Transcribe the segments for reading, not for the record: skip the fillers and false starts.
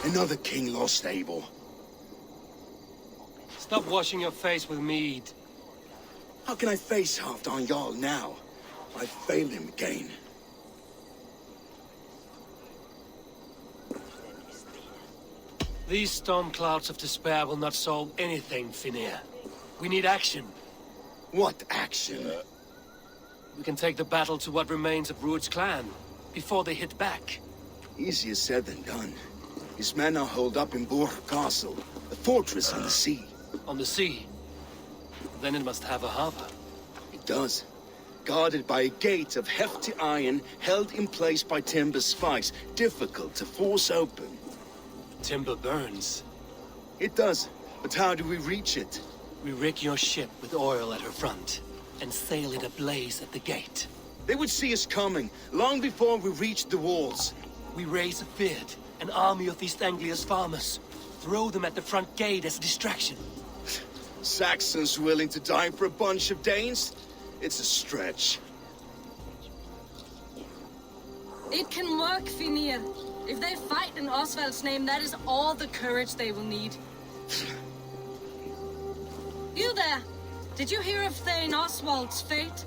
Another king lost, Abel. Stop washing your face with mead. How can I face Halfdan Jarl now? I failed him again. These storm clouds of despair will not solve anything, Finnir. We need action. What action? We can take the battle to what remains of Rued's clan, before they hit back. Easier said than done. His men are holed up in Burg Castle, a fortress on the sea. On the sea? Then it must have a harbor. It does. Guarded by a gate of hefty iron, held in place by timber spikes, difficult to force open. Timber burns. It does, but how do we reach it? We rig your ship with oil at her front, and sail it ablaze at the gate. They would see us coming, long before we reached the walls. We raise a beard, an army of East Anglia's farmers. Throw them at the front gate as a distraction. Saxons willing to die for a bunch of Danes? It's a stretch. It can work, Finnir. If they fight in Oswald's name, that is all the courage they will need. You there! Did you hear of Thane Oswald's fate?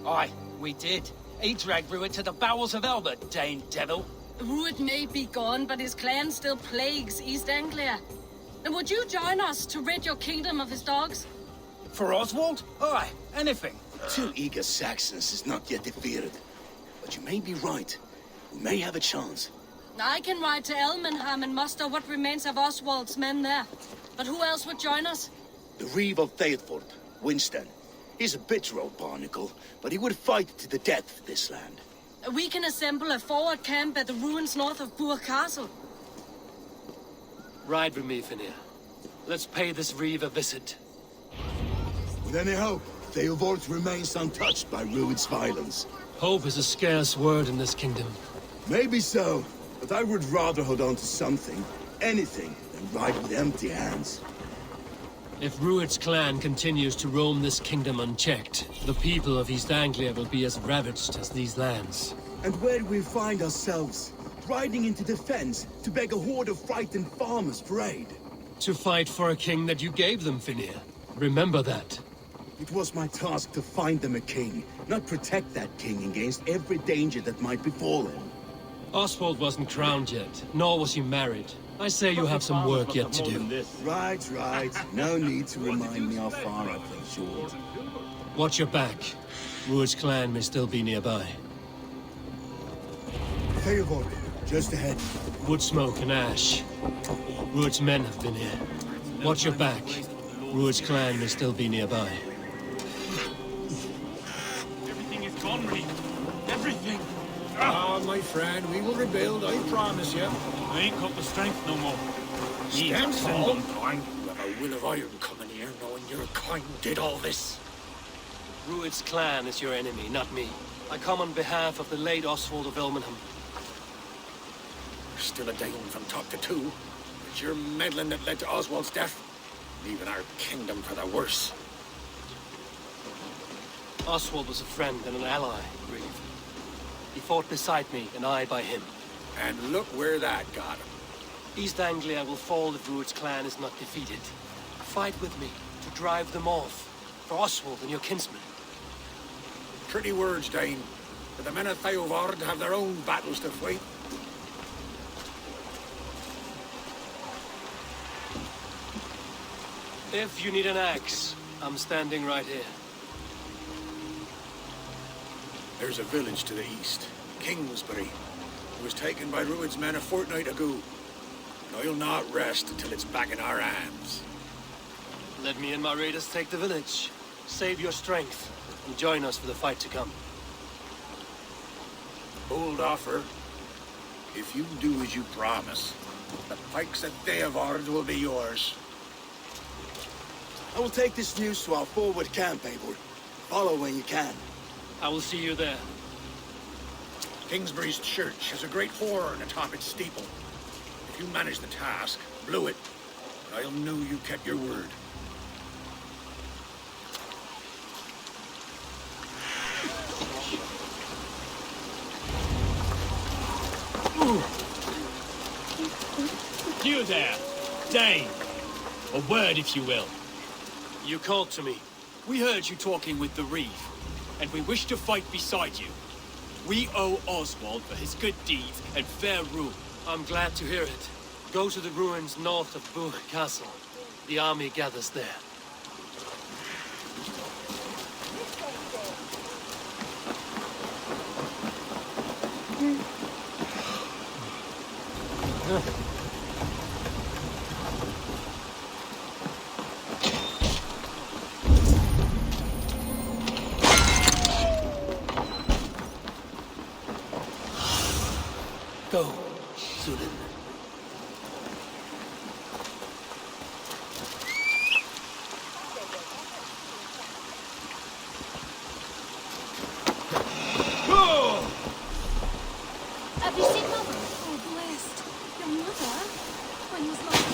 Aye, we did. He dragged Rued to the bowels of Elbert, Dane devil. Rued may be gone, but his clan still plagues East Anglia. And would you join us to rid your kingdom of his dogs? For Oswald? Aye, anything. 2 eager Saxons is not yet defeated. But you may be right. We may have a chance. I can ride to Elmenham and muster what remains of Oswald's men there. But who else would join us? The Reeve of Thaethorp, Winston. He's a bitter old barnacle, but he would fight to the death for this land. We can assemble a forward camp at the ruins north of Burg Castle. Ride with me, Finnir. Let's pay this Reeve a visit. With any hope, Theodort remains untouched by Rued's violence. Hope is a scarce word in this kingdom. Maybe so, but I would rather hold on to something, anything, than ride with empty hands. If Rued's clan continues to roam this kingdom unchecked, the people of East Anglia will be as ravaged as these lands. And where do we find ourselves? Riding into defense to beg a horde of frightened farmers for aid. To fight for a king that you gave them, Finnir. Remember that. It was my task to find them a king, not protect that king against every danger that might befall him. Oswald wasn't crowned yet, nor was he married. I say you have some work yet to do. Right, right. No need to remind me how far I've been short. Watch your back. Rued's clan may still be nearby. Theodort, just ahead. Wood smoke and ash. Rued's men have been here. Watch your back. Rued's clan may still be nearby. Everything is gone, Reeve. Everything. Ah, my friend, we will rebuild, I promise you. I ain't got the strength no more. Stand tall. You have a will of iron coming here, knowing your kind did all this. Rued's clan is your enemy, not me. I come on behalf of the late Oswald of Elmenham. You're still a Dane from top to two. It's your meddling that led to Oswald's death, leaving our kingdom for the worse. Oswald was a friend and an ally, Reeve. He fought beside me, and I by him. And look where that got him. East Anglia will fall if Rued's clan is not defeated. Fight with me to drive them off, for Oswald and your kinsmen. Pretty words, Dane. But the men of Theodord have their own battles to fight. If you need an axe, I'm standing right here. There's a village to the east, Kingsbury. It was taken by Rued's men a fortnight ago. And I'll not rest until it's back in our hands. Let me and my raiders take the village. Save your strength, and join us for the fight to come. Bold offer. If you do as you promise, the pikes at Theodord will be yours. I will take this news to our forward camp, Abel. Follow when you can. I will see you there. Kingsbury's church has a great horn atop its steeple. If you manage the task, blew it, but I'll know you kept your word. you there, Dane. A word, if you will. You called to me. We heard you talking with the Reeve, and we wish to fight beside you. We owe Oswald for his good deeds and fair rule. I'm glad to hear it. Go to the ruins north of Buch Castle. The army gathers there. Go, Zulin. Have you seen Mother? Oh, blessed. Your mother? When was last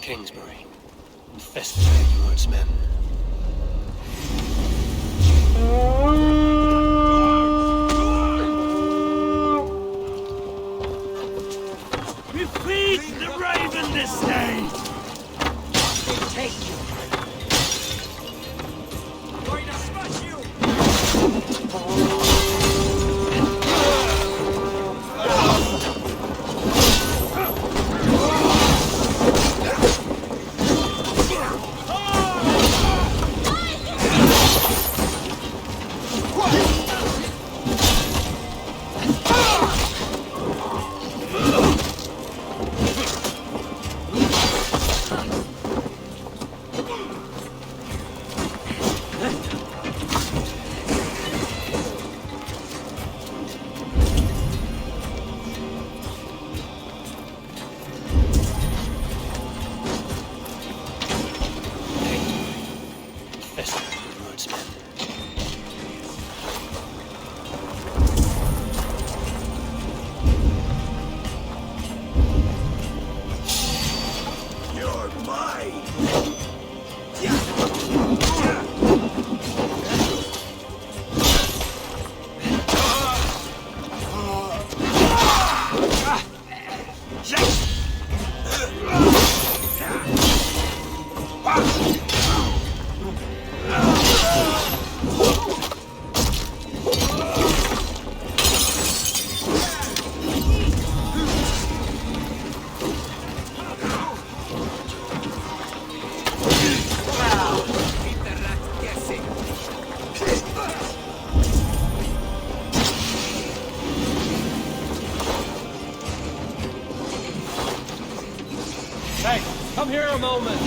Kingsbury, infested by Ruin's men. We feed the raven this day! Take you. Going to smash you! Infested by Ruin's men. You're mine! Hey, come here a moment.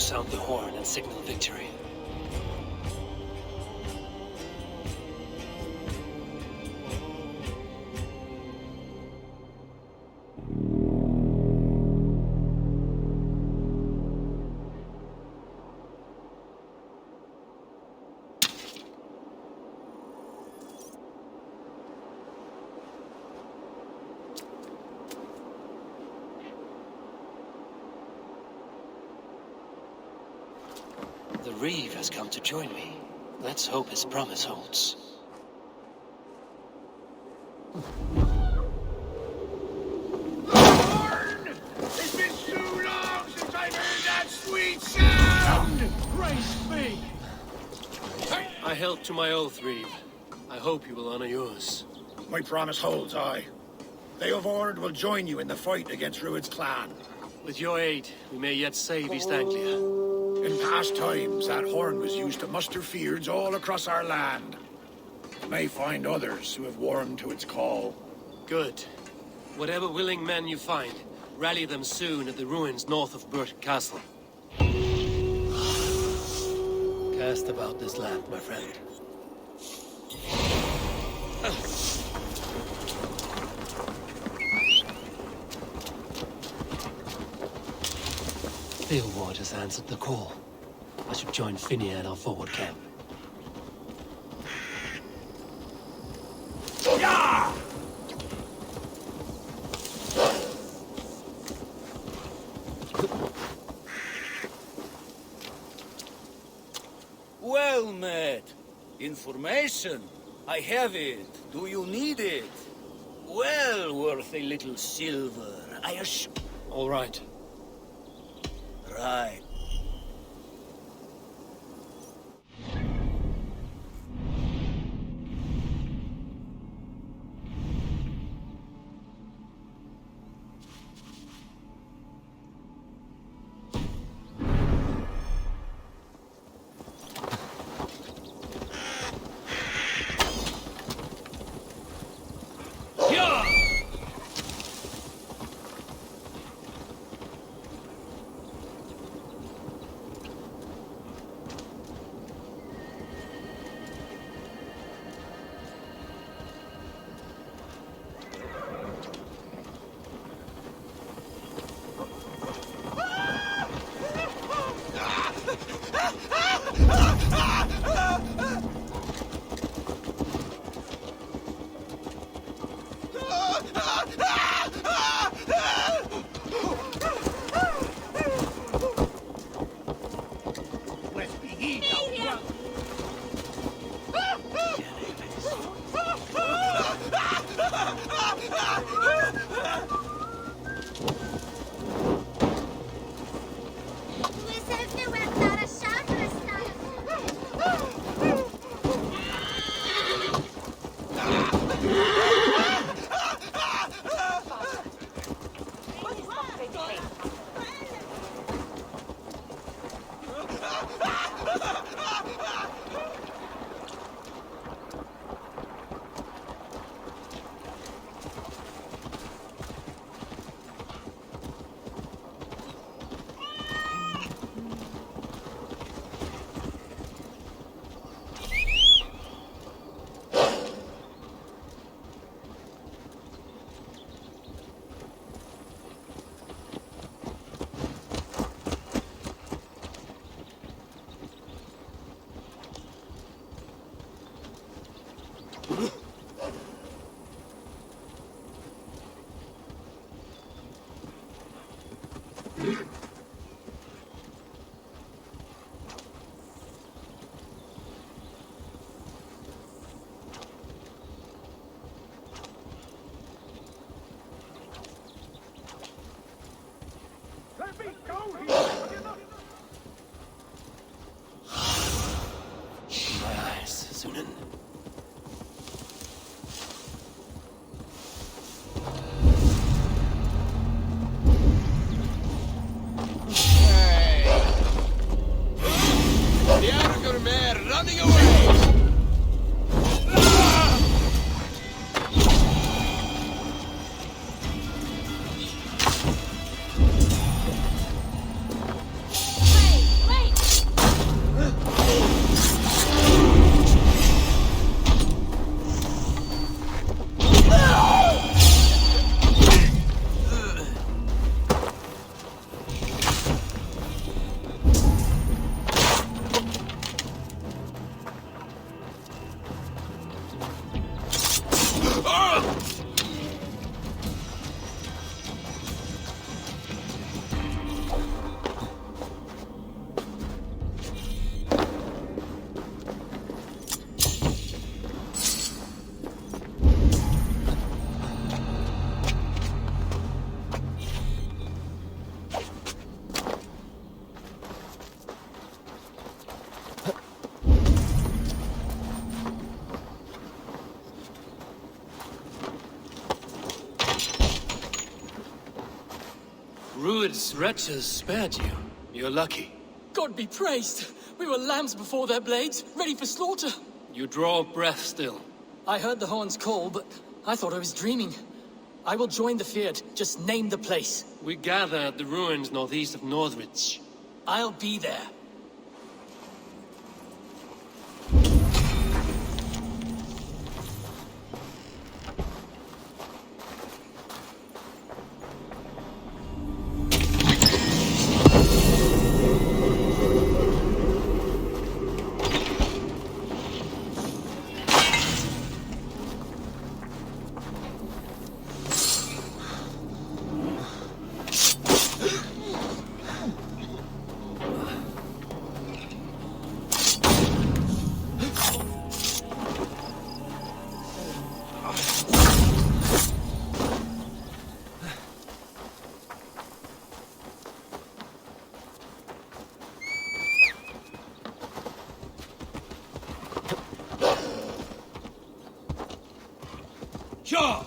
sound the horn and signal victory. The Reeve has come to join me. Let's hope his promise holds. It's been too long since I've heard that sweet sound! Praise be! I held to my oath, Reeve. I hope you will honor yours. My promise holds, aye. They of Ord will join you in the fight against Rued's clan. With your aid, we may yet save East Anglia. In past times, that horn was used to muster fyrds all across our land. We may find others who have warmed to its call. Good. Whatever willing men you find, rally them soon at the ruins north of Burt Castle. Cast about this land, my friend. Theelward has answered the call. I should join Finia at our forward camp. Well met. Information. I have it. Do you need it? Well worth a little silver, I assure. All right. Right. Rued's wretches spared you. You're lucky. God be praised! We were lambs before their blades, ready for slaughter. You draw breath still. I heard the horns call, but I thought I was dreaming. I will join the Fyrd. Just name the place. We gather at the ruins northeast of Northwich. I'll be there. Sure.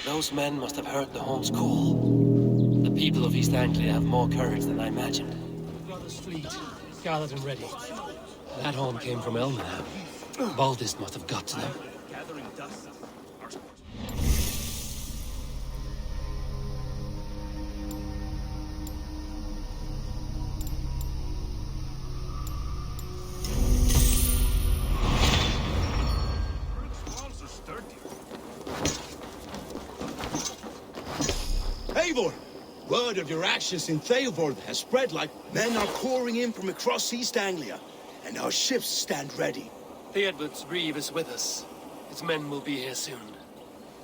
Those men must have heard the horn's call. The people of East Anglia have more courage than I imagined. Brother's fleet, gathered and ready. That horn came from Elmenham. Baldist must have got to them. Walls are sturdy. Eivor! Word of your actions in Theovold has spread like men are pouring in from across East Anglia, and our ships stand ready. Theodward's reeve is with us. His men will be here soon.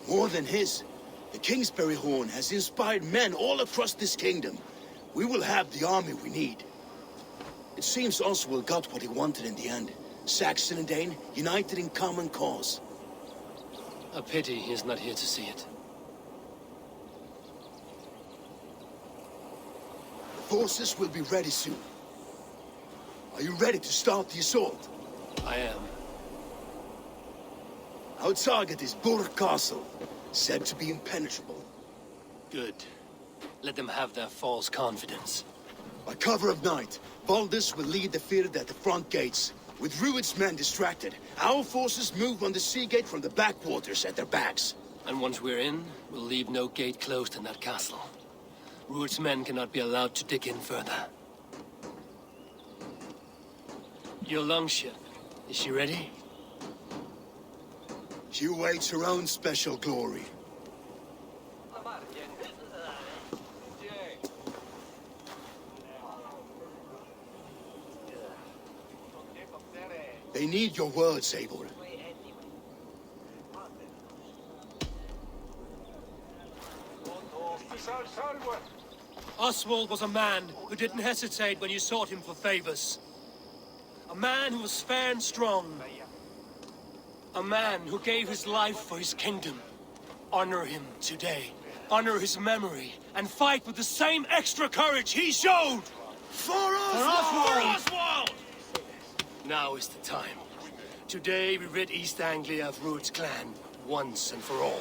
More than his, the Kingsbury Horn has inspired men all across this kingdom. We will have the army we need. It seems Oswald got what he wanted in the end. Saxon and Dane united in common cause. A pity he's not here to see it. Forces will be ready soon. Are you ready to start the assault? I am. Our target is Burg Castle, said to be impenetrable. Good. Let them have their false confidence. By cover of night, Baldus will lead the field at the front gates. With Rued's men distracted, our forces move on the sea gate from the backwaters at their backs. And once we're in, we'll leave no gate closed in that castle. Rued's men cannot be allowed to dig in further. Your longship, is she ready? She awaits her own special glory. They need your words, Eivor. Oswald was a man who didn't hesitate when you sought him for favors. A man who was fair and strong. A man who gave his life for his kingdom. Honor him today. Honor his memory. And fight with the same extra courage he showed! For Oswald! For Oswald! Now is the time. Today we rid East Anglia of Rued's clan, once and for all.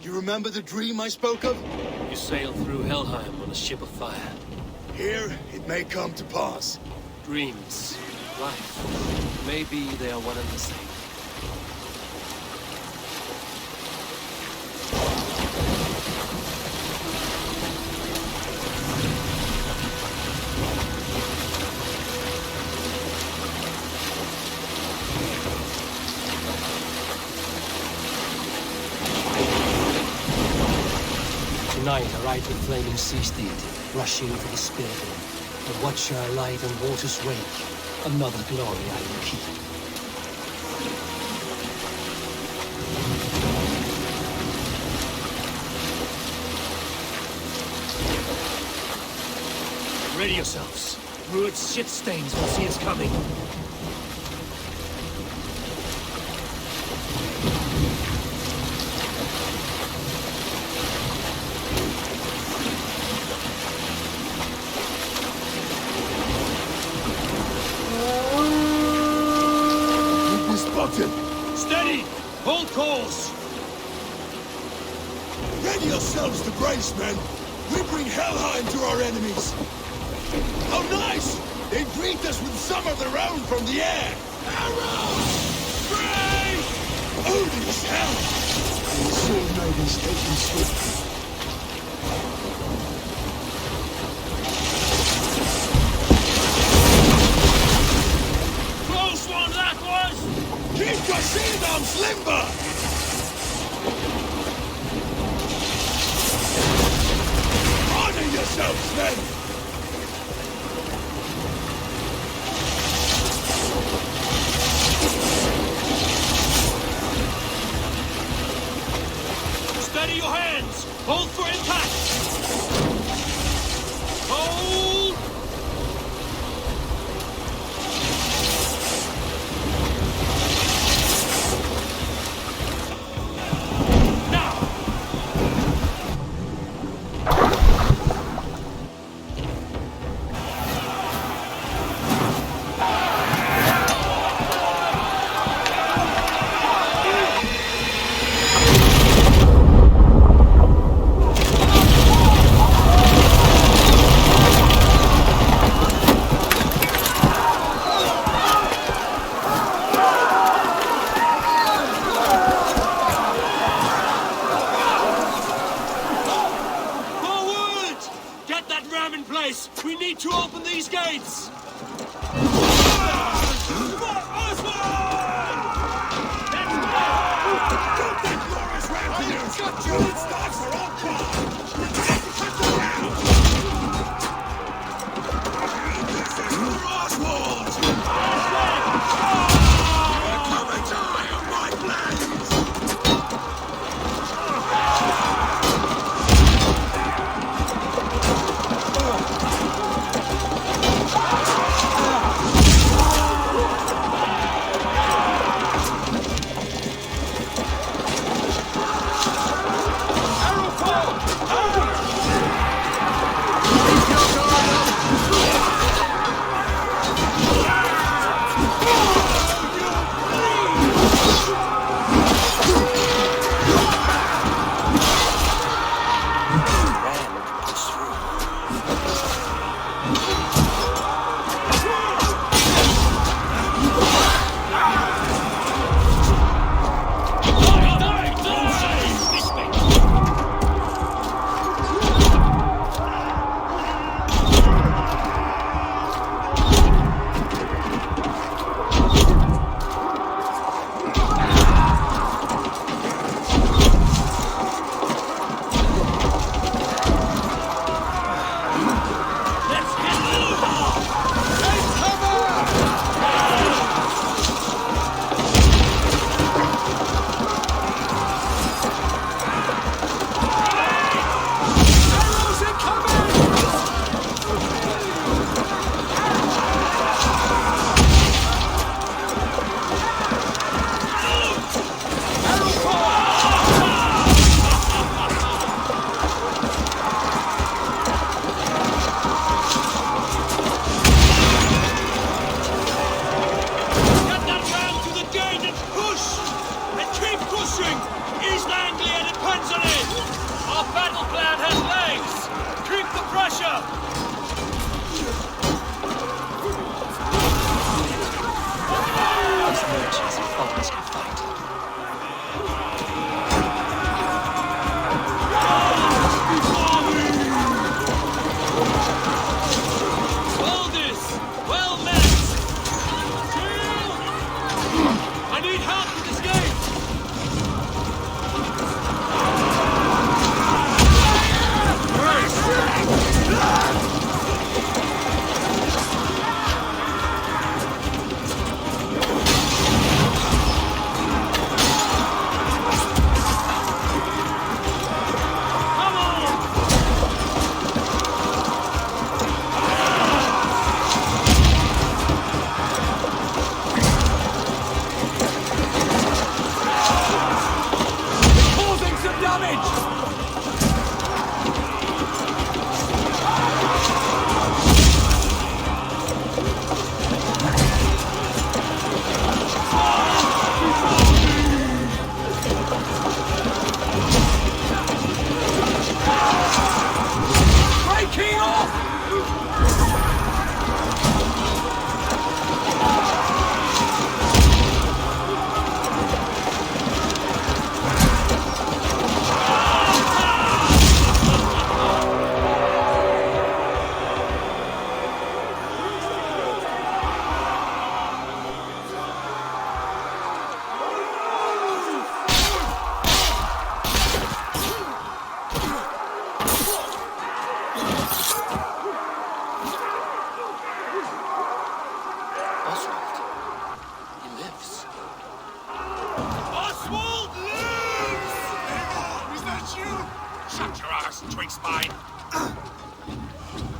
You remember the dream I spoke of? You sailed through Helheim on a ship of fire. Here, it may come to pass. Dreams, life, maybe they are one and the same. Tonight I ride the flaming sea steed, rushing for the spearhead. A watcher I light on water's wake, another glory I will keep. Ready yourselves. Rued's shit stains will see us coming. Steady! Hold course! Ready yourselves to brace, men! We bring Helheim to our enemies! How nice! They greet us with some of their own from the air! Arrows! Brace! Odin's hell! The sword maidens taking swift. Close one that was! Keep your shield arms limber! Honor yourselves, men! Steady your hands! Hold for impact! Hold! these gates!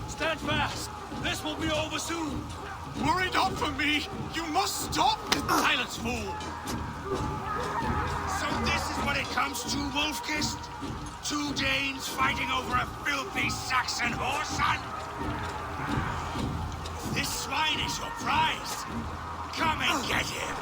Stand fast! This will be over soon! Worry not for me! You must stop! Silence, fool! So this is what it comes to, Wolfkist? Two Danes fighting over a filthy Saxon whoreson? This swine is your prize. Come and get him.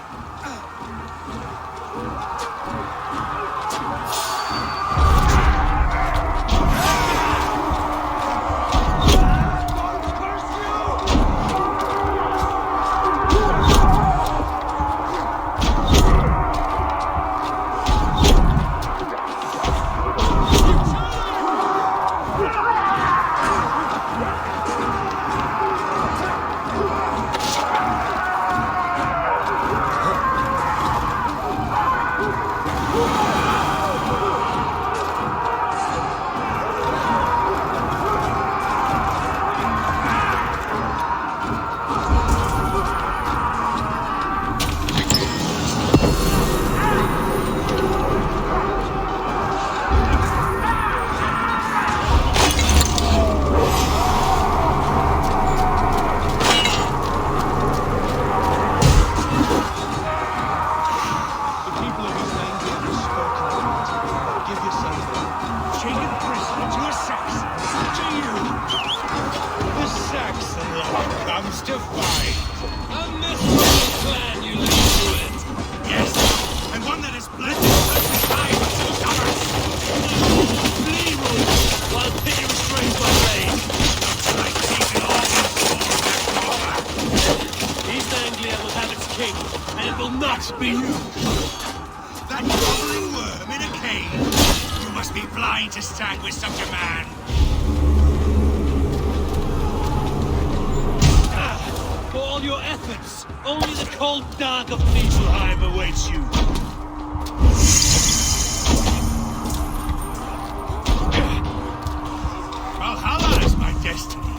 Valhalla is my destiny.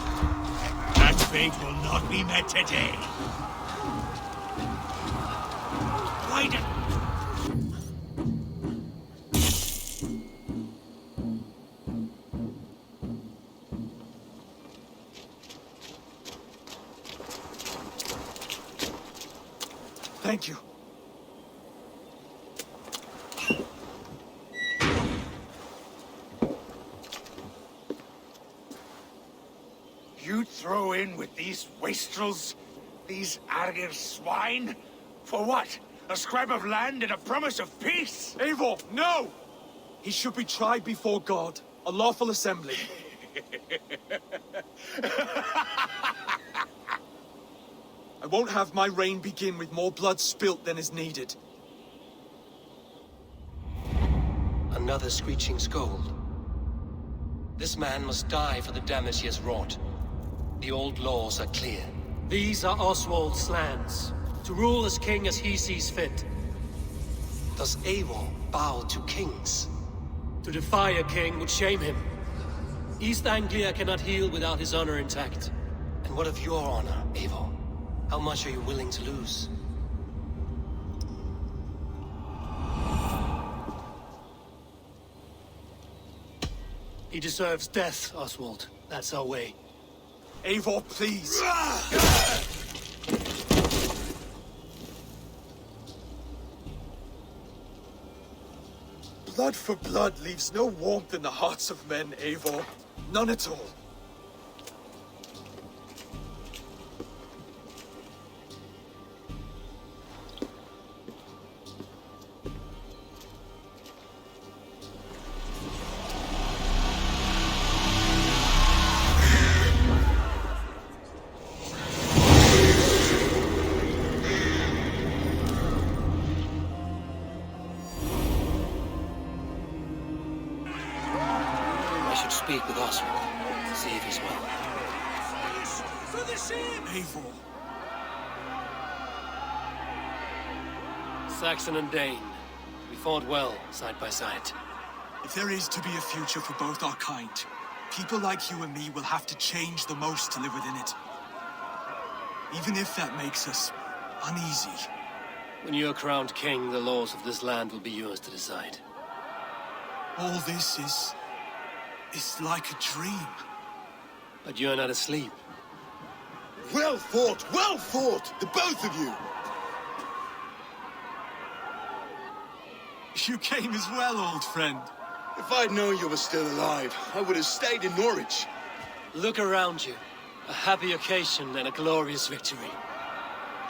That fate will not be met today. Why did... Thank you. You throw in with these wastrels? These Argir swine? For what? A scrap of land and a promise of peace? Eivor, no! He should be tried before God, a lawful assembly. I won't have my reign begin with more blood spilt than is needed. Another screeching scold. This man must die for the damage he has wrought. The old laws are clear. These are Oswald's lands, to rule as king as he sees fit. Does Eivor bow to kings? To defy a king would shame him. East Anglia cannot heal without his honor intact. And what of your honor, Eivor? How much are you willing to lose? He deserves death, Oswald. That's our way. Eivor, please. Blood for blood leaves no warmth in the hearts of men, Eivor. None at all. Speak with Oswald. See if he's well. Eivor. Saxon and Dane. We fought well, side by side. If there is to be a future for both our kind, people like you and me will have to change the most to live within it. Even if that makes us uneasy. When you're crowned king, the laws of this land will be yours to decide. All this is like a dream. But you're not asleep. Well fought, the both of you! You came as well, old friend. If I'd known you were still alive, I would have stayed in Norwich. Look around you. A happy occasion and a glorious victory.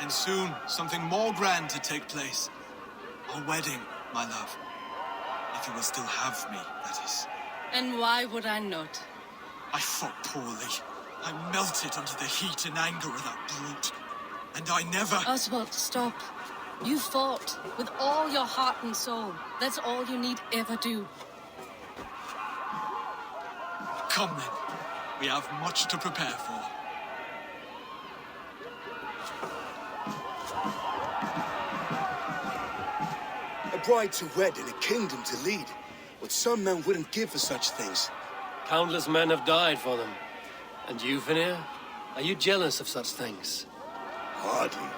And soon, something more grand to take place. Our wedding, my love. If you will still have me, that is. And why would I not? I fought poorly. I melted under the heat and anger of that brute. And I never... Oswald, stop. You fought with all your heart and soul. That's all you need ever do. Come then. We have much to prepare for. bride to wed and a kingdom to lead. What some men wouldn't give for such things. Countless men have died for them. And you, Vanir? Are you jealous of such things? Hardly.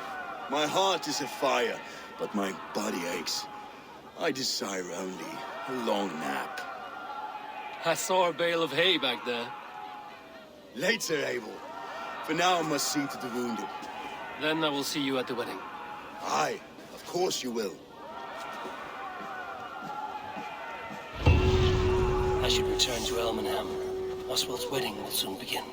My heart is afire, but my body aches. I desire only a long nap. I saw a bale of hay back there. Later, Abel. For now, I must see to the wounded. Then I will see you at the wedding. Aye, of course you will. I should return to Elmenham. Oswald's wedding will soon begin.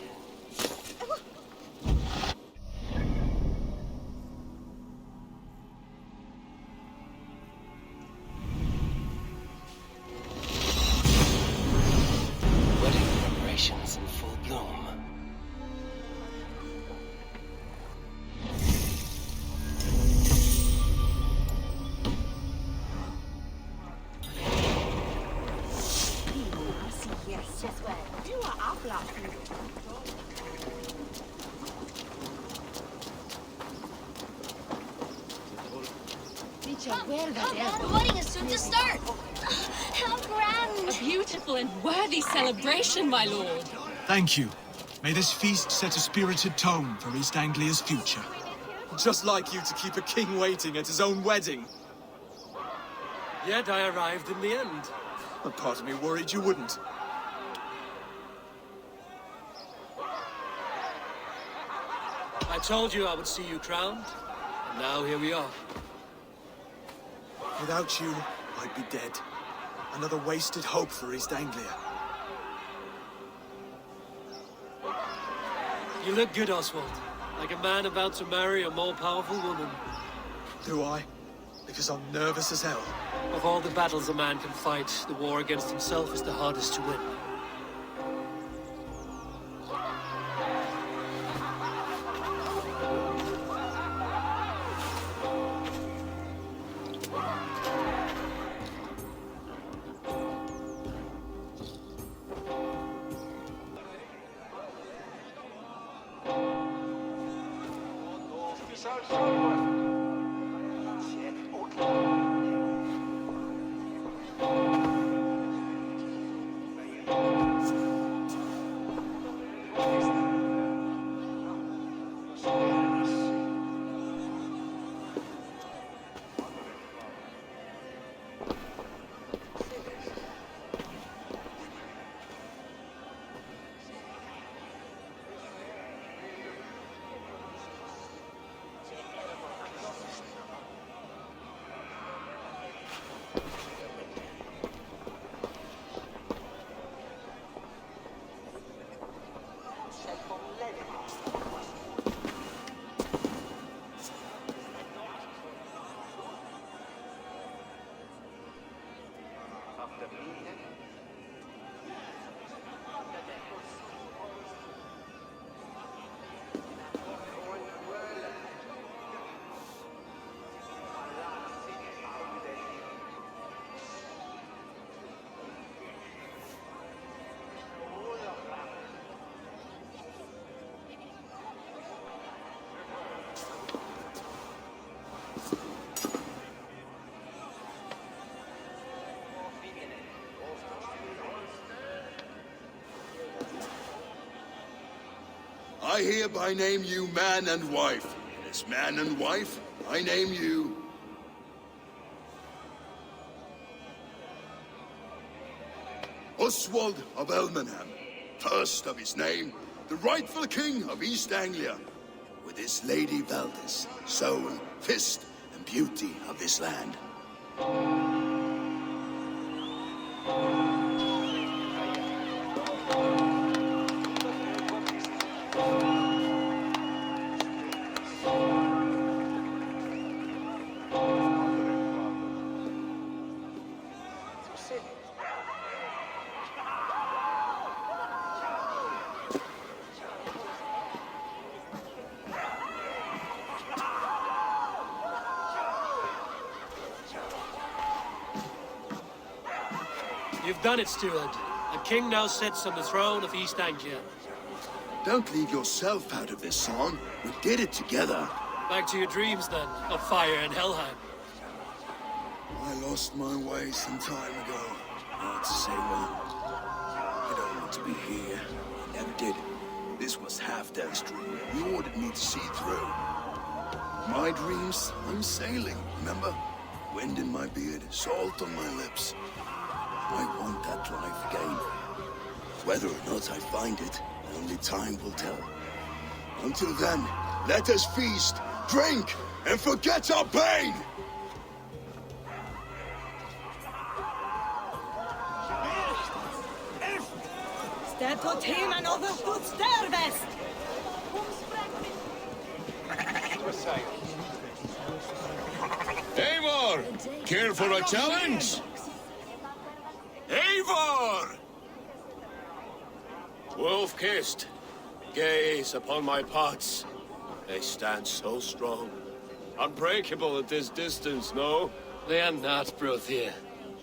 Wedding preparations in full bloom. The wedding is soon to start. How grand! A beautiful and worthy celebration, my lord. Thank you. May this feast set a spirited tone for East Anglia's future. Just like you to keep a king waiting at his own wedding. Yet I arrived in the end. A part of me worried you wouldn't. I told you I would see you crowned, and now here we are. Without you, I'd be dead. Another wasted hope for East Anglia. You look good, Oswald. Like a man about to marry a more powerful woman. Do I? Because I'm nervous as hell. Of all the battles a man can fight, the war against himself is the hardest to win. I hereby name you man and wife. And as man and wife, I name you... Oswald of Elmenham, first of his name, the rightful king of East Anglia, with his lady Valdis, soul, fist, and beauty of this land. You've done it, steward. A king now sits on the throne of East Anglia. Don't leave yourself out of this song. We did it together. Back to your dreams, then, of fire and Helheim. I lost my way some time ago. Hard to say when. I don't want to be here. I never did. This was Halfdan's dream. You ordered me to see through. My dreams, I'm sailing, remember? Wind in my beard, salt on my lips. I want that life again. Whether or not I find it, only time will tell. Until then, let us feast, drink, and forget our pain! Städto teman over goed stervest! Eivor! Care for a challenge? Eivor! Wolf-kissed, gaze upon my pots. They stand so strong. Unbreakable at this distance, no? They are not, Brothir.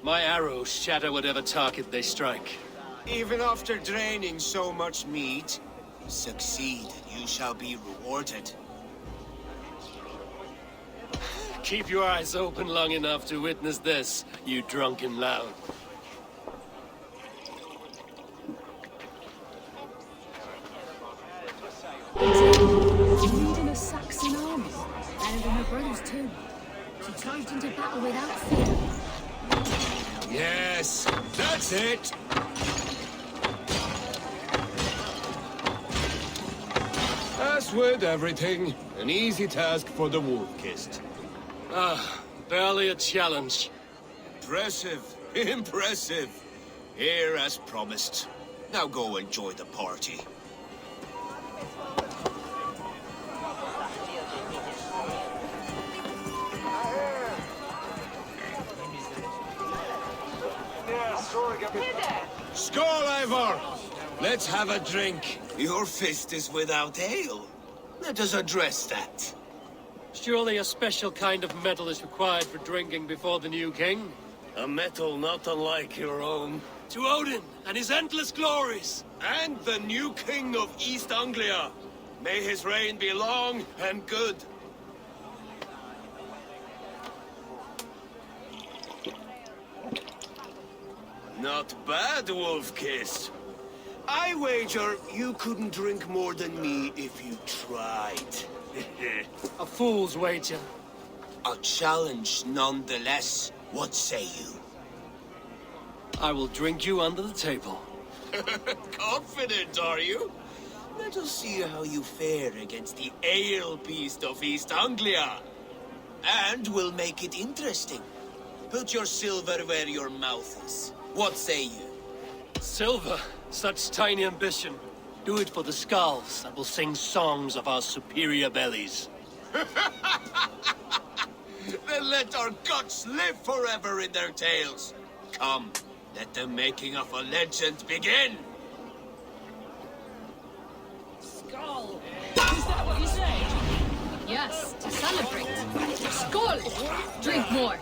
My arrows shatter whatever target they strike. Even after draining so much meat, succeed and you shall be rewarded. Keep your eyes open long enough to witness this, you drunken lout. Leading a Saxon army, better than her brothers too. She charged into battle without fear. Yes, that's it! As with everything, an easy task for the wolf-kissed. Ah, barely a challenge. Impressive, impressive. Here as promised. Now go enjoy the party. Skål, Eivor! Let's have a drink. Your fist is without ale. Let us address that. Surely a special kind of metal is required for drinking before the new king? A metal not unlike your own. To Odin and his endless glories! And the new king of East Anglia. May his reign be long and good. Not bad, Wolf-kissed. I wager you couldn't drink more than me if you tried. A fool's wager. A challenge nonetheless. What say you? I will drink you under the table. Confident, are you? Let us see how you fare against the ale beast of East Anglia. And we'll make it interesting. Put your silver where your mouth is. What say you? Silver, such tiny ambition. Do it for the skulls that will sing songs of our superior bellies. Then let our guts live forever in their tales. Come, let the making of a legend begin. Skull! Is that what you say? Yes, to celebrate. Skål! Drink more.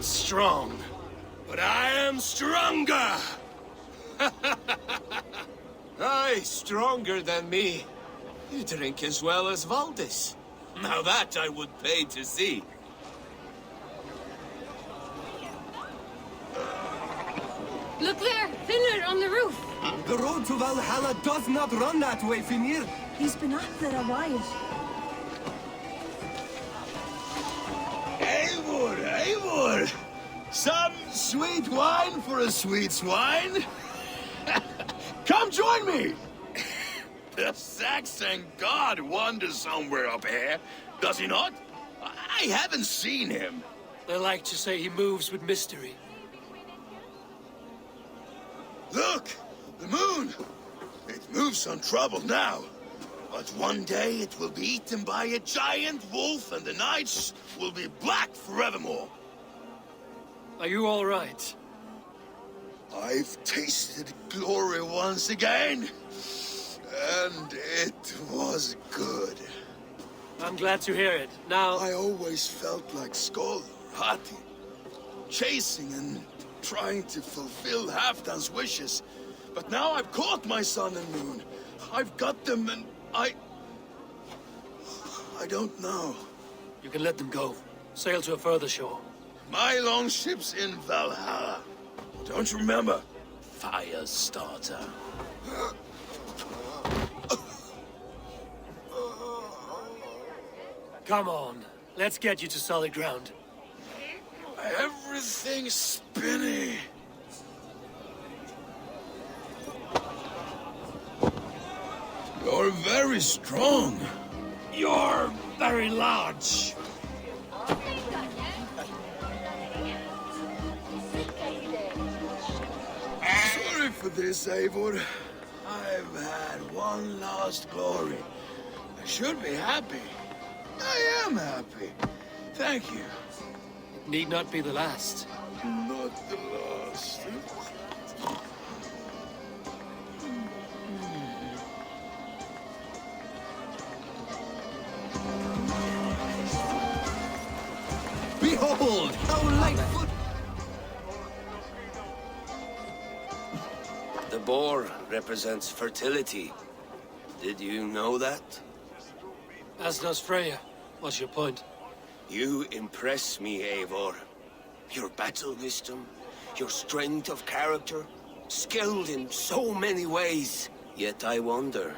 Strong, but I am stronger! Aye, stronger than me. You drink as well as Valdis. Now that I would pay to see. Look there, Finnur on the roof. The road to Valhalla does not run that way, Finnur. He's been up there a while. sweet wine for a sweet swine? Come join me! The Saxon god wanders somewhere up here, does he not? I haven't seen him. They like to say he moves with mystery. Look! The moon! It moves on trouble now. But one day it will be eaten by a giant wolf and the nights will be black forevermore. Are you all right? I've tasted glory once again. And it was good. I'm glad to hear it. Now... I always felt like Skoll or Hati. Chasing and trying to fulfill Halfdan's wishes. But now I've caught my sun and moon. I've got them and I don't know. You can let them go. Sail to a further shore. My longship's in Valhalla. Don't you remember? Fire starter. Come on. Let's get you to solid ground. Everything's spinny. You're very strong. You're very large. Sorry for this, Eivor. I've had one last glory. I should be happy. I am happy. Thank you. It need not be the last. Not the last. Behold, how lightfoot. The boar represents fertility. Did you know that? As does Freya. What's your point? You impress me, Eivor. Your battle wisdom, your strength of character, skilled in so many ways. Yet I wonder,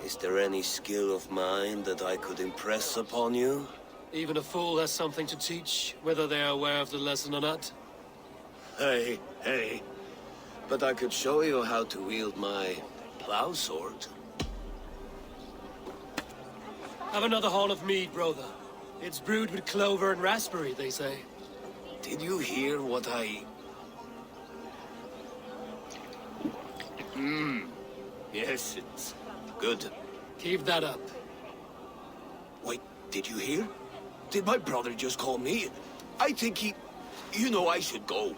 is there any skill of mine that I could impress upon you? Even a fool has something to teach, whether they are aware of the lesson or not. Hey. But I could show you how to wield my plow sword. Have another horn of mead, brother. It's brewed with clover and raspberry, they say. Did you hear what I... Yes, it's good. Keep that up. Wait, did you hear? Did my brother just call me? I think he... You know I should go.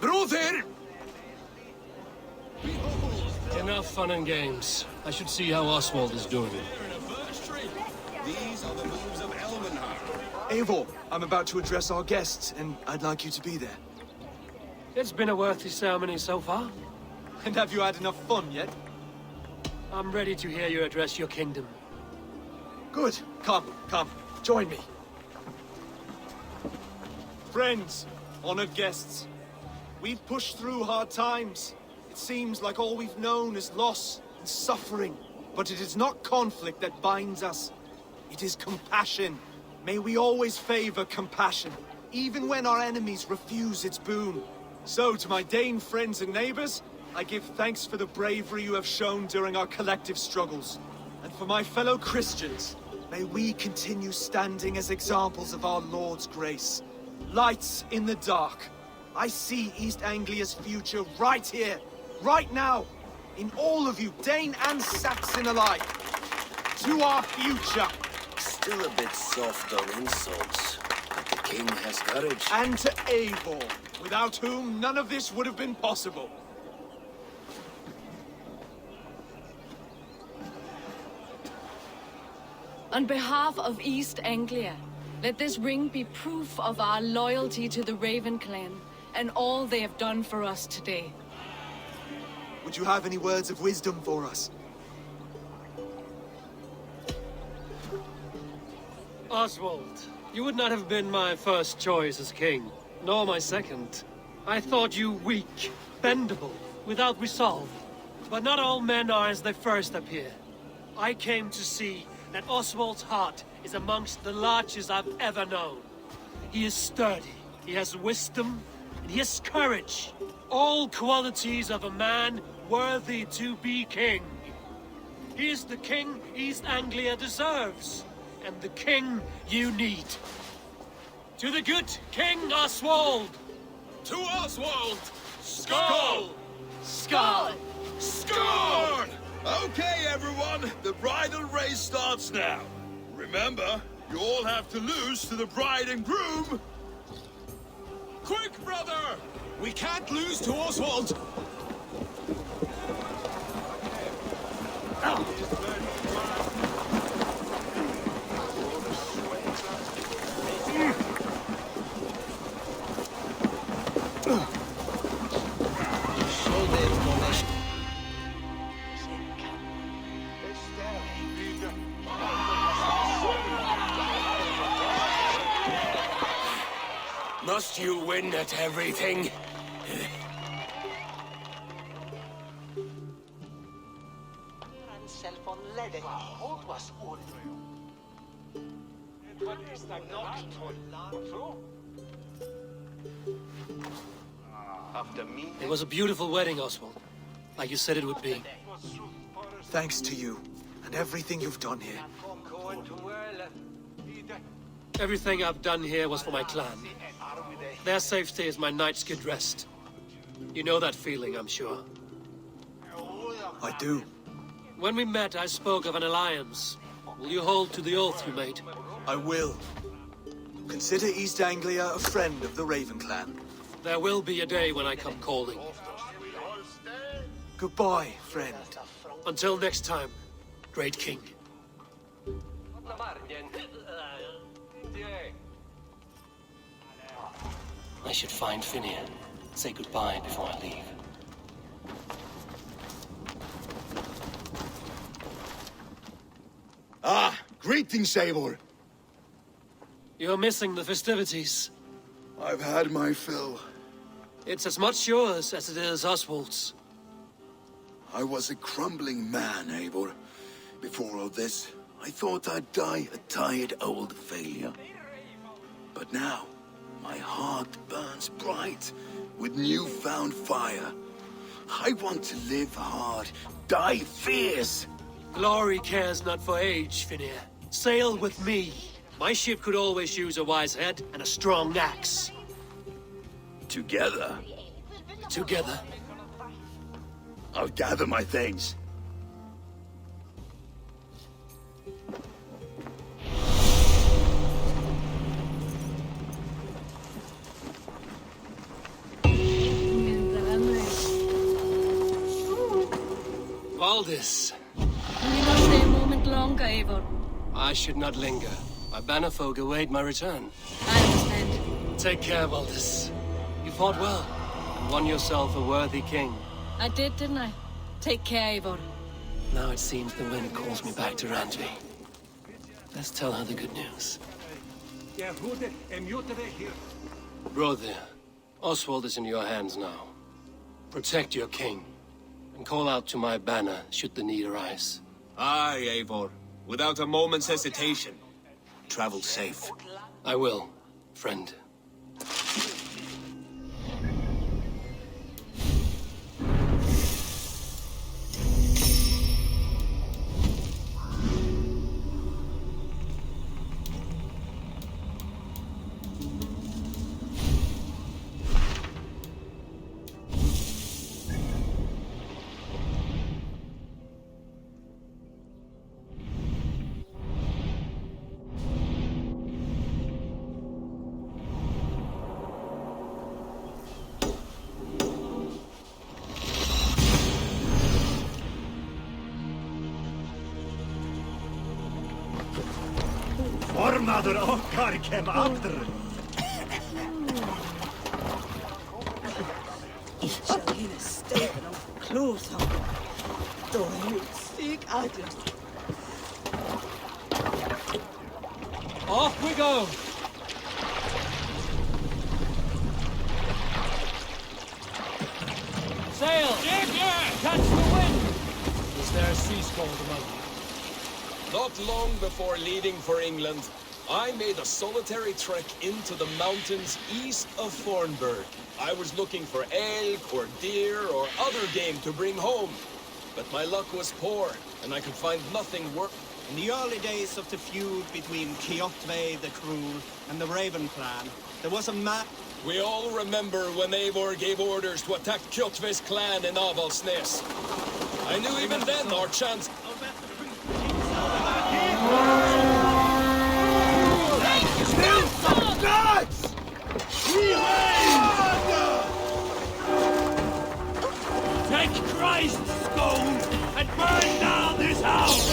Brother! Enough fun and games. I should see how Oswald is doing. These are the moves of Elmenhar. Eivor, I'm about to address our guests, and I'd like you to be there. It's been a worthy ceremony so far. And have you had enough fun yet? I'm ready to hear you address your kingdom. Good. Come, join me. Friends, honored guests, we've pushed through hard times. It seems like all we've known is loss and suffering. But it is not conflict that binds us. It is compassion. May we always favor compassion, even when our enemies refuse its boon. So, to my Dane friends and neighbors, I give thanks for the bravery you have shown during our collective struggles. And for my fellow Christians, may we continue standing as examples of our Lord's grace. Lights in the dark. I see East Anglia's future right here, right now, in all of you, Dane and Saxon alike. To our future. Still a bit soft on insults, but the king has courage. And to Eivor, without whom none of this would have been possible. On behalf of East Anglia, let this ring be proof of our loyalty to the Raven clan and all they have done for us today. Would you have any words of wisdom for us? Oswald, you would not have been my first choice as king, nor my second. I thought you weak, bendable, without resolve. But not all men are as they first appear. I came to see that Oswald's heart is amongst the largest I've ever known. He is sturdy, he has wisdom, and he has courage. All qualities of a man worthy to be king. He is the king East Anglia deserves, and the king you need. To the good King Oswald! To Oswald! Skull! Skull! Scorn! Okay, everyone, the bridal race starts now. Remember, you all have to lose to the bride and groom. Quick, brother! We can't lose to Oswald! Must you win at everything? It was a beautiful wedding, Oswald. Like you said it would be. Thanks to you, and everything you've done here. Everything I've done here was for my clan. Their safety is my night's good rest. You know that feeling, I'm sure. I do. When we met, I spoke of an alliance. Will you hold to the oath you made? I will. Consider East Anglia a friend of the Raven clan. There will be a day when I come calling. Goodbye, friend. Until next time, great king. I should find Finian. Say goodbye before I leave. Ah, greetings, Eivor. You're missing the festivities. I've had my fill. It's as much yours as it is Oswald's. I was a crumbling man, Eivor. Before all this, I thought I'd die a tired old failure. But now, my heart burns bright with newfound fire. I want to live hard, die fierce. Glory cares not for age, Finir. Sail with me. My ship could always use a wise head and a strong axe. Together. Together. I'll gather my things. Valdis. We must stay a moment longer, Eivor. I should not linger. My banner folk await my return. I understand. Take care, Valdis. You fought well, and won yourself a worthy king. I did, didn't I? Take care, Eivor. Now it seems the wind calls me back to Randvi. Let's tell her the good news. Brother, Oswald is in your hands now. Protect your king, and call out to my banner should the need arise. Aye, Eivor. Without a moment's hesitation. Travel safe. I will, friend. Formaður okkar kem aftur. Shall he stay close up? Don't you seek out. Off we go! Sail! Catch the wind! Is there a sea scold among you? Not long before leaving for England, I made a solitary trek into the mountains east of Thornburg. I was looking for elk or deer or other game to bring home. But my luck was poor, and I could find nothing worth. In the early days of the feud between Kjotve the Cruel and the Raven clan, there was a man... We all remember when Eivor gave orders to attack Kjotve's clan in Avaldsnes. I knew even then our chance... Gods! Take Christ's skull and burn down this house!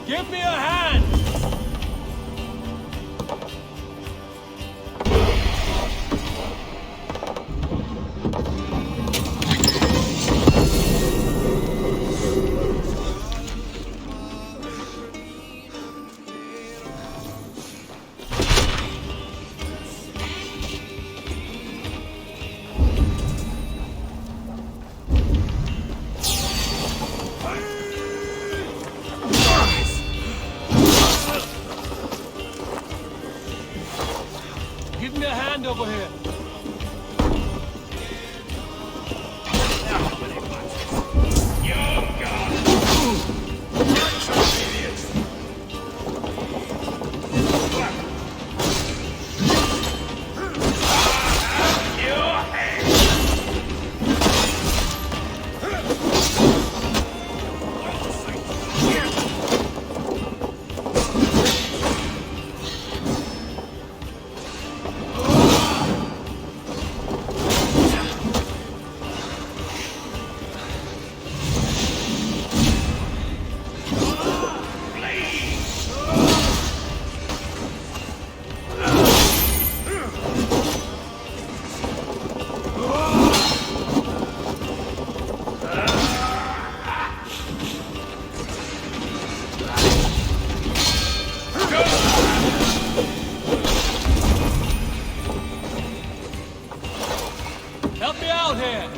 Give me a hand! Give me a hand over here. Help me out here!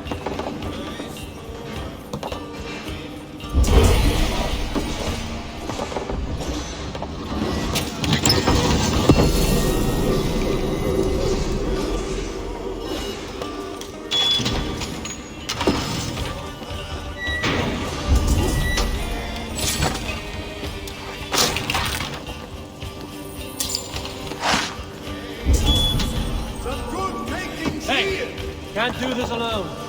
Hey! Can't do this alone.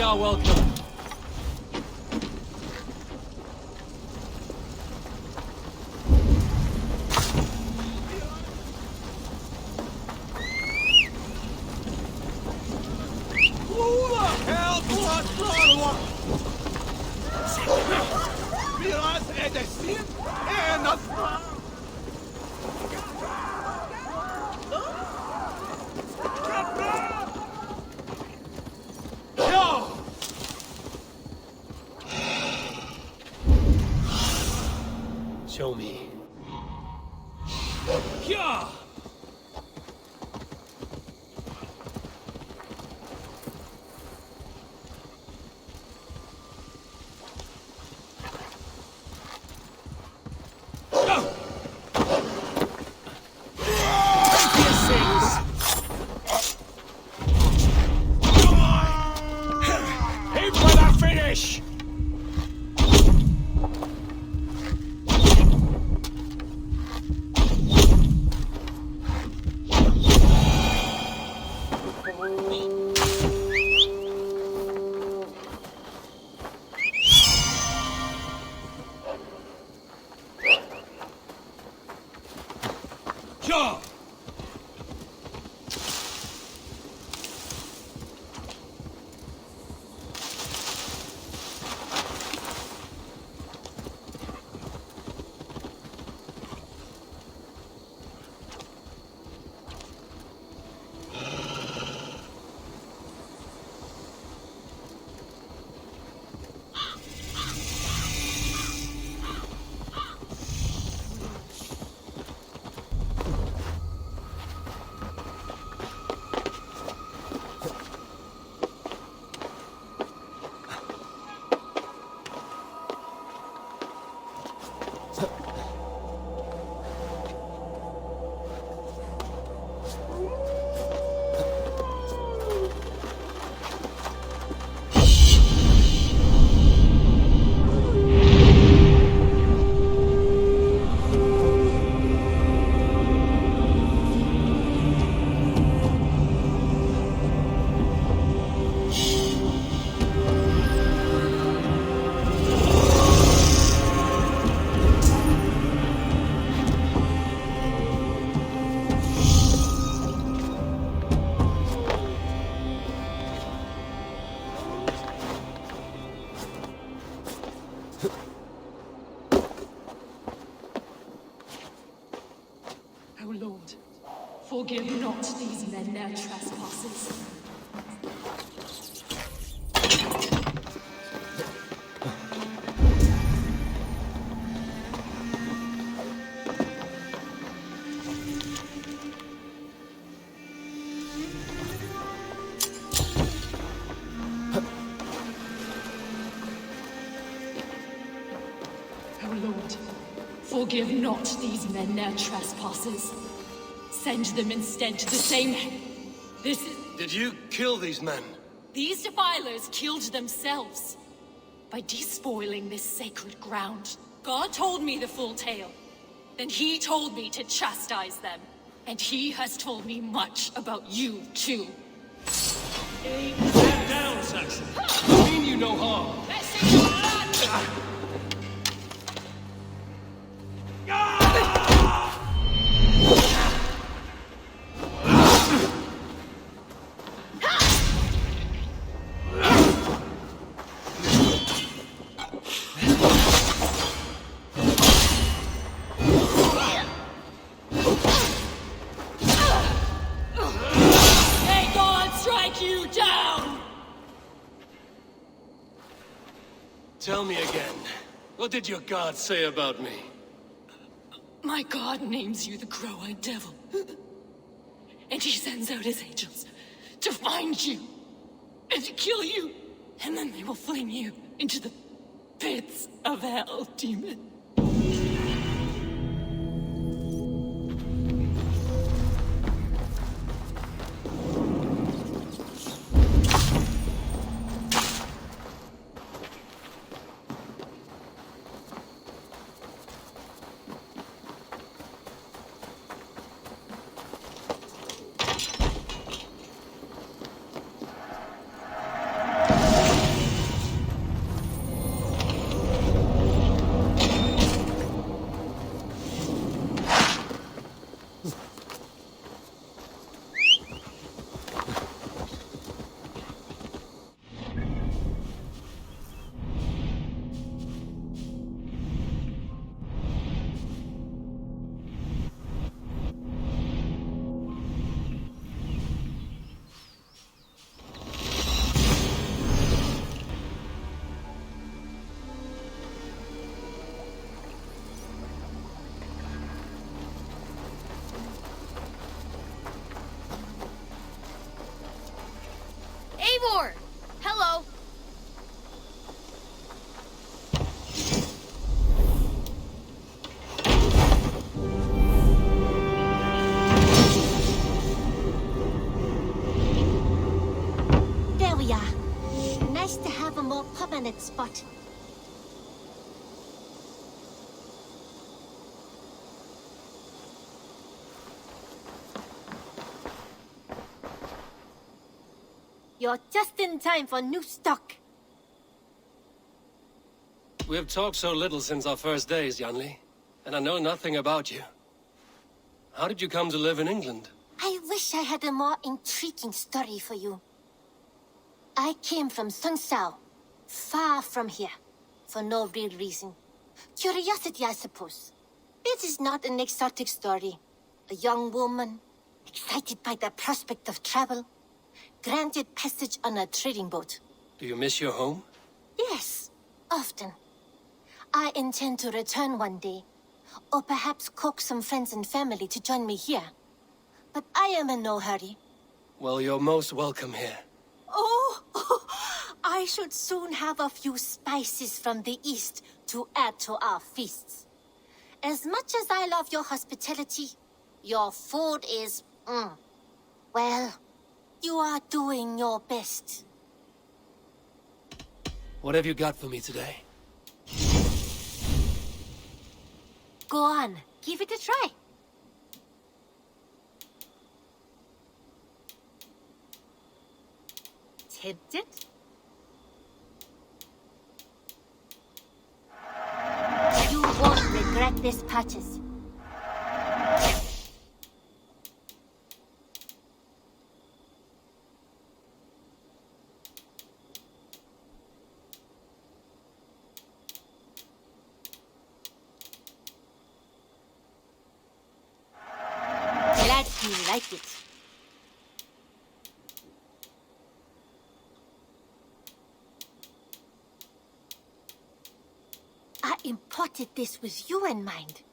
are welcome. Show me. Yeah! Aim for the finish! Yeah! O Lord, forgive not these men their trespasses. O Lord, forgive not these men their trespasses. Send them instead to the same... This is... Did you kill these men? These defilers killed themselves by despoiling this sacred ground. God told me the full tale. Then he told me to chastise them. And he has told me much about you, too. Stand down, Saxon. I mean you no harm. May God strike you down! Tell me again. What did your god say about me? My God names you the Crow-Eyed Devil. And he sends out his angels to find you and to kill you. And then they will fling you into the pits of hell, demon. spot. You're just in time for new stock. We have talked so little since our first days, Yanli, and I know nothing about you. How did you come to live in England? I wish I had a more intriguing story for you. I came from Sunsao, far from here, for no real reason. Curiosity, I suppose. It is not an exotic story. A young woman, excited by the prospect of travel, granted passage on a trading boat. Do you miss your home? Yes, often. I intend to return one day, or perhaps coax some friends and family to join me here. But I am in no hurry. Well, you're most welcome here. Oh, I should soon have a few spices from the east to add to our feasts. As much as I love your hospitality, your food is, well, you are doing your best. What have you got for me today? Go on, give it a try. Tempted? You won't regret this purchase. Glad you like it. I imported this with you in mind.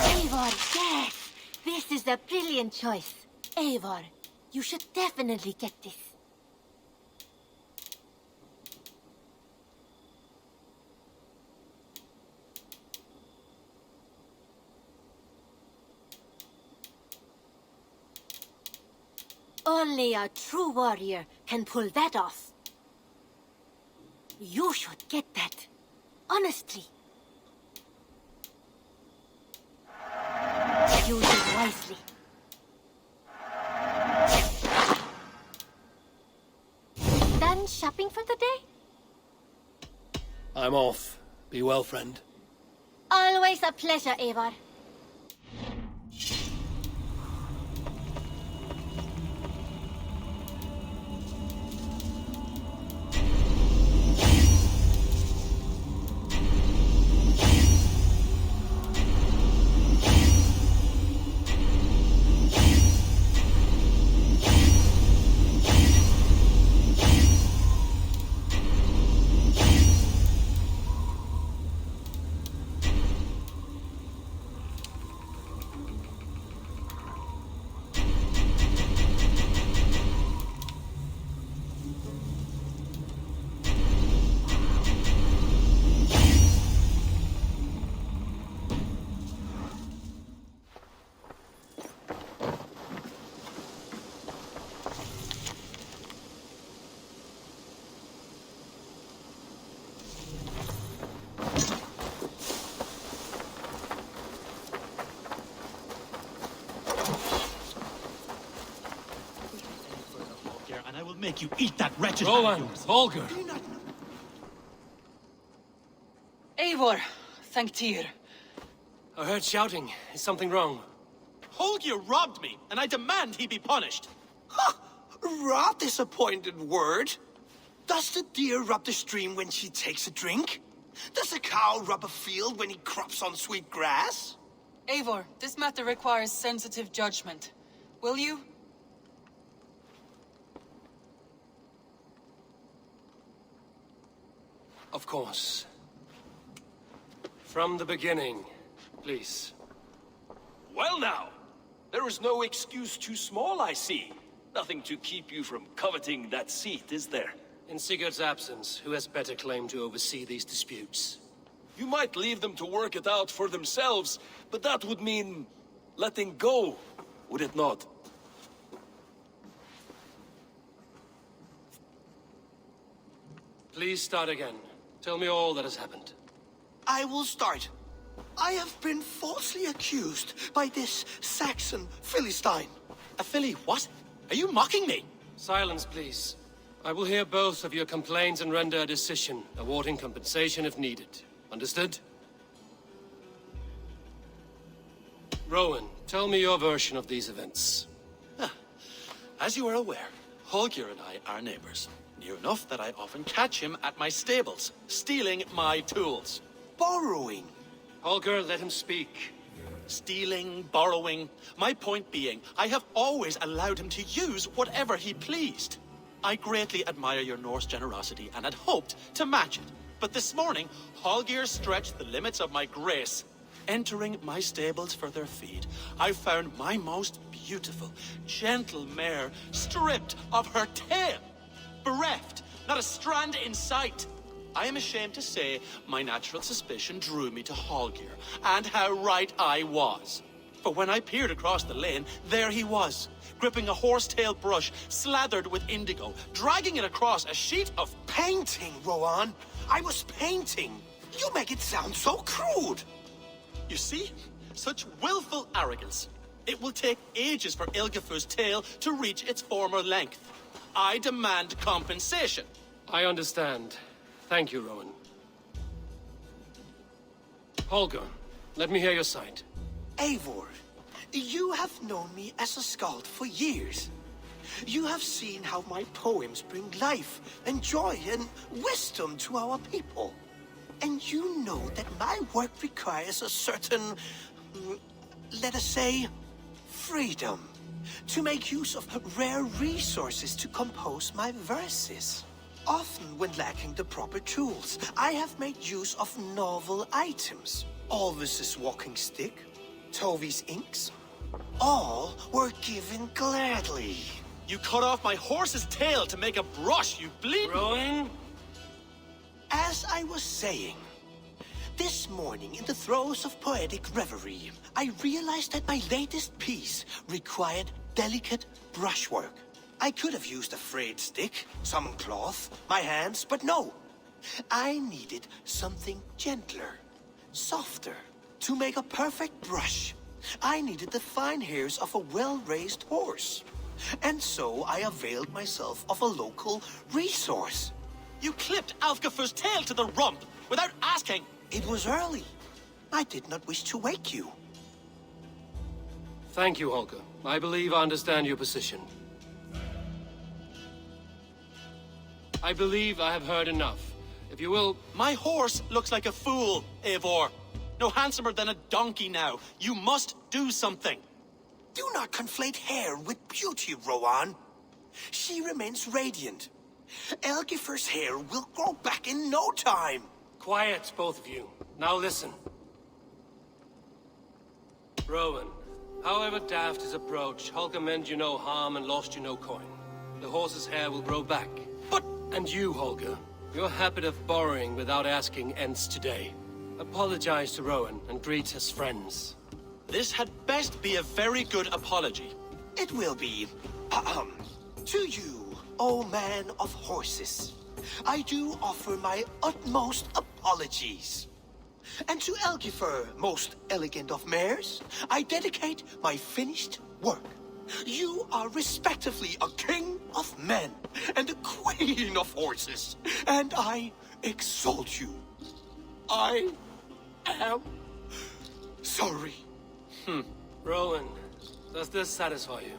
Eivor, yes! This is a brilliant choice. Eivor, you should definitely get this. Only a true warrior can pull that off. You should get that. Honestly. Use it wisely. Done shopping for the day? I'm off. Be well, friend. Always a pleasure, Eivor. And I will make you eat that wretched Roland, Volker. Eivor, thank Tyr. I heard shouting. Is something wrong? Holger robbed me, and I demand he be punished. Rot disappointed word. Does the deer rub the stream when she takes a drink? Does a cow rub a field when he crops on sweet grass? Eivor, this matter requires sensitive judgment. Will you? Of course. From the beginning, please. Well now, there is no excuse too small, I see. Nothing to keep you from coveting that seat, is there? In Sigurd's absence, who has better claim to oversee these disputes? You might leave them to work it out for themselves, but that would mean letting go, would it not? Please start again. Tell me all that has happened. I will start. I have been falsely accused by this Saxon Philistine. A Philly what? Are you mocking me? Silence, please. I will hear both of your complaints and render a decision, awarding compensation if needed. Understood? Rowan, tell me your version of these events. As you are aware, Holger and I are neighbors. Near enough that I often catch him at my stables, stealing my tools. Borrowing. Holger, let him speak. Stealing, borrowing. My point being, I have always allowed him to use whatever he pleased. I greatly admire your Norse generosity and had hoped to match it. But this morning, Holger stretched the limits of my grace. Entering my stables for their feed, I found my most beautiful, gentle mare stripped of her tail. Bereft, not a strand in sight. I am ashamed to say my natural suspicion drew me to Holger, and how right I was. For when I peered across the lane, there he was, gripping a horsetail brush slathered with indigo, dragging it across a sheet of painting, Rowan. I was painting. You make it sound so crude. You see? Such willful arrogance. It will take ages for Ilgafur's tail to reach its former length. I demand compensation. I understand. Thank you, Rowan. Holger, let me hear your side. Eivor, you have known me as a skald for years. You have seen how my poems bring life and joy and wisdom to our people. And you know that my work requires a certain, let us say, freedom. To make use of rare resources to compose my verses. Often when lacking the proper tools, I have made use of novel items. Alvis's walking stick, Tovi's inks. All were given gladly. You cut off my horse's tail to make a brush, you bleed. Rowan? As I was saying, this morning in the throes of poetic reverie, I realized that my latest piece required delicate brushwork. I could have used a frayed stick, some cloth, my hands, but no. I needed something gentler, softer. To make a perfect brush, I needed the fine hairs of a well-raised horse. And so I availed myself of a local resource. You clipped Alfgafur's tail to the rump without asking. It was early. I did not wish to wake you. Thank you, Holger. I believe I understand your position. I believe I have heard enough. If you will... My horse looks like a fool, Eivor. No handsomer than a donkey now. You must do something. Do not conflate hair with beauty, Rowan. She remains radiant. Elgifur's hair will grow back in no time. Quiet, both of you. Now listen. Rowan, however daft his approach, Holger meant you no harm and lost you no coin. The horse's hair will grow back. But... And you, Holger, your habit of borrowing without asking ends today. Apologize to Rowan and greet as friends. This had best be a very good apology. It will be. To you, O man of horses, I do offer my utmost apologies. And to Elgifur, most elegant of mares, I dedicate my finished work. You are respectively a king of men and a queen of horses, and I exalt you. I am sorry. Rowan, does this satisfy you?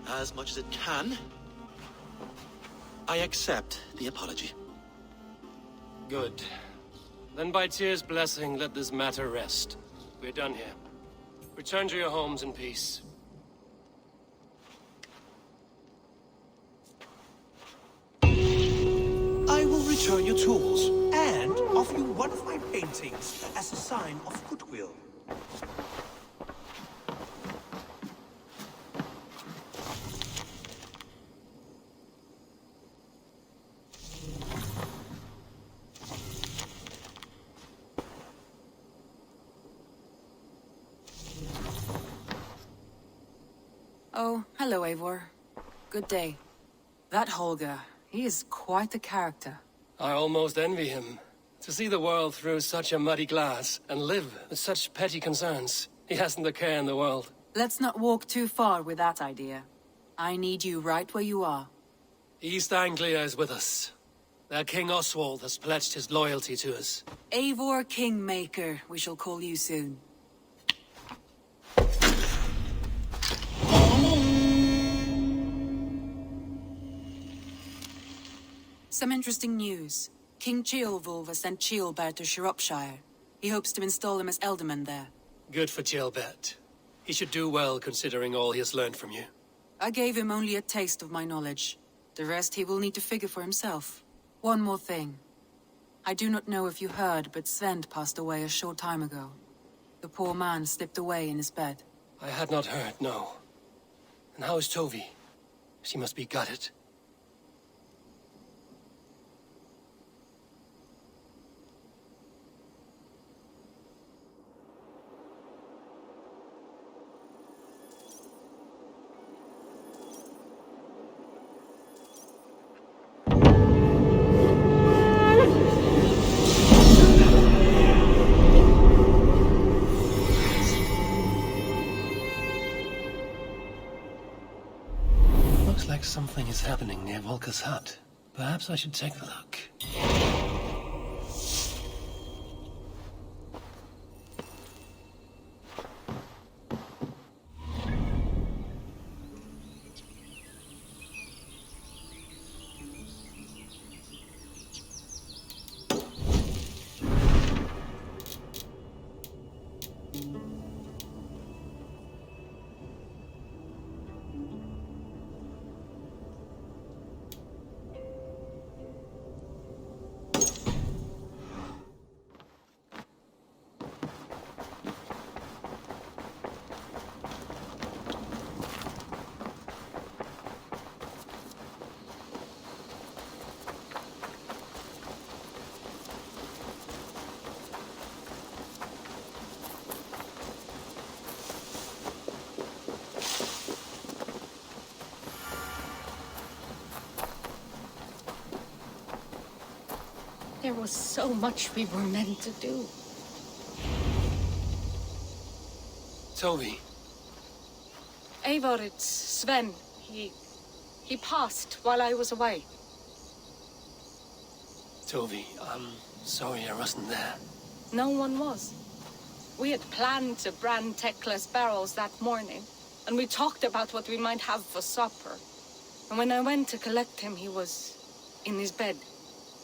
As much as it can. I accept the apology. Good. Then by Tyr's blessing, let this matter rest. We're done here. Return to your homes in peace. I will return your tools and offer you one of my paintings as a sign of goodwill. Oh, hello, Eivor. Good day. That Holger, he is quite a character. I almost envy him. To see the world through such a muddy glass, and live with such petty concerns. He hasn't a care in the world. Let's not walk too far with that idea. I need you right where you are. East Anglia is with us. Their King Oswald has pledged his loyalty to us. Eivor Kingmaker, we shall call you soon. Some interesting news. King Ceolwulf has sent Ceolbert to Shropshire. He hopes to install him as Elderman there. Good for Ceolbert. He should do well considering all he has learned from you. I gave him only a taste of my knowledge. The rest he will need to figure for himself. One more thing. I do not know if you heard, but Sven passed away a short time ago. The poor man slipped away in his bed. I had not heard, no. And how is Tovi? She must be gutted. Looks like something is happening near Volker's hut. Perhaps I should take a look. There was so much we were meant to do. Tovi. Eivor, it's Sven. He passed while I was away. Tovi, I'm sorry I wasn't there. No one was. We had planned to brand Tekla's barrels that morning, and we talked about what we might have for supper. And when I went to collect him, he was in his bed.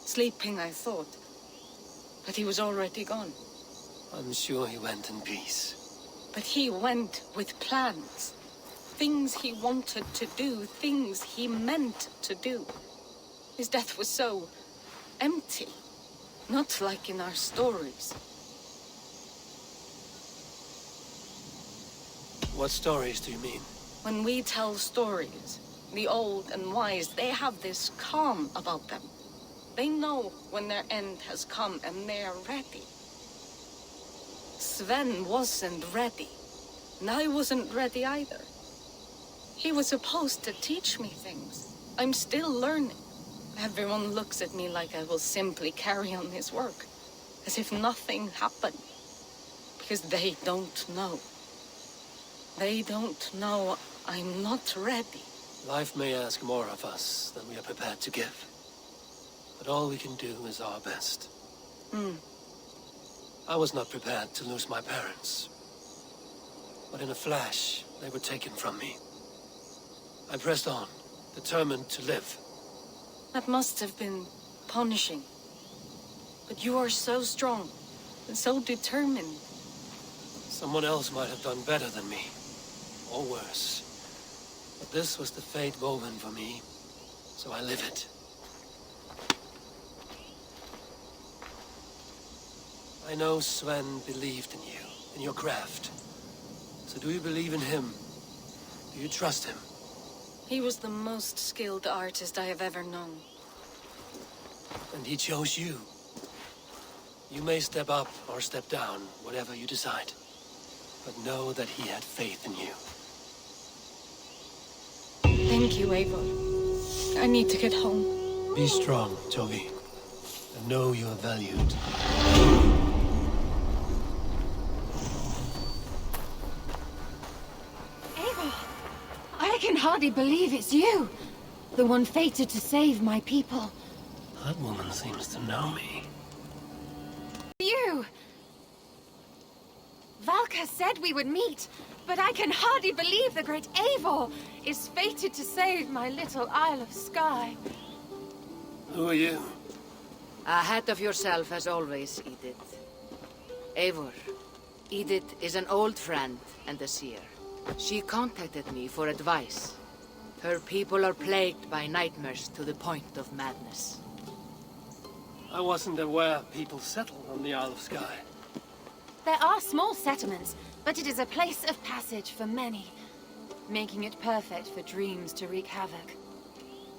Sleeping, I thought. But he was already gone. I'm sure he went in peace. But he went with plans. Things he wanted to do, things he meant to do. His death was so empty. Not like in our stories. What stories do you mean? When we tell stories, the old and wise, they have this calm about them. They know when their end has come and they're ready. Sven wasn't ready. And I wasn't ready either. He was supposed to teach me things. I'm still learning. Everyone looks at me like I will simply carry on his work. As if nothing happened. Because they don't know. They don't know I'm not ready. Life may ask more of us than we are prepared to give. But all we can do is our best. I was not prepared to lose my parents. But in a flash, they were taken from me. I pressed on, determined to live. That must have been punishing. But you are so strong, and so determined. Someone else might have done better than me. Or worse. But this was the fate woven for me, so I live it. I know Sven believed in you, in your craft. So do you believe in him? Do you trust him? He was the most skilled artist I have ever known. And he chose you. You may step up or step down, whatever you decide. But know that he had faith in you. Thank you, Eivor. I need to get home. Be strong, Togi. And know you are valued. Eivor! I can hardly believe it's you. The one fated to save my people. That woman seems to know me. You! Valka said we would meet, but I can hardly believe the great Eivor is fated to save my little Isle of Skye. Who are you? Ahead of yourself as always, Edith. Eivor. Edith is an old friend and a seer. She contacted me for advice. Her people are plagued by nightmares to the point of madness. I wasn't aware people settled on the Isle of Skye. There are small settlements, but it is a place of passage for many, making it perfect for dreams to wreak havoc.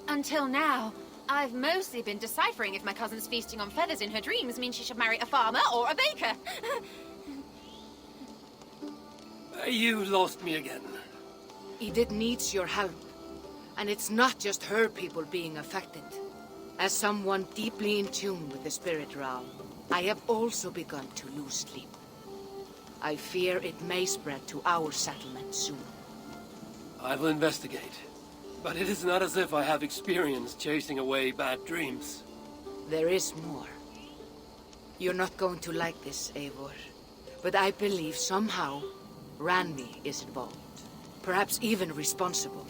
Until now, I've mostly been deciphering if my cousin's feasting on feathers in her dreams means she should marry a farmer or a baker. You lost me again. Edith needs your help. And it's not just her people being affected. As someone deeply in tune with the spirit realm, I have also begun to lose sleep. I fear it may spread to our settlement soon. I will investigate. But it is not as if I have experience chasing away bad dreams. There is more. You're not going to like this, Eivor. But I believe somehow Randvi is involved. Perhaps even responsible.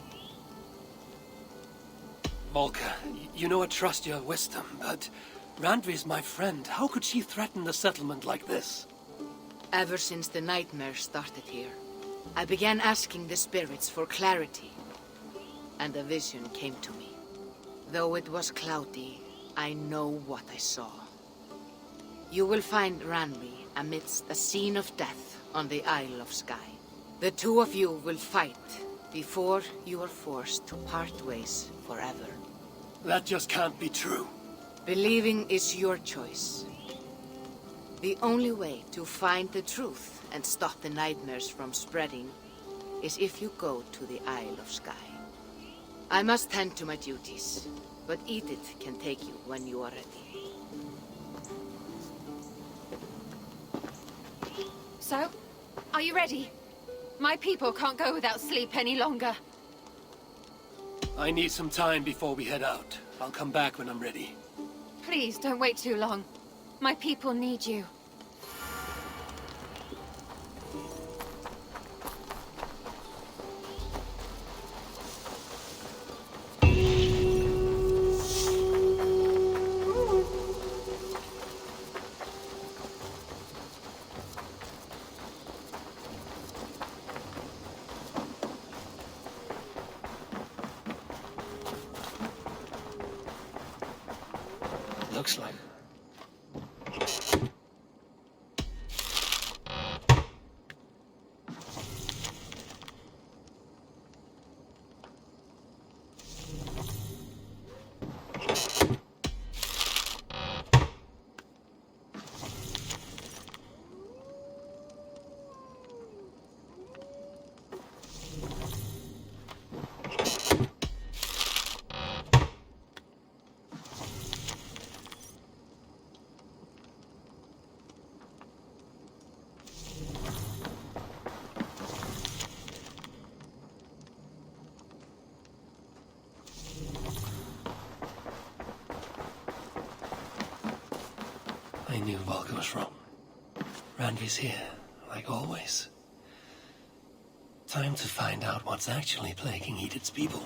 Volka, you know I trust your wisdom, but Randvi is my friend. How could she threaten the settlement like this? Ever since the nightmare started here, I began asking the spirits for clarity. And a vision came to me. Though it was cloudy, I know what I saw. You will find Randvi amidst a scene of death on the Isle of Skye. The two of you will fight before you are forced to part ways forever. That just can't be true. Believing is your choice. The only way to find the truth and stop the nightmares from spreading is if you go to the Isle of Skye. I must tend to my duties, but Edith can take you when you are ready. So, are you ready? My people can't go without sleep any longer. I need some time before we head out. I'll come back when I'm ready. Please, don't wait too long. My people need you. Looks like. I knew Volker was wrong. Randvi's here, like always. Time to find out what's actually plaguing Edith's people.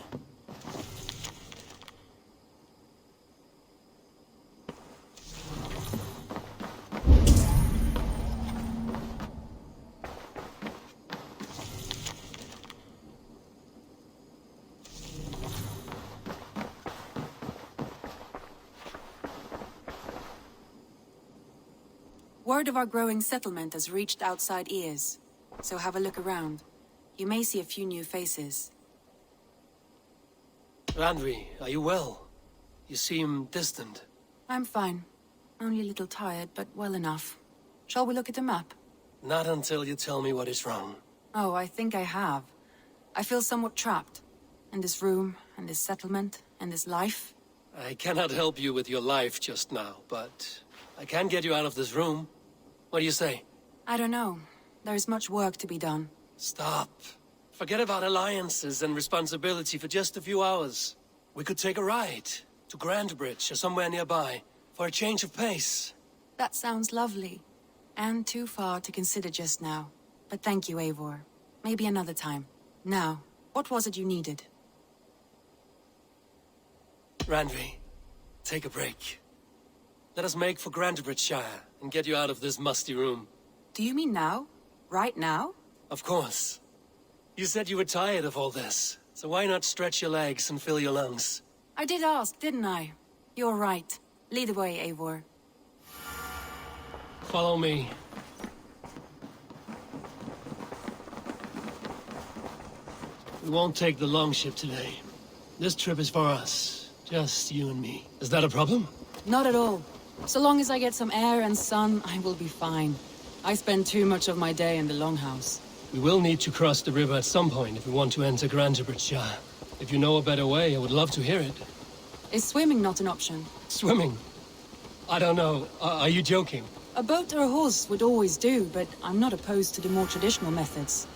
Word of our growing settlement has reached outside ears, so have a look around. You may see a few new faces. Randvi, are you well? You seem distant. I'm fine. Only a little tired, but well enough. Shall we look at the map? Not until you tell me what is wrong. Oh, I think I have. I feel somewhat trapped. And this room, and this settlement, and this life. I cannot help you with your life just now, but I can get you out of this room. What do you say? I don't know. There is much work to be done. Stop. Forget about alliances and responsibility for just a few hours. We could take a ride to Grandbridge or somewhere nearby for a change of pace. That sounds lovely. And too far to consider just now. But thank you, Eivor. Maybe another time. Now, what was it you needed? Randvi, take a break. Let us make for Grandbridgeshire and get you out of this musty room. Do you mean now? Right now? Of course. You said you were tired of all this, so why not stretch your legs and fill your lungs? I did ask, didn't I? You're right. Lead the way, Eivor. Follow me. We won't take the longship today. This trip is for us. Just you and me. Is that a problem? Not at all. So long as I get some air and sun, I will be fine. I spend too much of my day in the longhouse. We will need to cross the river at some point if we want to enter Grandbridgeshire. If you know a better way, I would love to hear it. Is swimming not an option? Swimming? I don't know. Are you joking? A boat or a horse would always do, but I'm not opposed to the more traditional methods.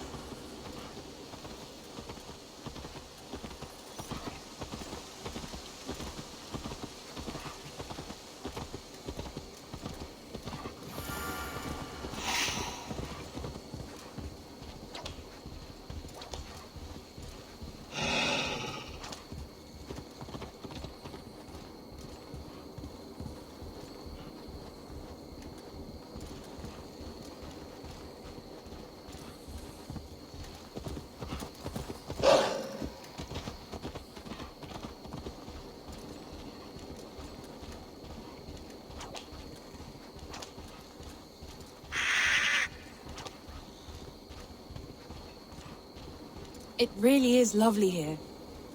It really is lovely here.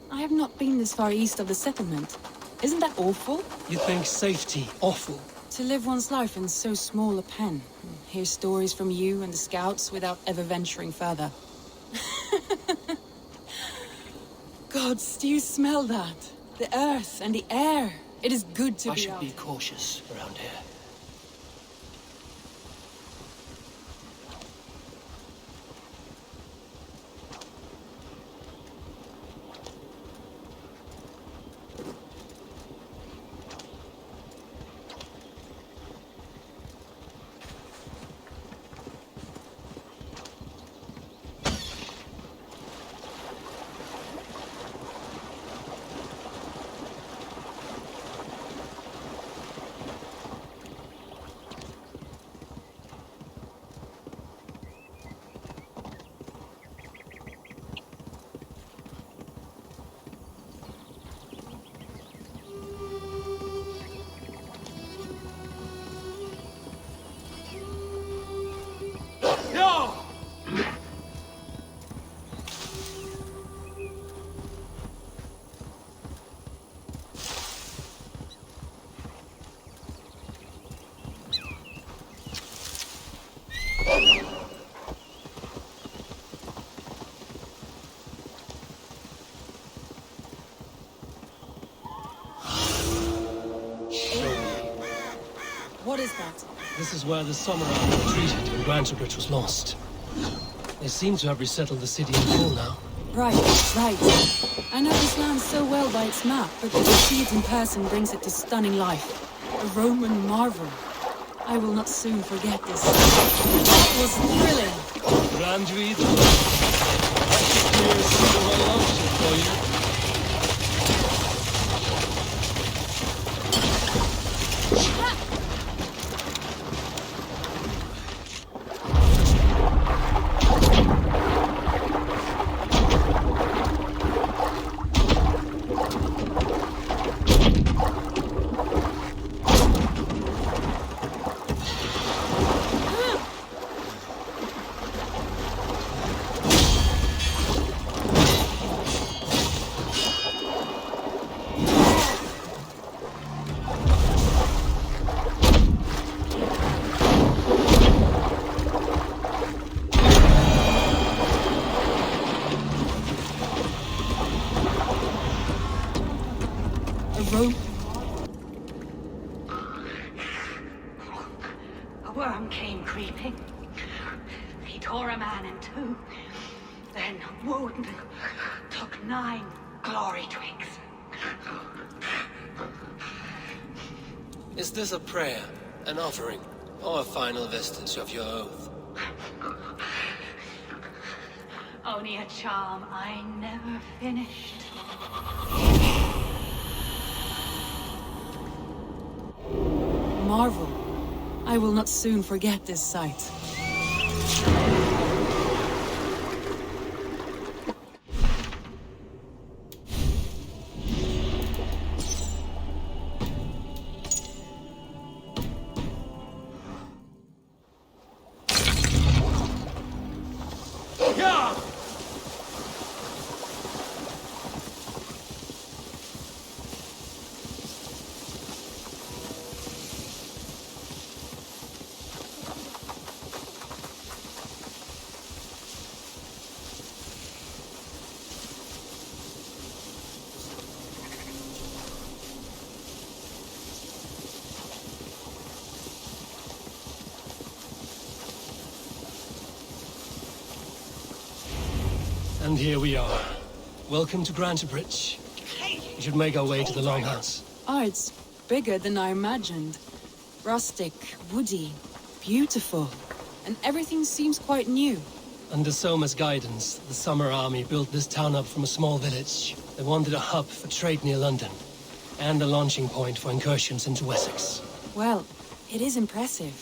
I have not been this far east of the settlement. Isn't that awful? You think safety awful? To live one's life in so small a pen. Hear stories from you and the scouts without ever venturing further. Gods, do you smell that? The earth and the air. It is good to be out. I should be cautious around here. What is that? This is where the samurai retreated when Grantebridge was lost. They seem to have resettled the city in full now. Right. I know this land so well by its map, but to see it in person brings it to stunning life. A Roman marvel. I will not soon forget this. That was thrilling. Randvi, I should clear some of my longship for you. foe? A worm came creeping. He tore a man in two. Then Woden took 9 glory twigs. Is this a prayer, an offering, or a final vestige of your oath? Only a charm I never finished. Marvel. I will not soon forget this sight. And here we are. Welcome to Grantebridge. We should make our way to the Longhouse. Oh, it's bigger than I imagined. Rustic, woody, beautiful. And everything seems quite new. Under Soma's guidance, the Summer Army built this town up from a small village. They wanted a hub for trade near London, and a launching point for incursions into Wessex. Well, it is impressive.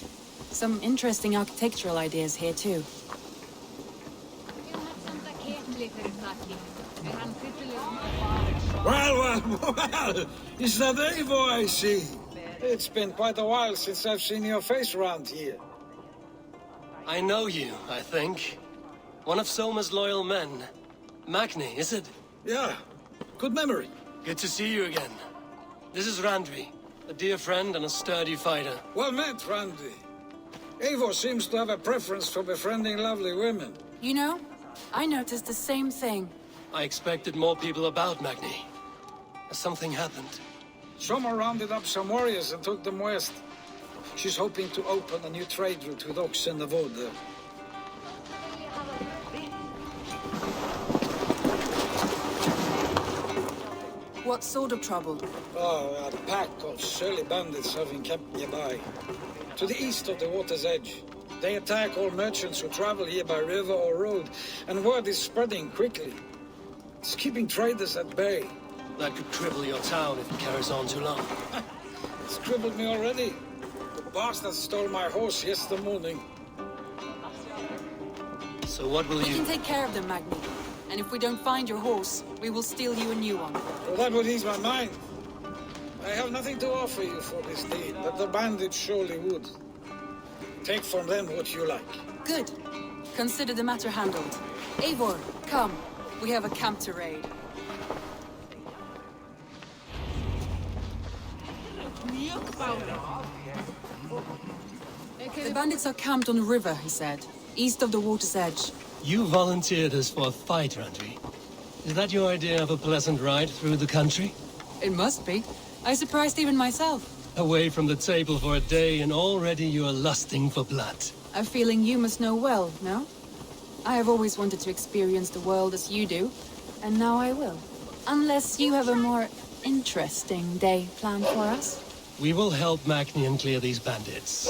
Some interesting architectural ideas here too. Well, is that Eivor I see? It's been quite a while since I've seen your face around here. I know you, I think. One of Soma's loyal men. Magni, is it? Yeah, good memory. Good to see you again. This is Randvi, a dear friend and a sturdy fighter. Well met, Randvi. Eivor seems to have a preference for befriending lovely women. You know, I noticed the same thing. I expected more people about Magni. Has something happened? Soma rounded up some warriors and took them west. She's hoping to open a new trade route with Ox and the Vod there. What sort of trouble? Oh, a pack of surly bandits having kept nearby. To the east of the water's edge. They attack all merchants who travel here by river or road, and word is spreading quickly. It's keeping traders at bay. That could cripple your town if it carries on too long. It's crippled me already. The bastard stole my horse yesterday morning. So what will We you... can take care of them, Magni. And if we don't find your horse, we will steal you a new one. Well, that would ease my mind. I have nothing to offer you for this deed, but the bandits surely would. Take from them what you like. Good. Consider the matter handled. Eivor, come. We have a camp to raid. The bandits are camped on the river, he said. East of the water's edge. You volunteered us for a fight, Randvi. Is that your idea of a pleasant ride through the country? It must be. I surprised even myself. Away from the table for a day and already you are lusting for blood. A feeling you must know well, no? I have always wanted to experience the world as you do, and now I will. Unless you have a more interesting day planned for us. We will help Magnian clear these bandits.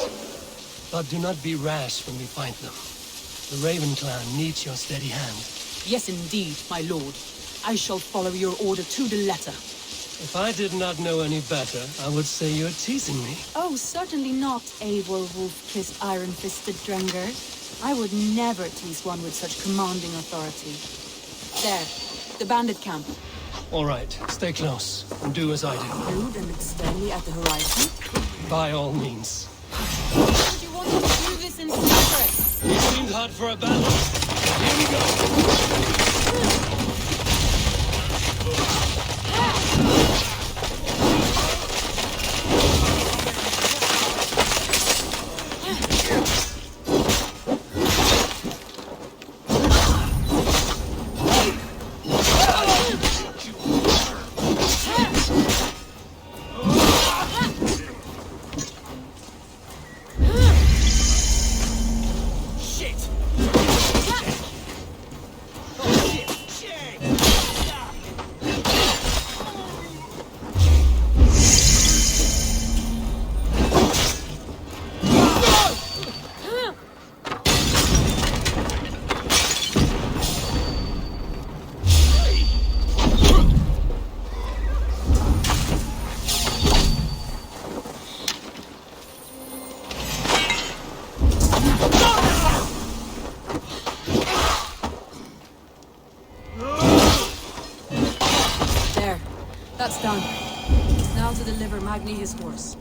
But do not be rash when we find them. The Raven clan needs your steady hand. Yes, indeed, my lord. I shall follow your order to the letter. If I did not know any better, I would say you're teasing me. Oh, certainly not, Eivor wolf-kissed iron-fisted Drenger. I would never tease one with such commanding authority. There, the bandit camp. All right, stay close, and do as I do. Rude and steady at the horizon? By all means. Would you want to do this in secret? You seemed hot for a battle. Here we go. That's done. Now to deliver Magni his horse.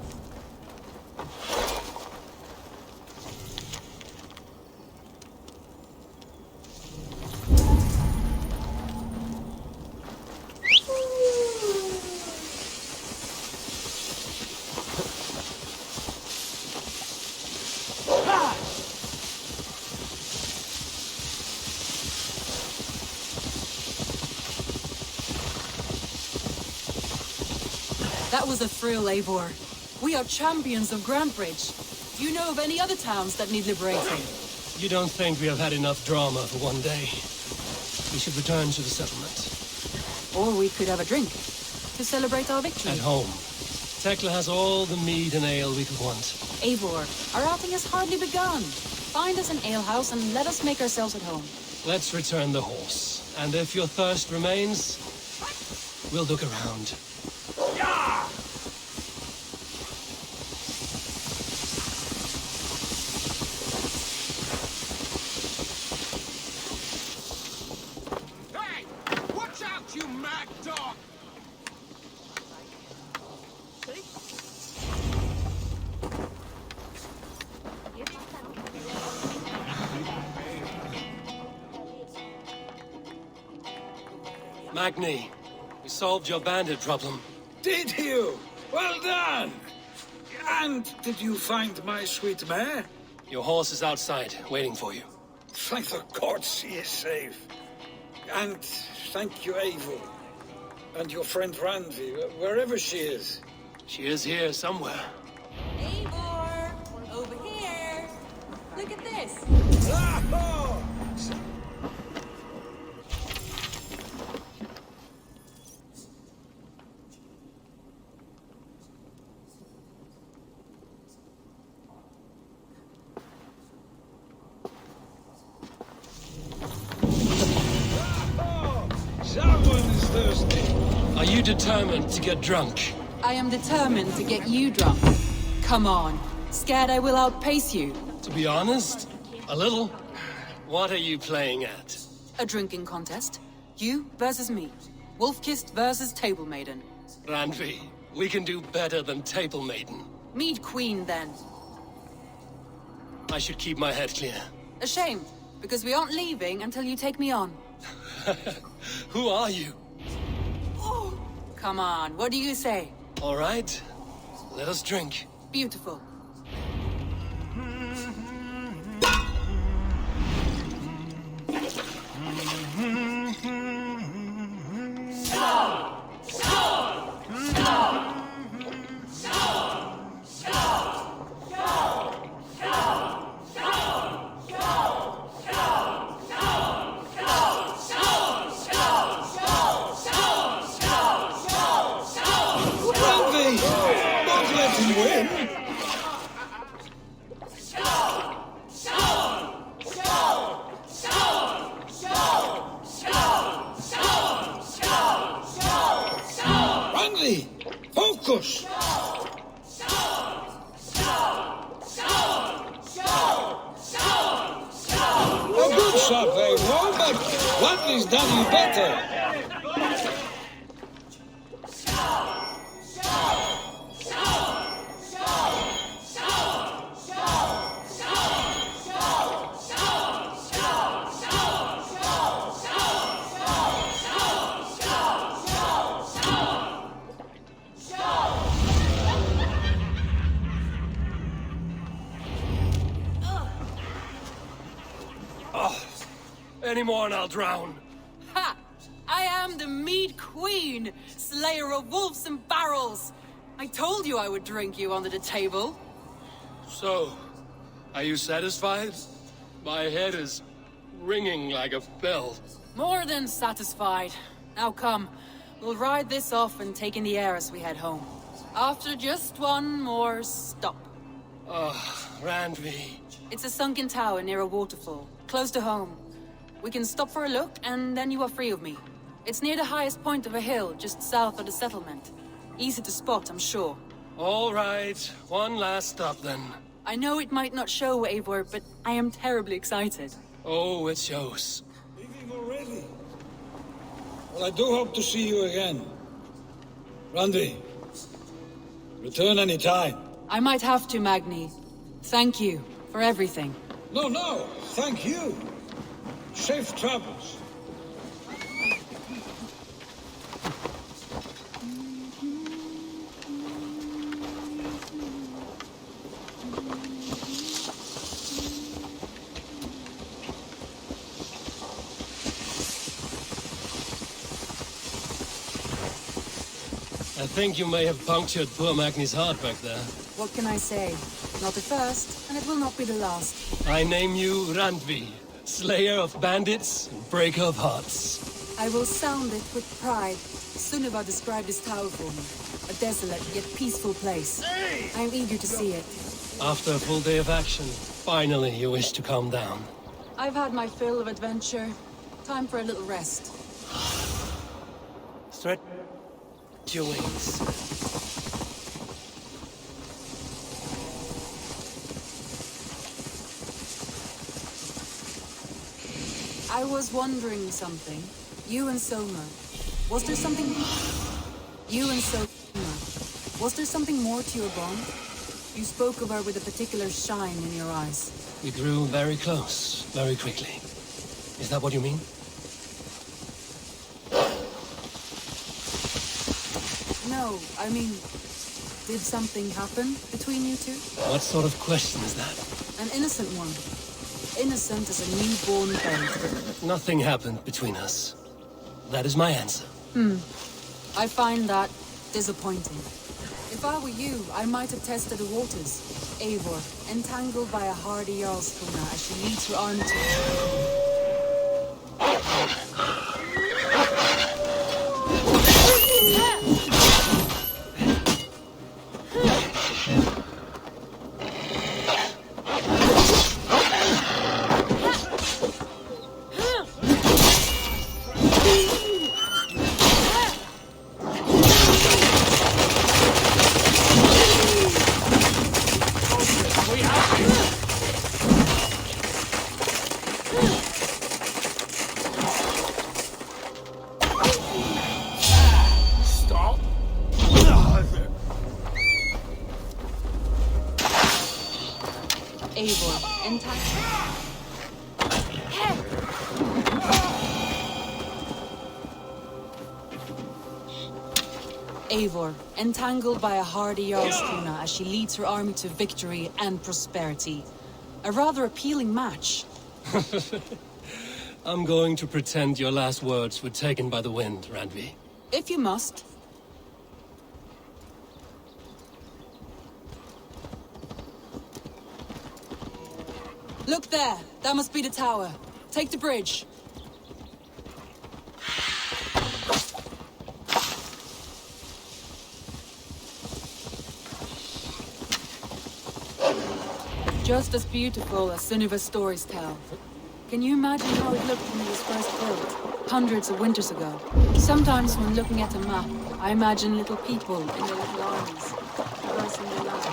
That was a thrill, Eivor. We are champions of Grantebridge. Do you know of any other towns that need liberating? You don't think we have had enough drama for one day? We should return to the settlement. Or we could have a drink to celebrate our victory. At home. Tekla has all the mead and ale we could want. Eivor, our outing has hardly begun. Find us an alehouse and let us make ourselves at home. Let's return the horse. And if your thirst remains, we'll look around. Hey! Watch out, you mad dog! Magni, we solved your bandit problem. Did you? Well done! And did you find my sweet mare? Your horse is outside, waiting for you. Thank the gods she is safe. And thank you, Eivor. And your friend Randvi, wherever she is. She is here somewhere. Eivor! Over here! Look at this! Ah-ho! Someone is thirsty. Are you determined to get drunk? I am determined to get you drunk. Come on. Scared I will outpace you? To be honest, a little. What are you playing at? A drinking contest. You versus me. Wolf-kissed versus Table Maiden. Randvi, we can do better than Table Maiden. Mead Queen, then. I should keep my head clear. A shame, because we aren't leaving until you take me on. Who are you? Oh. Come on, what do you say? All right, let us drink. Beautiful. Randvi! Don't let him win! Randvi! Focus! A good shot, Eivor, but Randvi's done you better. Any more and I'll drown. Ha! I am the Mead Queen, slayer of wolves and barrels. I told you I would drink you under the table. So, are you satisfied? My head is ringing like a bell. More than satisfied. Now come, we'll ride this off and take in the air as we head home. After just one more stop. Randvi. It's a sunken tower near a waterfall, close to home. We can stop for a look, and then you are free of me. It's near the highest point of a hill, just south of the settlement. Easy to spot, I'm sure. All right, one last stop then. I know it might not show, Eivor, but I am terribly excited. Oh, it shows. Leaving already? Well, I do hope to see you again. Randy, return any time. I might have to, Magni. Thank you for everything. No, thank you. Safe travels. I think you may have punctured poor Magni's heart back there. What can I say? Not the first, and it will not be the last. I name you Randvi, slayer of bandits and breaker of hearts. I will sound it with pride. Sunniva described this tower for me. A desolate yet peaceful place. I am eager to see it. After a full day of action, finally you wish to calm down. I've had my fill of adventure. Time for a little rest. Stretch your wings. I was wondering something. You and Soma. Was there something... You and Soma. Was there something more to your bond? You spoke of her with a particular shine in your eyes. We grew very close, very quickly. Is that what you mean? No, I mean... Did something happen between you two? What sort of question is that? An innocent one. Innocent as a newborn babe. Nothing happened between us. That is my answer. I find that disappointing. If I were you, I might have tested the waters. Eivor, entangled by a hardy Jarlskona as she leads her army to... Eivor, entangled... Eivor, entangled by a hardy Jarlskona as she leads her army to victory and prosperity. A rather appealing match. I'm going to pretend your last words were taken by the wind, Randvi. If you must. Look there! That must be the tower. Take the bridge. Just as beautiful as Sunniva's stories tell. Can you imagine how it looked when it was first built, hundreds of winters ago? Sometimes when looking at a map, I imagine little people in their little armies, traversing the land.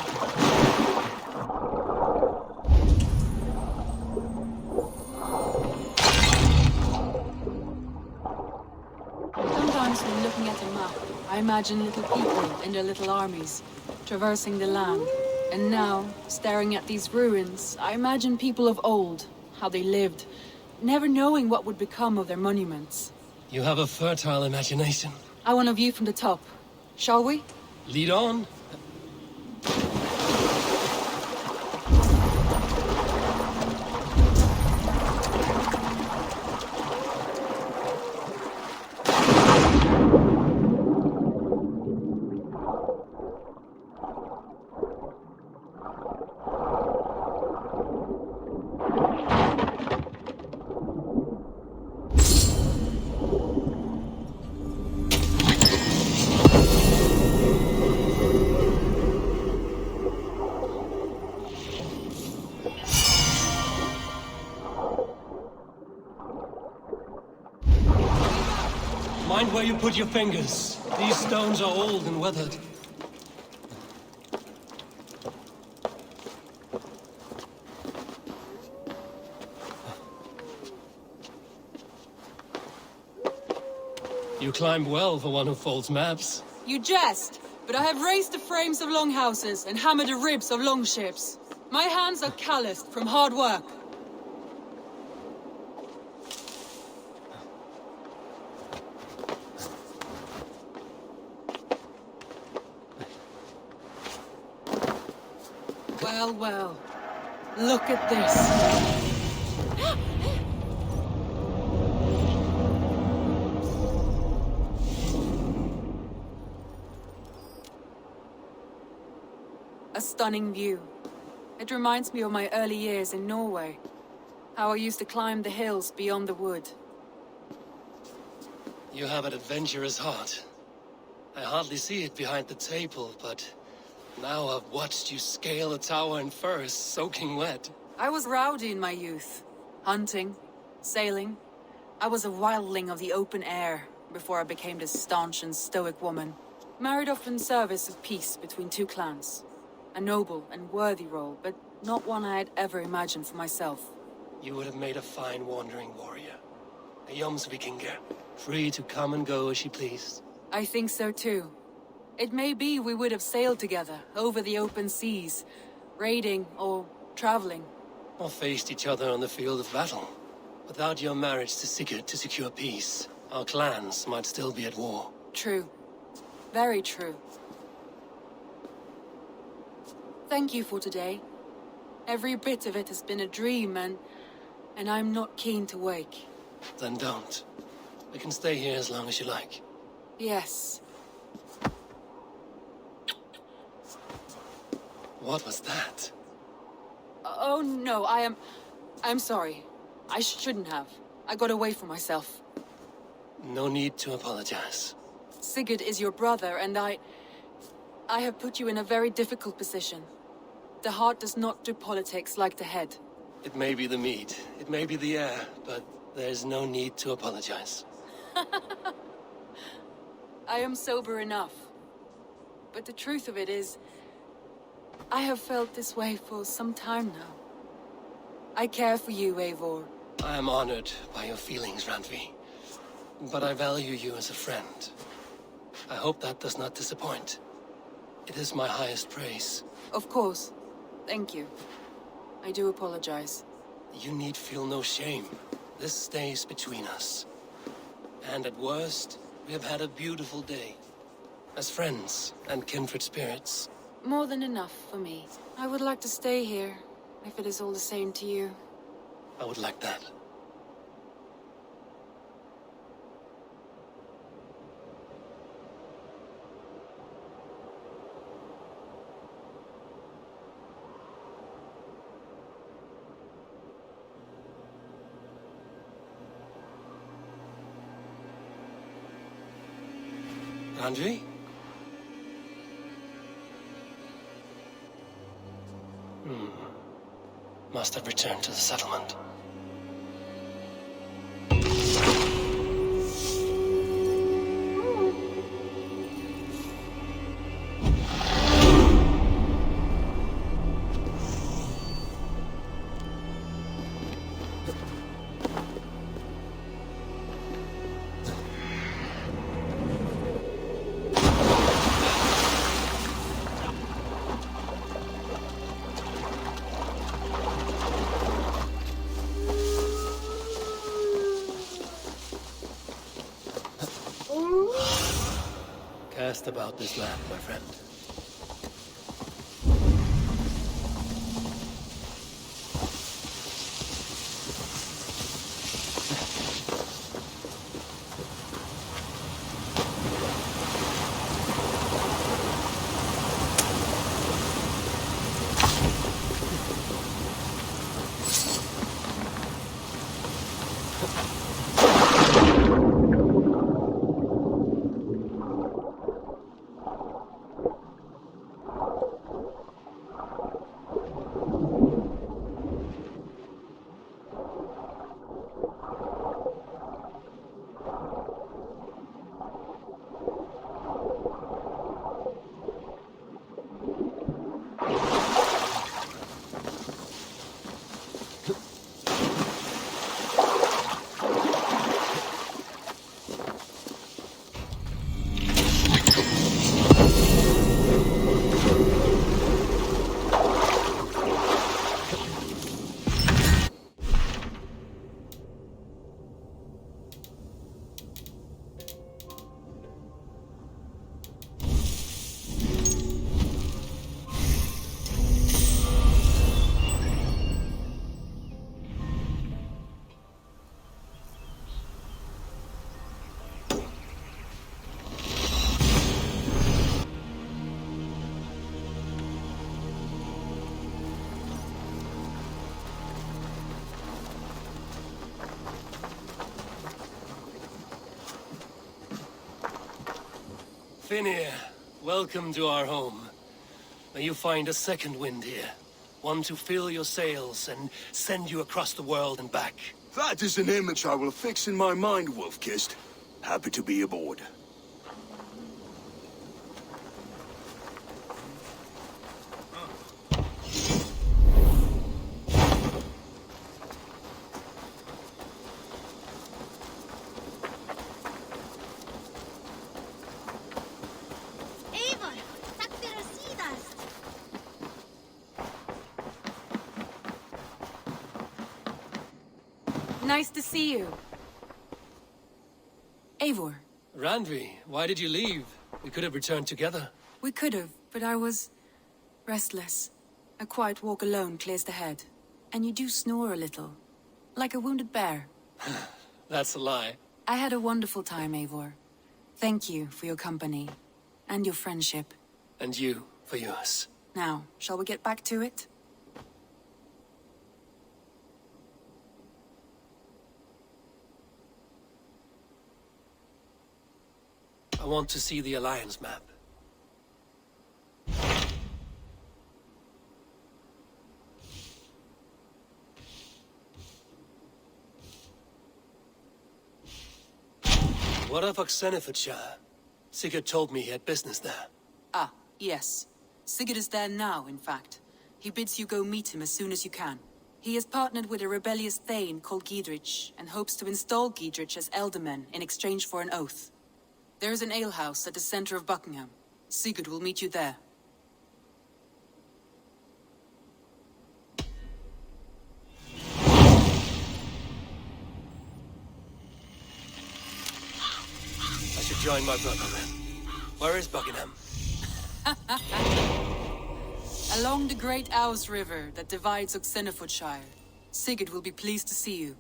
Sometimes when looking at a map, I imagine little people in their little armies, traversing the land. And now, staring at these ruins, I imagine people of old, how they lived, never knowing what would become of their monuments. You have a fertile imagination. I want a view from the top. Shall we? Lead on. Mind where you put your fingers. These stones are old and weathered. You climb well for one who folds maps. You jest, but I have raised the frames of longhouses and hammered the ribs of longships. My hands are calloused from hard work. Well, well. Look at this. A stunning view. It reminds me of my early years in Norway. How I used to climb the hills beyond the wood. You have an adventurous heart. I hardly see it behind the table, but now I've watched you scale a tower in furs, soaking wet. I was rowdy in my youth. Hunting, sailing. I was a wildling of the open air before I became this staunch and stoic woman. Married off in service of peace between two clans. A noble and worthy role, but not one I had ever imagined for myself. You would have made a fine wandering warrior. A Jomsvikinger, free to come and go as she pleased. I think so too. It may be we would have sailed together, over the open seas, raiding or traveling. Or faced each other on the field of battle. Without your marriage to Sigurd to secure peace, our clans might still be at war. True. Very true. Thank you for today. Every bit of it has been a dream, and I'm not keen to wake. Then don't. We can stay here as long as you like. Yes. What was that? Oh no, I'm sorry. I shouldn't have. I got away from myself. No need to apologize. Sigurd is your brother, and I have put you in a very difficult position. The heart does not do politics like the head. It may be the meat, it may be the air, but there's no need to apologize. I am sober enough. But the truth of it is, I have felt this way for some time now. I care for you, Eivor. I am honored by your feelings, Randvi. But I value you as a friend. I hope that does not disappoint. It is my highest praise. Of course. Thank you. I do apologize. You need feel no shame. This stays between us. And at worst, we have had a beautiful day. As friends and kindred spirits. More than enough for me. I would like to stay here, if it is all the same to you. I would like that. Randvi? Must have returned to the settlement. Cast about this land, my friend. Finir, welcome to our home. May you find a second wind here. One to fill your sails and send you across the world and back. That is an image I will fix in my mind, Wolf-Kissed. Happy to be aboard. Nice to see you. Eivor. Randvi, why did you leave? We could have returned together. We could have, but I was restless. A quiet walk alone clears the head. And you do snore a little. Like a wounded bear. That's a lie. I had a wonderful time, Eivor. Thank you for your company. And your friendship. And you for yours. Now, shall we get back to it? I want to see the Alliance map. What of Oxenfordshire? Sigurd told me he had business there. Ah, yes. Sigurd is there now, in fact. He bids you go meet him as soon as you can. He has partnered with a rebellious Thane called Giedrich, and hopes to install Giedrich as Elderman in exchange for an oath. There is an alehouse at the center of Buckingham. Sigurd will meet you there. I should join my brother then. Where is Buckingham? Along the great Ouse River that divides Oxenfordshire. Sigurd will be pleased to see you.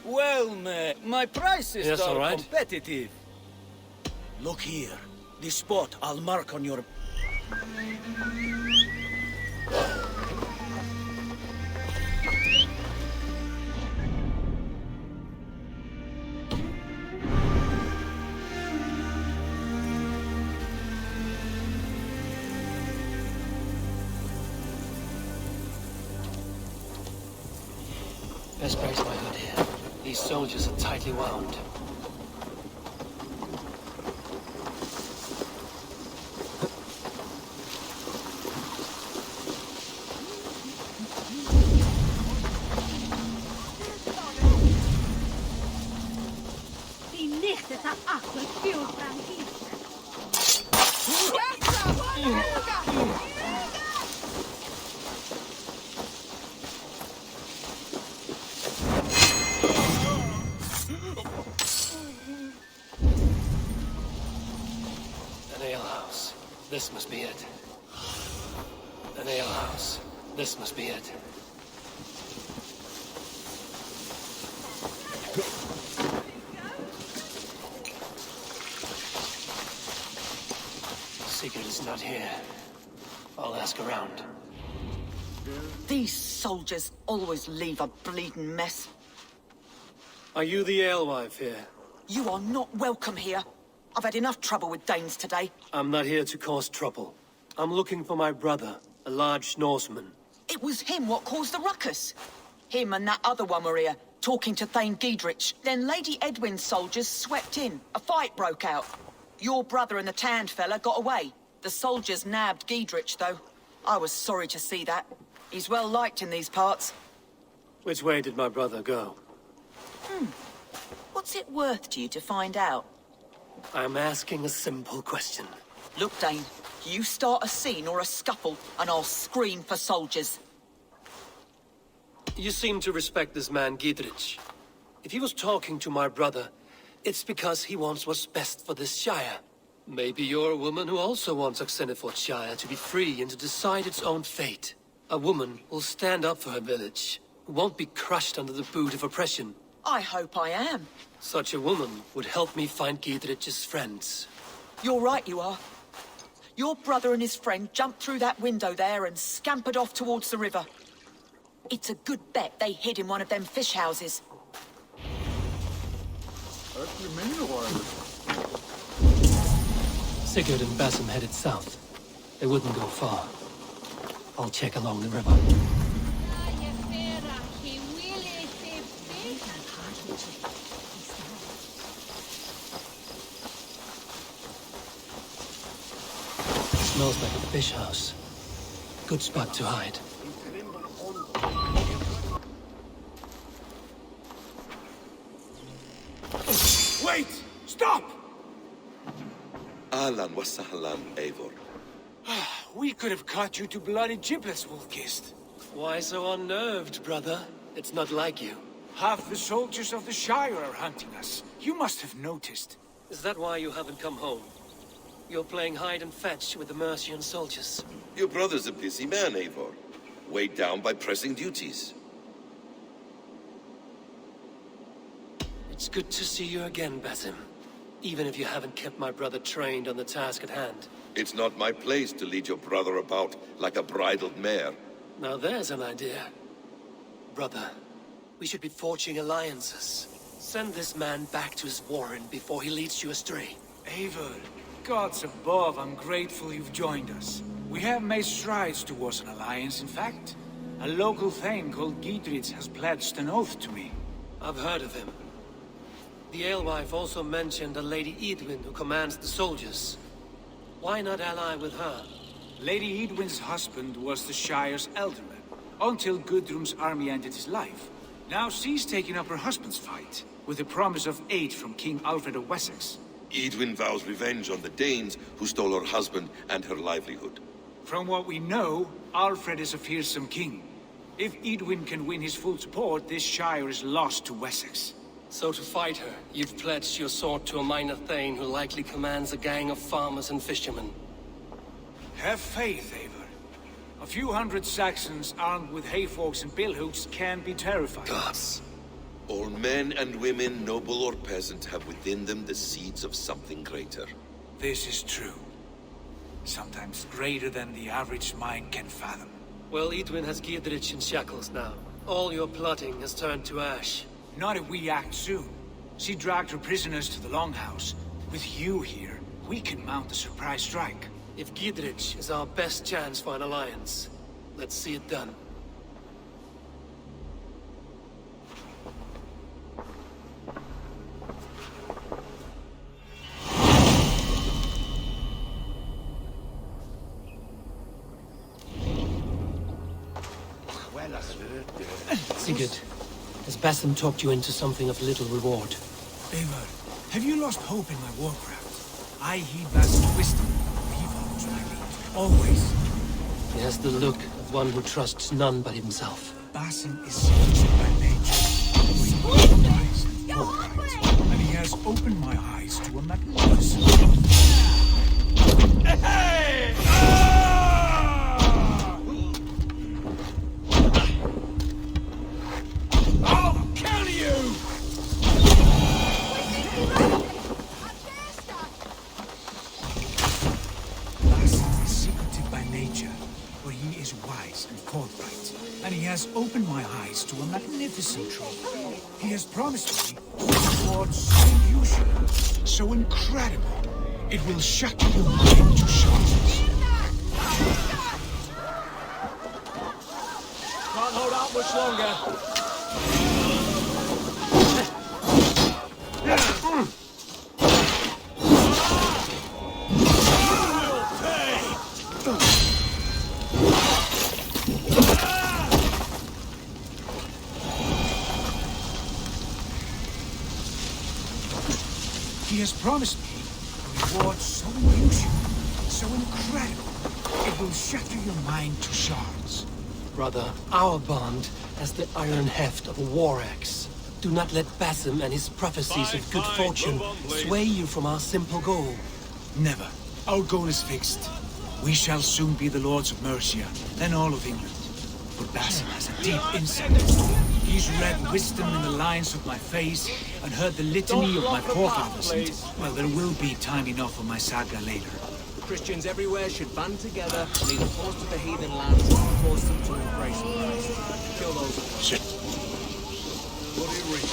Well, my prices Yes, all are right. competitive. Look here. This spot I'll mark on your... Best brace my hood here. These soldiers are tightly wound. An alehouse. This must be it. An alehouse. This must be it. Sigurd is not here. I'll ask around. These soldiers always leave a bleeding mess. Are you the alewife here? You are not welcome here. I've had enough trouble with Danes today. I'm not here to cause trouble. I'm looking for my brother, a large Norseman. It was him what caused the ruckus. Him and that other one were here, talking to Thane Giedrich. Then Lady Edwin's soldiers swept in. A fight broke out. Your brother and the tanned fella got away. The soldiers nabbed Giedrich, though. I was sorry to see that. He's well liked in these parts. Which way did my brother go? What's it worth to you to find out? I'm asking a simple question. Look, Dane, you start a scene or a scuffle, and I'll scream for soldiers. You seem to respect this man, Giedrich. If he was talking to my brother, it's because he wants what's best for this Shire. Maybe you're a woman who also wants Oxenford Shire to be free and to decide its own fate. A woman who'll stand up for her village, who won't be crushed under the boot of oppression. I hope I am. Such a woman would help me find Giedrich's friends. You're right, you are. Your brother and his friend jumped through that window there and scampered off towards the river. It's a good bet they hid in one of them fish houses. Sigurd and Basim headed south. They wouldn't go far. I'll check along the river. Smells like a fish house. Good spot to hide. Wait! Stop! Ahlan wa sahlan, Eivor. We could have cut you to bloody giblets, Wolfkist. Why so unnerved, brother? It's not like you. Half the soldiers of the Shire are hunting us. You must have noticed. Is that why you haven't come home? You're playing hide and fetch with the Mercian soldiers. Your brother's a busy man, Eivor. Weighed down by pressing duties. It's good to see you again, Basim. Even if you haven't kept my brother trained on the task at hand. It's not my place to lead your brother about like a bridled mare. Now there's an idea. Brother, we should be forging alliances. Send this man back to his warren before he leads you astray. Eivor, gods above, I'm grateful you've joined us. We have made strides towards an alliance, in fact. A local thane called Giedrich has pledged an oath to me. I've heard of him. The alewife also mentioned a Lady Edwin who commands the soldiers. Why not ally with her? Lady Edwin's husband was the Shire's elderman, until Gudrun's army ended his life. Now she's taking up her husband's fight, with the promise of aid from King Alfred of Wessex. Edwin vows revenge on the Danes who stole her husband and her livelihood. From what we know, Alfred is a fearsome king. If Edwin can win his full support, this Shire is lost to Wessex. So to fight her, you've pledged your sword to a minor thane who likely commands a gang of farmers and fishermen. Have faith, Eivor. A few hundred Saxons armed with hayforks and billhooks can be terrifying. Gods. All men and women, noble or peasant, have within them the seeds of something greater. This is true. Sometimes greater than the average mind can fathom. Well, Edwin has Giedrich in shackles now. All your plotting has turned to ash. Not if we act soon. She dragged her prisoners to the Longhouse. With you here, we can mount a surprise strike. If Giedrich is our best chance for an alliance, let's see it done. Sigurd, has Basim talked you into something of little reward? Eivor, Have you lost hope in my warcraft? I heed Basim's wisdom. He follows my lead. Always. He has the look of one who trusts none but himself. Basim is secretive by nature. He is wise and forthright, and he has opened my eyes to a magnificent truth. Hey! I'll kill you! Basim is secretive by nature, but he is wise and forthright, and he has opened my eyes to a magnificent truth. He has promised me a reward so unusual, so incredible, it will shatter your mind to sharpness. Can't hold out much longer. He has promised me a reward so unusual, so incredible, it will shatter your mind to shards. Brother, our bond has the iron heft of a war axe. Do not let Basim and his prophecies of good fortune sway you from our simple goal. Never. Our goal is fixed. We shall soon be the lords of Mercia, then all of England. But Basim has a deep insight. He's read wisdom in the lines of my face and heard the litany of my forefathers. Well, there will be time enough for my saga later. Christians everywhere should band together, lead a force to the heathen lands, and force them to embrace Christ. Kill those at once. Shit. What do you read?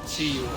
See you.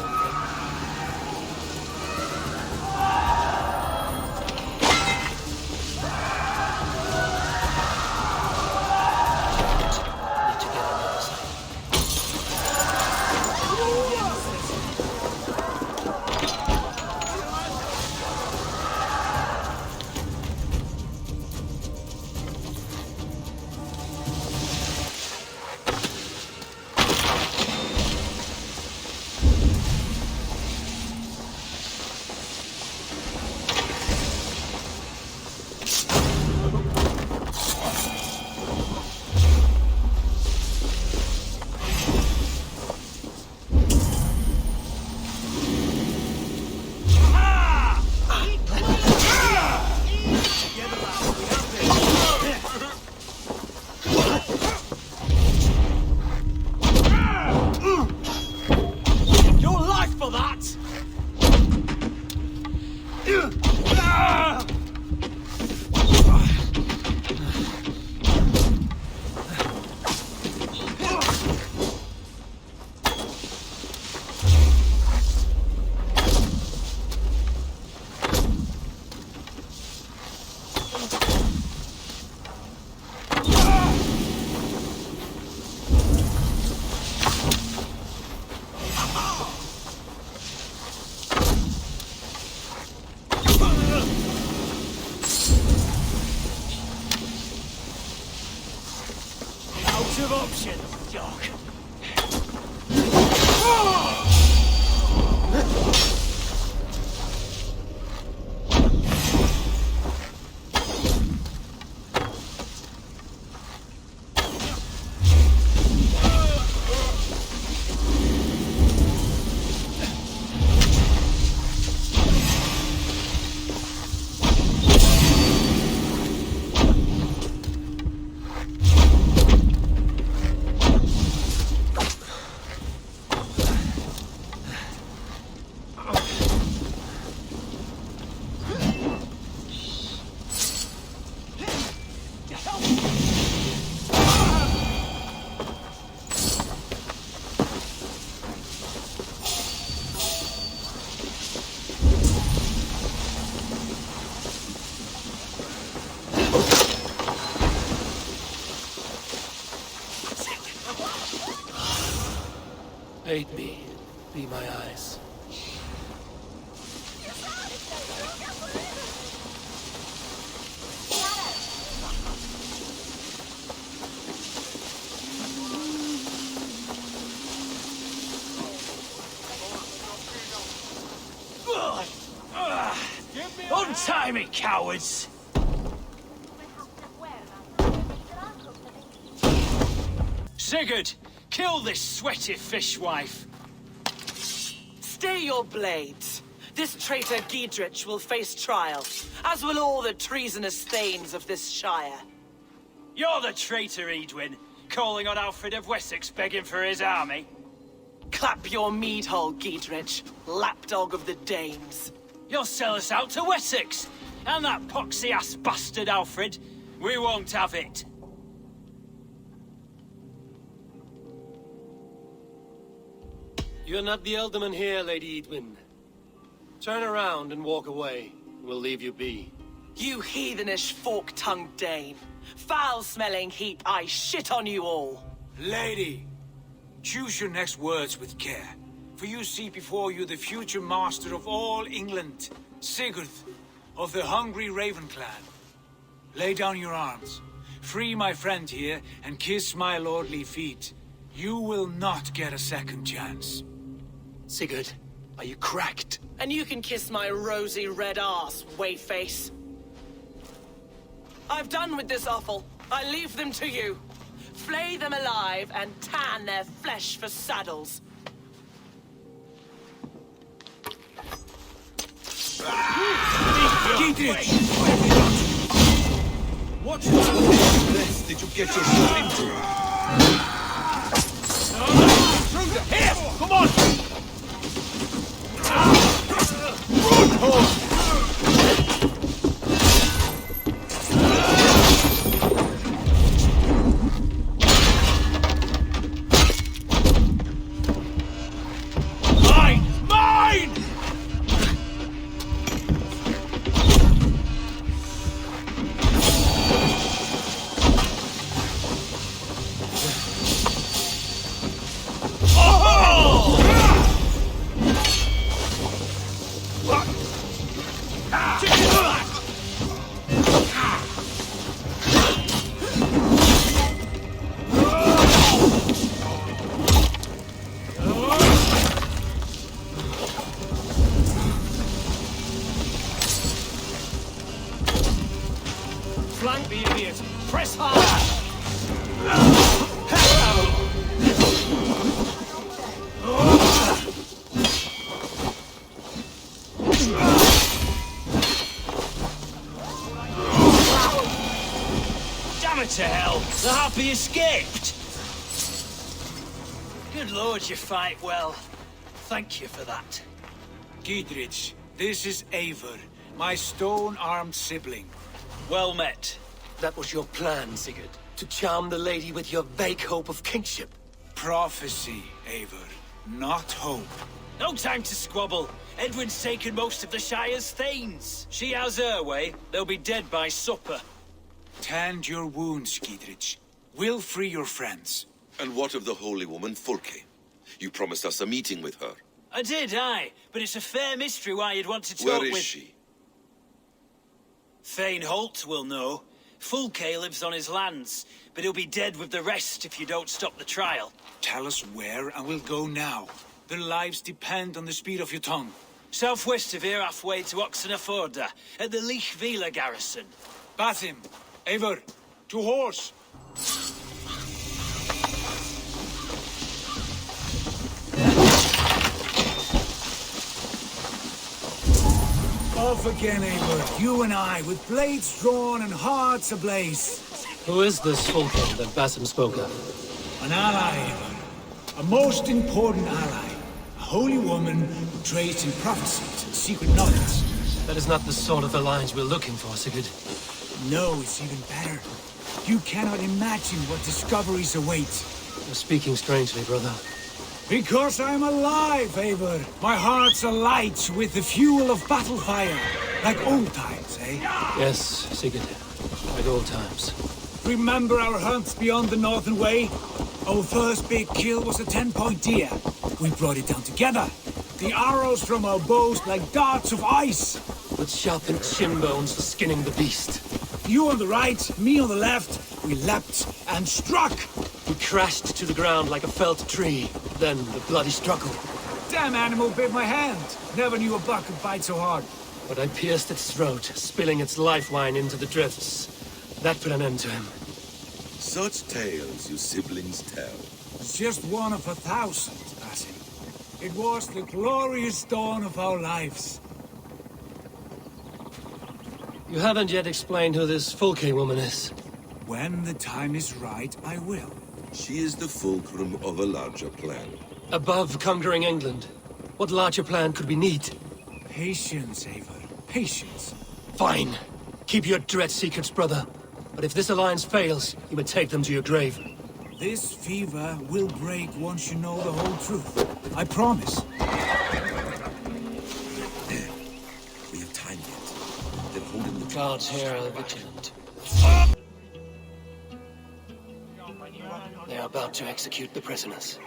Of options, Jock. Aid me. Be my eyes. Untie me, cowards! Sigurd, kill this sweaty fishwife. Stay your blades. This traitor Giedrich will face trial, as will all the treasonous thanes of this shire. You're the traitor, Edwin, calling on Alfred of Wessex begging for his army. Clap your mead hole, Giedrich, lapdog of the Danes. You'll sell us out to Wessex, and that poxy-ass bastard Alfred. We won't have it. You're not the Elderman here, Lady Edwin. Turn around and walk away. We'll leave you be. You heathenish fork-tongued Dane. Foul-smelling heap, I shit on you all. Lady, choose your next words with care. For you see before you the future master of all England, Sigurd, of the hungry Raven clan. Lay down your arms. Free my friend here, and kiss my lordly feet. You will not get a second chance. Sigurd, are you cracked? And you can kiss my rosy red arse, wayface. I've done with this offal. I leave them to you. Flay them alive and tan their flesh for saddles. Giedrich! What mess did you get yourself into? Here! Come on! Mine! Mine! Flank the idiot! Press hard! Damn it to hell! The harpy escaped! Good lord, you fight well. Thank you for that. Giedrich, this is Eivor, my stone-armed sibling. Well met. That was your plan, Sigurd. To charm the lady with your vague hope of kingship. Prophecy, Eivor, not hope. No time to squabble. Edwin's taken most of the Shire's thanes. She has her way. They'll be dead by supper. Tend your wounds, Giedrich. We'll free your friends. And what of the holy woman, Fulke? You promised us a meeting with her. I did, aye. But it's a fair mystery why you'd want to talk Where with... is she? Thane Holt will know. Fulke lives on his lands, but he'll be dead with the rest if you don't stop the trial. Tell us where, and we'll go now. Their lives depend on the speed of your tongue. Southwest of here, halfway to Oxenaforda, at the Lichvila garrison. Bathim, Eivor, to horse! Off again, Eivor. You and I, with blades drawn and hearts ablaze. Who is this Fulke that Basim spoke of? An ally, Eivor. A most important ally. A holy woman who trades in prophecies and secret knowledge. That is not the sort of alliance we're looking for, Sigurd. No, it's even better. You cannot imagine what discoveries await. You're speaking strangely, brother. Because I'm alive, Eivor. My heart's alight with the fuel of battle fire. Like old times, eh? Yes, Sigurd. Like old times. Remember our hunts beyond the Northern Way? Our first big kill was a 10-point deer. We brought it down together. The arrows from our bows like darts of ice. With sharpened shin bones for skinning the beast. You on the right, me on the left. We leapt and struck. We crashed to the ground like a felled tree. Then the bloody struggle. Damn animal bit my hand. Never knew a buck could bite so hard. But I pierced its throat, spilling its lifeline into the drifts. That put an end to him. Such tales you siblings tell. It's just one of 1,000, Basim. It was the glorious dawn of our lives. You haven't yet explained who this FULLGAME woman is. When the time is right, I will. She is the fulcrum of a larger plan. Above conquering England, what larger plan could we need? Patience, Eivor. Patience. Fine. Keep your dread secrets, brother. But if this alliance fails, you may take them to your grave. This fever will break once you know the whole truth. I promise. There. We have time yet. They're holding the guards here are vigilant. They are about to execute the prisoners.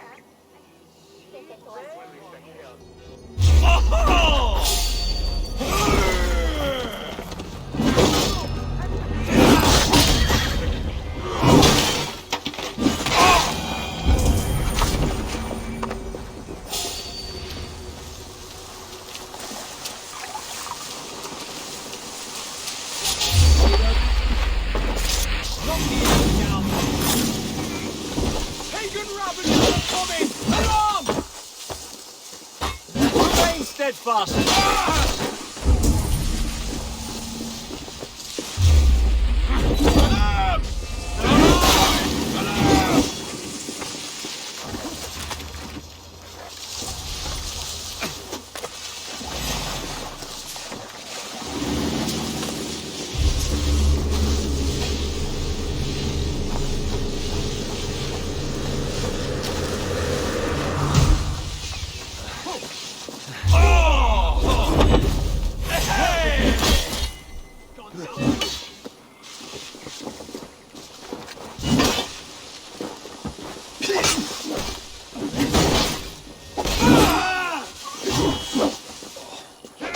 Steadfast.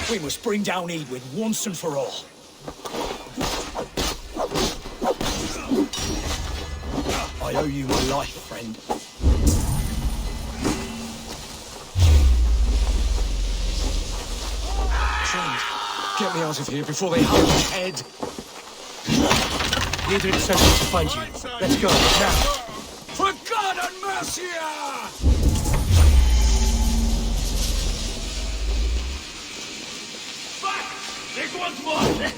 We must bring down Edwin once and for all. I owe you my life, friend. Friend, get me out of here before they have my head. Edwin sent us to find you. Let's go, now. For God and mercy! This one's mine!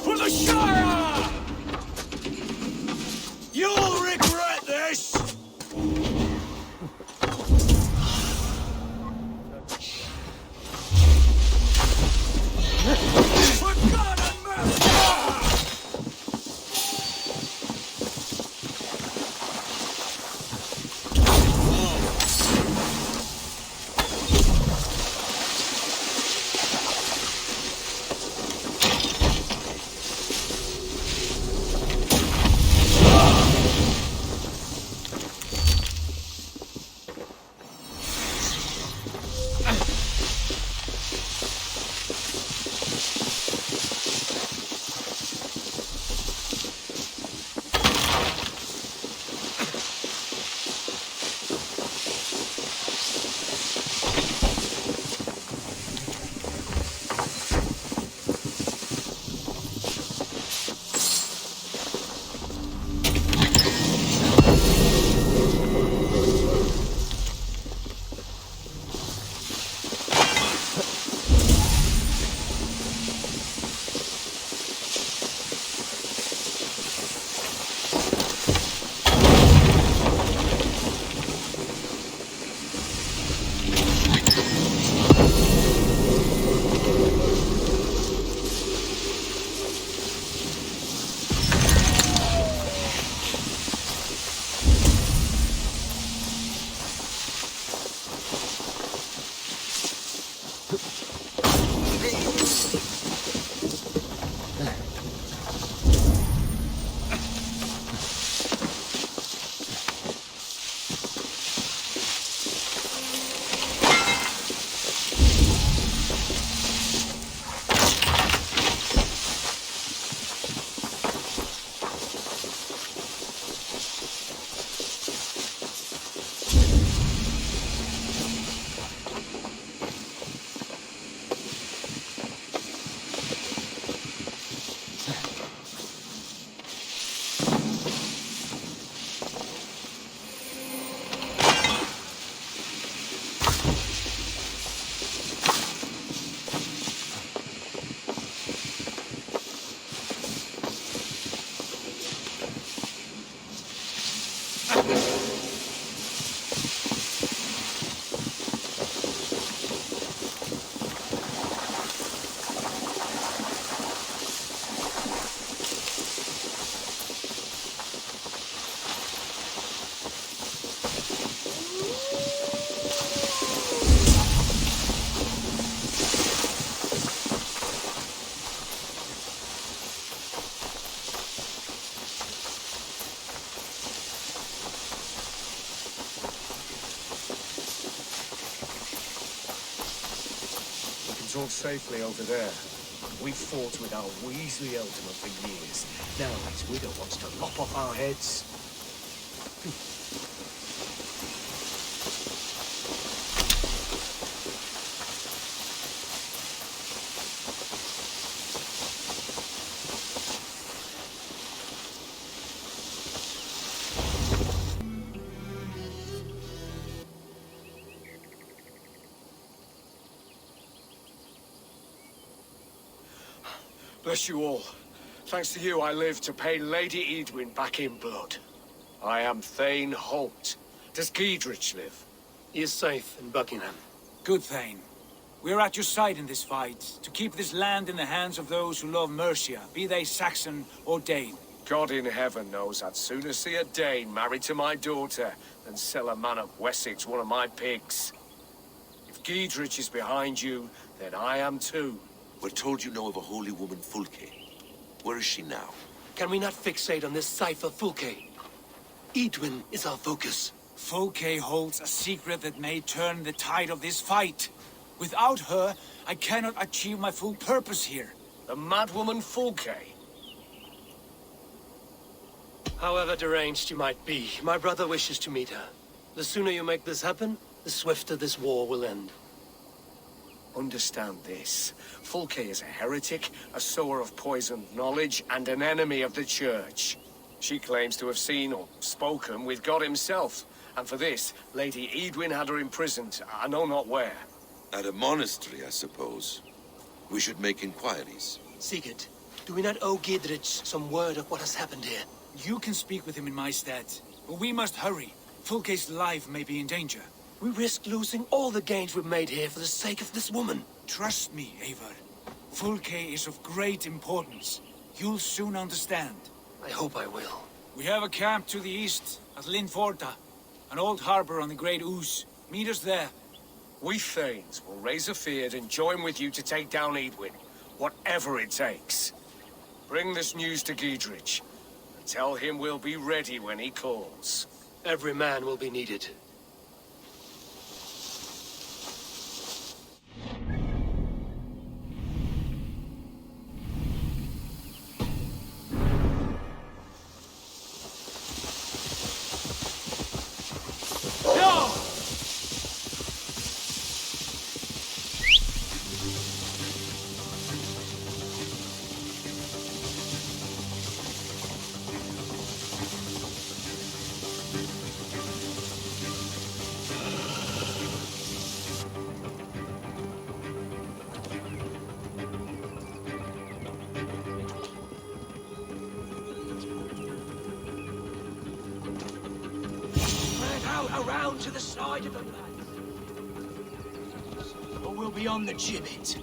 For the Shire! You'll regret this! For God and mercy! All safely over there. We've fought with our Weasley Ultima for years. Now his widow wants to lop off our heads. Bless you all. Thanks to you, I live to pay Lady Edwin back in blood. I am Thane Holt. Does Giedrich live? He is safe in Buckingham. Good, Thane. We're at your side in this fight, to keep this land in the hands of those who love Mercia, be they Saxon or Dane. God in heaven knows I'd sooner see a Dane married to my daughter than sell a man of Wessex one of my pigs. If Giedrich is behind you, then I am too. We're told you know of a holy woman, FULLGAME. Where is she now? Can we not fixate on this cipher, FULLGAME? Edwin is our focus. FULLGAME holds a secret that may turn the tide of this fight. Without her, I cannot achieve my full purpose here. The madwoman FULLGAME? However deranged you might be, my brother wishes to meet her. The sooner you make this happen, the swifter this war will end. Understand this. FULLGAME is a heretic, a sower of poisoned knowledge, and an enemy of the Church. She claims to have seen or spoken with God himself. And for this, Lady Edwin had her imprisoned, I know not where. At a monastery, I suppose. We should make inquiries. Sigurd, do we not owe Giedrich some word of what has happened here? You can speak with him in my stead, but we must hurry. FULLGAME's life may be in danger. We risk losing all the gains we've made here for the sake of this woman. Trust me, Eivor. FULLGAME is of great importance. You'll soon understand. I hope I will. We have a camp to the east, at Linforda. An old harbor on the Great Ouse. Meet us there. We Thanes will raise a fear and join with you to take down Edwin, whatever it takes. Bring this news to Giedrich, and tell him we'll be ready when he calls. Every man will be needed. Around to the side of the place. Or we'll be on the gibbet.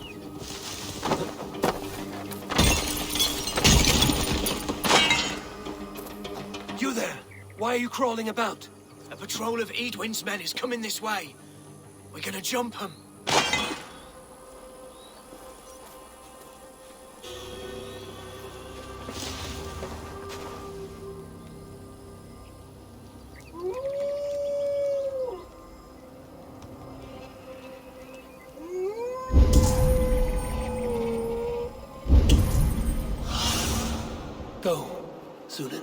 You there! Why are you crawling about? A patrol of Edwin's men is coming this way. We're gonna jump them. Go, Sunan.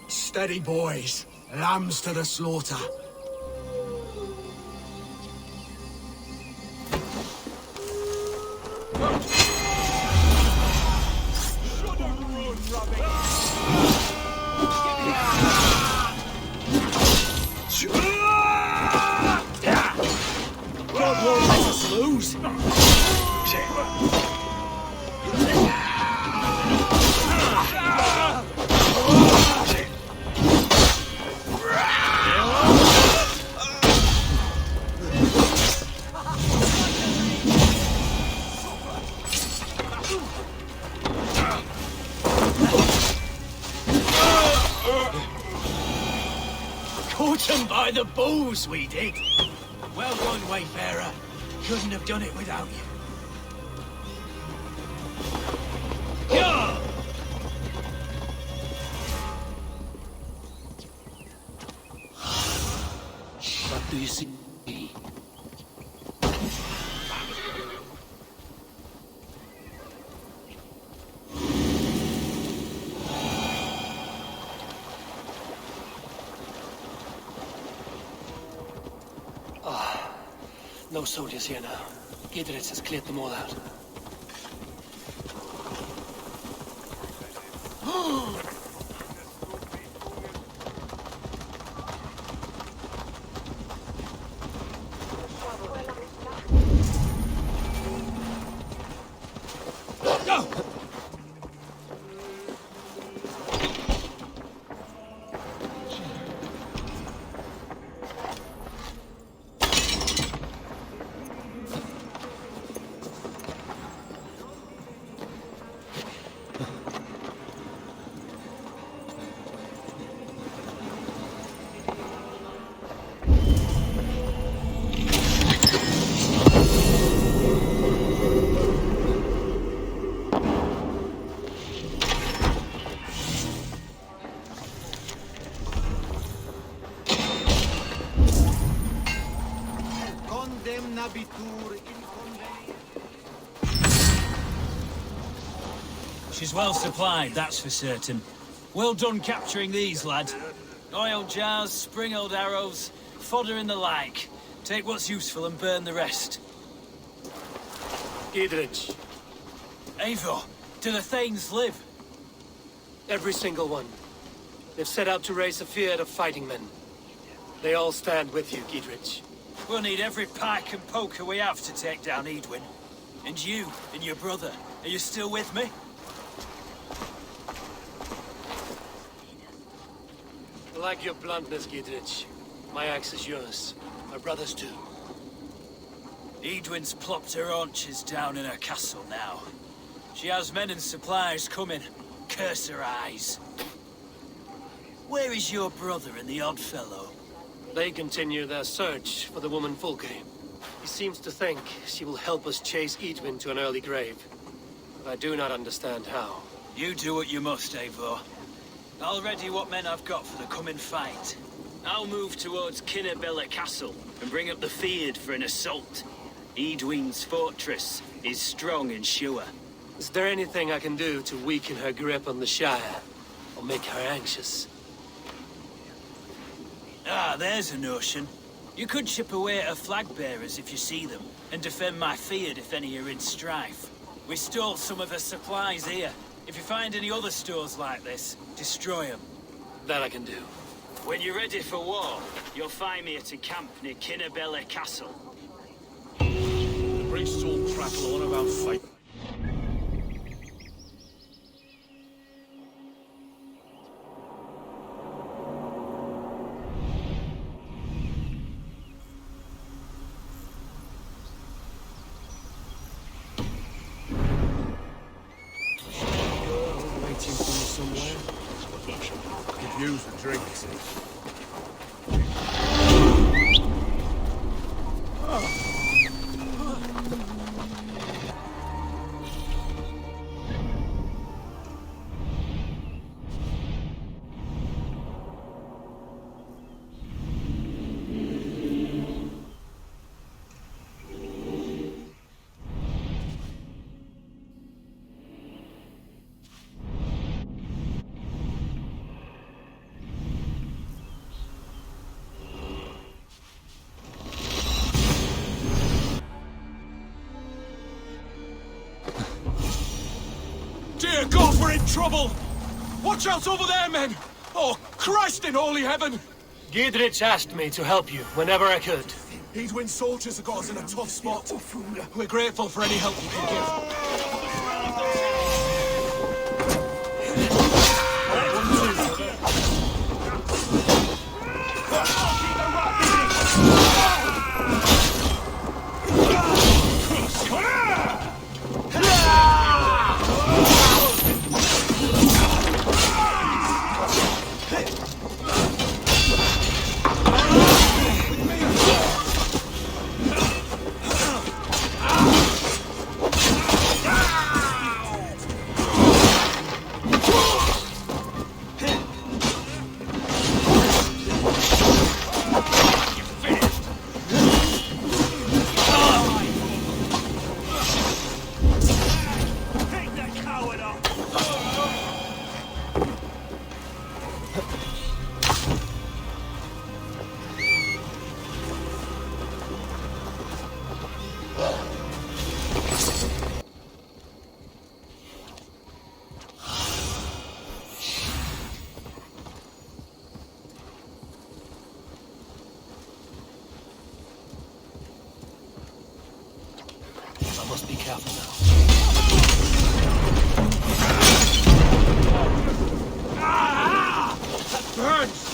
Steady, boys. Lambs to the slaughter. God won't let us lose. Caught him by the balls, we did. Well done, Wayfarer. Couldn't have done it without you. Yeah! What do you see? No soldiers here now. Gidritz has cleared them all out. She's well supplied, that's for certain. Well done capturing these, lad. Oil jars, spring-old arrows, fodder and the like. Take what's useful and burn the rest. Gidritz. Eivor, do the Thanes live? Every single one. They've set out to raise a fear of fighting men. They all stand with you, Gidritz. We'll need every pike and poker we have to take down Edwin. And you, and your brother, are you still with me? I like your bluntness, Gidritz. My axe is yours. My brother's too. Edwin's plopped her haunches down in her castle now. She has men and supplies coming. Curse her eyes. Where is your brother and the odd fellow? They continue their search for the woman FULLGAME. He seems to think she will help us chase Edwin to an early grave. But I do not understand how. You do what you must, Eivor. I'll ready what men I've got for the coming fight. I'll move towards Kinnabella Castle and bring up the Fyrd for an assault. Edwin's fortress is strong and sure. Is there anything I can do to weaken her grip on the Shire? Or make her anxious? Ah, there's a notion. You could chip away at her flag-bearers if you see them, and defend my Fyrd if any are in strife. We stole some of her supplies here. If you find any other stores like this, destroy them. That I can do. When you're ready for war, you'll find me at a camp near Kinnabella Castle. The priests all prattle on about fight. Use the drinks. Dear God, we're in trouble! Watch out over there, men! Oh, Christ in holy heaven! Gidritz asked me to help you whenever I could. Edwin's soldiers have got us in a tough spot. We're grateful for any help you can give. careful now. That burns!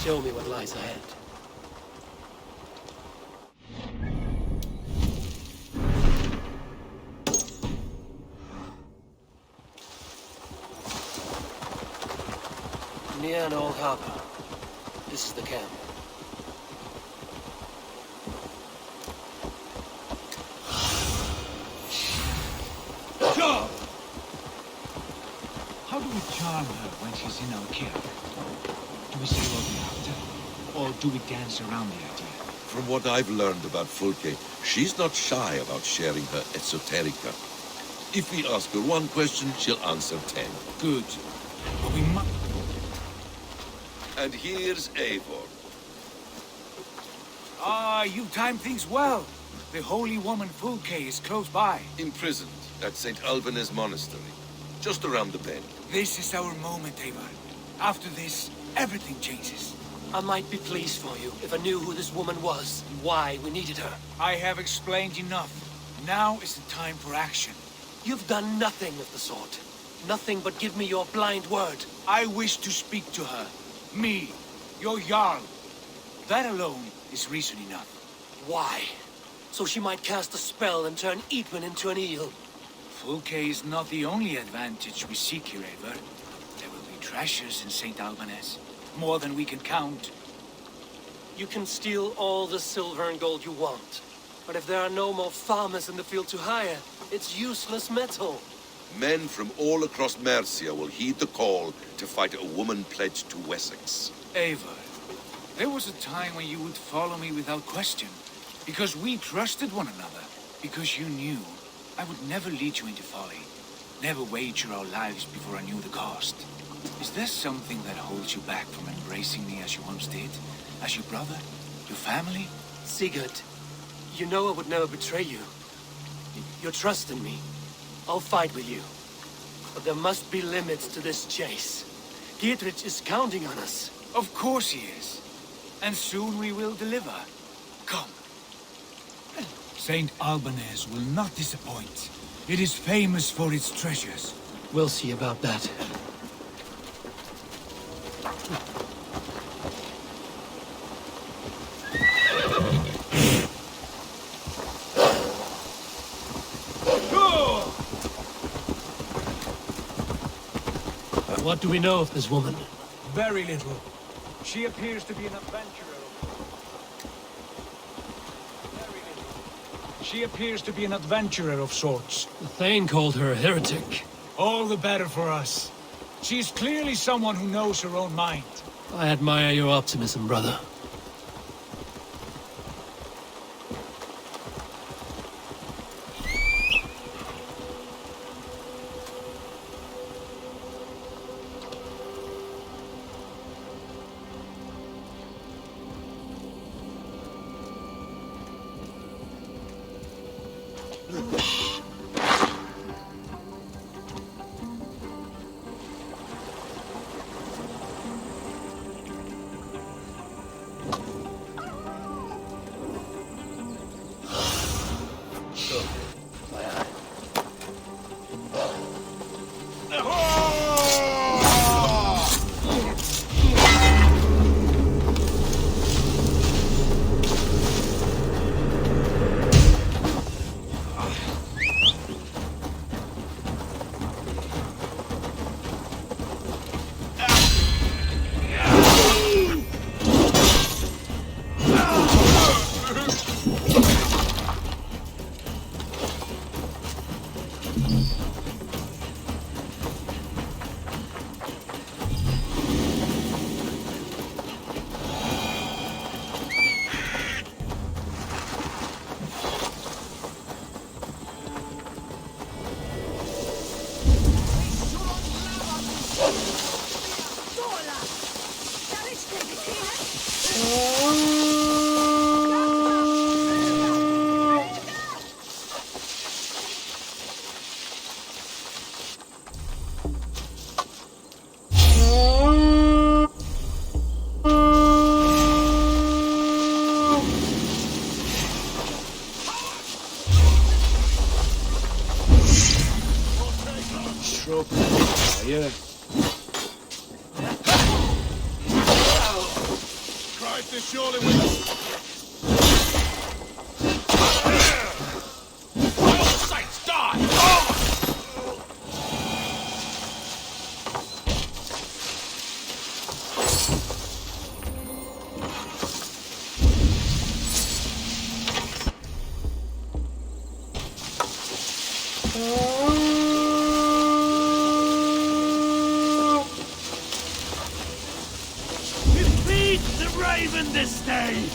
Show me what lies ahead. Near an old harbor. This is the camp. How do we charm her when she's in our care? Do we say what we're after? Or do we dance around the idea? From what I've learned about Fulke, she's not shy about sharing her esoterica. If we ask her one question, she'll answer 10. Good. But we must... And here's Eivor. Ah, you timed things well. The holy woman Fulke is close by. Imprisoned at St. Alban's Monastery, just around the bend. This is our moment, Eivor. After this, everything changes. I might be pleased for you if I knew who this woman was and why we needed her. I have explained enough. Now is the time for action. You've done nothing of the sort. Nothing but give me your blind word. I wish to speak to her. Me, your Jarl. That alone is reason enough. Why? So she might cast a spell and turn Edwin into an eel. Fulke is not the only advantage we seek here, Eivor. There will be treasures in St. Alban's. More than we can count. You can steal all the silver and gold you want. But if there are no more farmers in the field to hire, it's useless metal. Men from all across Mercia will heed the call to fight a woman pledged to Wessex. Eivor, there was a time when you would follow me without question. Because we trusted one another. Because you knew I would never lead you into folly. Never wager our lives before I knew the cost. Is there something that holds you back from embracing me as you once did? As your brother? Your family? Sigurd, you know I would never betray you. Your trust in me. I'll fight with you. But there must be limits to this chase. Dietrich is counting on us. Of course he is. And soon we will deliver. Come. St. Alban's will not disappoint. It is famous for its treasures. We'll see about that. What do we know of this woman? Very little. She appears to be an adventurer. She appears to be an adventurer of sorts. The Thane called her a heretic. All the better for us. She's clearly someone who knows her own mind. I admire your optimism, brother. this surely will. By all saints, die! Feed the raven this day!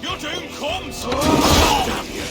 Your doom comes! Damn you!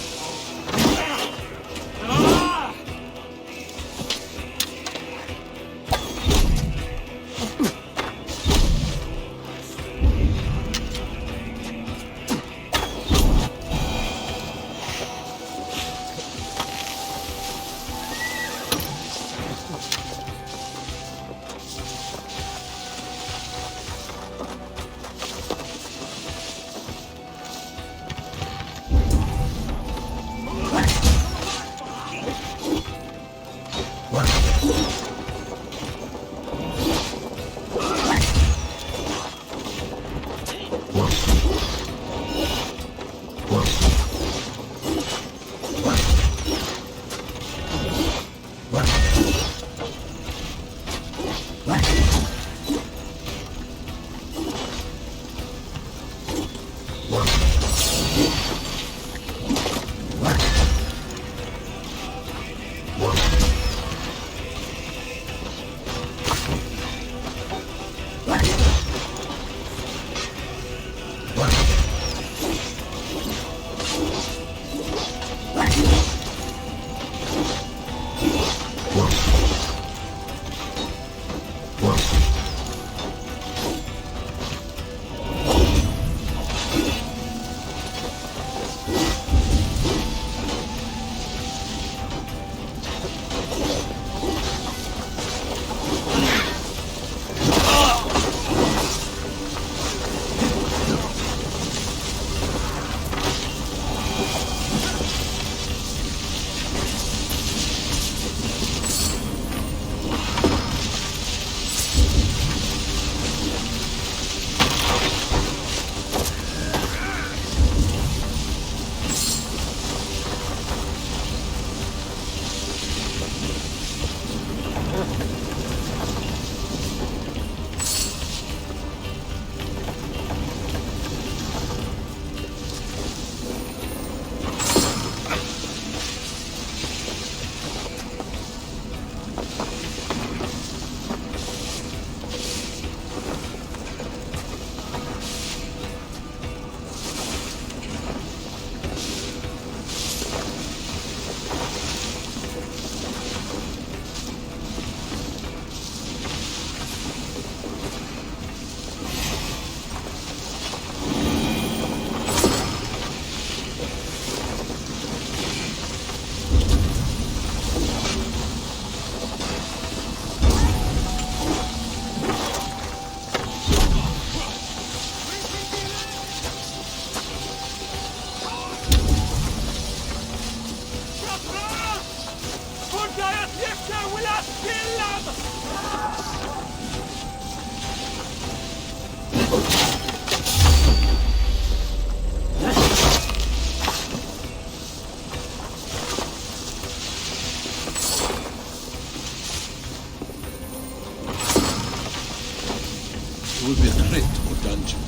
There will be a crypt or dungeon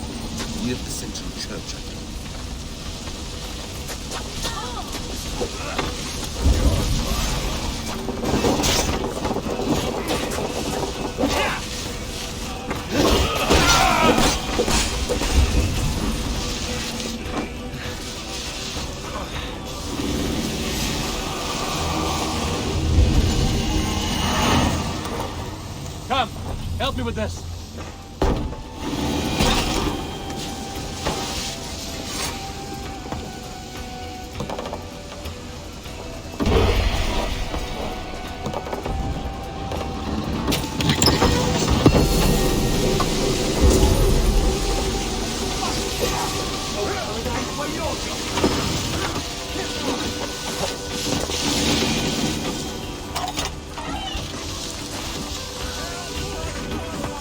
near the central church, I think. Help me with this.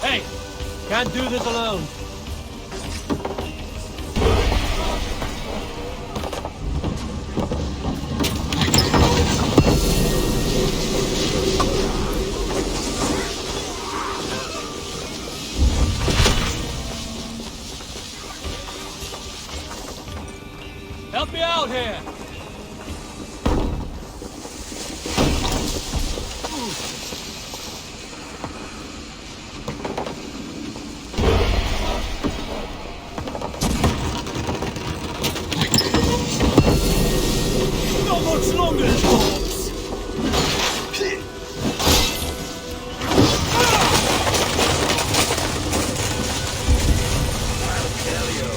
Hey, can't do this alone. Help me out here! Not much longer, folks! I'll kill you!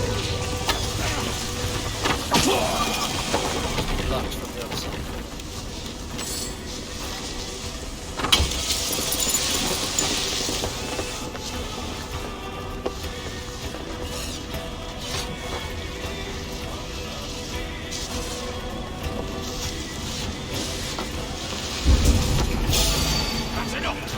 Locked from the other side. That's enough!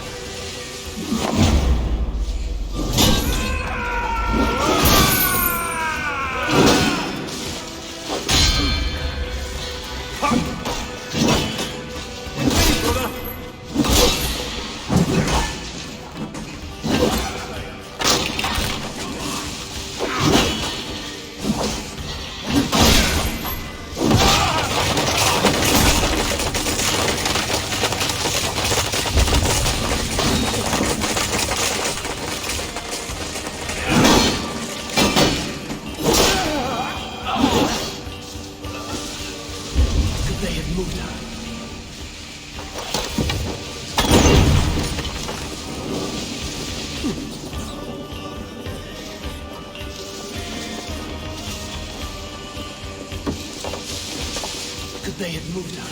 They have moved on. Could they have moved on?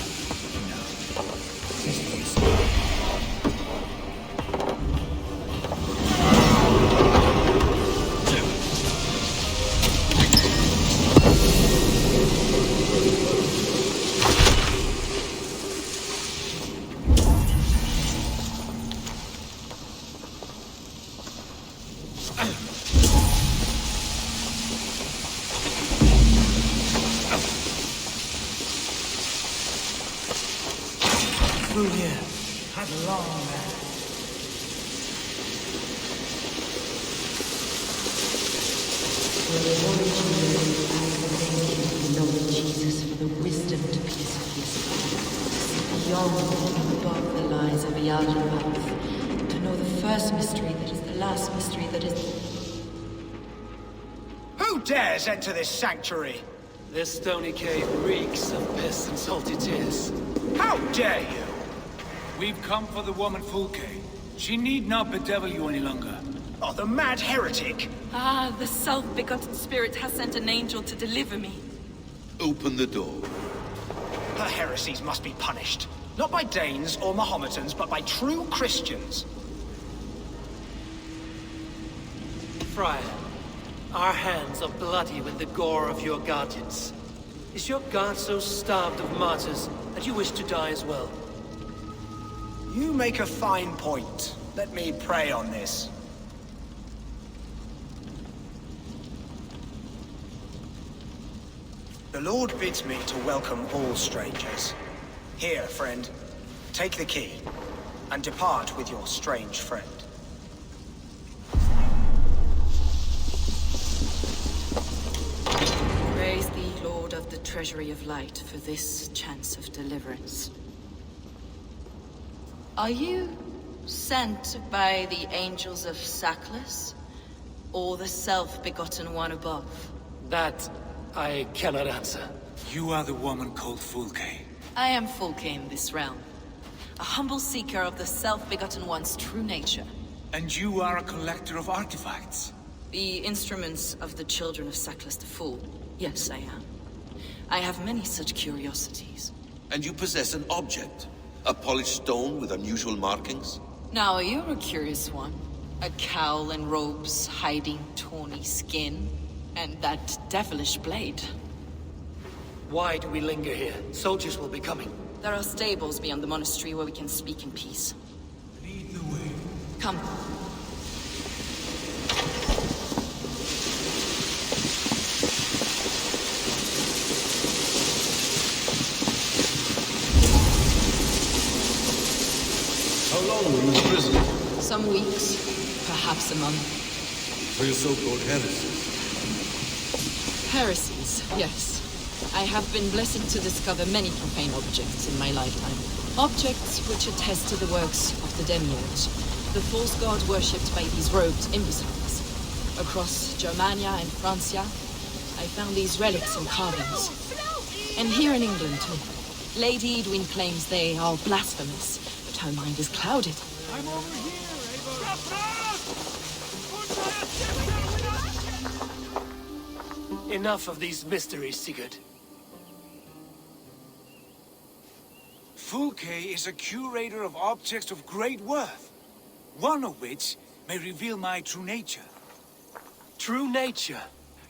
Through here. Had a long man. Lord Jesus, for the wisdom to piece his beyond and above the lies of the outer mouth, to know the first mystery that is the last mystery that is. Who dares enter this sanctuary? This stony cave reeks of piss and salty tears. How dare you? We've come for the woman FULLGAME. She need not bedevil you any longer. Oh, the mad heretic! Ah, the self-begotten spirit has sent an angel to deliver me. Open the door. Her heresies must be punished. Not by Danes or Mahometans, but by true Christians. Friar, our hands are bloody with the gore of your guardians. Is your god so starved of martyrs that you wish to die as well? You make a fine point. Let me pray on this. The Lord bids me to welcome all strangers. Here, friend, take the key, and depart with your strange friend. Praise thee, Lord of the Treasury of Light, for this chance of deliverance. Are you sent by the angels of Sackless, or the self-begotten one above? That I cannot answer. You are the woman called FULLGAME. I am FULLGAME this realm, a humble seeker of the self-begotten one's true nature. And you are a collector of artifacts? The instruments of the children of Saklas the Fool. Yes, I am. I have many such curiosities. And you possess an object? A polished stone with unusual markings? Now, you're a curious one. A cowl and robes hiding tawny skin. And that devilish blade. Why do we linger here? Soldiers will be coming. There are stables beyond the monastery where we can speak in peace. Lead the way. Come. How long were you in prison? Some weeks, perhaps a month. For your so-called heresies? Heresies, yes. I have been blessed to discover many profane objects in my lifetime. Objects which attest to the works of the Demiurge, the false god worshipped by these robed imbeciles. Across Germania and Francia, I found these relics and carvings. And here in England, too. Lady Edwin claims they are blasphemous, but her mind is clouded. I'm over here, Enough of these mysteries, Sigurd. Fulke is a curator of objects of great worth, one of which may reveal my true nature. True nature?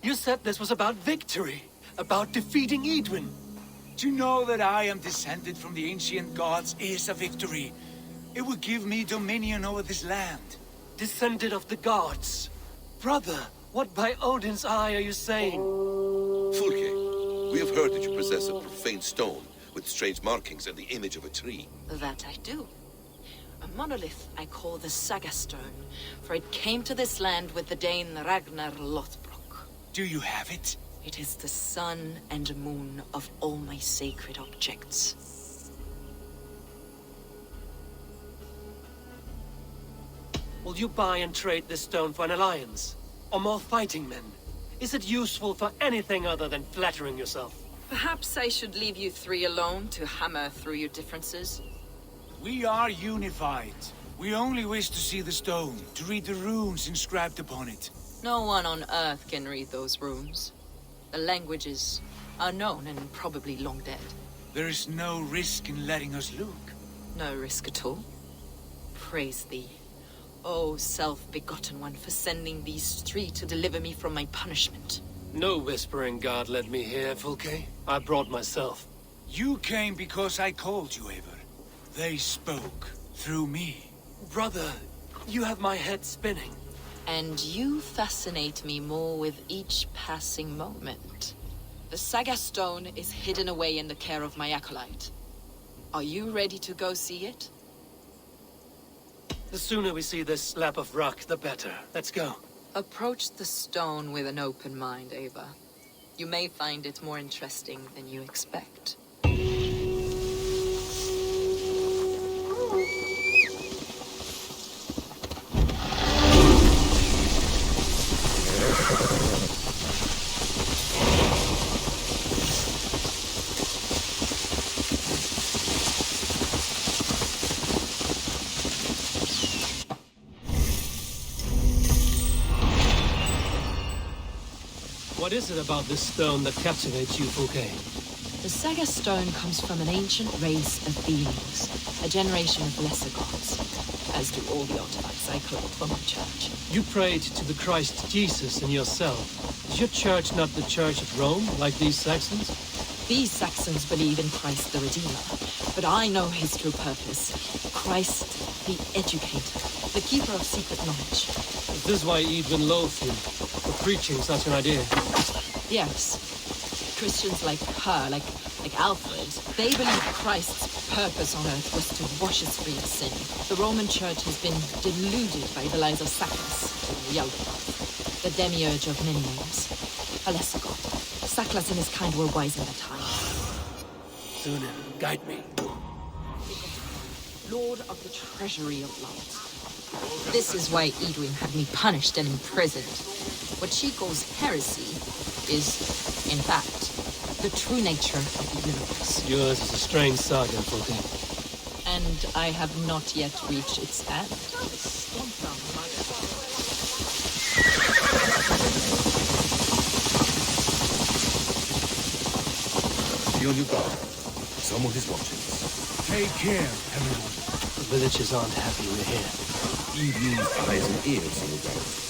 You said this was about victory, about defeating Edwin. To know that I am descended from the ancient gods is a victory. It would give me dominion over this land. Descended of the gods? Brother, what by Odin's eye are you saying? Fulke, we have heard that you possess a profane stone with strange markings and the image of a tree. That I do. A monolith I call the Saga Stone, for it came to this land with the Dane Ragnar Lothbrok. Do you have it? It is the sun and moon of all my sacred objects. Will you buy and trade this stone for an alliance? Or more fighting men? Is it useful for anything other than flattering yourself? Perhaps I should leave you three alone to hammer through your differences? We are unified. We only wish to see the stone, to read the runes inscribed upon it. No one on Earth can read those runes. The languages are known and probably long dead. There is no risk in letting us look. No risk at all. Praise thee, O self-begotten one, for sending these three to deliver me from my punishment. No whispering god led me here, Fulke. I brought myself. You came because I called you, Eivor. They spoke through me. Brother, you have my head spinning. And you fascinate me more with each passing moment. The Saga Stone is hidden away in the care of my acolyte. Are you ready to go see it? The sooner we see this slab of rock, the better. Let's go. Approach the stone with an open mind, Ava. You may find it more interesting than you expect. What is it about this stone that captivates you, Fulke? The Saga Stone comes from an ancient race of beings, a generation of lesser gods, as do all the artifacts I collect from my church. You prayed to the Christ Jesus in yourself. Is your church not the Church of Rome, like these Saxons? These Saxons believe in Christ the Redeemer, but I know his true purpose. Christ the Educator, the keeper of secret knowledge. Is this why Edwin loathed you, for preaching such an idea? Yes. Christians like her, like Alfred, they believe Christ's purpose on earth was to wash us free of sin. The Roman Church has been deluded by the lies of Saklas, the elder god, the demiurge of many names, a lesser god. Saklas and his kind were wise in their time. Sooner, guide me. Lord of the treasury of light. This is why Edwin had me punished and imprisoned. What she calls heresy is, in fact, the true nature of the universe. Yours is a strange saga, Fulke. And I have not yet reached its end. will you guard? Someone is watching us. Take care, everyone. The villagers aren't happy we're here. Evening's eyes and ears, no doubt.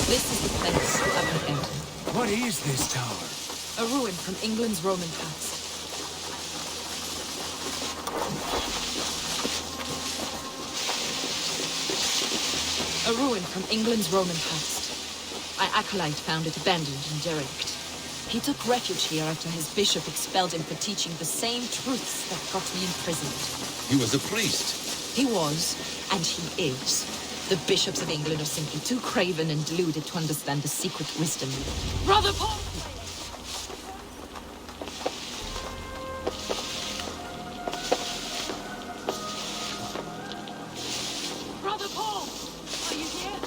This is the place I will enter. What is this tower? A ruin from England's Roman past. A ruin from England's Roman past. My acolyte found it abandoned and derelict. He took refuge here after his bishop expelled him for teaching the same truths that got me imprisoned. He was a priest. He was, and he is. The bishops of England are simply too craven and deluded to understand the secret wisdom. Brother Paul! Brother Paul! Are you here?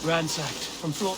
Ransacked from floor...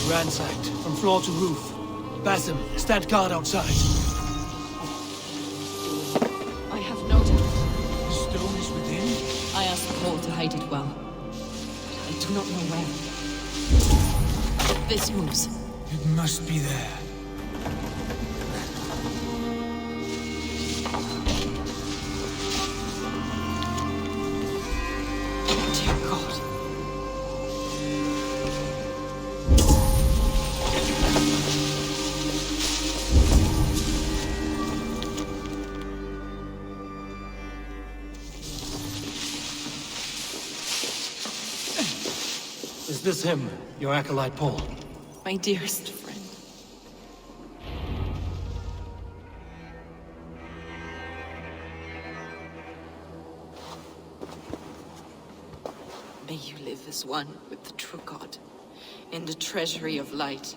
Ransacked from floor to roof. Basim, stand guard outside. I have no doubt. The stone is within? I asked Paul to hide it well. I do not know where. This moves. It must be there. Dear God. Is this him, your acolyte Paul? My dearest friend. May you live as one with the true God, in the treasury of light.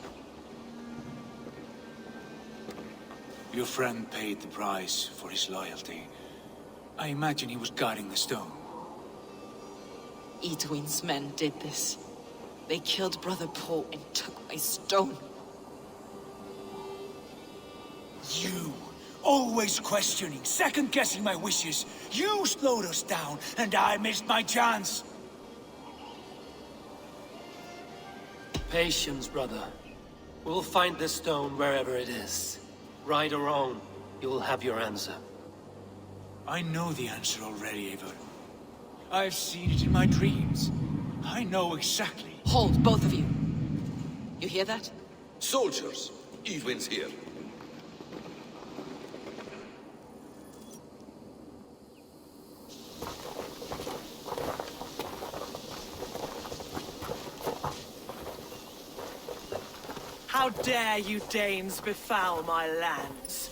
Your friend paid the price for his loyalty. I imagine he was guarding the stone. Edwin's men did this. They killed Brother Paul and took my stone. You! Always questioning, second-guessing my wishes. You slowed us down, and I missed my chance. Patience, brother. We'll find this stone wherever it is. Right or wrong, you will have your answer. I know the answer already, Eivor. I've seen it in my dreams. I know exactly. Hold, both of you. You hear that? Soldiers, Edwin's here. How dare you Danes befoul my lands?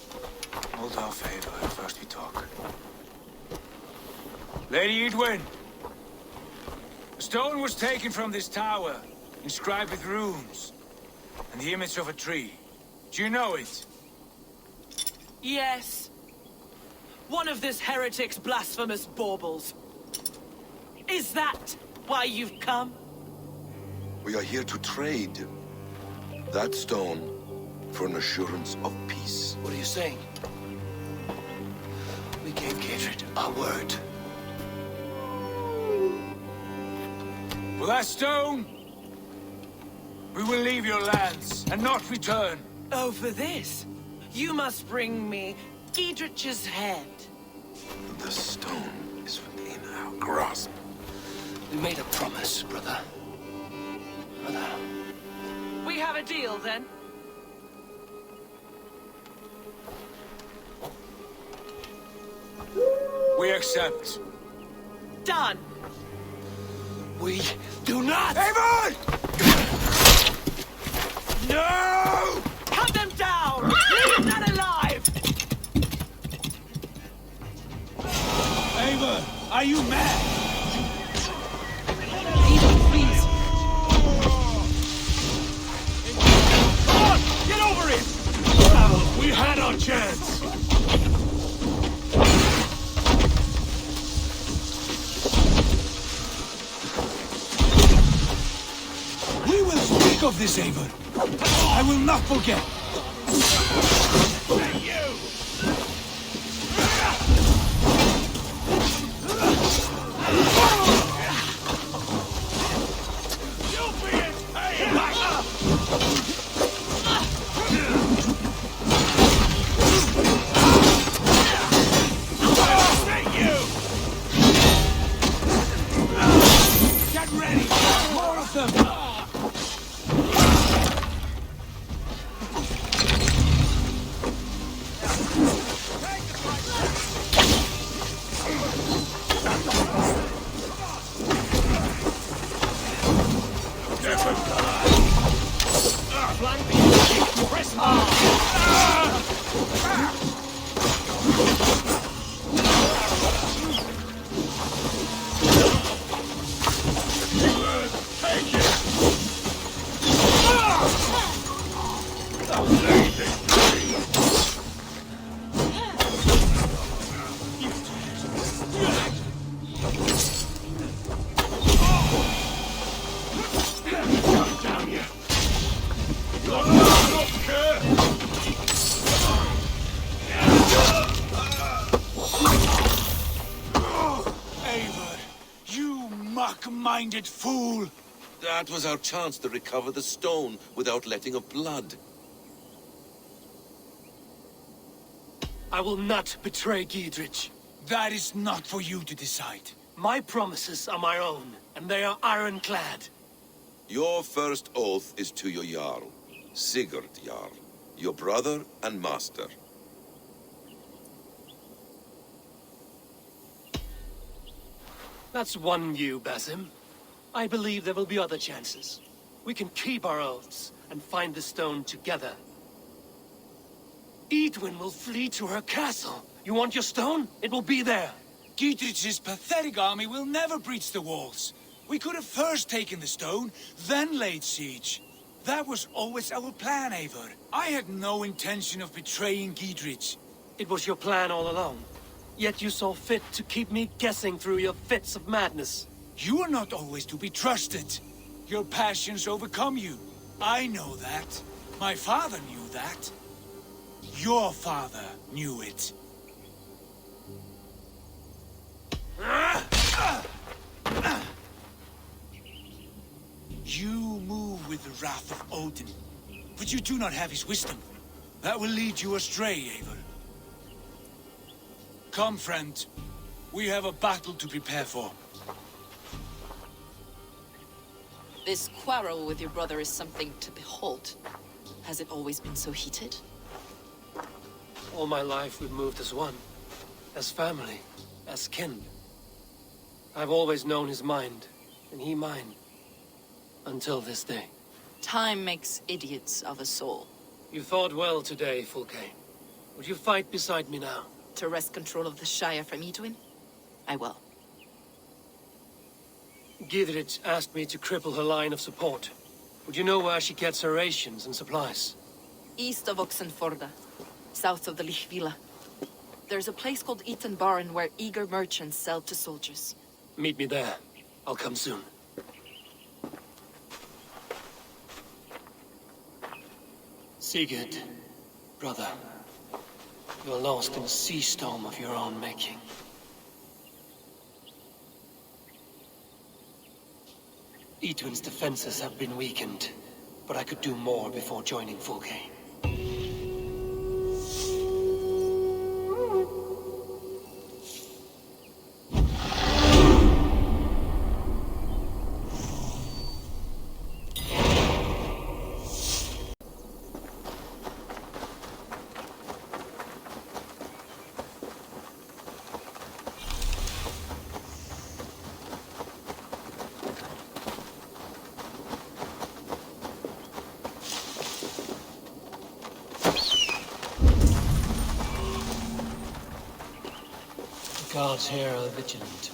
Hold off, Eivor. First we talk. Lady Edwin! A stone was taken from this tower, inscribed with runes, and the image of a tree. Do you know it? Yes. One of this heretic's blasphemous baubles. Is that why you've come? We are here to trade that stone for an assurance of peace. What are you saying? We gave Gatred our word. For that stone, we will leave your lands and not return. Oh, for this? You must bring me Giedrich's head. The stone is within our grasp. We made a promise, brother. Brother. We have a deal, then? We accept. Done. We do not! Eivor! No! Cut them down! Leave them not alive! Eivor, are you mad? Eivor, please! Come on! Get over it! Well, we had our chance! We will speak of this, Eivor. I will not forget. Hey, you! You'll be in pain! Get ready! More of them! Eivor, you mock-minded fool! That was our chance to recover the stone without letting of blood. I will not betray Giedrich. That is not for you to decide. My promises are my own, and they are ironclad. Your first oath is to your Jarl, Sigurd Jarl, your brother and master. That's one view, Basim. I believe there will be other chances. We can keep our oaths and find the stone together. Edwin will flee to her castle. You want your stone? It will be there. Giedrich's pathetic army will never breach the walls. We could have first taken the stone, then laid siege. That was always our plan, Eivor. I had no intention of betraying Giedrich. It was your plan all along. Yet you saw fit to keep me guessing through your fits of madness. You are not always to be trusted. Your passions overcome you. I know that. My father knew that. Your father knew it. You move with the wrath of Odin, but you do not have his wisdom. That will lead you astray, Eivor. Come, friend. We have a battle to prepare for. This quarrel with your brother is something to behold. Has it always been so heated? All my life we've moved as one. As family. As kin. I've always known his mind, and he mine. Until this day. Time makes idiots of us all. You fought well today, FULLGAME. Would you fight beside me now? To wrest control of the Shire from Edwin? I will. Giedrich asked me to cripple her line of support. Would you know where she gets her rations and supplies? East of Oxenforda, south of the Lichvila. There's a place called Eaton Barn where eager merchants sell to soldiers. Meet me there. I'll come soon. Sigurd, brother, you are lost in a sea storm of your own making. Edwin's defenses have been weakened, but I could do more before joining FULLGAME. Guards here are vigilant.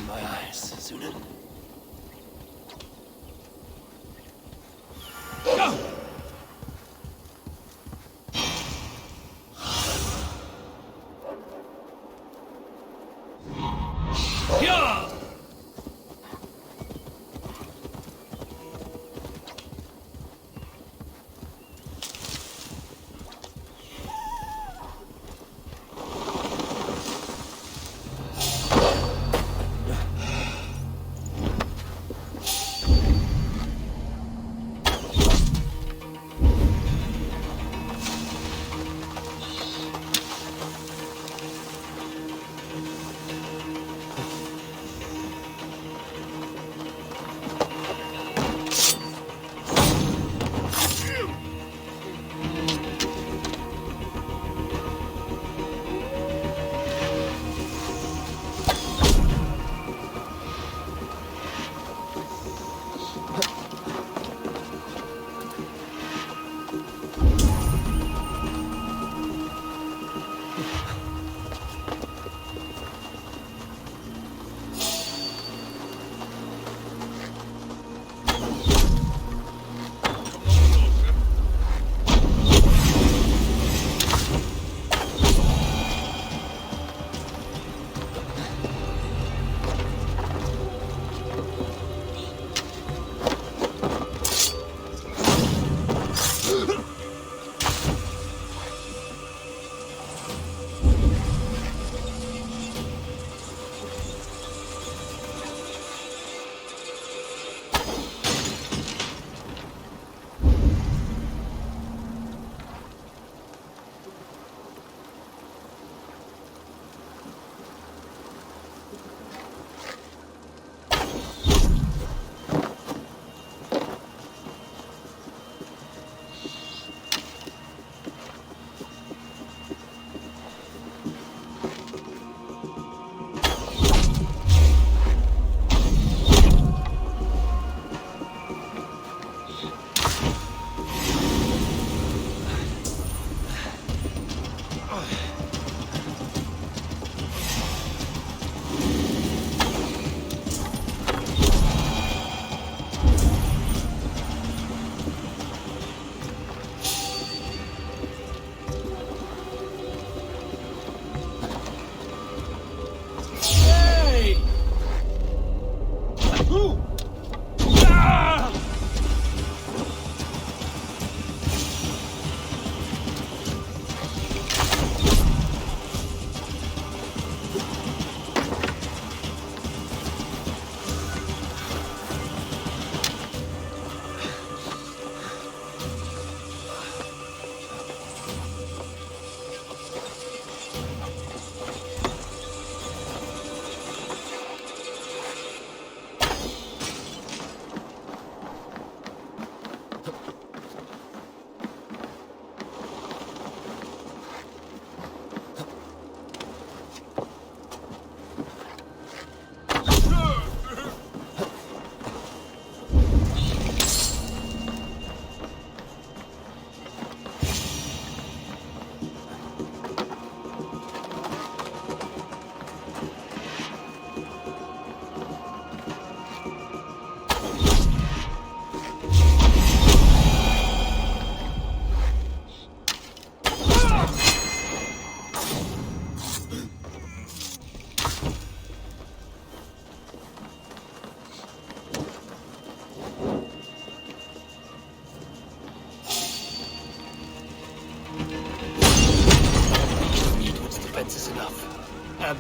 My eyes, Sunan.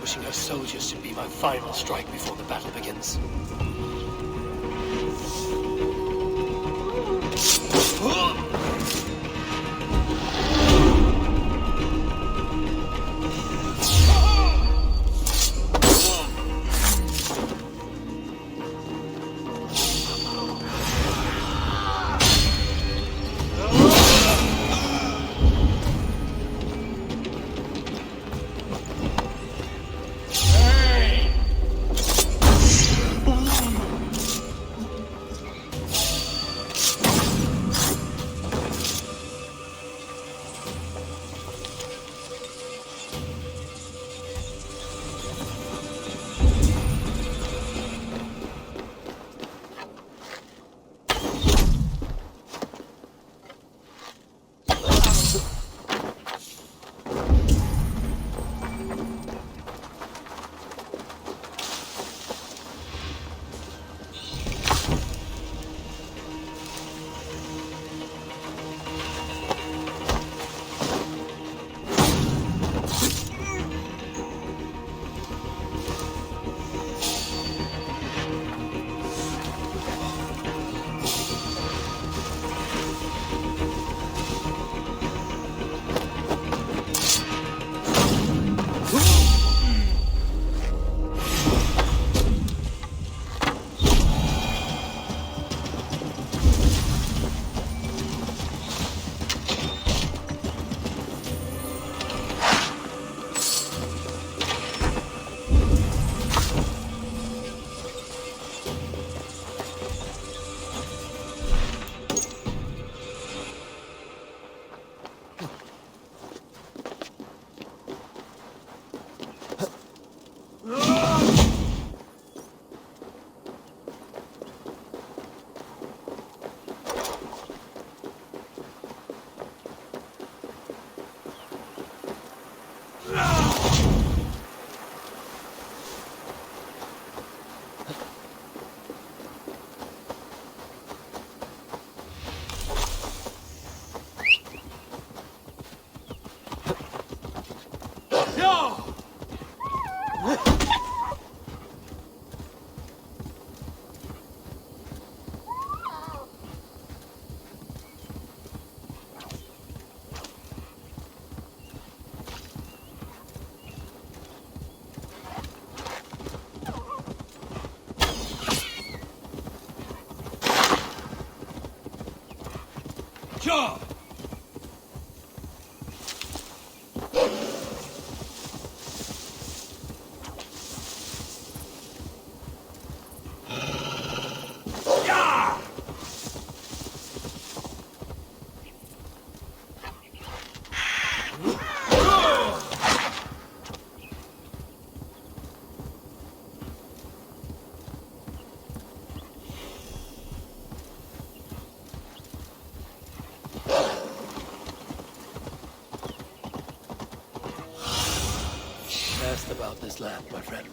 Ambushing her soldiers should be my final strike before the battle begins. Sure! Just about this land, my friend.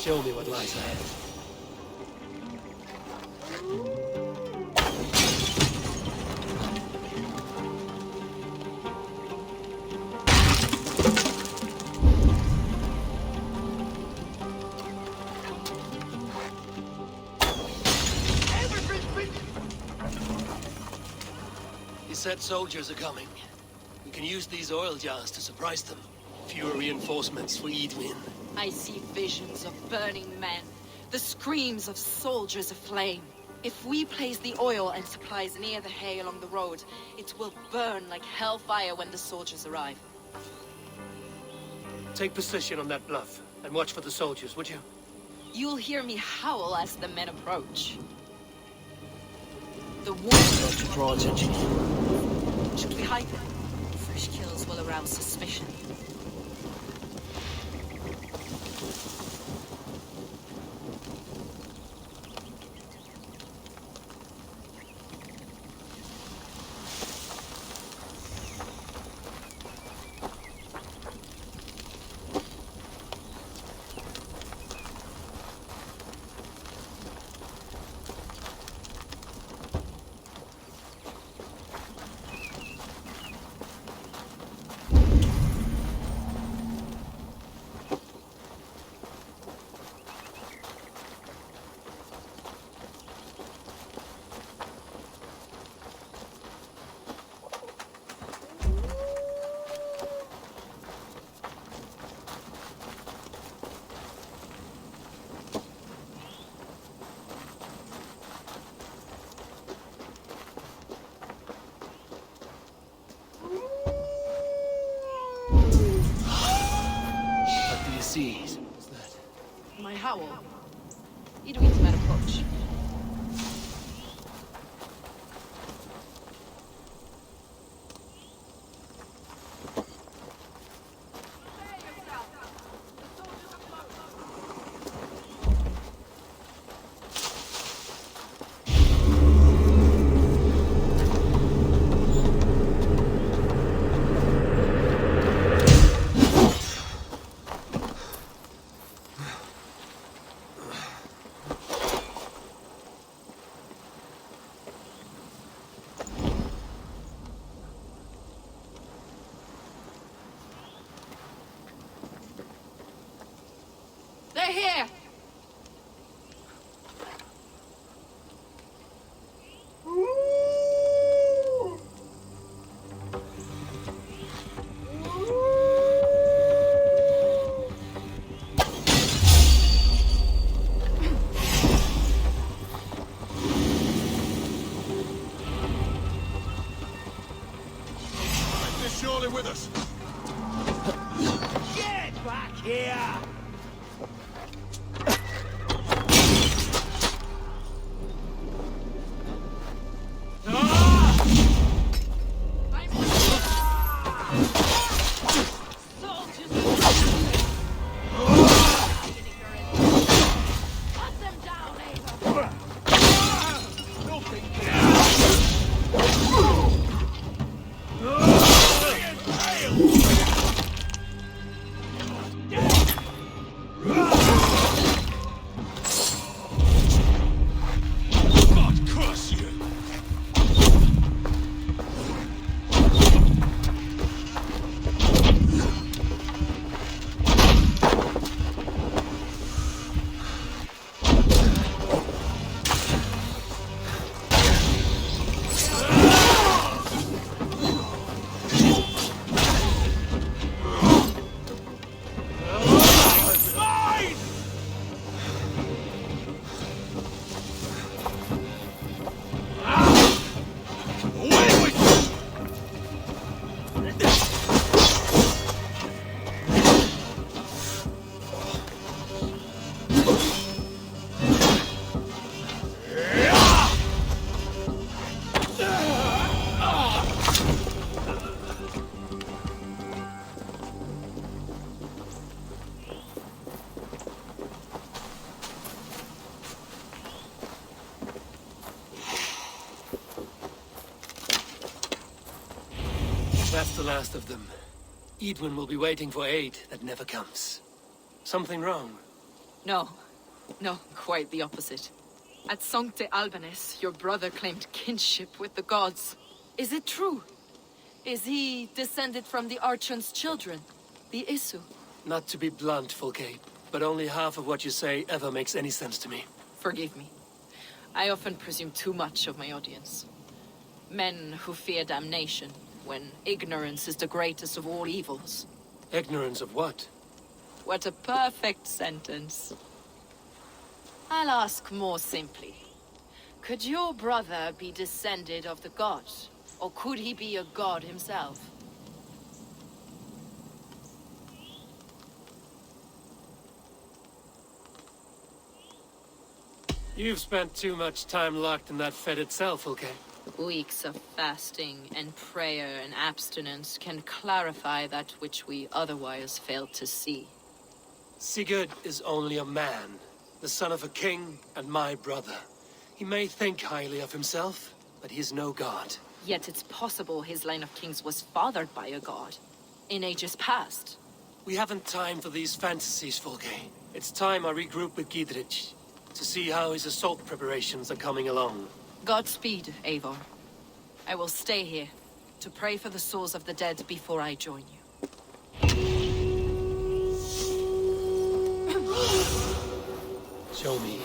Show me what lies ahead. He said soldiers are coming. We can use these oil jars to surprise them. Fewer reinforcements for Edwin. I see visions of burning men, the screams of soldiers aflame. If we place the oil and supplies near the hay along the road, it will burn like hellfire when the soldiers arrive. Take position on that bluff, and watch for the soldiers, would you? You'll hear me howl as the men approach. The warning to draw attention. Should we hide them? Fresh kills will arouse suspicion. What's that? My howl. Edwin's men approach. They're here! They're surely with us. Get back here! That's the last of them. Edwin will be waiting for aid that never comes. Something wrong? No. No, quite the opposite. At Sancte Albanus, your brother claimed kinship with the gods. Is it true? Is he descended from the Archon's children, the Isu? Not to be blunt, FULLGAME, but only half of what you say ever makes any sense to me. Forgive me. I often presume too much of my audience. Men who fear damnation, when ignorance is the greatest of all evils. Ignorance of what? What a perfect sentence. I'll ask more simply. Could your brother be descended of the gods? Or could he be a god himself? You've spent too much time locked in that fetid cell, FULLGAME. Weeks of fasting and prayer and abstinence can clarify that which we otherwise fail to see. Sigurd is only a man, the son of a king and my brother. He may think highly of himself, but he is no god. Yet it's possible his line of kings was fathered by a god, in ages past. We haven't time for these fantasies, FULLGAME. It's time I regroup with Gidrich, to see how his assault preparations are coming along. Godspeed, Eivor. I will stay here, to pray for the souls of the dead before I join you. Show me.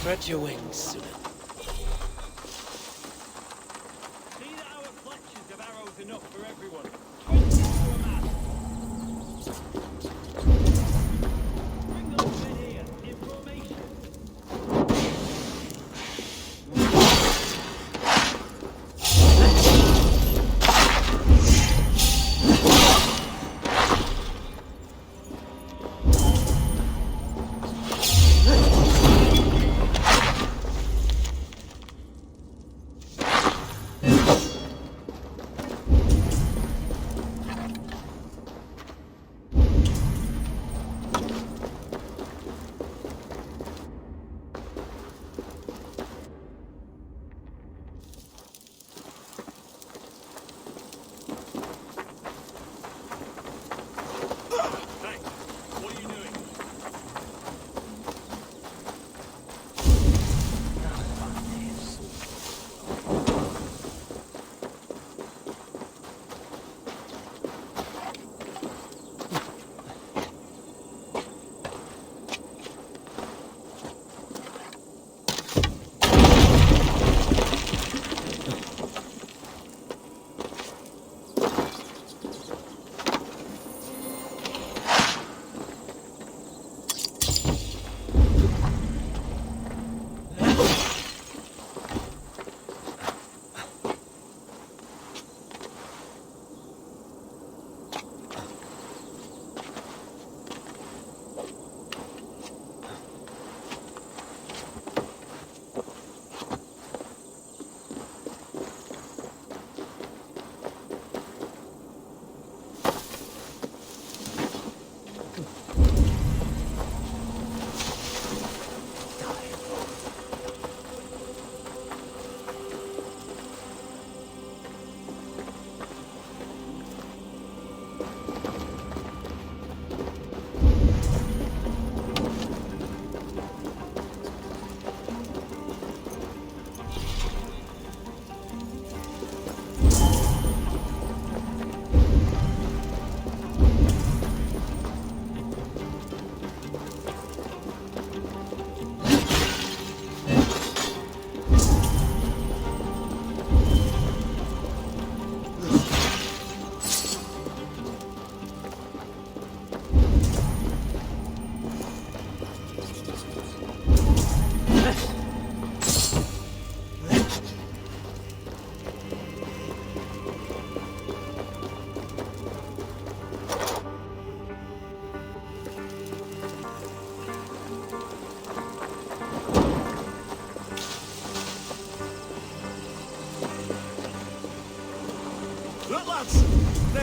Spread your wings, Sunan. See that our clutches of arrows enough for everyone. Bring those men here, in formation.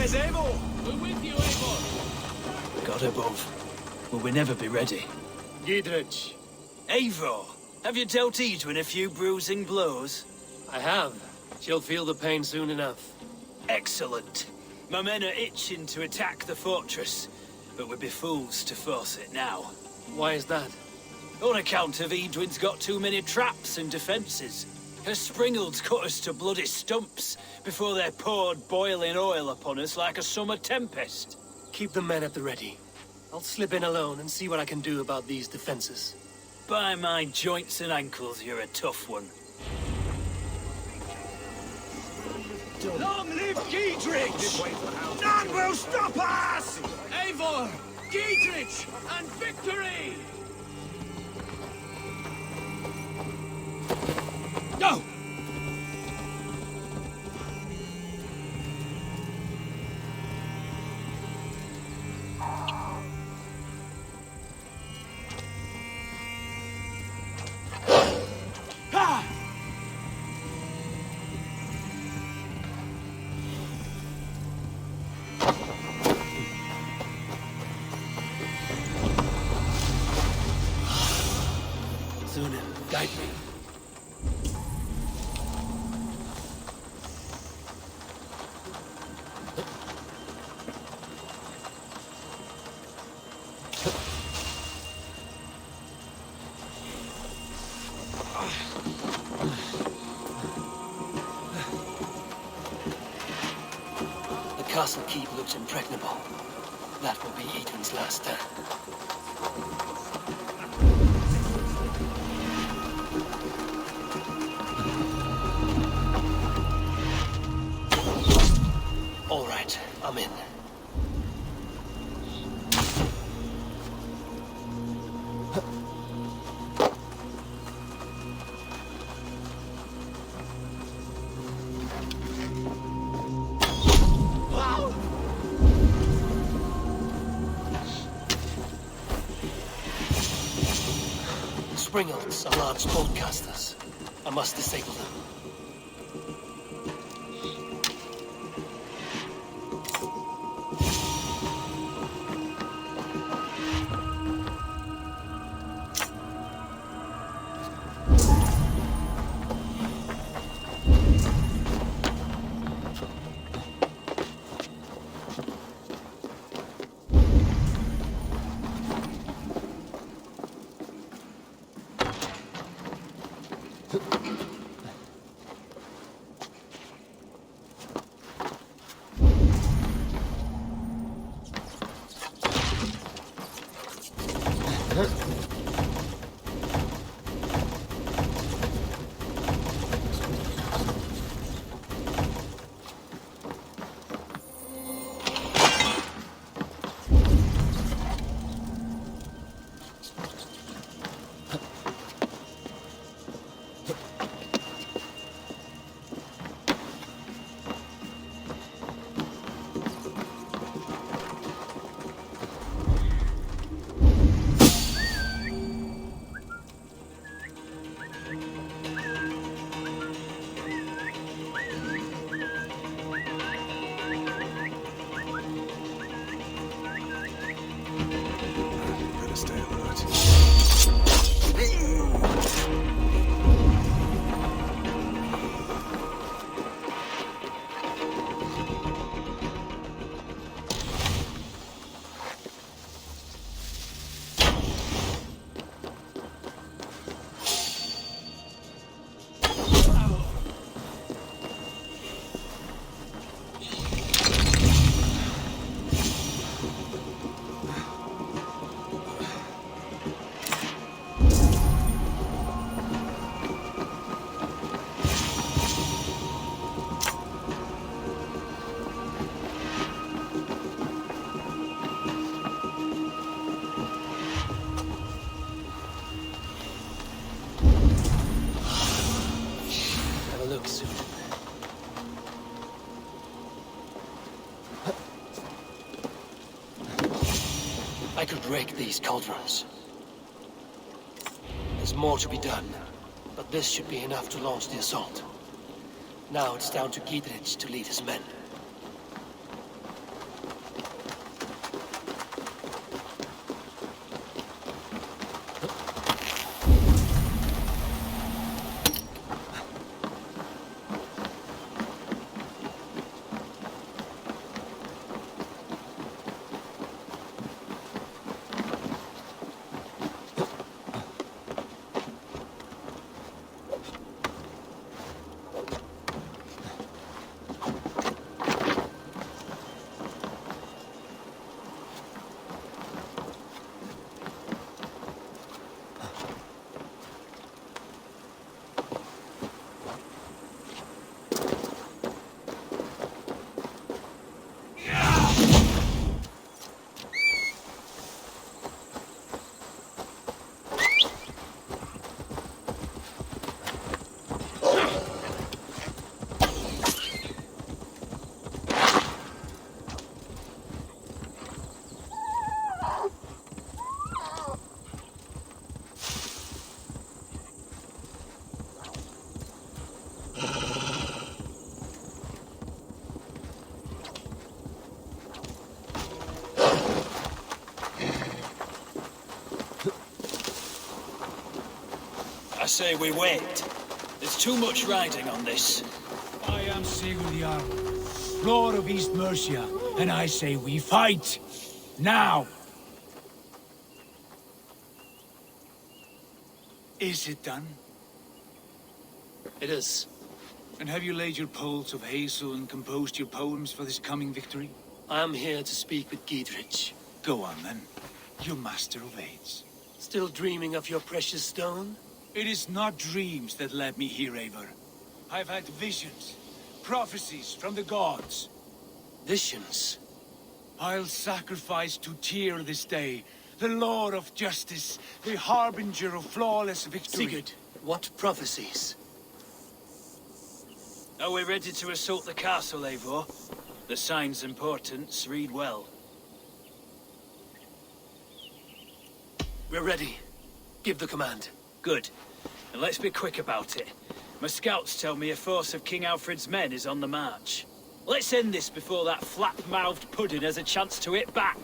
Where's Eivor? We're with you, Eivor. God above. Will we never be ready? Gidrich. Eivor, have you dealt Edwin a few bruising blows? I have. She'll feel the pain soon enough. Excellent. My men are itching to attack the fortress, but we'd be fools to force it now. Why is that? On account of Edwin's got too many traps and defences. Her springalds cut us to bloody stumps before they poured boiling oil upon us like a summer tempest. Keep the men at the ready. I'll slip in alone and see what I can do about these defenses. By my joints and ankles, you're a tough one. Long live Giedrich! None will stop us! Eivor! Giedrich! And victory! Go! Guide me. The castle keep looks impregnable. That will be Edwin's last stand. All right, I'm in. Springalds are large broadcasters. I must disable them. I could break these cauldrons. There's more to be done, but this should be enough to launch the assault. Now it's down to Giedrich to lead his men. I say we wait. There's too much riding on this. I am Sigurd, Lord of East Mercia, and I say we fight! Now! Is it done? It is. And have you laid your poles of hazel and composed your poems for this coming victory? I am here to speak with Giedrich. Go on, then. Your master of aids. Still dreaming of your precious stone? It is not dreams that led me here, Eivor. I've had visions, prophecies from the gods. Visions? I'll sacrifice to Tyr this day, the Lord of Justice, the harbinger of flawless victory. Sigurd, what prophecies? Are we ready to assault the castle, Eivor? The sign's importance, read well. We're ready. Give the command. Good. And let's be quick about it. My scouts tell me a force of King Alfred's men is on the march. Let's end this before that flap-mouthed pudding has a chance to hit back.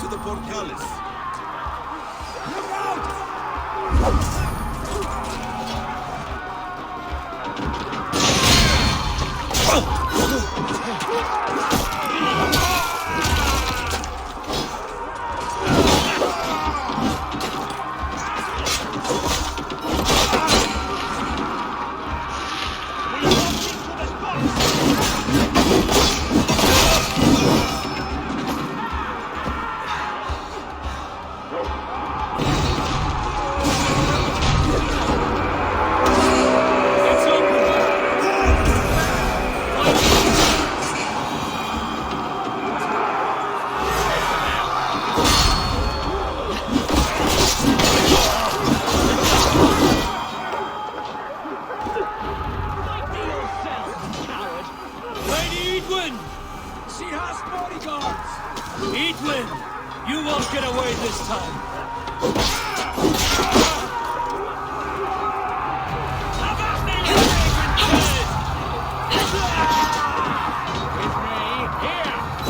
to the portcullis. Look out! You won't get away this time.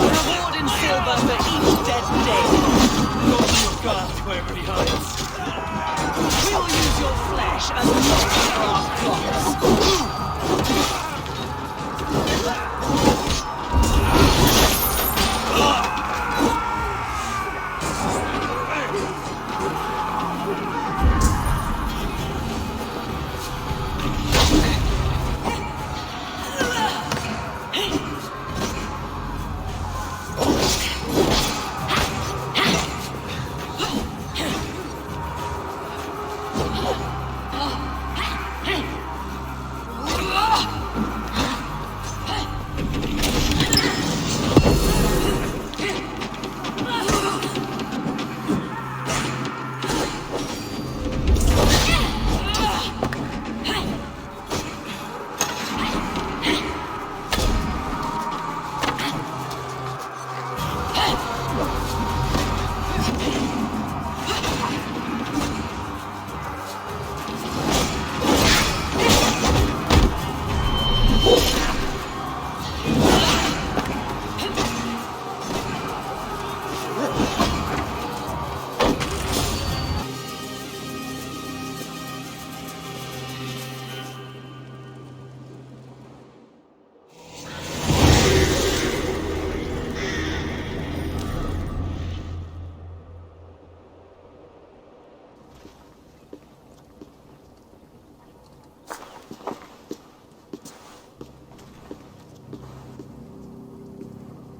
Reward in silver for each dead day. Go to your guard wherever he hides. We will use your flesh as long for our plots.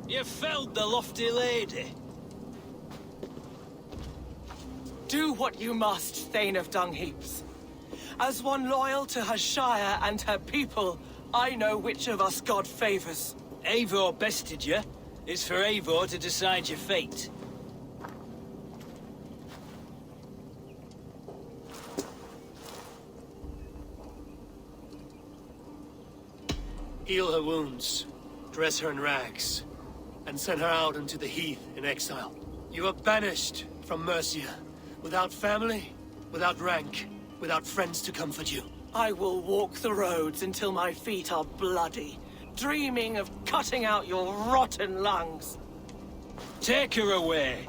You felled the lofty lady. Do what you must, Thane of Dungheaps. As one loyal to her shire and her people, I know which of us God favors. Eivor bested you. It's for Eivor to decide your fate. Heal her wounds, dress her in rags, and send her out into the heath in exile. You are banished from Mercia, without family, without rank, without friends to comfort you. I will walk the roads until my feet are bloody, dreaming of cutting out your rotten lungs. Take her away.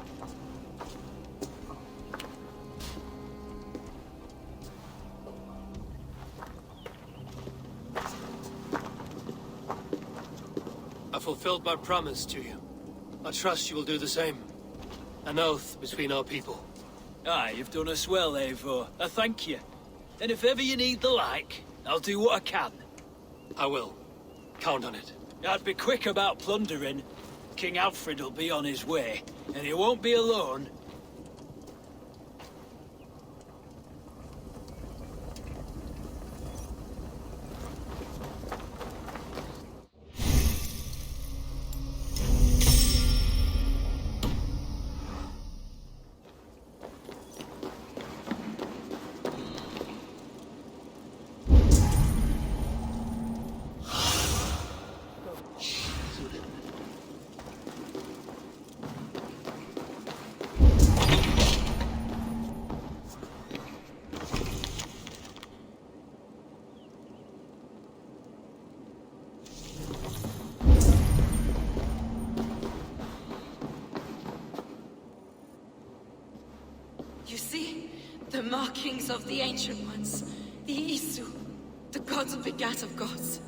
I fulfilled my promise to you. I trust you will do the same. An oath between our people. Aye, you've done us well, Eivor. I thank you. And if ever you need the like, I'll do what I can. I will. Count on it. I'd be quick about plundering. King Alfred will be on his way, and he won't be alone. You see? The markings of the Ancient Ones. The Isu. The gods begat of gods.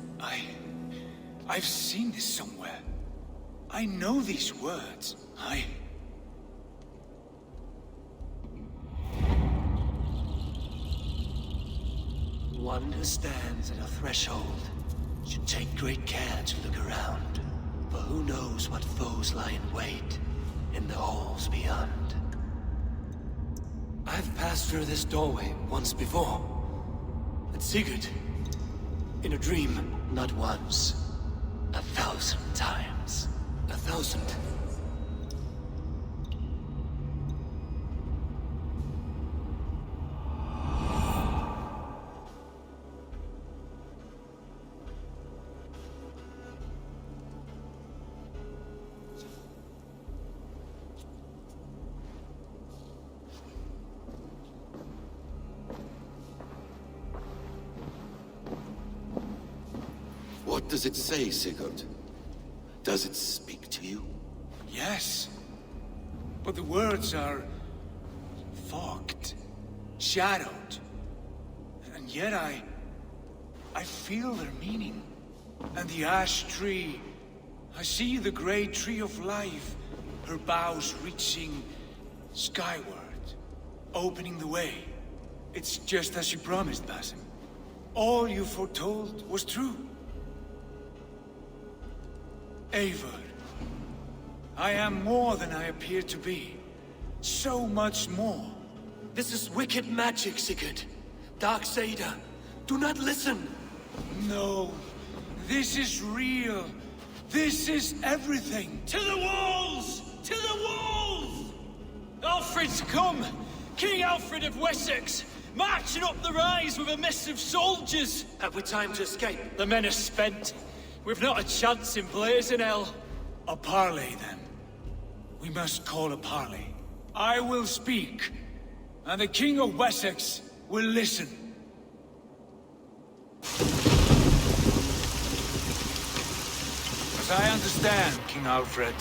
I've seen this somewhere. I know these words. One who stands at a threshold should take great care to look around, for who knows what foes lie in wait in the halls beyond. I've passed through this doorway once before, with Sigurd, in a dream, not once, 1,000 times. 1,000. What does it say, Sigurd? Does it speak to you? Yes. But the words are fogged, shadowed. And yet I feel their meaning. And the ash tree, I see the great tree of life, her boughs reaching skyward, opening the way. It's just as you promised, Basim. All you foretold was true. Eivor, I am more than I appear to be. So much more. This is wicked magic, Sigurd. Darksader, do not listen. No, this is real. This is everything. To the walls! To the walls! Alfred's come! King Alfred of Wessex! Marching up the rise with a mess of soldiers! Have we time to escape? The men are spent. We've not a chance in blazing hell. A parley, then. We must call a parley. I will speak, and the King of Wessex will listen. As I understand, King Alfred,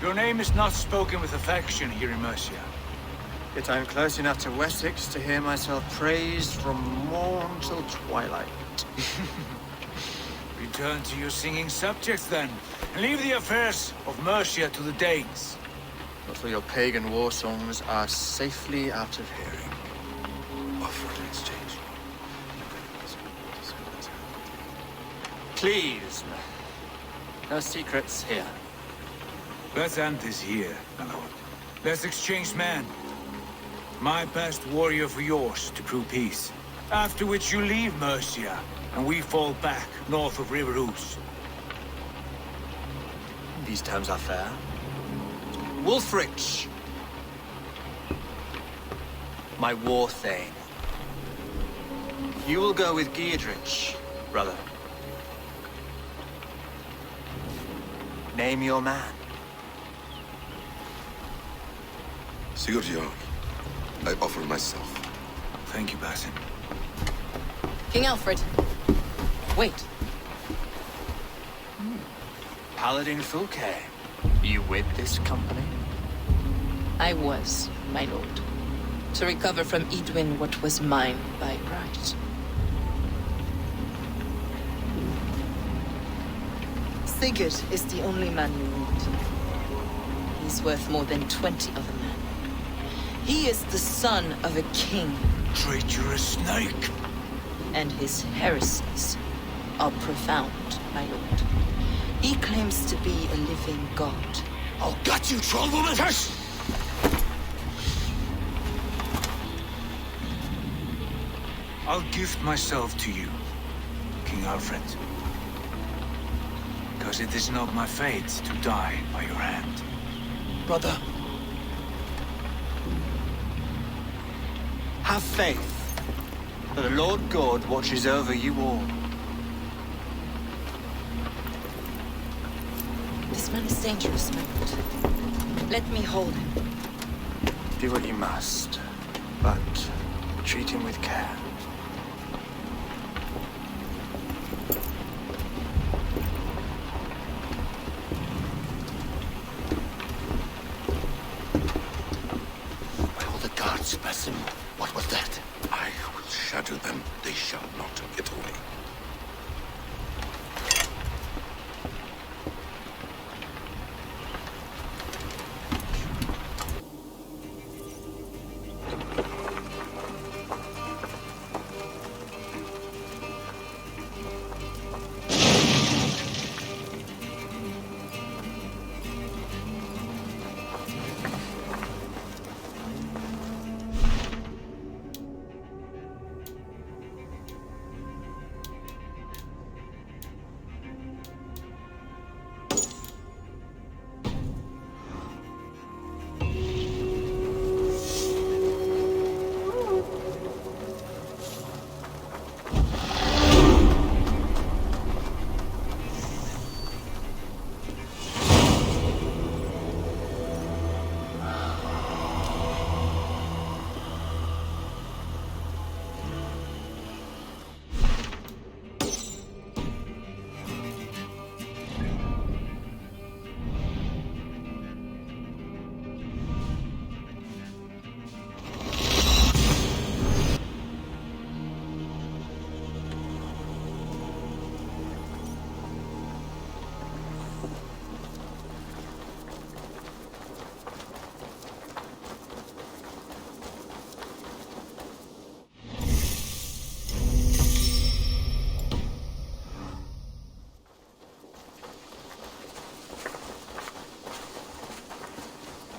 your name is not spoken with affection here in Mercia. Yet I'm close enough to Wessex to hear myself praised from morn till twilight. Return to your singing subjects, then, and leave the affairs of Mercia to the Danes. But for your pagan war songs are safely out of hearing. Offer an exchange. Please, no secrets here. Let's end this here, my lord. Let's exchange men. My best warrior for yours to prove peace. After which you leave Mercia, and we fall back north of River Ouse. These terms are fair. Wulfrich! My war thane. You will go with Giedrich, brother. Name your man. Sigurd Jarl, I offer myself. Thank you, Basim. King Alfred. Wait. Paladin FULLGAME. You with this company? I was, my lord. To recover from Edwin what was mine by right. Sigurd is the only man you need. He's worth more than 20 other men. He is the son of a king. Traitorous snake! And his heresies are profound, my lord. He claims to be a living god. I'll gut you, troll woman! Hush! I'll gift myself to you, King Alfred. Because it is not my fate to die by your hand. Brother. Have faith that the Lord God watches over you all. This man is dangerous, my lord. Let me hold him. Do what you must, but treat him with care. By all the gods, shall not get away.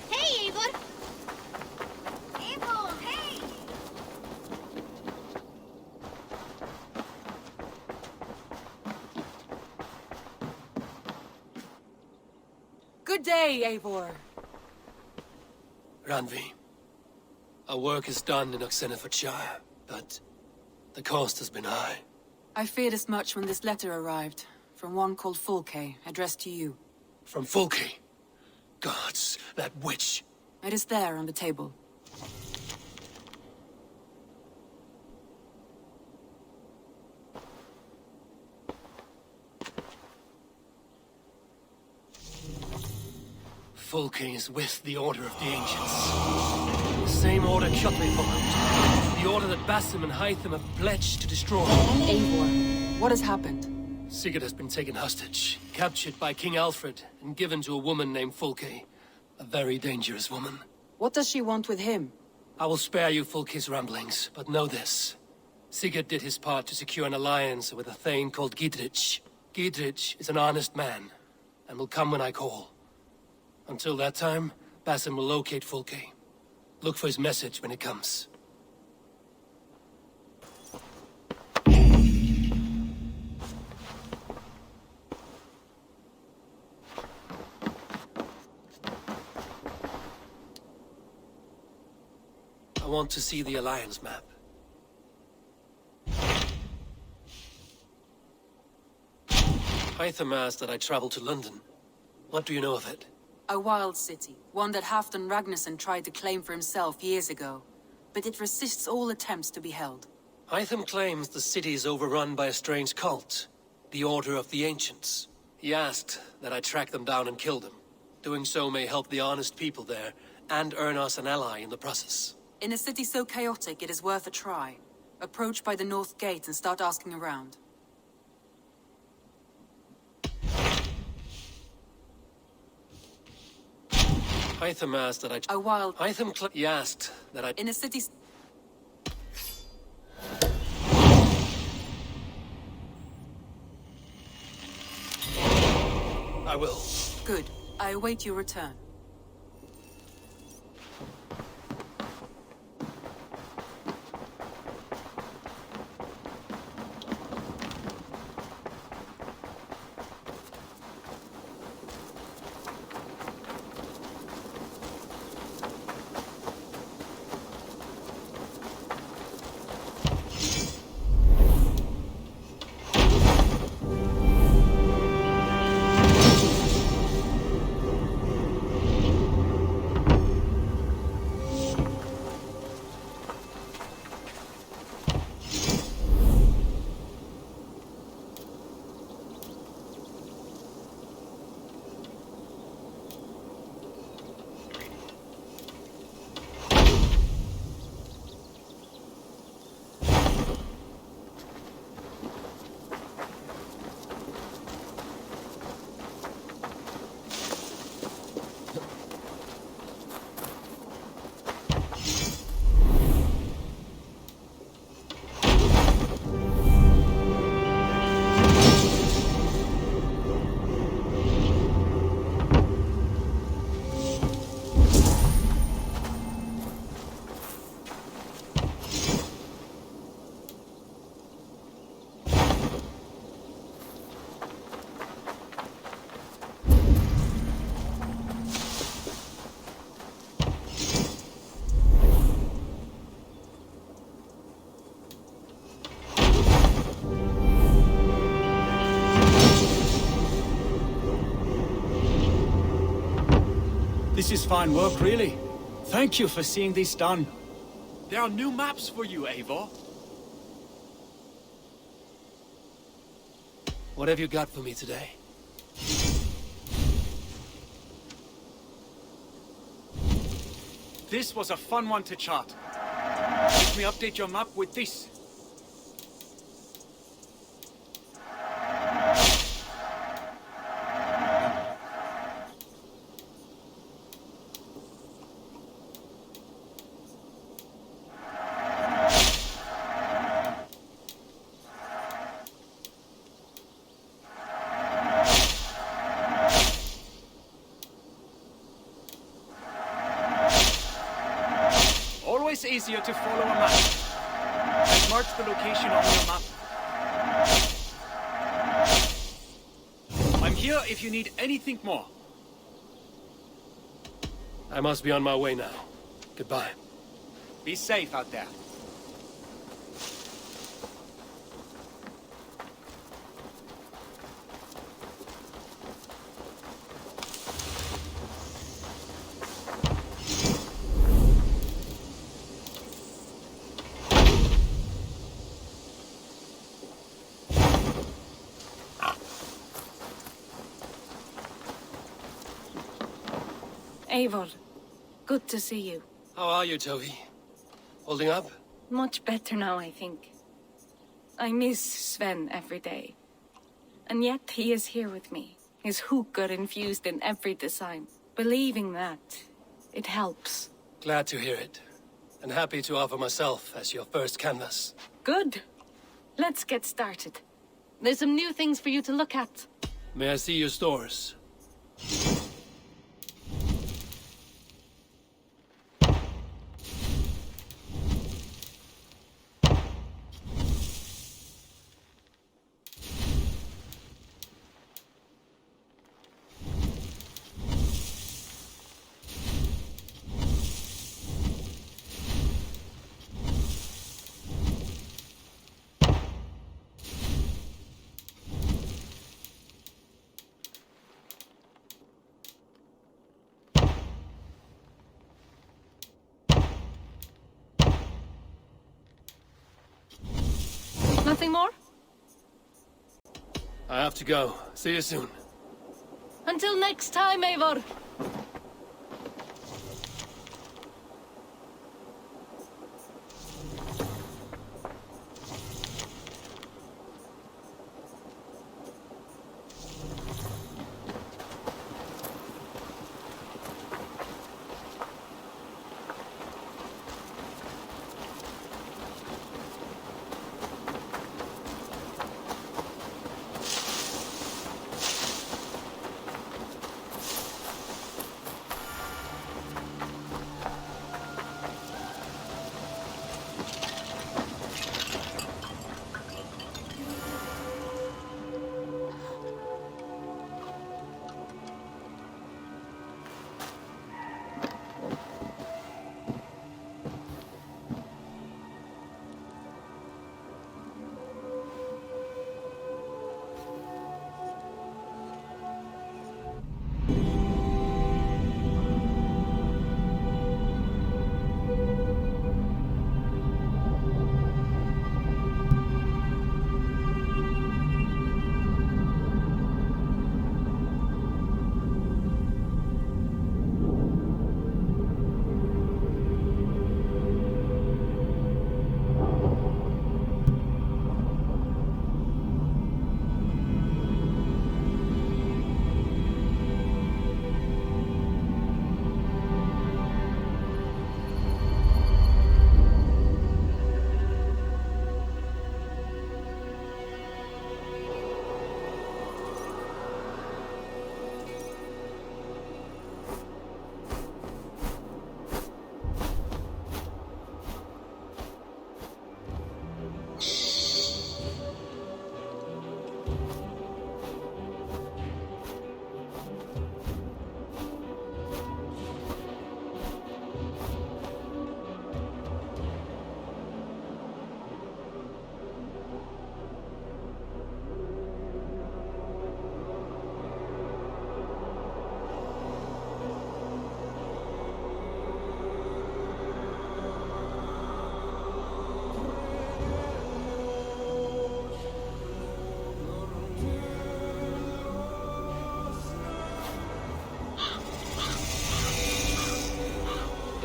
Hey, Eivor! Eivor, hey! Good day, Eivor. Randvi, our work is done in Oxenfordshire, but the cost has been high. I feared as much when this letter arrived, from one called FULLGAME, addressed to you. From FULLGAME? Gods, that witch! It is there on the table. FULLGAME is with the Order of the Ancients. The same order Kjotve followed. The order that Basim and Hytham have pledged to destroy. Eivor, what has happened? Sigurd has been taken hostage, captured by King Alfred, and given to a woman named FULLGAME. A very dangerous woman. What does she want with him? I will spare you FULLGAME's ramblings, but know this. Sigurd did his part to secure an alliance with a thane called Gidrich. Gidrich is an honest man, and will come when I call. Until that time, Basim will locate FULLGAME. Look for his message when it comes. I want to see the Alliance map. Hytham asked that I travel to London. What do you know of it? A wild city, one that Halfdan Ragnarsson tried to claim for himself years ago. But it resists all attempts to be held. Hytham claims the city is overrun by a strange cult, the Order of the Ancients. He asked that I track them down and kill them. Doing so may help the honest people there, and earn us an ally in the process. In a city so chaotic, it is worth a try. Approach by the North Gate and start asking around. Hytham asked that I... A wild... He asked that I... In a city... I will. Good. I await your return. This is fine work, really. Thank you for seeing this done. There are new maps for you, Eivor. What have you got for me today? This was a fun one to chart. Let me update your map with this. Always easier to follow a map. I've marked the location on your map. I'm here if you need anything more. I must be on my way now. Goodbye. Be safe out there. Eivor, good to see you. How are you, Toby? Holding up? Much better now, I think. I miss Sven every day. And yet he is here with me. His hookah infused in every design. Believing that, it helps. Glad to hear it. And happy to offer myself as your first canvas. Good. Let's get started. There's some new things for you to look at. May I see your stores? Nothing more? I have to go. See you soon. Until next time, Eivor.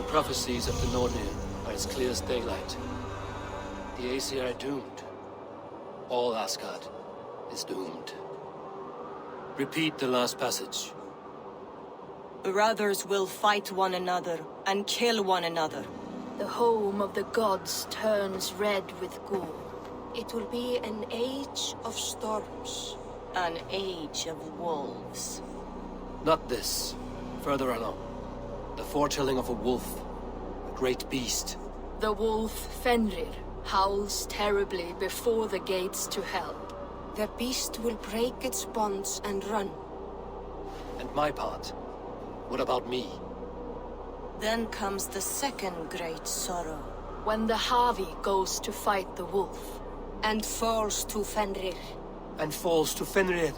prophecies of the Nornir are as clear as daylight. The Aesir are doomed. All Asgard is doomed. Repeat the last passage. Brothers will fight one another and kill one another. The home of the gods turns red with gore. It will be an age of storms. An age of wolves. Not this. Further along. The foretelling of a wolf. A great beast. The wolf Fenrir howls terribly before the gates to hell. The beast will break its bonds and run. And my part? What about me? Then comes the second great sorrow. When the Havi goes to fight the wolf. And falls to Fenrir. And falls to Fenrir.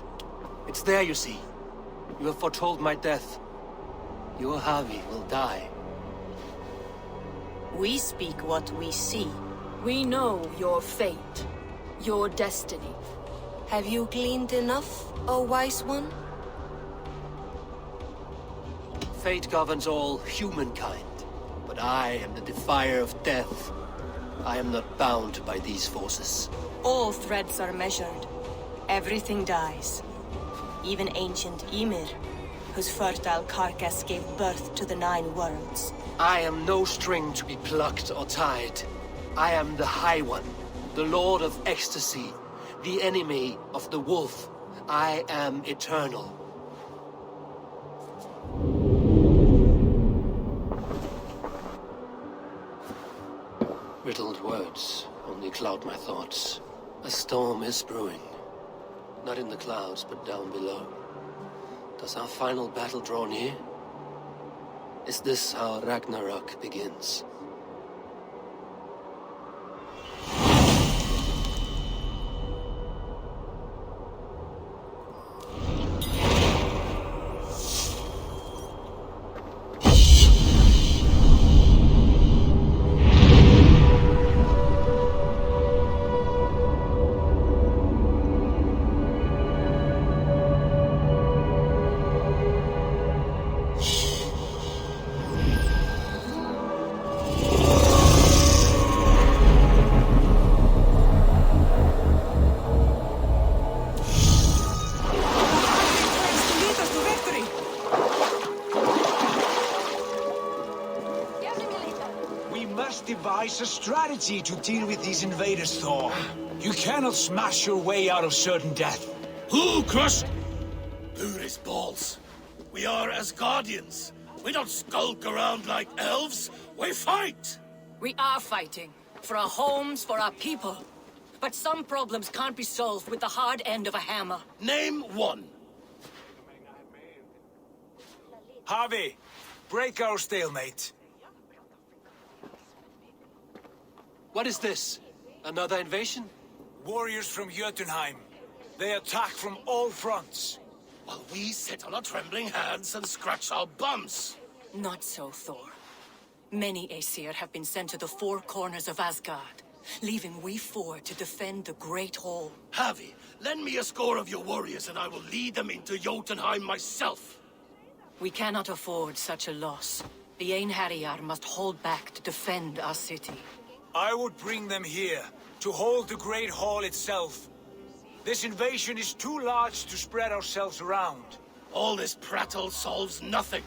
It's there, you see. You have foretold my death. Your Havi will die. We speak what we see. We know your fate. Your destiny. Have you gleaned enough, O wise one? Fate governs all humankind. But I am the defier of death. I am not bound by these forces. All threads are measured. Everything dies. Even ancient Ymir, whose fertile carcass gave birth to the 9 worlds. I am no string to be plucked or tied. I am the High One, the Lord of Ecstasy, the enemy of the wolf. I am eternal. Riddled words only cloud my thoughts. A storm is brewing. Not in the clouds, but down below. Does our final battle draw near? Is this how Ragnarok begins? Devise a strategy to deal with these invaders, Thor. You cannot smash your way out of certain death. Who crushed? Booty's balls. We are Asgardians. We don't skulk around like elves. We fight! We are fighting. For our homes, for our people. But some problems can't be solved with the hard end of a hammer. Name one. Harvey, break our stalemate. What is this? Another invasion? Warriors from Jotunheim. They attack from all fronts. While we sit on our trembling hands and scratch our bums. Not so, Thor. Many Aesir have been sent to the 4 corners of Asgard, leaving we 4 to defend the Great Hall. Havi, lend me a score of your warriors and I will lead them into Jotunheim myself. We cannot afford such a loss. The Einherjar must hold back to defend our city. I would bring them here, to hold the Great Hall itself. This invasion is too large to spread ourselves around. All this prattle solves nothing.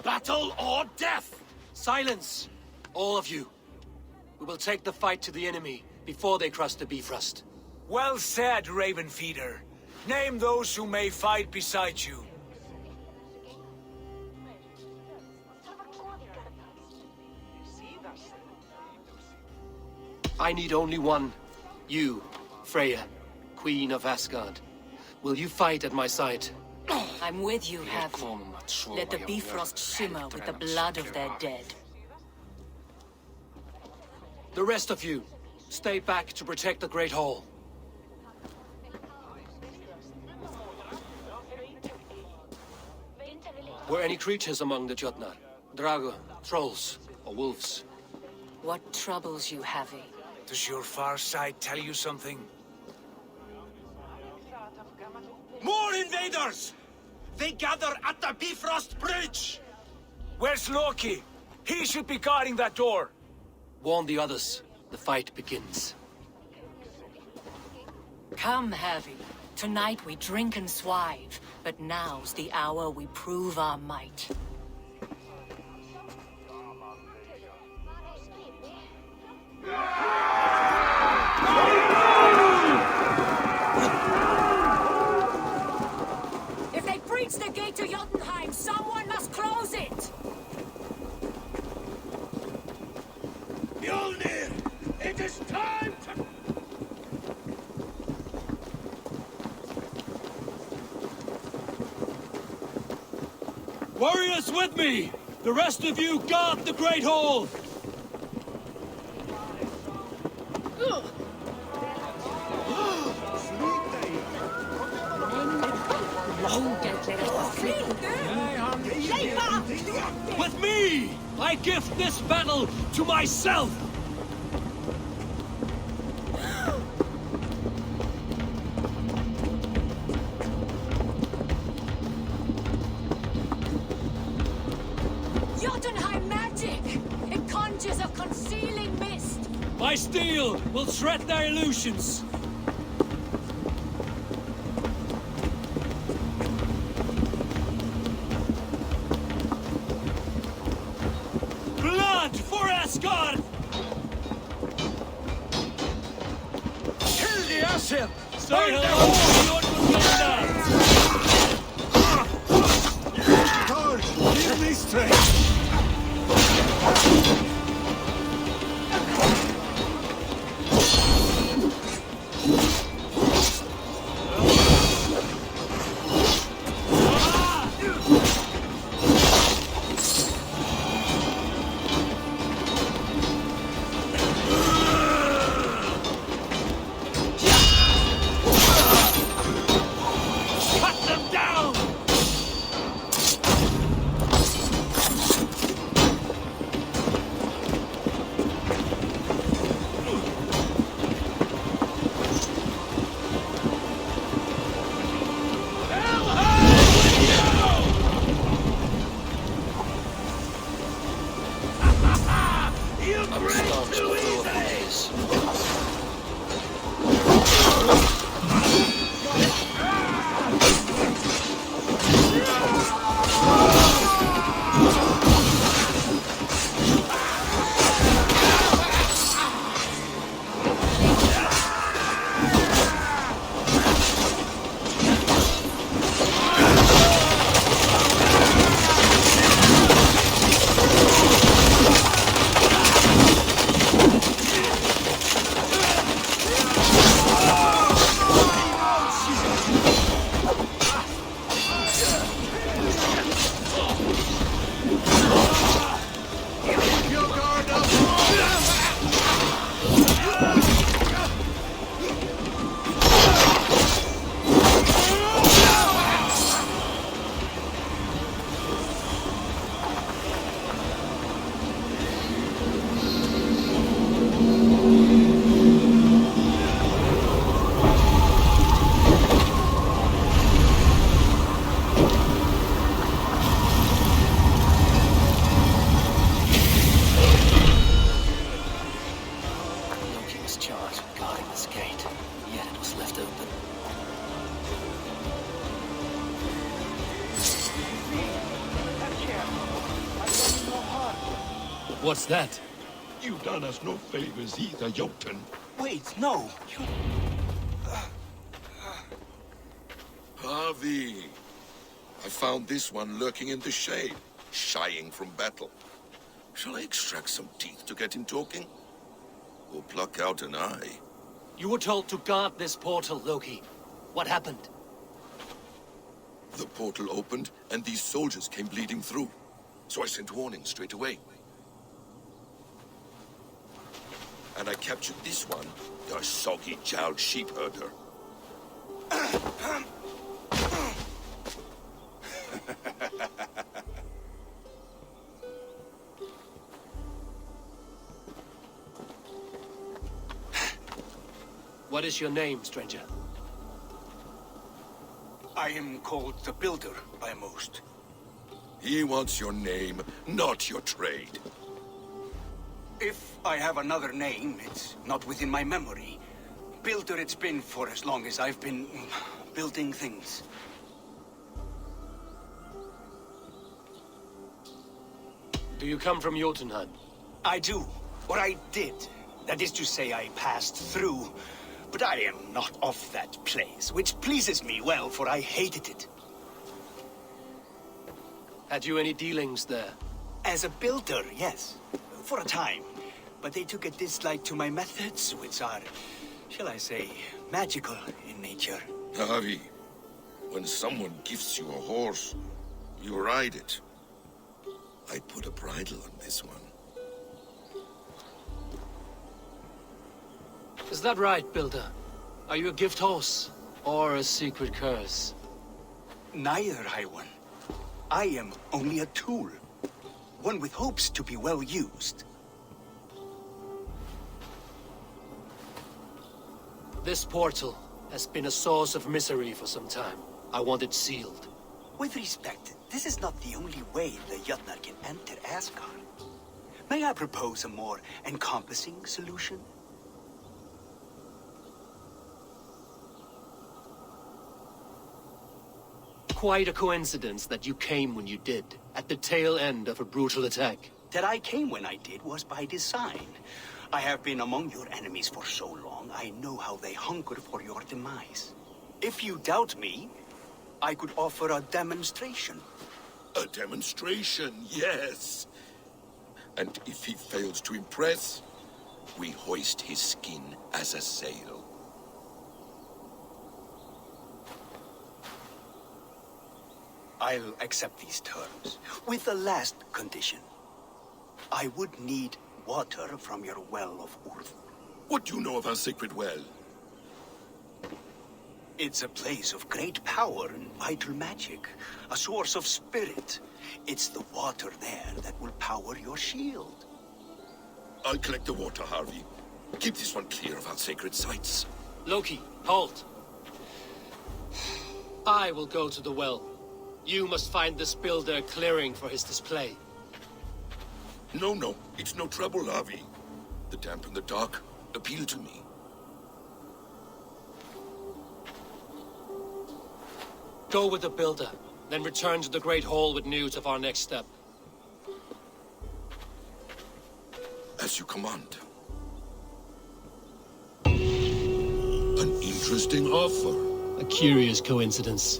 Battle or death! Silence! All of you. We will take the fight to the enemy before they cross the Bifrost. Well said, Ravenfeeder. Name those who may fight beside you. I need only one. You, Freya, Queen of Asgard. Will you fight at my side? I'm with you, Havi. Let the Bifrost shimmer with the blood of their dead. The rest of you, stay back to protect the Great Hall. Were any creatures among the Jotnar? Drago, trolls, or wolves? What troubles you, Havi? Does your far side tell you something? More invaders! They gather at the Bifrost Bridge! Where's Loki? He should be guarding that door! Warn the others. The fight begins. Come, Heavy. Tonight we drink and swive, but now's the hour we prove our might. If they breach the gate to Jotunheim, someone must close it! Mjolnir! It is time to... Warriors with me! The rest of you guard the Great Hall! With me! I gift this battle to myself! Jotunheim magic! It conjures a concealing mist! My steel will shred their illusions! Blood for Asgard! Kill the Asher! Say hello to Thor, give me strength! Cut them down! I'm starved to throw up on this. Loki was charged with guarding this gate, yet it was left open. What's that? You've done us no favors either, Jotun. Wait, no. Harvey! I found this one lurking in the shade, shying from battle. Shall I extract some teeth to get him talking? Or pluck out an eye? You were told to guard this portal, Loki. What happened? The portal opened, and these soldiers came bleeding through. So I sent warning straight away. And I captured this one, the soggy-jowled sheep herder. What is your name, stranger? I am called the Builder by most. He wants your name, not your trade. If I have another name, it's not within my memory. Builder it's been for as long as I've been building things. Do you come from Jotunheim? I do. Or I did. That is to say, I passed through. But I am not of that place, which pleases me well, for I hated it. Had you any dealings there? As a builder, yes. For a time. But they took a dislike to my methods, which are, shall I say, magical in nature. Harvey, when someone gifts you a horse, you ride it. I put a bridle on this one. Is that right, Builder? Are you a gift horse, or a secret curse? Neither, High One. I am only a tool. One with hopes to be well used. This portal has been a source of misery for some time. I want it sealed. With respect, this is not the only way the Jötnar can enter Asgard. May I propose a more encompassing solution? Quite a coincidence that you came when you did, at the tail end of a brutal attack. That I came when I did was by design. I have been among your enemies for so long, I know how they hunger for your demise. If you doubt me, I could offer a demonstration. A demonstration, yes. And if he fails to impress, we hoist his skin as a sail. I'll accept these terms, with the last condition. I would need water from your well of Urth. What do you know of our sacred well? It's a place of great power and vital magic, a source of spirit. It's the water there that will power your shield. I'll collect the water, Harvey. Keep this one clear of our sacred sites. Loki, halt. I will go to the well. You must find this builder clearing for his display. No, it's no trouble, Harvey. The damp and the dark appeal to me. Go with the builder, then return to the Great Hall with news of our next step. As you command. An interesting offer. A curious coincidence.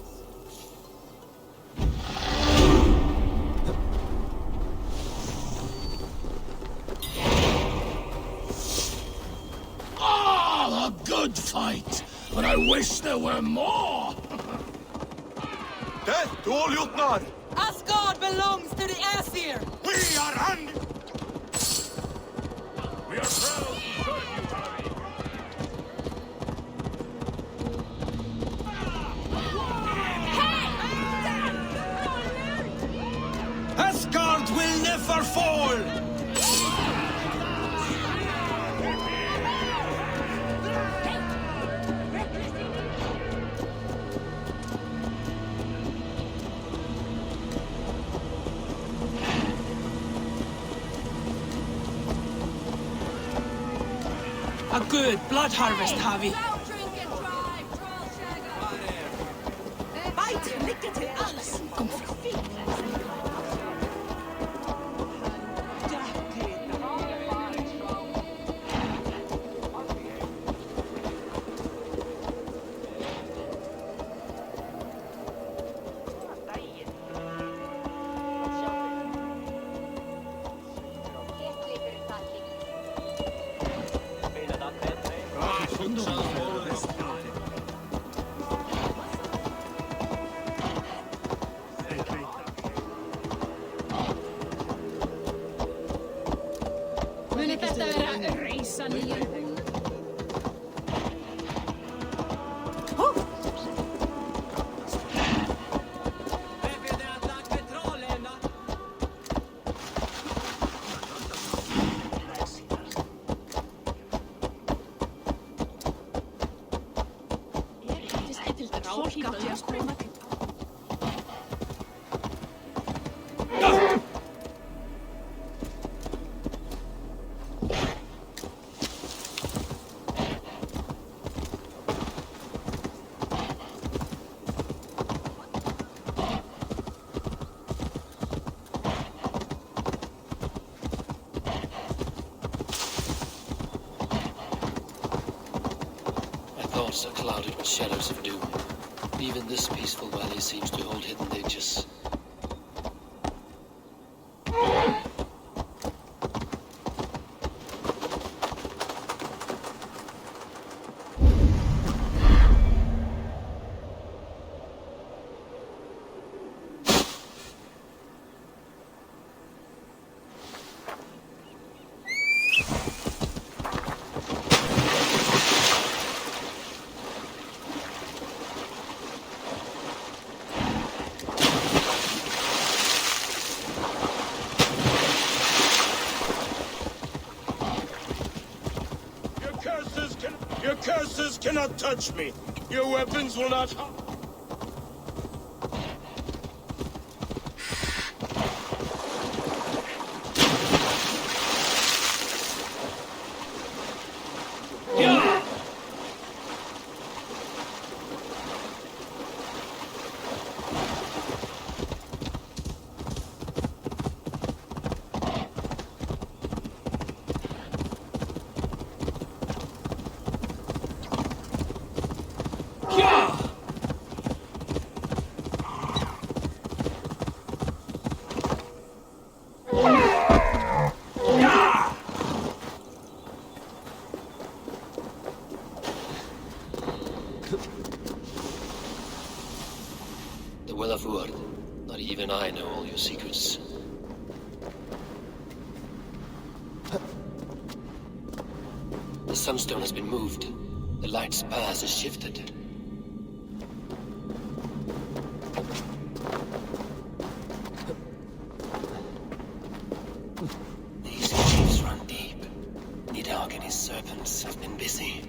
A good fight, but I wish there were more. Death to all Jötnar! Asgard belongs to the Aesir! We are under... We are proud to serve you, Harry. Asgard will never fall! A good blood harvest, Harvey. thoughts are clouded with shadows of doom. Even this peaceful valley seems to hold hidden dangers. Your curses cannot touch me. Your weapons will not harm. The Well of Word. Not even I know all your secrets. The Sunstone has been moved. The light's path is shifted. These caves run deep. Nidhogg and his serpents have been busy.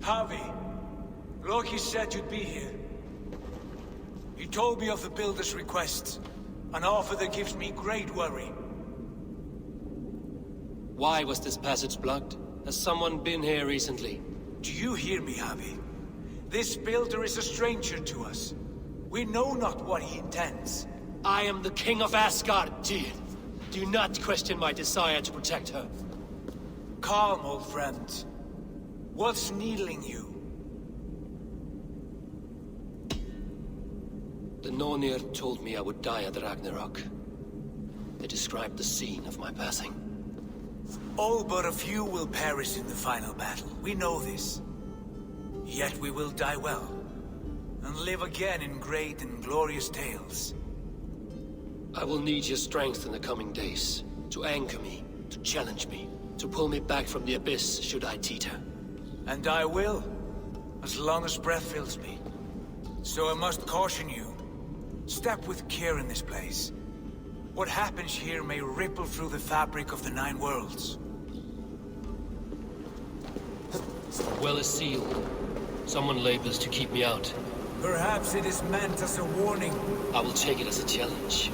Harvey, Loki said you'd be here. He told me of the Builder's request, an offer that gives me great worry. Why was this passage blocked? Has someone been here recently? Do you hear me, Harvey? This Builder is a stranger to us. We know not what he intends. I am the King of Asgard, Tyr. Do not question my desire to protect her. Calm, old friend. What's needling you? The Nornir told me I would die at Ragnarok. They described the scene of my passing. All but a few will perish in the final battle. We know this. Yet we will die well, and live again in great and glorious tales. I will need your strength in the coming days, to anchor me, to challenge me, to pull me back from the abyss should I teeter. And I will, as long as breath fills me. So I must caution you. Step with care in this place. What happens here may ripple through the fabric of the Nine Worlds. The well is sealed. Someone labors to keep me out. Perhaps it is meant as a warning. I will take it as a challenge.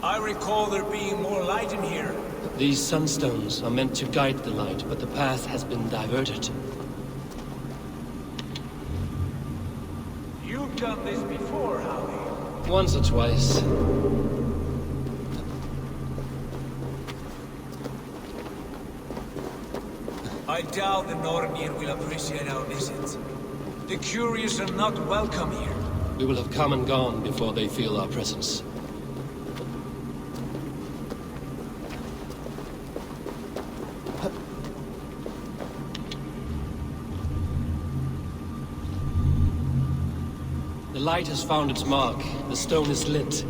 I recall there being more light in here. These sunstones are meant to guide the light, but the path has been diverted. You've done this before, Howie. Once or twice. I doubt the Nornir will appreciate our visit. The curious are not welcome here. We will have come and gone before they feel our presence. The light has found its mark. The stone is lit.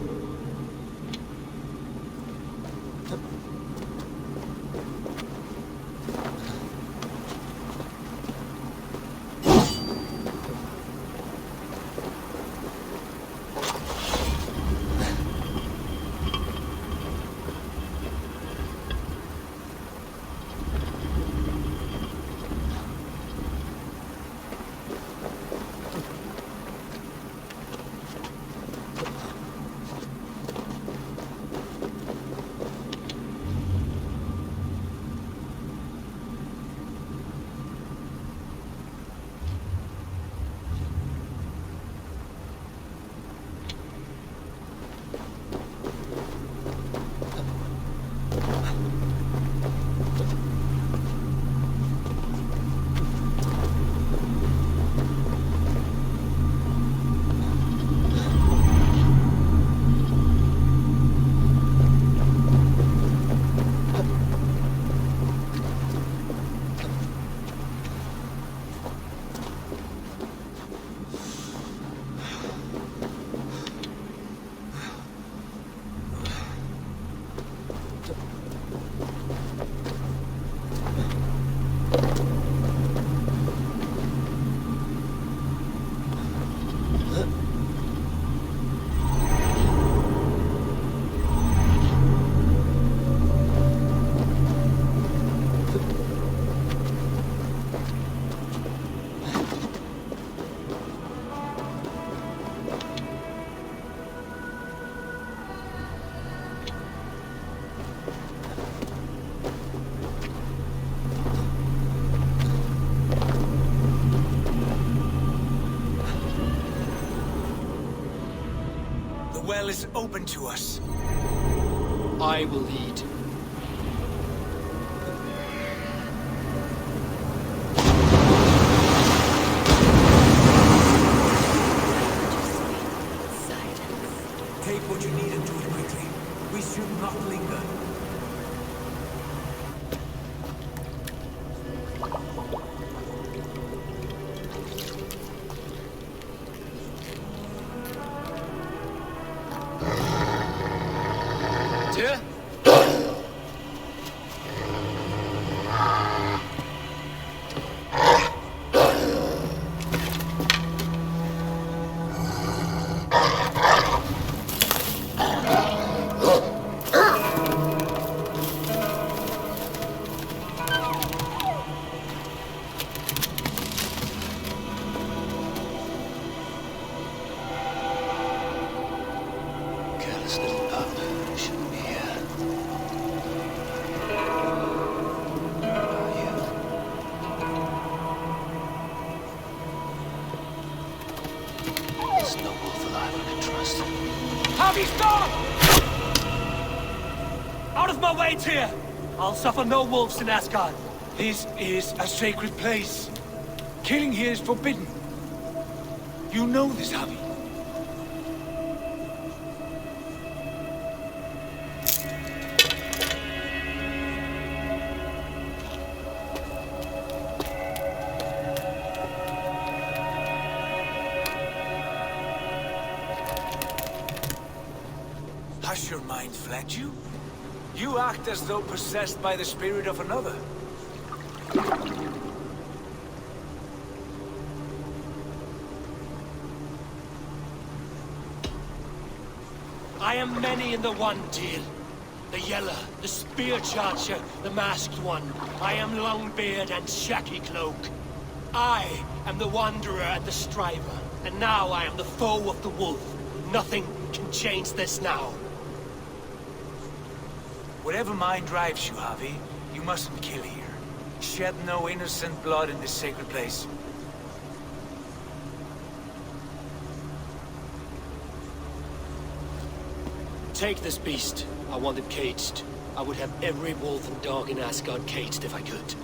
well is open to us. I will lead. Take what you need and do it quickly. We should not linger. Tyr? Careless little pup. Shouldn't be here. Where are you? There's no wolf alive I can trust. Harvey, stop! Out of my way, Tyr! I'll suffer no wolves in Asgard. This is a sacred place. Killing here is forbidden. You know this, Javi. Has your mind fled you? You act as though possessed by the spirit of another. I am many in the one, Tyr. The Yeller, the Spear Charger, the Masked One. I am Longbeard and Shaky Cloak. I am the Wanderer and the Striver. And now I am the foe of the Wolf. Nothing can change this now. Whatever mind drives you, Javi, you mustn't kill here. Shed no innocent blood in this sacred place. Take this beast. I want it caged. I would have every wolf and dog in Asgard caged if I could.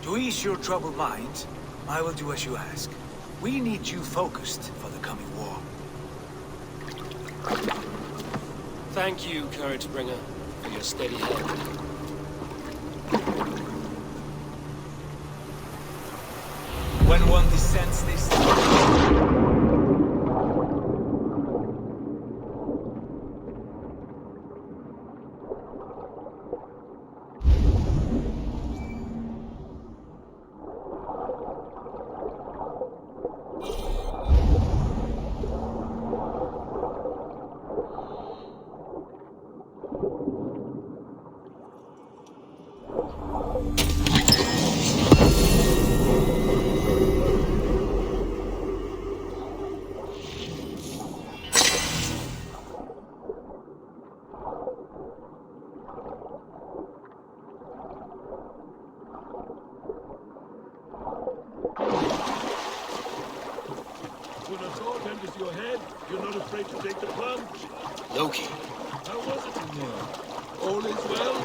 To ease your troubled mind, I will do as you ask. We need you focused for the coming war. Thank you, Courage Bringer, for your steady hand. When one descends this... When a sword enters your head, you're not afraid to take the plunge. Loki. How was it in there? All is well?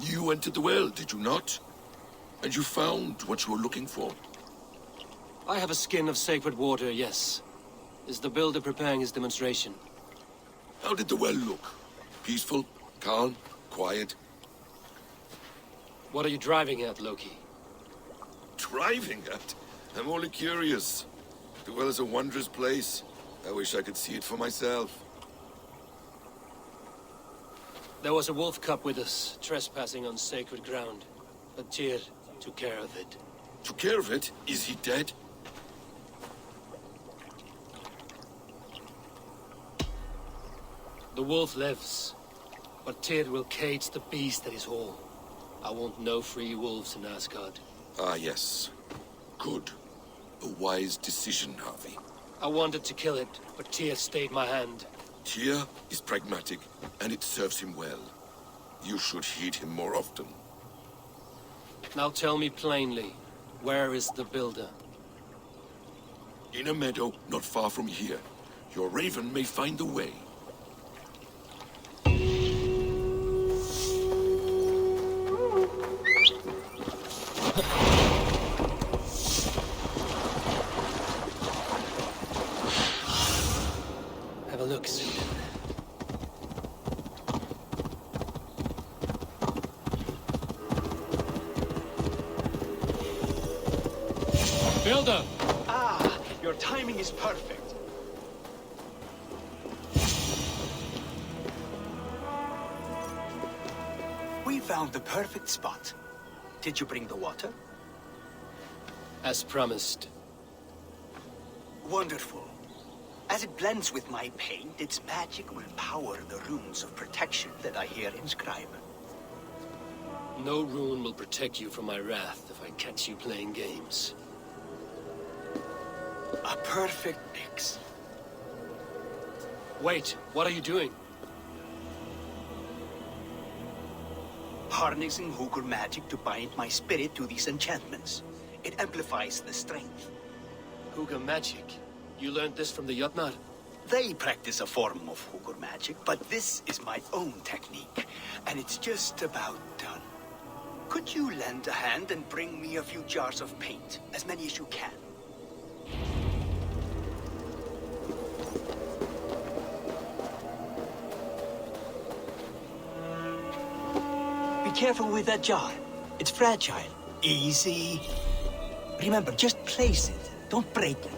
You entered the well, did you not? And you found what you were looking for? I have a skin of sacred water, yes. Is the builder preparing his demonstration? How did the well look? Peaceful? Calm? Quiet? What are you driving at, Loki? Driving at? I'm only curious. The well is a wondrous place. I wish I could see it for myself. There was a wolf cub with us, trespassing on sacred ground. But Tyr took care of it. Took care of it? Is he dead? The wolf lives, but Tyr will cage the beast that is whole. I want no free wolves in Asgard. Ah, yes. Good. A wise decision, Harvey. I wanted to kill it, but Tyr stayed my hand. Tyr is pragmatic, and it serves him well. You should heed him more often. Now tell me plainly, where is the builder? In a meadow not far from here. Your raven may find the way. Have a look, Sue. Builder! Ah, your timing is perfect. We found the perfect spot. Did you bring the water? As promised. Wonderful. As it blends with my paint, its magic will power the runes of protection that I hear inscribed. No rune will protect you from my wrath if I catch you playing games. A perfect mix. Wait, what are you doing? Harnessing Hooker magic to bind my spirit to these enchantments. It amplifies the strength. Hooker magic? You learned this from the Jotnar? They practice a form of Hooker magic, but this is my own technique, and it's just about done. Could you lend a hand and bring me a few jars of paint? As many as you can. Be careful with that jar. It's fragile. Easy. Remember, just place it. Don't break it.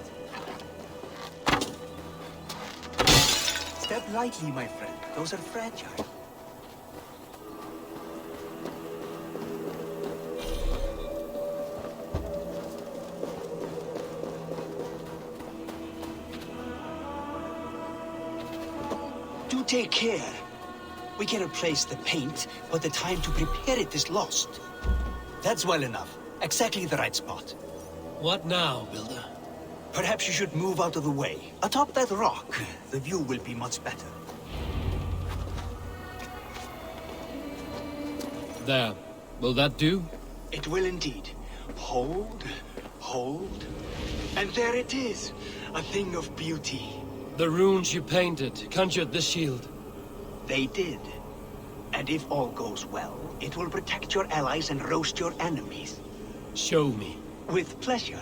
Step lightly, my friend. Those are fragile. Do take care. We can replace the paint, but the time to prepare it is lost. That's well enough. Exactly the right spot. What now, Builder? Perhaps you should move out of the way. Atop that rock, the view will be much better. There. Will that do? It will indeed. Hold, hold, and there it is. A thing of beauty. The runes you painted conjured the shield. They did. And if all goes well, it will protect your allies and roast your enemies. Show me. With pleasure.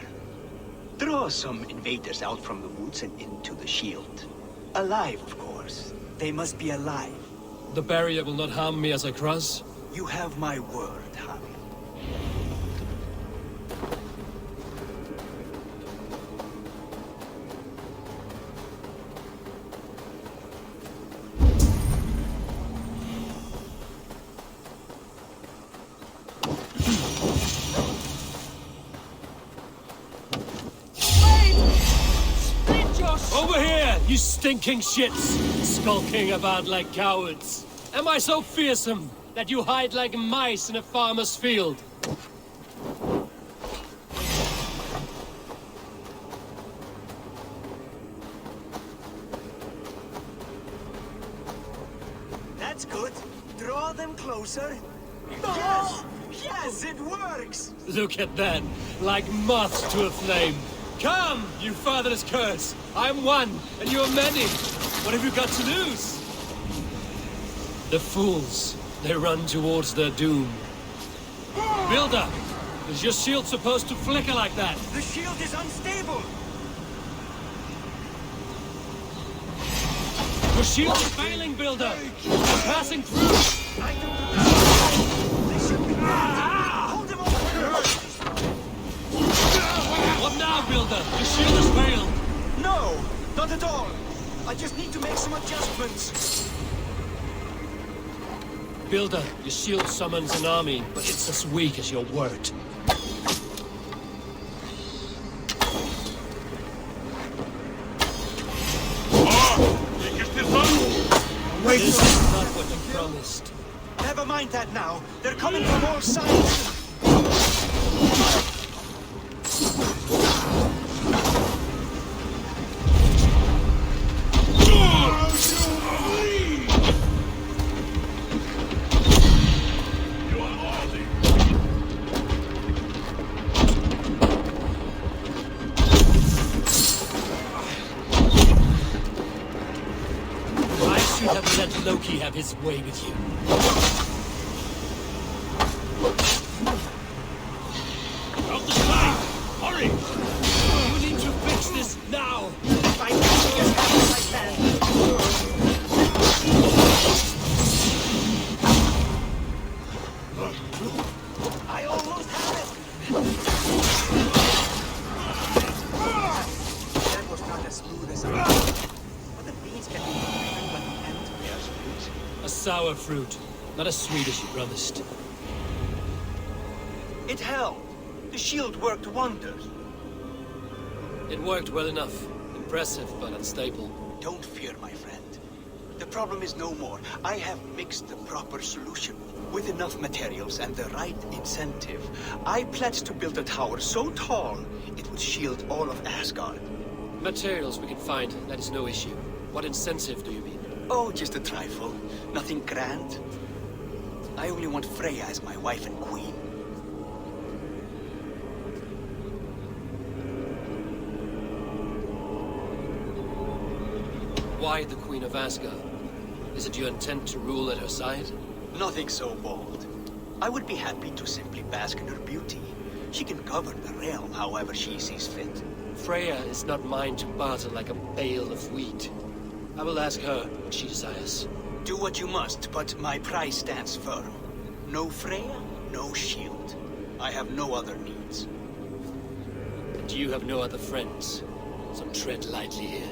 Draw some invaders out from the woods and into the shield. Alive, of course. They must be alive. The barrier will not harm me as I cross? You have my word, Harry. Over here, you stinking shits! Skulking about like cowards. Am I so fearsome that you hide like mice in a farmer's field? That's good. Draw them closer. Yes! Yes, it works! Look at that, like moths to a flame. Come, you fatherless curse! I'm one, and you're many. What have you got to lose? The fools, they run towards their doom. Builder, is your shield supposed to flicker like that? The shield is unstable! Your shield is failing, Builder! I'm passing through! I don't know. They should be hold them off! What now, Builder? Your shield has failed! No, not at all. I just need to make some adjustments. Builder, your shield summons an army, but it's as weak as your word. Wait, this is not what you promised. Never mind that now. They're coming from all sides. should have let Loki have his way with you. Out the side! Hurry! You need to fix this now! I almost had it! That was not as smooth as I thought. But the beans can be prepared when the end bears fruit. A sour fruit, not as sweet as you promised. It held. The shield worked wonders. It worked well enough. Impressive, but unstable. Don't fear, my friend. The problem is no more. I have mixed the proper solution. With enough materials and the right incentive, I pledge to build a tower so tall, it would shield all of Asgard. Materials we can find, that is no issue. What incentive do you mean? Oh, just a trifle. Nothing grand. I only want Freya as my wife and queen. Why the Queen of Asgard? Is it your intent to rule at her side? Nothing so bold. I would be happy to simply bask in her beauty. She can govern the realm however she sees fit. Freya is not mine to barter like a bale of wheat. I will ask her what she desires. Do what you must, but my price stands firm. No Freya, no shield. I have no other needs. And you have no other friends, so tread lightly here.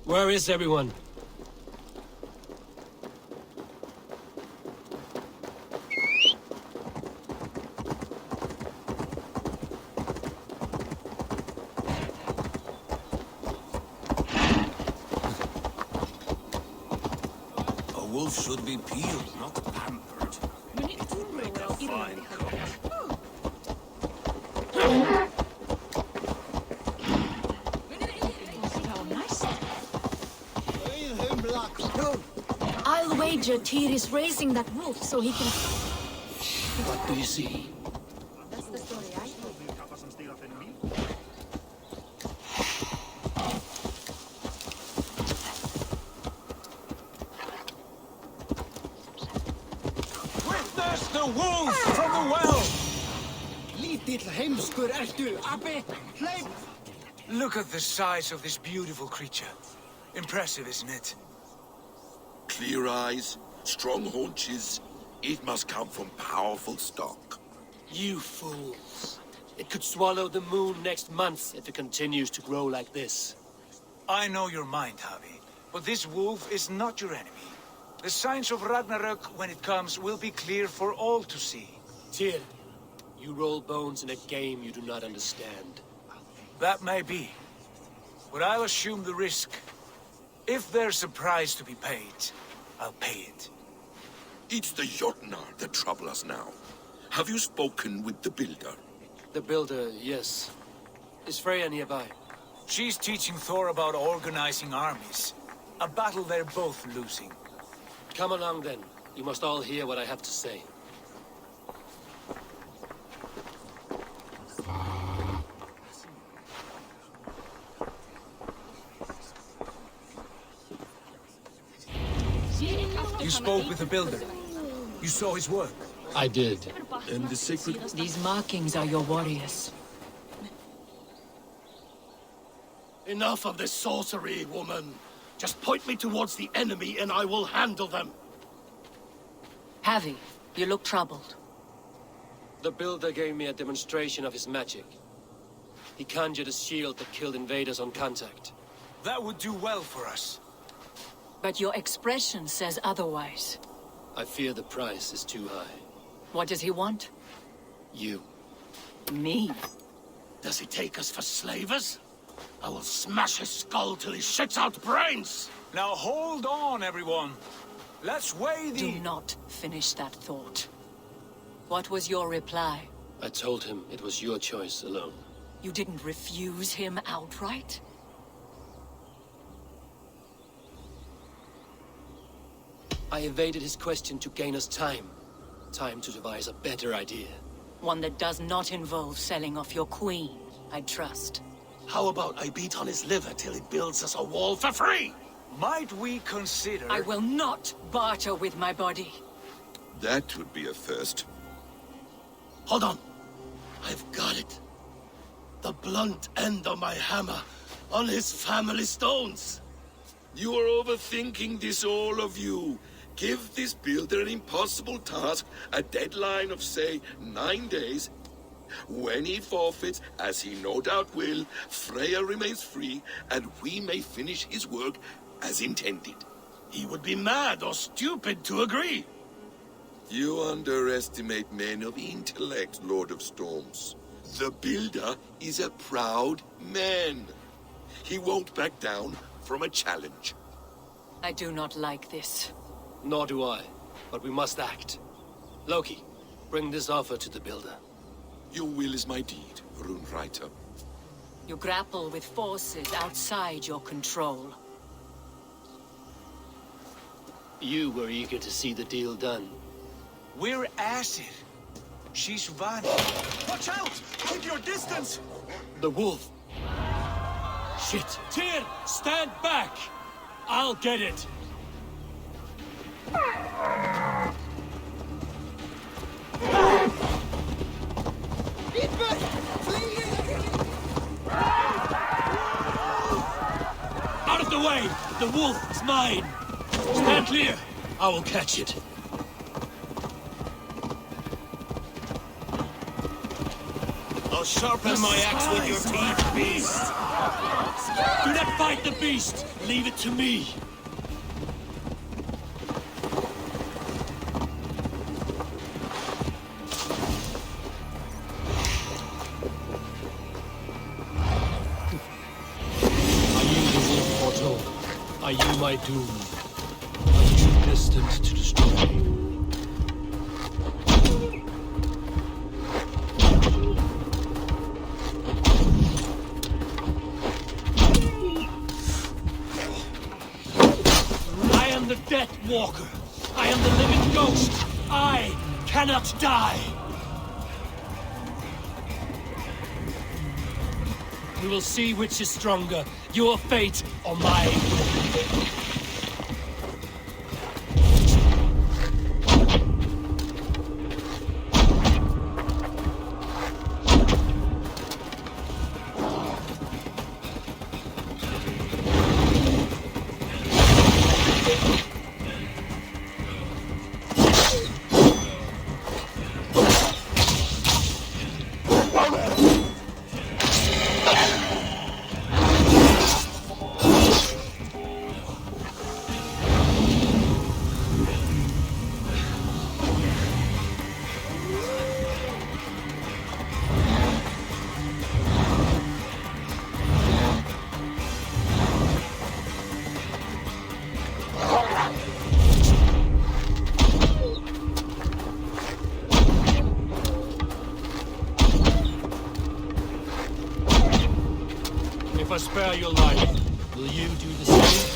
Where is everyone? A wolf should be peeled, not pampered. It would make a fine cook. I'll wager Tyr is raising that wolf so he can... What do you see? the story I told. Witness the wolf from the well! Lítill heimskur ertu, Abbi! Hleyp! Look at the size of this beautiful creature. Impressive, isn't it? Clear eyes, strong haunches. It must come from powerful stock. You fools. It could swallow the moon next month if it continues to grow like this. I know your mind, Javi, but this wolf is not your enemy. The signs of Ragnarök, when it comes, will be clear for all to see. Tyr, you roll bones in a game you do not understand. That may be, but I'll assume the risk. If there's a price to be paid, I'll pay it. It's the Jotnar that trouble us now. Have you spoken with the Builder? The Builder, yes. Is Freya nearby? She's teaching Thor about organizing armies. A battle they're both losing. Come along then. You must all hear what I have to say. You spoke with the Builder. You saw his work. I did. And the sacred... These markings are your warriors. Enough of this sorcery, woman. Just point me towards the enemy and I will handle them. Javi, you look troubled. The Builder gave me a demonstration of his magic. He conjured a shield that killed invaders on contact. That would do well for us. But your expression says otherwise. I fear the price is too high. What does he want? You. Me? Does he take us for slavers? I will smash his skull till he shits out brains! Now hold on, everyone. Let's weigh the... Do not finish that thought. What was your reply? I told him it was your choice alone. You didn't refuse him outright? I evaded his question to gain us time. Time to devise a better idea. One that does not involve selling off your queen, I trust. How about I beat on his liver till he builds us a wall for free? Might we consider... I will not barter with my body. That would be a first. Hold on. I've got it. The blunt end of my hammer on his family stones. You are overthinking this, all of you. Give this Builder an impossible task, a deadline of, say, 9 days. When he forfeits, as he no doubt will, Freya remains free, and we may finish his work as intended. He would be mad or stupid to agree. You underestimate men of intellect, Lord of Storms. The Builder is a proud man. He won't back down from a challenge. I do not like this. Nor do I, but we must act. Loki, bring this offer to the Builder. Your will is my deed, Runewriter. You grapple with forces outside your control. You were eager to see the deal done. We're acid. She's Vani. Watch out! Keep your distance! The wolf. Shit. Tyr, stand back! I'll get it. Out of the way! The wolf is mine! Stand clear! I will catch it. I'll sharpen my axe with your teeth, beast! Do not fight the beast! Leave it to me! Are you my doom? Are you destined to destroy me? I am the Death Walker. I am the living ghost. I cannot die. We will see which is stronger, your fate or mine. If I spare your life, will you do the same?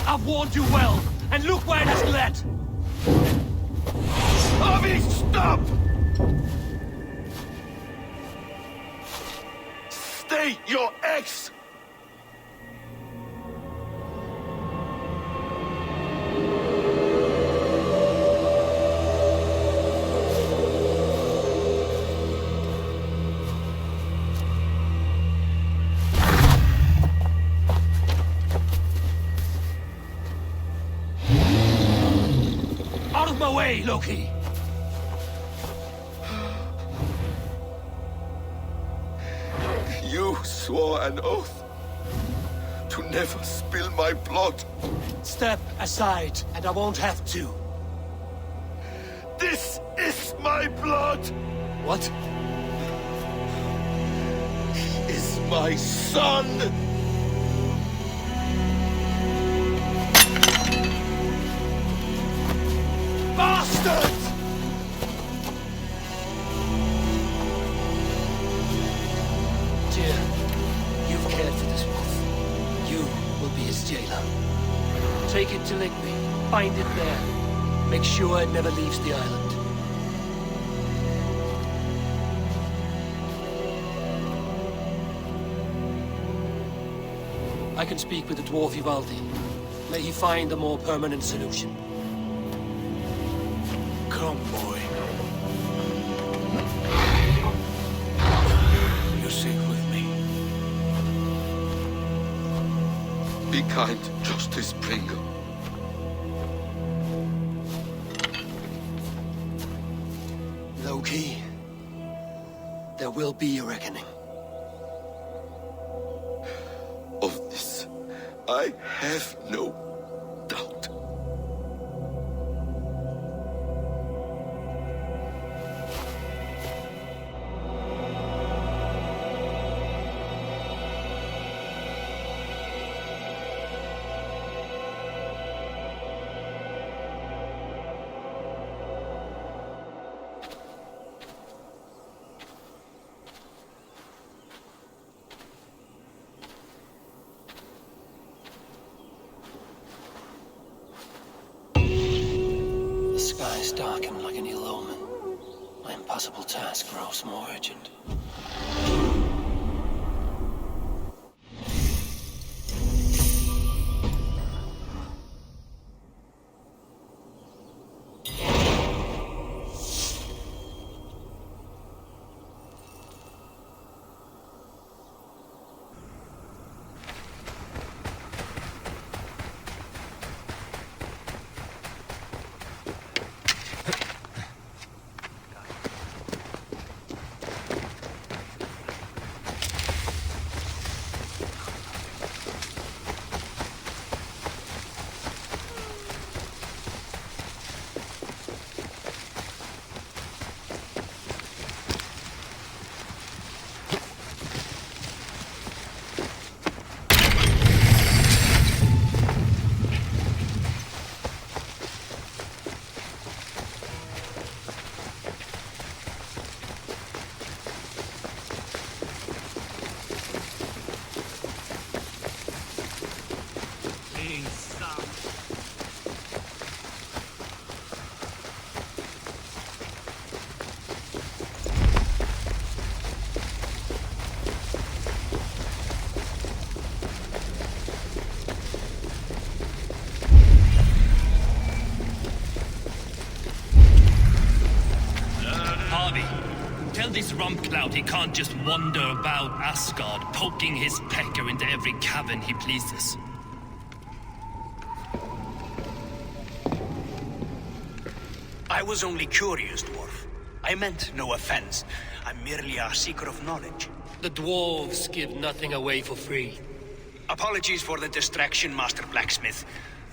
I've warned you well, and look where it has led! Avi, stop! Stay your ex! Out of my way, Loki! You swore an oath to never spill my blood. Step aside, and I won't have to. This is my blood! What? He is my son! Bastard! Dear, you've cared for this wolf. You will be his jailer. Take it to Ligby. Find it there. Make sure it never leaves the island. I can speak with the dwarf Ivaldi. May he find a more permanent solution. Come, boy. You're safe with me. Be kind, Justice Pringle. Loki, there will be a reckoning. Of this, I have no doubt. The skies darken like an ill omen. My impossible task grows more urgent. this rump cloud, he can't just wander about Asgard, poking his pecker into every cavern he pleases. I was only curious, dwarf. I meant no offense. I'm merely a seeker of knowledge. The dwarves give nothing away for free. Apologies for the distraction, Master Blacksmith.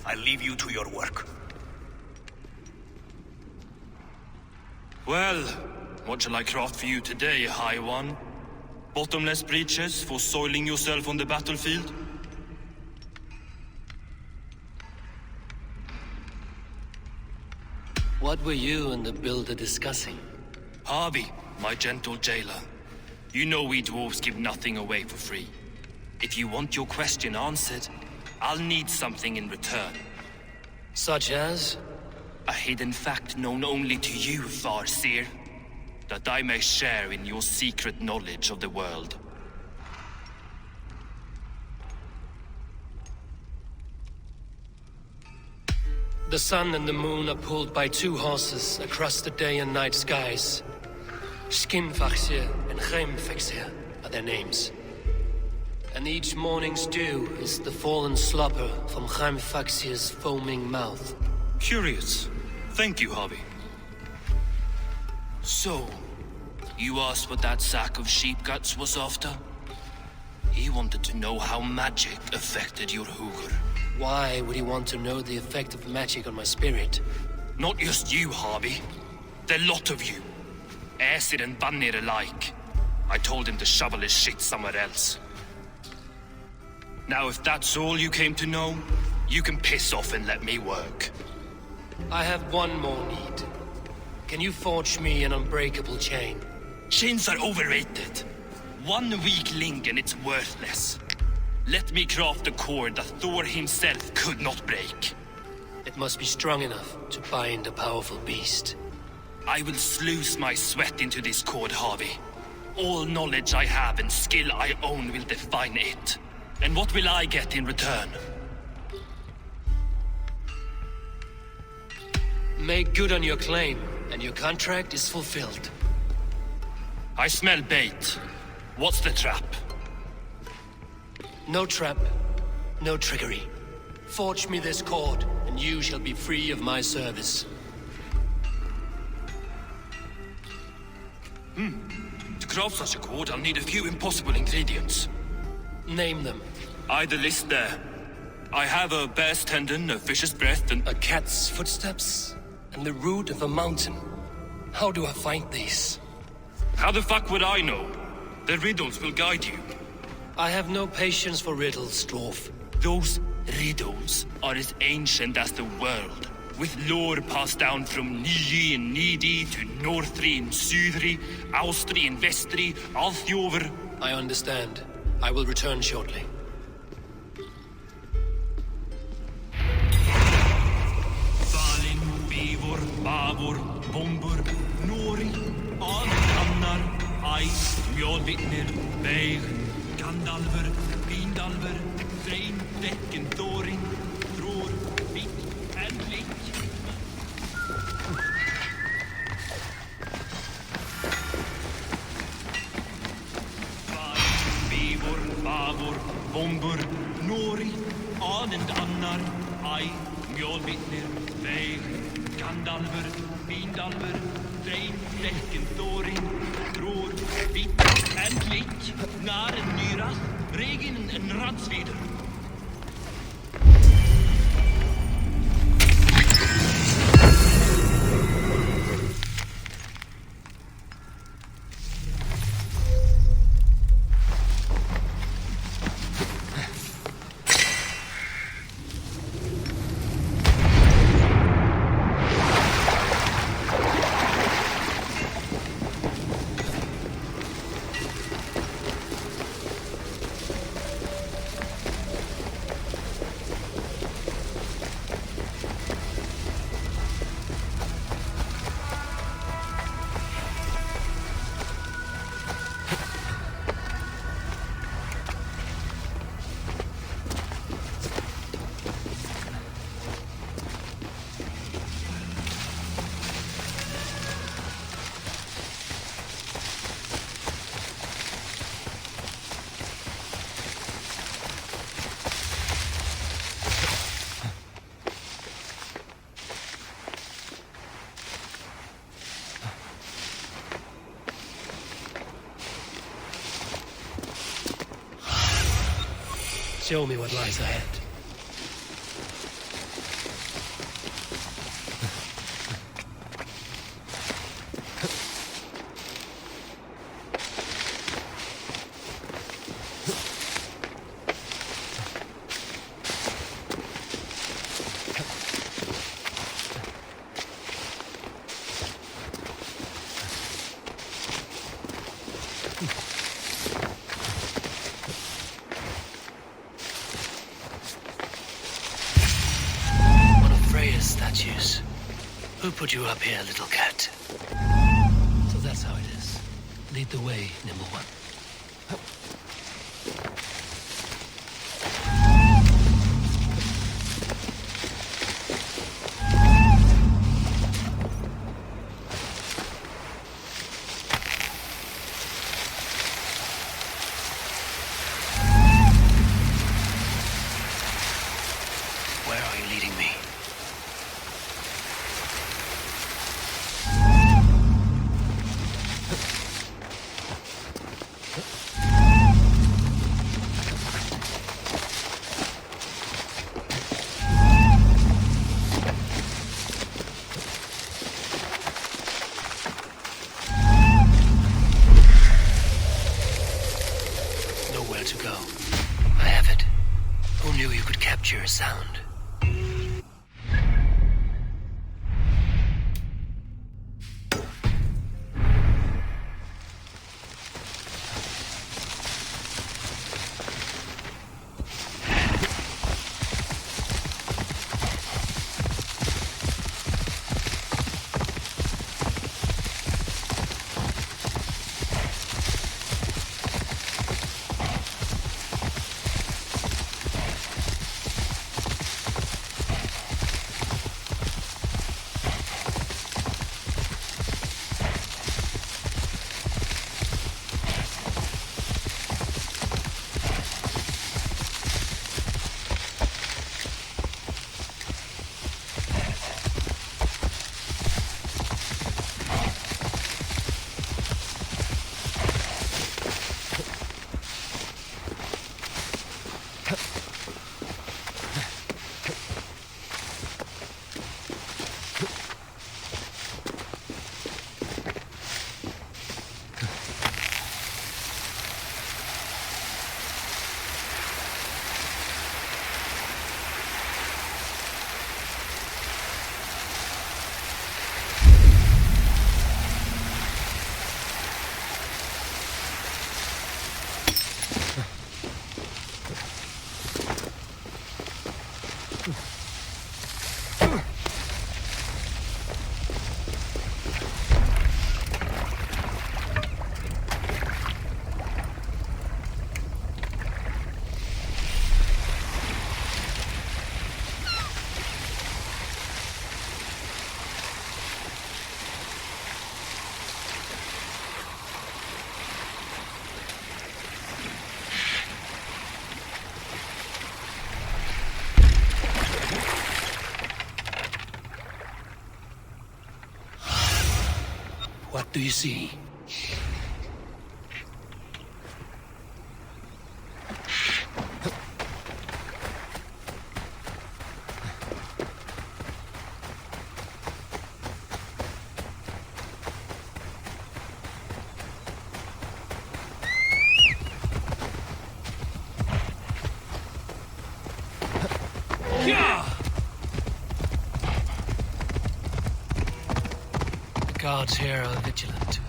I'll leave you to your work. Well, what shall I craft for you today, High One? Bottomless breeches for soiling yourself on the battlefield? What were you and the builder discussing? Harvey, my gentle jailer. You know we dwarves give nothing away for free. If you want your question answered, I'll need something in return. Such as? A hidden fact known only to you, Farseer. That I may share in your secret knowledge of the world. The sun and the moon are pulled by two horses across the day and night skies. Skinfaxir and Heimfaxir are their names. And each morning's dew is the fallen slobber from Heimfaxir's foaming mouth. Curious. Thank you, Harvey. So, you asked what that sack of sheep guts was after? He wanted to know how magic affected your Hugr. Why would he want to know the effect of magic on my spirit? Not just you, Harvey. The lot of you. Aesir and Vanir alike. I told him to shovel his shit somewhere else. Now, if that's all you came to know, you can piss off and let me work. I have one more need. Can you forge me an unbreakable chain? Chains are overrated. One weak link and it's worthless. Let me craft a cord that Thor himself could not break. It must be strong enough to bind a powerful beast. I will sluice my sweat into this cord, Harvey. All knowledge I have and skill I own will define it. And what will I get in return? Make good on your claim, and your contract is fulfilled. I smell bait. What's the trap? No trap, no trickery. Forge me this cord, and you shall be free of my service. To craft such a cord, I'll need a few impossible ingredients. Name them. The list there. I have a bear's tendon, a fish's breath, and... A cat's footsteps, and the root of a mountain. How do I find these? How the fuck would I know? The riddles will guide you. I have no patience for riddles, dwarf. Those riddles are as ancient as the world, with lore passed down from Niji and Nidi to Northri and Sudri, Austri and Vestri, Althjover. I understand. I will return shortly. Valin, Bivor, Bavor, Bombur, Nori, Annar, Æs, Mjolvitnir, Veig, Gandalfur, Vindalfur, Þrein, Dekken, Thorin, Thror, Vitt, and Lik. Bivor, Bavor, Bombur, Nori, Anend Annar, Æ, Mjolvitnir, Veig, Gandalfur, Vindalfur, Þrein, Dekken, Thorin, Thror, Vitt, and Lik, Nar en Nyra, Regin en Radsvider. Show me what lies ahead. Statues. Who put you up here, little cat? So that's how it is. Lead the way, Nimble One. Where are you leading me? Nowhere to go. I have it. Who knew you could capture a sound? What do you see? The guards here are vigilant.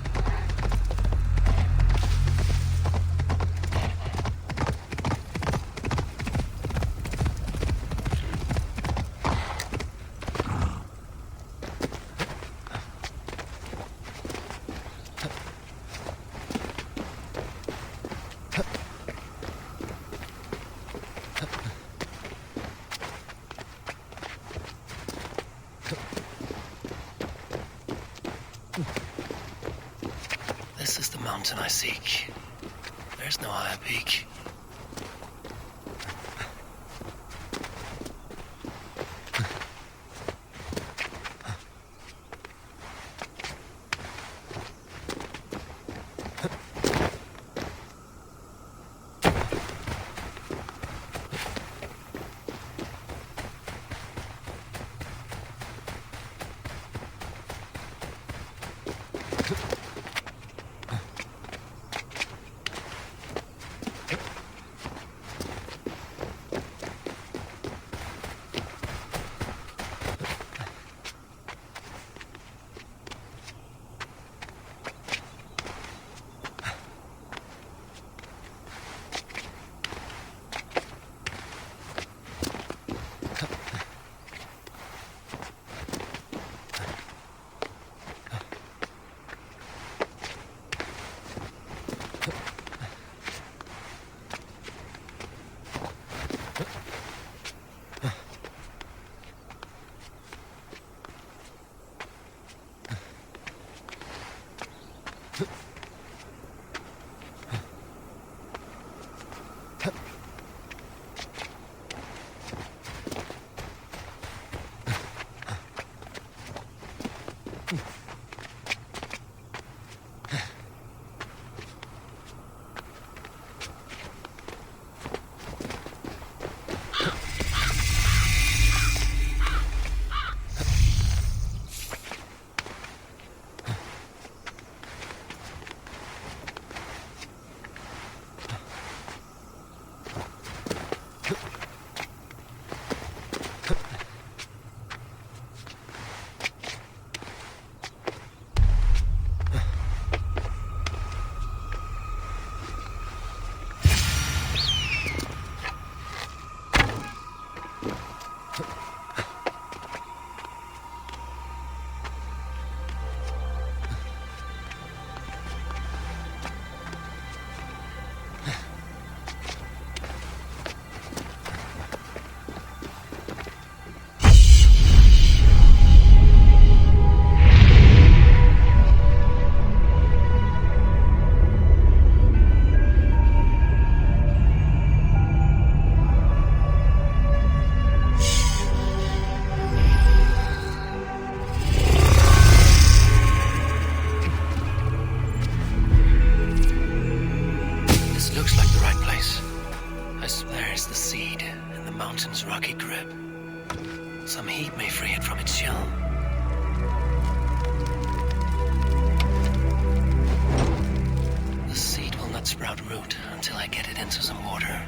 This is the mountain I seek. There's no higher peak. Some heat may free it from its shell. The seed will not sprout root until I get it into some water.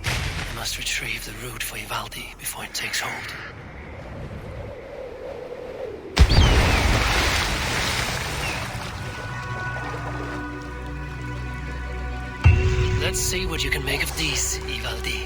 I must retrieve the root for Ivaldi before it takes hold. Let's see what you can make of these, Ivaldi.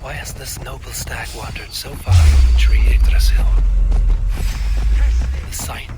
Why has this noble stag wandered so far from the tree Yggdrasil? The sign.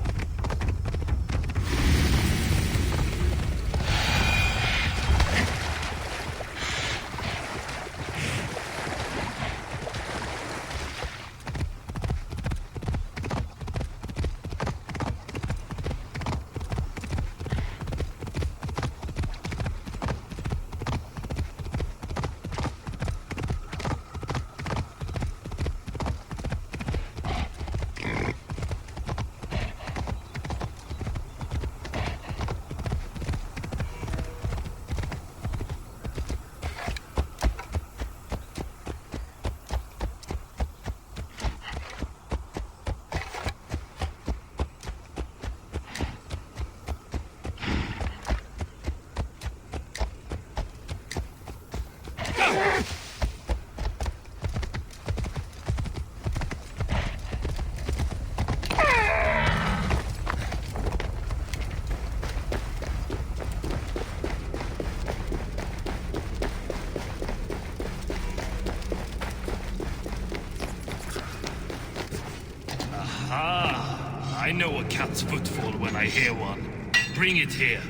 I know a cat's footfall when I hear one. Bring it here.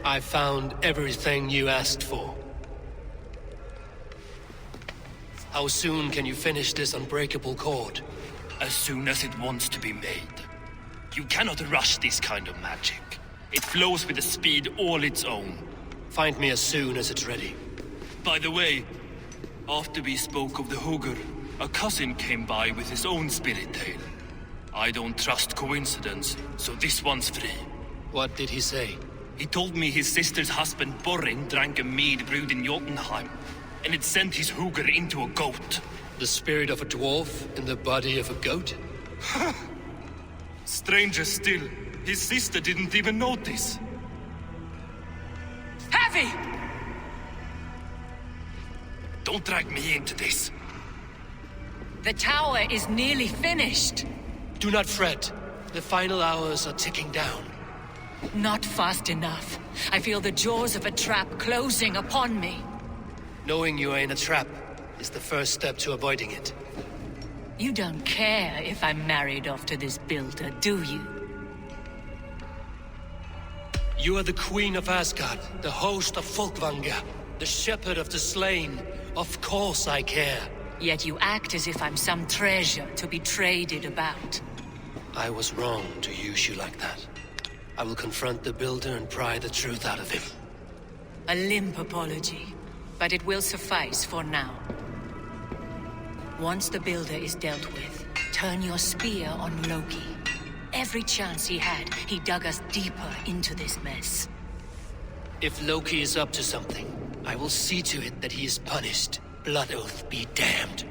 I found everything you asked for. How soon can you finish this unbreakable cord? As soon as it wants to be made. You cannot rush this kind of magic. It flows with a speed all its own. Find me as soon as it's ready. By the way, after we spoke of the Hugr, a cousin came by with his own spirit tale. I don't trust coincidence, so this one's free. What did he say? He told me his sister's husband Borin drank a mead brewed in Jotunheim, and it sent his Hugr into a goat. The spirit of a dwarf in the body of a goat? Stranger still, his sister didn't even notice. Heavy! Don't drag me into this. The tower is nearly finished. Do not fret. The final hours are ticking down. Not fast enough. I feel the jaws of a trap closing upon me. Knowing you are in a trap is the first step to avoiding it. You don't care if I'm married off to this builder, do you? You are the Queen of Asgard, the host of FULLGAME, the shepherd of the slain. Of course I care. Yet you act as if I'm some treasure to be traded about. I was wrong to use you like that. I will confront the builder and pry the truth out of him. A limp apology, but it will suffice for now. Once the builder is dealt with, turn your spear on Loki. Every chance he had, he dug us deeper into this mess. If Loki is up to something, I will see to it that he is punished. Blood Oath be damned.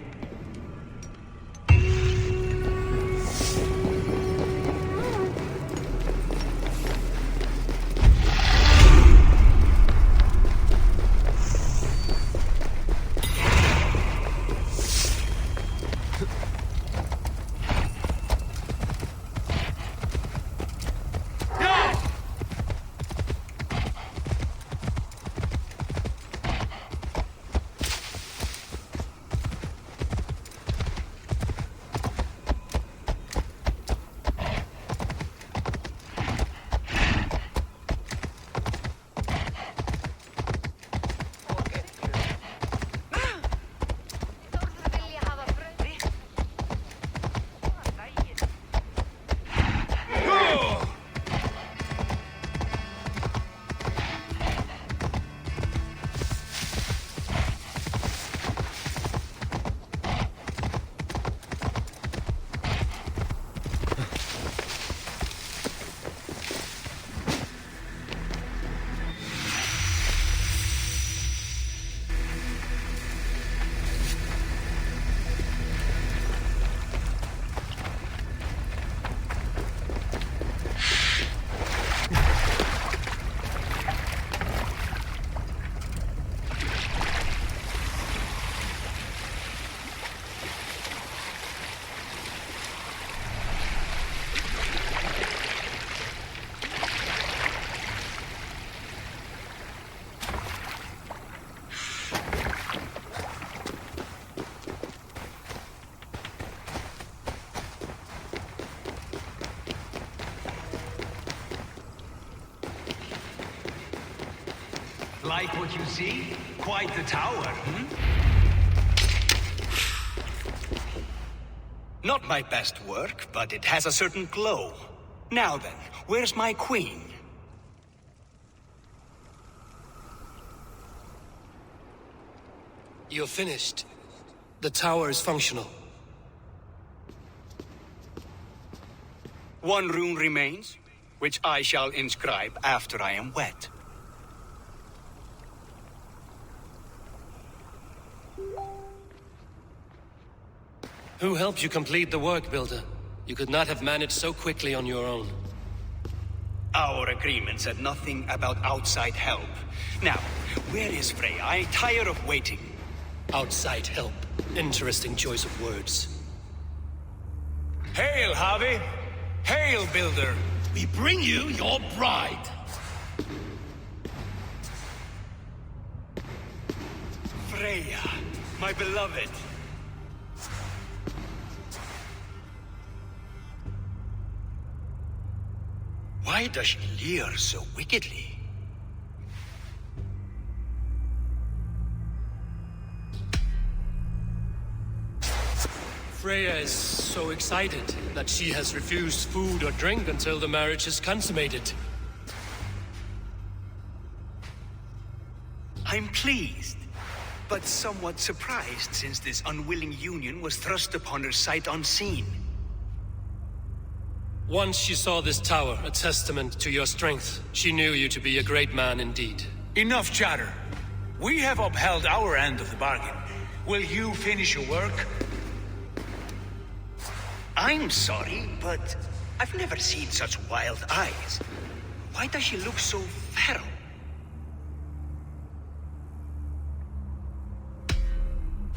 Like what you see? Quite the tower, hmm? Not my best work, but it has a certain glow. Now then, where's my queen? You're finished. The tower is functional. One rune remains, which I shall inscribe after I am wet. Who helped you complete the work, Builder? You could not have managed so quickly on your own. Our agreement said nothing about outside help. Now, where is Freya? I'm tired of waiting. Outside help. Interesting choice of words. Hail, Harvey! Hail, Builder! We bring you your bride! Freya, my beloved. Why does she leer so wickedly? Freya is so excited that she has refused food or drink until the marriage is consummated. I'm pleased, but somewhat surprised since this unwilling union was thrust upon her sight unseen. Once she saw this tower, a testament to your strength, she knew you to be a great man indeed. Enough chatter. We have upheld our end of the bargain. Will you finish your work? I'm sorry, but I've never seen such wild eyes. Why does she look so feral?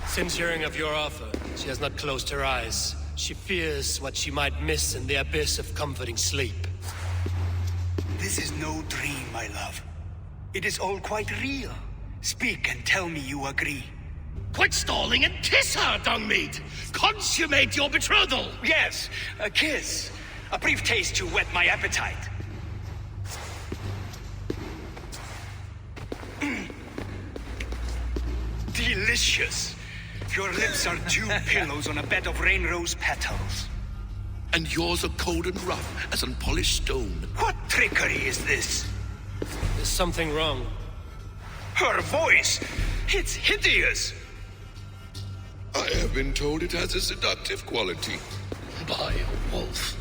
Since hearing of your offer, she has not closed her eyes. She fears what she might miss in the abyss of comforting sleep. This is no dream, my love. It is all quite real. Speak and tell me you agree. Quit stalling and kiss her, Dungmeat! Consummate your betrothal! Yes, a kiss. A brief taste to whet my appetite. Delicious. Your lips are dew pillows on a bed of rain rose petals. And yours are cold and rough as unpolished stone. What trickery is this? There's something wrong. Her voice! It's hideous! I have been told it has a seductive quality. By a wolf.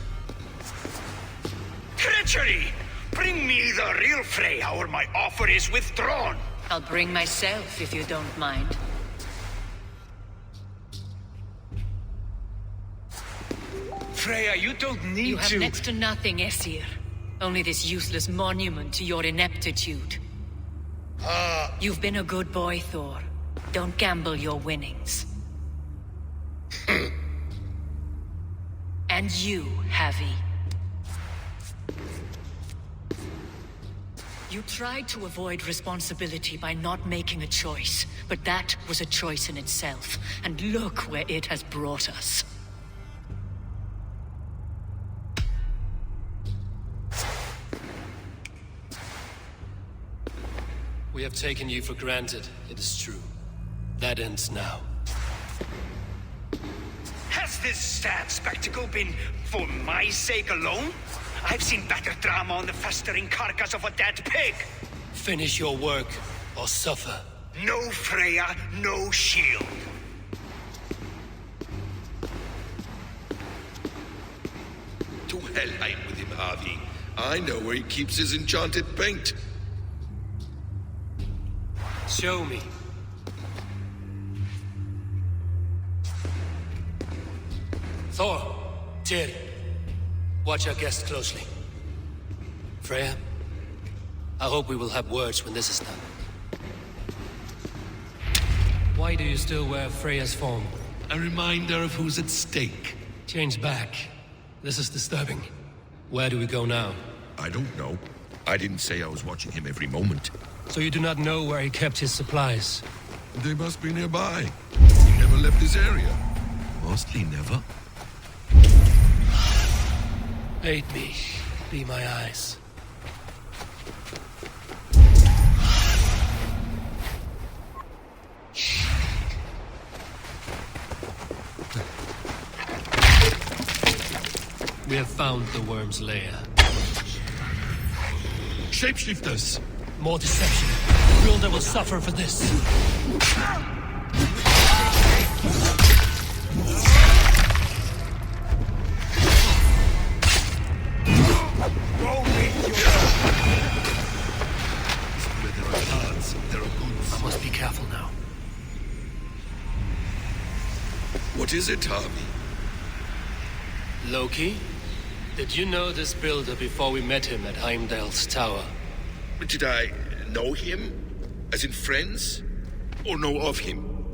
Treachery! Bring me the real Freya, or my offer is withdrawn. I'll bring myself, if you don't mind. Freya, you don't need You have to... next to nothing, Aesir. Only this useless monument to your ineptitude. You've been a good boy, Thor. Don't gamble your winnings. And you, Havi. You tried to avoid responsibility by not making a choice, but that was a choice in itself. And look where it has brought us. We have taken you for granted, it is true. That ends now. Has this sad spectacle been for my sake alone? I've seen better drama on the festering carcass of a dead pig. Finish your work, or suffer. No Freya, no shield. To Helheim with him, Harvey. I know where he keeps his enchanted paint. Show me. Thor, Tyr, watch our guest closely. Freya, I hope we will have words when this is done. Why do you still wear Freya's form? A reminder of who's at stake. Change back. This is disturbing. Where do we go now? I don't know. I didn't say I was watching him every moment. So you do not know where he kept his supplies? They must be nearby. He never left this area. Mostly never. Aid me. Be my eyes. We have found the worm's lair. Shapeshifters! More deception. Builder will suffer for this. Where there are cards, there are goods. I must be careful now. What is it, Harvey? Loki? Did you know this builder before we met him at Heimdall's tower? Did I know him? As in friends? Or know of him?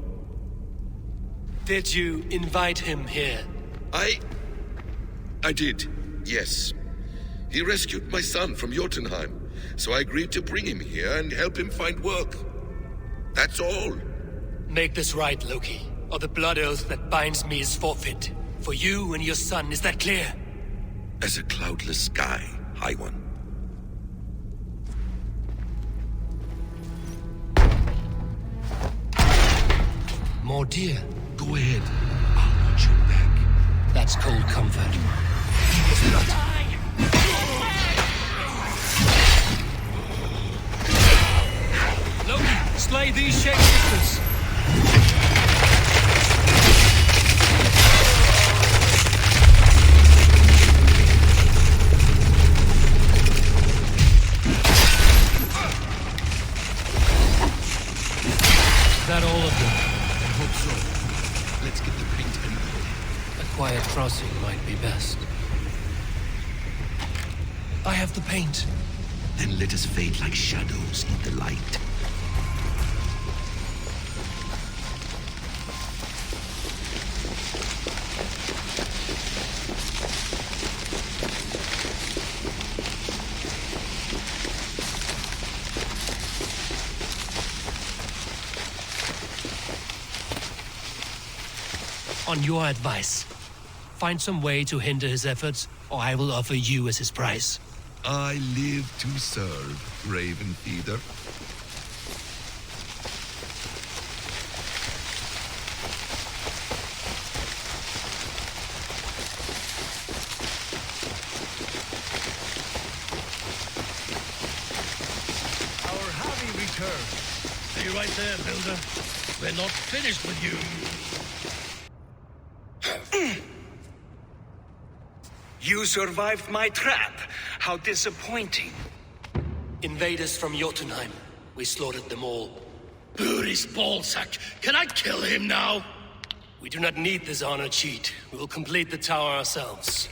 Did you invite him here? I did, yes. He rescued my son from Jotunheim, so I agreed to bring him here and help him find work. That's all. Make this right, Loki, or the blood oath that binds me is forfeit. For you and your son, is that clear? As a cloudless sky, High One. More deer. Go ahead. I'll watch your back. That's cold comfort. Loki, slay these shapeshifters. Is that all of them? I hope so. Let's get the paint and A quiet crossing might be best. I have the paint. then let us fade like shadows in the light. On your advice, find some way to hinder his efforts, or I will offer you as his prize. I live to serve, Raven Feeder. Our Harvey returns. Stay right there, Builder. We're not finished with you. You survived my trap. How disappointing. Invaders from Jotunheim. We slaughtered them all. Buri's ballsack. Can I kill him now? We do not need this honor cheat. We will complete the tower ourselves.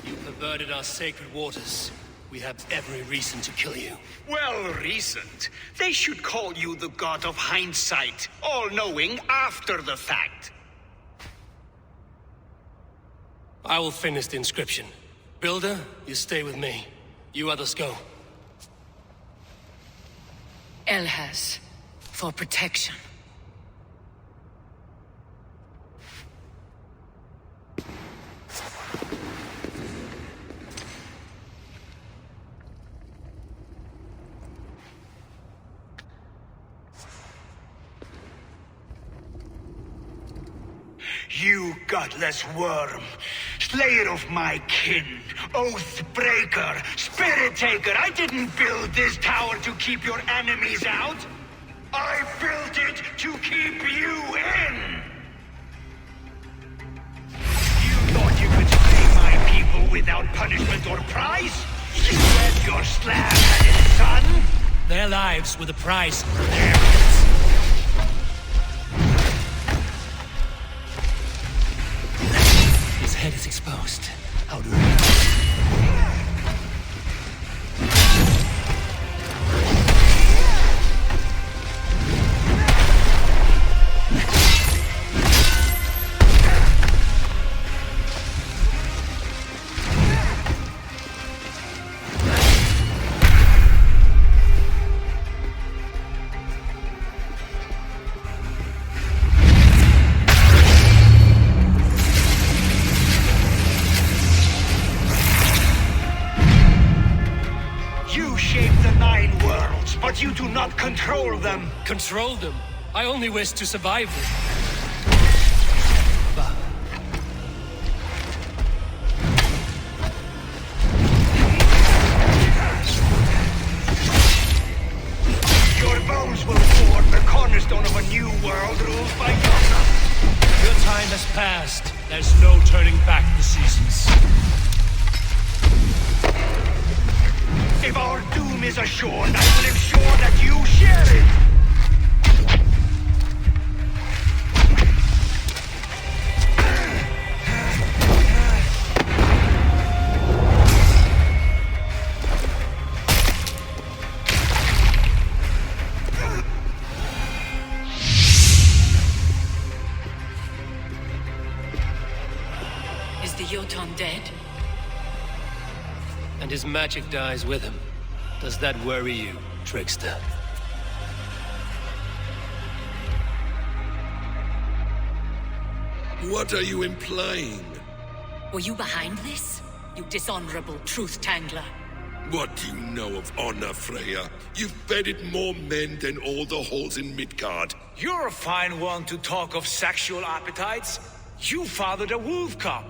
You perverted our sacred waters. We have every reason to kill you. Well reasoned. They should call you the god of hindsight, all-knowing after the fact. I will finish the inscription. Builder, you stay with me. You others go. Elhaz, for protection. You godless worm, slayer of my kin, oath breaker, spirit taker, I didn't build this tower to keep your enemies out. I built it to keep you in. You thought you could slay my people without punishment or prize? You and your slab-headed son? Their lives were the price. His head is exposed. How do we... But you do not control them. Control them? I only wish to survive them. Your bones will form the cornerstone of a new world ruled by Yona. Your time has passed. There's no turning back the seasons. If our doom is assured, I will ensure that you share it! Is the Jotun dead? And his magic dies with him. Does that worry you, trickster? What are you implying? Were you behind this? You dishonorable truth-tangler. What do you know of honor, Freya? You've bedded more men than all the halls in Midgard. You're a fine one to talk of sexual appetites. You fathered a wolf cub.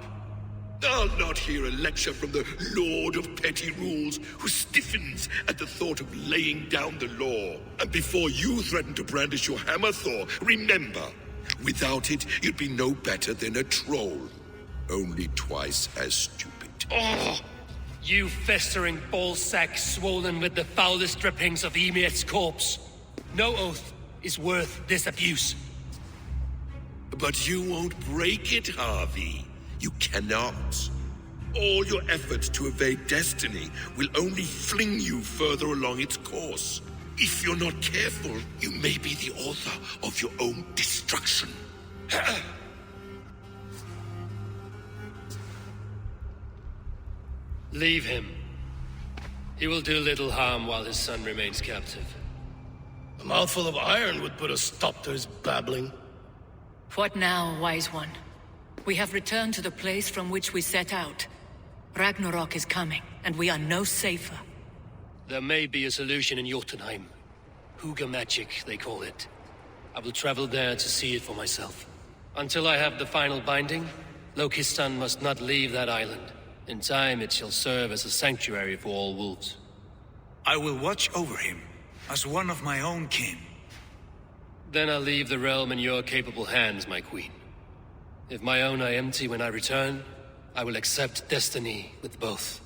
I'll not hear a lecture from the Lord of Petty Rules, who stiffens at the thought of laying down the law. And before you threaten to brandish your hammer, Thor, remember, without it, you'd be no better than a troll. Only twice as stupid. Oh! You festering ballsack swollen with the foulest drippings of Ymir's corpse. No oath is worth this abuse. But you won't break it, Harvey. You cannot. All your efforts to evade destiny will only fling you further along its course. If you're not careful, you may be the author of your own destruction. Leave him. He will do little harm while his son remains captive. A mouthful of iron would put a stop to his babbling. What now, wise one? We have returned to the place from which we set out. Ragnarok is coming, and we are no safer. There may be a solution in Jotunheim. Huga magic, they call it. I will travel there to see it for myself. Until I have the final binding, Loki's son must not leave that island. In time, it shall serve as a sanctuary for all wolves. I will watch over him, as one of my own kin. Then I'll leave the realm in your capable hands, my queen. If my own I empty when I return, I will accept destiny with both.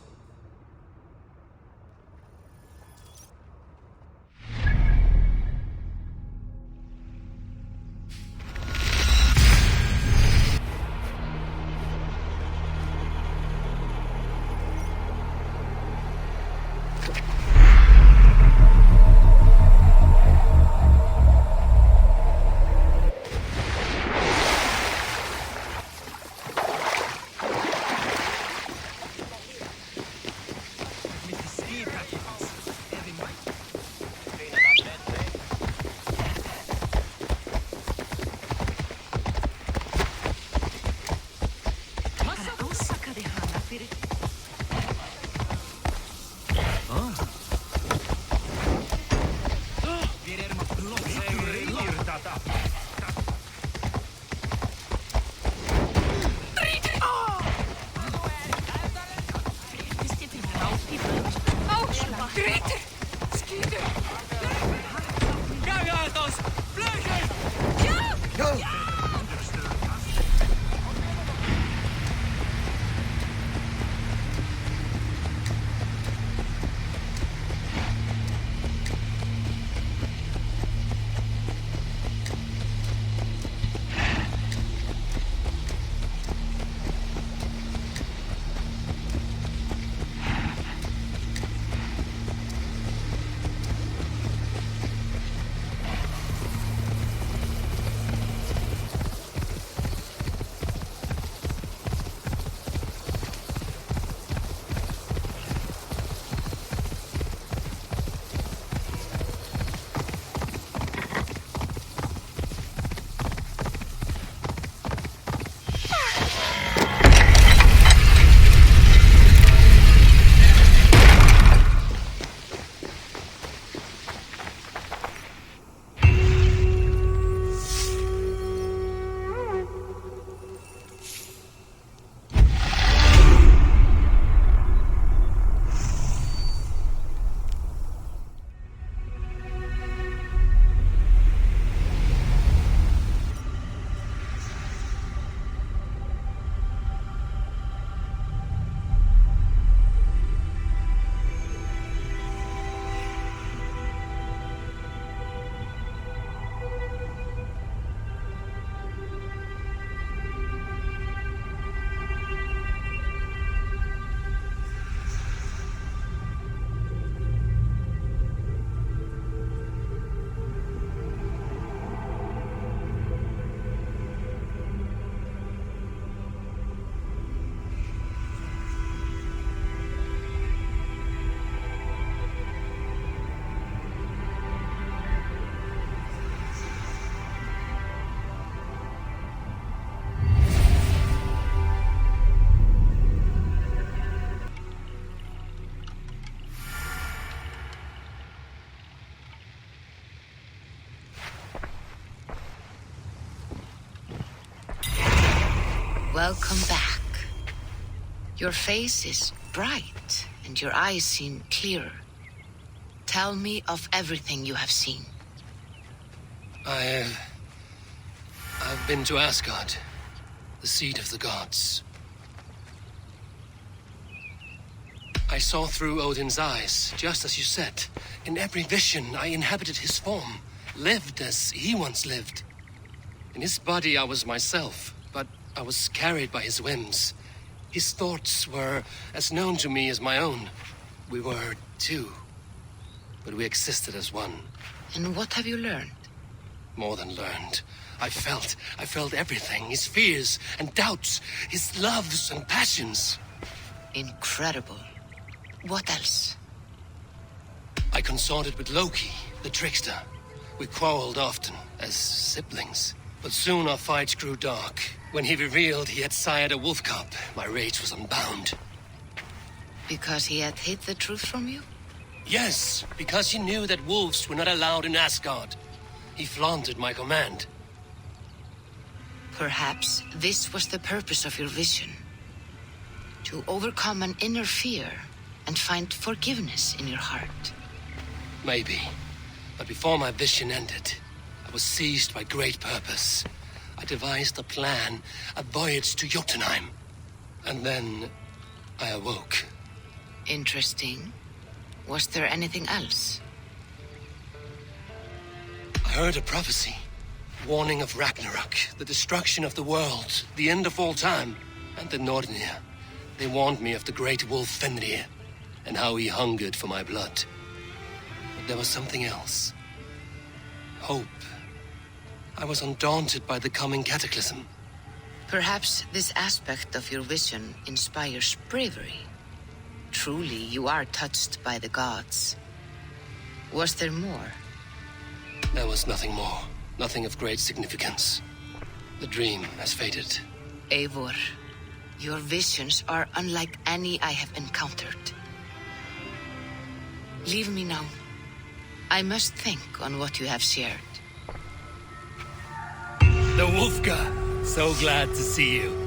Welcome back. Your face is bright, and your eyes seem clearer. Tell me of everything you have seen. I've been to Asgard, the seat of the gods. I saw through Odin's eyes, just as you said. In every vision, I inhabited his form, lived as he once lived. In his body, I was myself, but I was carried by his whims. His thoughts were as known to me as my own. We were two, but we existed as one. And what have you learned? More than learned. I felt everything. His fears and doubts, his loves and passions. Incredible. What else? I consorted with Loki, the trickster. We quarreled often, as siblings. But soon our fights grew dark. When he revealed he had sired a wolf cub, my rage was unbound. Because he had hid the truth from you? Yes, because he knew that wolves were not allowed in Asgard. He flaunted my command. Perhaps this was the purpose of your vision. To overcome an inner fear and find forgiveness in your heart. Maybe. But before my vision ended, I I was seized by great purpose. I devised a plan, a voyage to Jotunheim. And then I awoke. Interesting. Was there anything else? I heard a prophecy. Warning of Ragnarok, the destruction of the world, the end of all time. And the Nornir. They warned me of the great wolf Fenrir, and how he hungered for my blood. But there was something else. Hope. I was undaunted by the coming cataclysm. Perhaps this aspect of your vision inspires bravery. Truly, you are touched by the gods. Was there more? There was nothing more. Nothing of great significance. The dream has faded. Eivor, your visions are unlike any I have encountered. Leave me now. I must think on what you have shared. The Wolfgar! So glad to see you.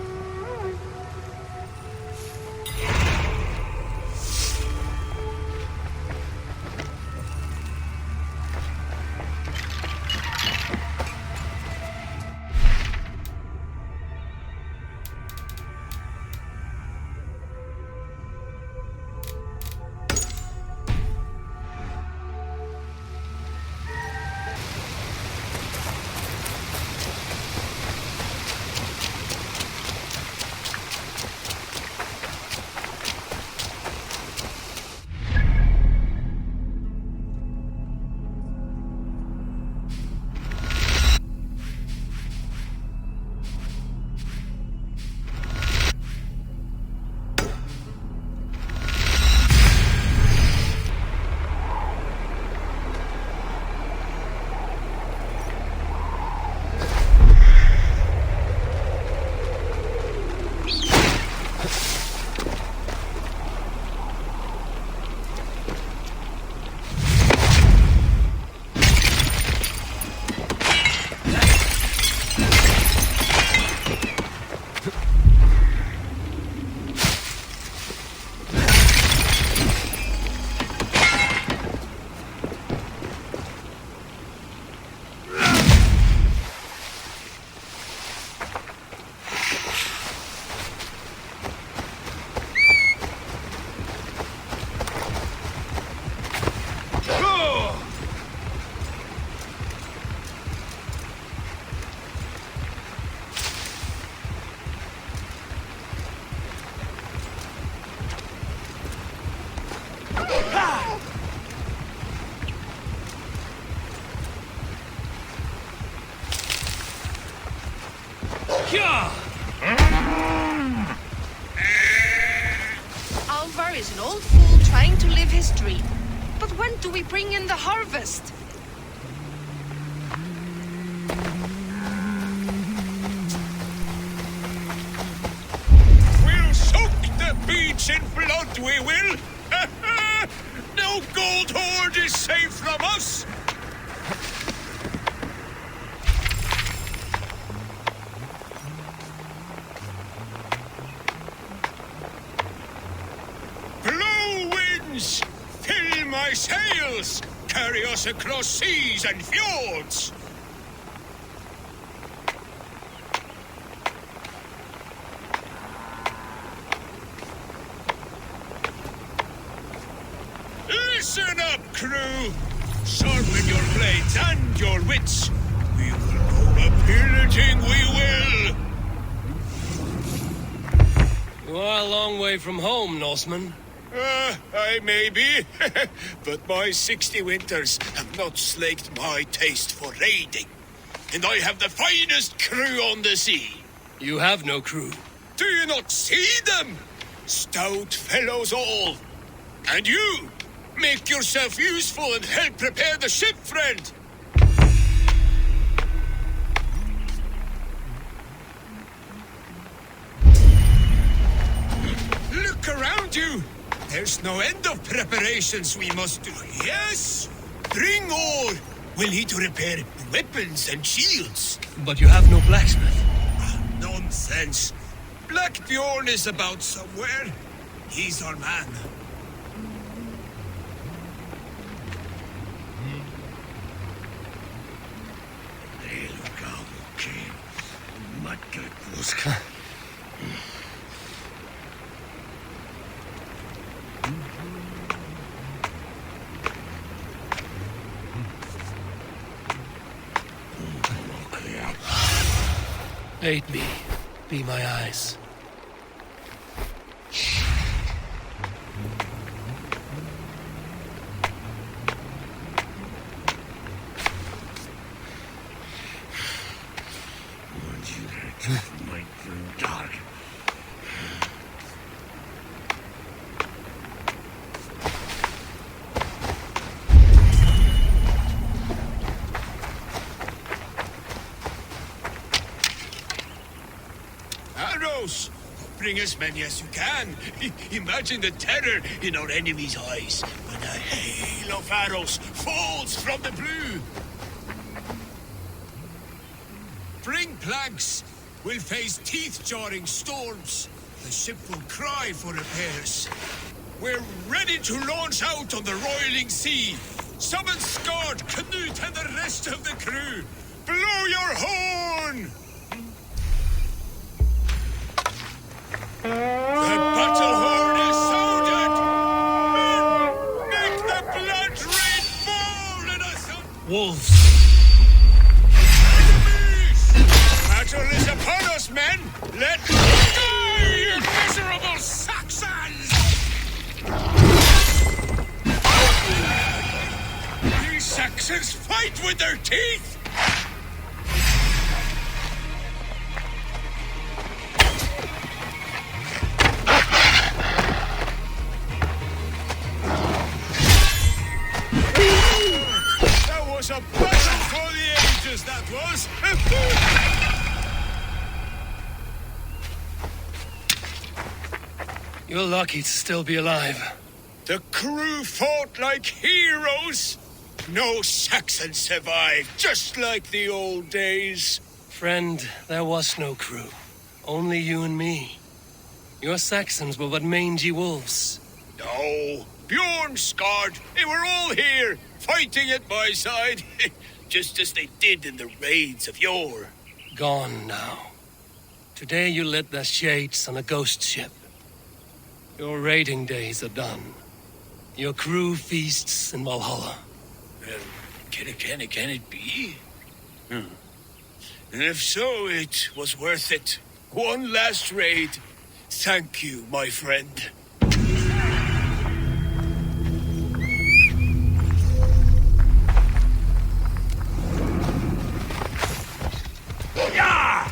Alvar is an old fool trying to live his dream. But when do we bring in the harvest? We'll soak the beach in blood, we will! No gold hoard is safe from us! Blow winds! Fill my sails! Carry us across seas and fjords! Listen up, crew! Sharpen your blades and your wits! We will go a-pillaging, we will! You are a long way from home, Norseman. I may be, but my 60 winters have not slaked my taste for raiding. And I have the finest crew on the sea. You have no crew. Do you not see them? Stout fellows all. And you, make yourself useful and help prepare the ship, friend. Look around you. There's no end of preparations we must do. Yes, bring all. We'll need to repair weapons and shields. But you have no blacksmith. Nonsense. Black Bjorn is about somewhere. He's our man. Aid me. Be my eyes. Arrows! Bring as many as you can. Imagine the terror in our enemies' eyes when a hail of arrows falls from the blue. Bring planks. We'll face teeth-jarring storms. The ship will cry for repairs. We're ready to launch out on the roiling sea. Summon Skard, Canute, and the rest of the crew. Blow your horn! The battle horn is sounded! Men, make the blood rain fall in us! Wolves! Battle is upon us, men! Let die, you miserable Saxons! These Saxons fight with their teeth! That was a battle for the ages, that was! You're lucky to still be alive. The crew fought like heroes! No Saxon survived, just like the old days. Friend, there was no crew. Only you and me. Your Saxons were but mangy wolves. No, Bjorn, Skard, they were all here, fighting at my side. Just as they did in the raids of yore. Gone now. Today you led the Shades on a ghost ship. Your raiding days are done. Your crew feasts in Valhalla. Can it be? And if so, it was worth it. One last raid. Thank you, my friend. Yeah!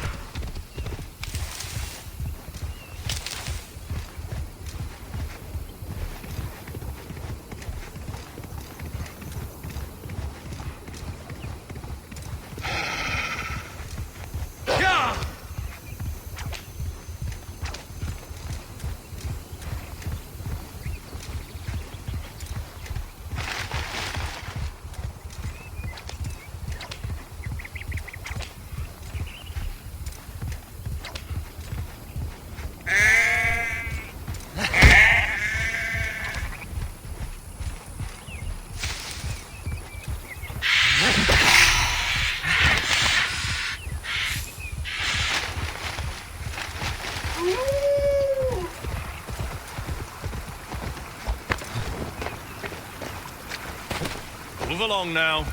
Move along now.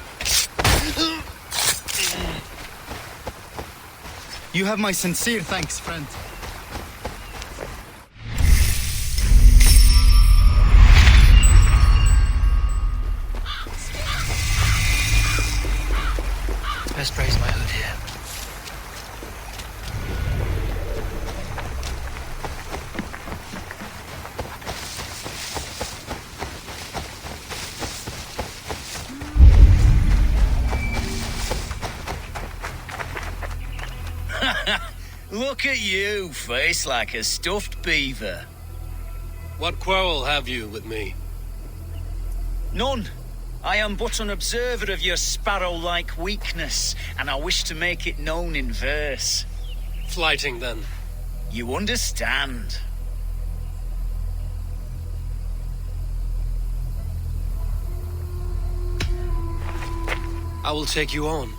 You have my sincere thanks, friend. Best raise my hood here. Look at you, face like a stuffed beaver. What quarrel have you with me? None. I am but an observer of your sparrow-like weakness, and I wish to make it known in verse. Flighting, then. You understand. I will take you on.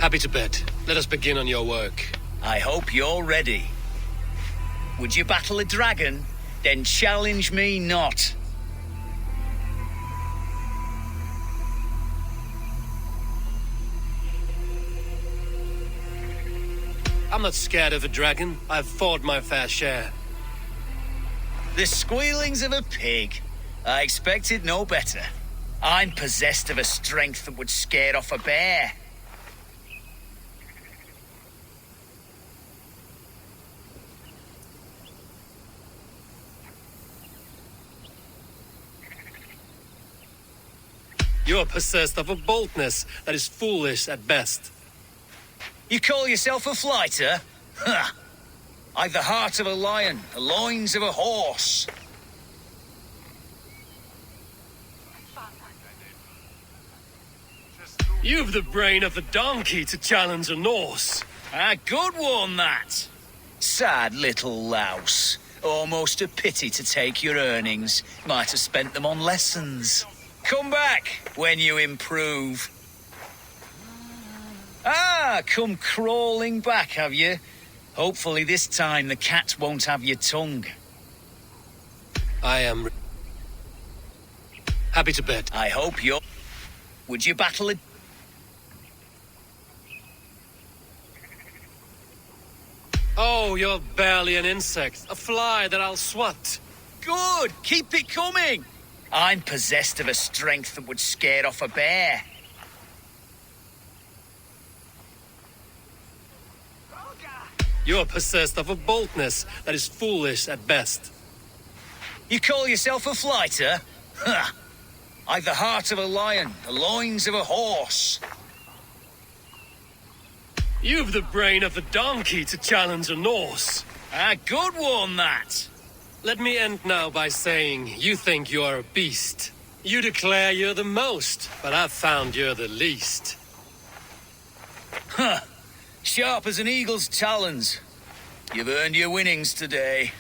Happy to bet. Let us begin on your work. I hope you're ready. Would you battle a dragon? Then challenge me not. I'm not scared of a dragon. I've fought my fair share. The squealings of a pig. I expected no better. I'm possessed of a strength that would scare off a bear. You're possessed of a boldness that is foolish at best. You call yourself a fighter? Huh. I've the heart of a lion, the loins of a horse. You've the brain of a donkey to challenge a Norse. A good one, that. Sad little louse. Almost a pity to take your earnings. Might have spent them on lessons. Come back when you improve. Ah, come crawling back, have you? Hopefully this time the cat won't have your tongue. I am happy to bet. I hope you're... Would you battle a... Oh, you're barely an insect. A fly that I'll swat. Good! Keep it coming! I'm possessed of a strength that would scare off a bear. You're possessed of a boldness that is foolish at best. You call yourself a fighter? Huh. I've the heart of a lion, the loins of a horse. You've the brain of a donkey to challenge a Norse. A good one, that. Let me end now by saying you think you're a beast. You declare you're the most, but I've found you're the least. Huh. Sharp as an eagle's talons. You've earned your winnings today.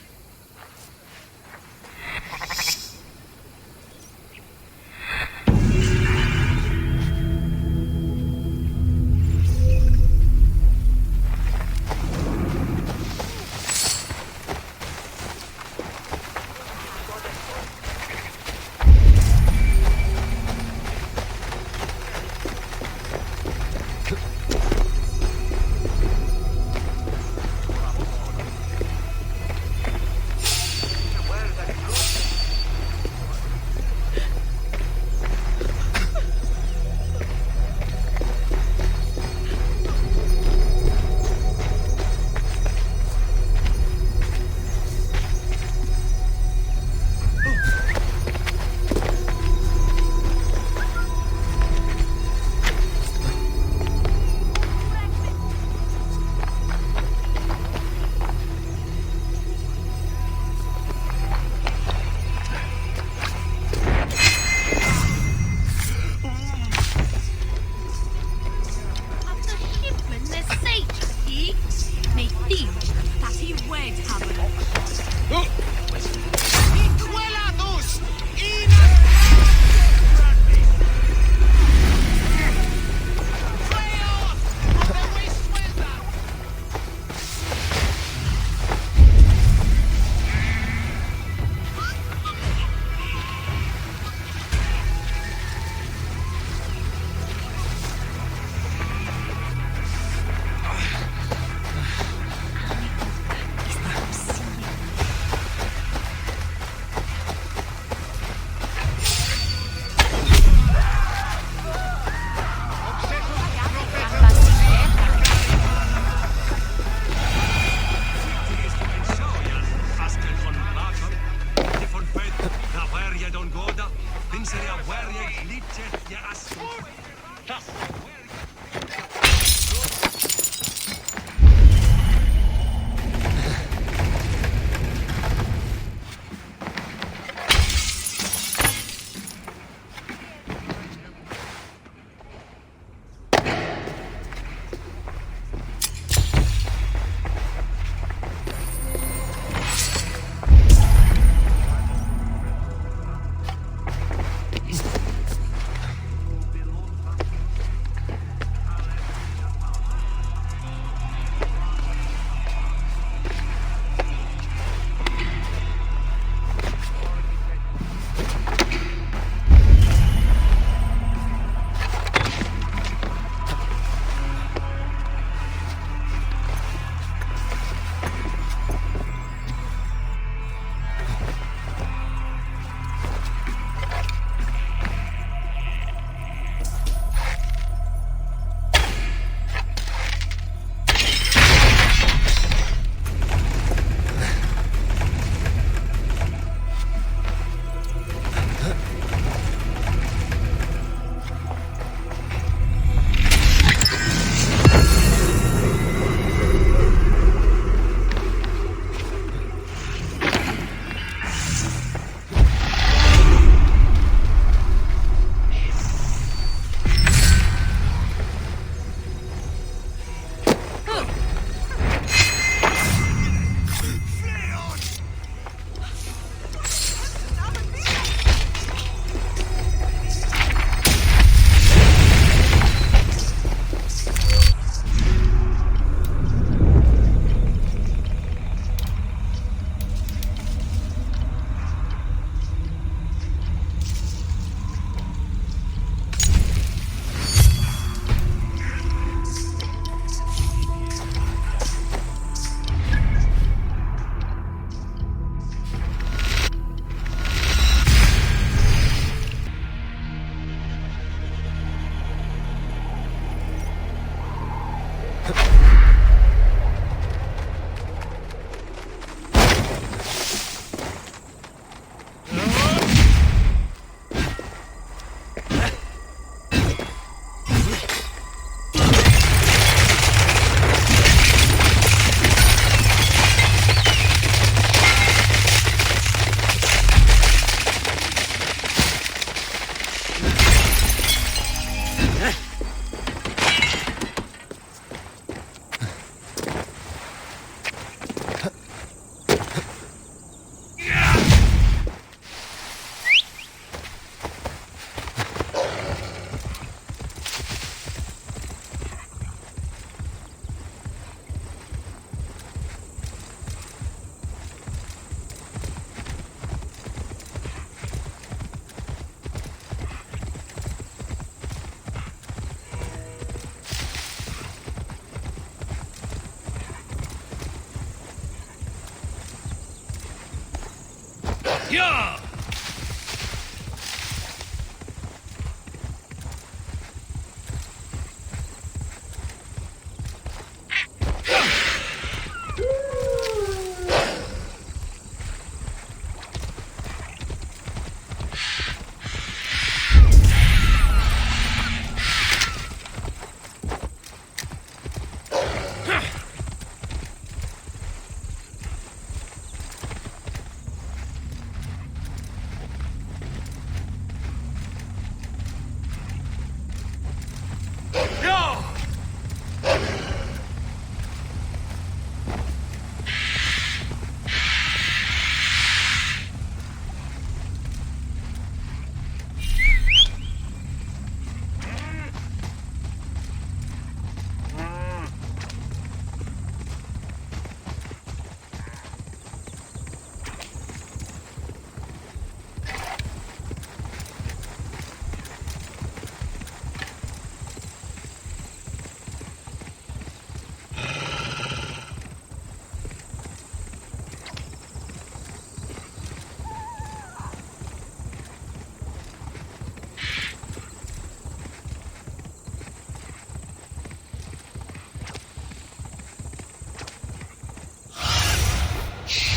Yeah!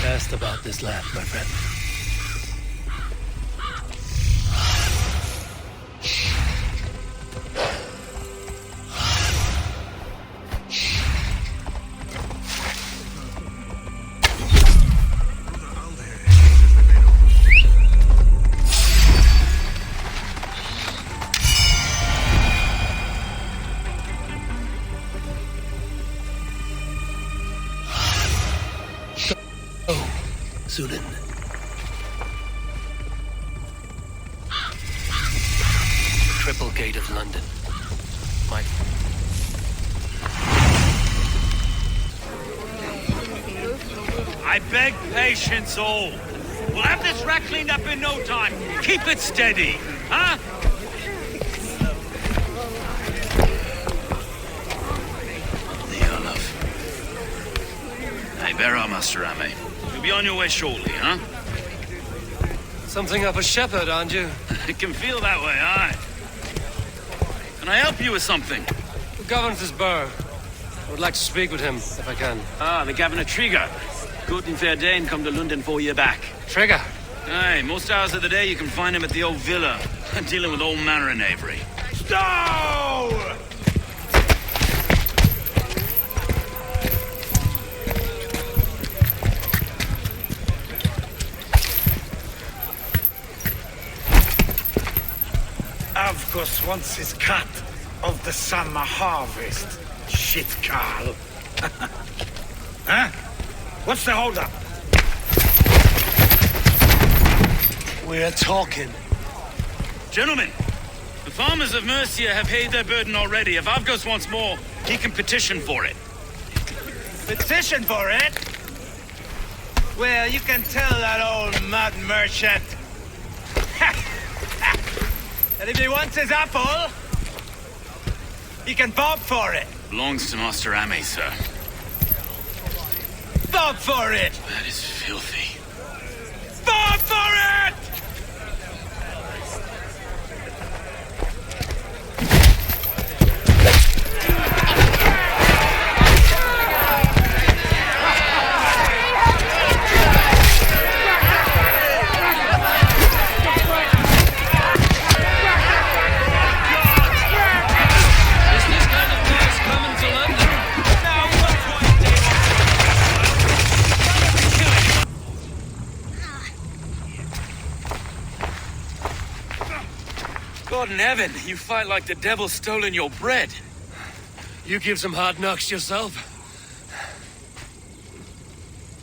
Asked about this land, my friend. Sudan. Triple Gate of London. My... I beg patience all. We'll have this wreck cleaned up in no time. Keep it steady, huh? Hey, bear up, Master Ame. You'll be on your way shortly, huh? Something of a shepherd, aren't you? It can feel that way, aye. Can I help you with something? Who governs this burg? I would like to speak with him, if I can. Ah, the Governor Trigger. Good and fair Dane come to London 4 year back. Trigger? Aye, most hours of the day you can find him at the old villa, dealing with all manner of knavery. Stow! Avgos wants his cut of the summer harvest. Shit, Carl. Huh? What's the holdup? We're talking. Gentlemen, the farmers of Mercia have paid their burden already. If Avgos wants more, he can petition for it. Petition for it? Well, you can tell that old mud merchant. And if he wants his apple, he can bob for it. Belongs to Master Ame, sir. Bob for it! That is filthy. Bob for it! God in heaven, you fight like the devil's stolen your bread. You give some hard knocks yourself.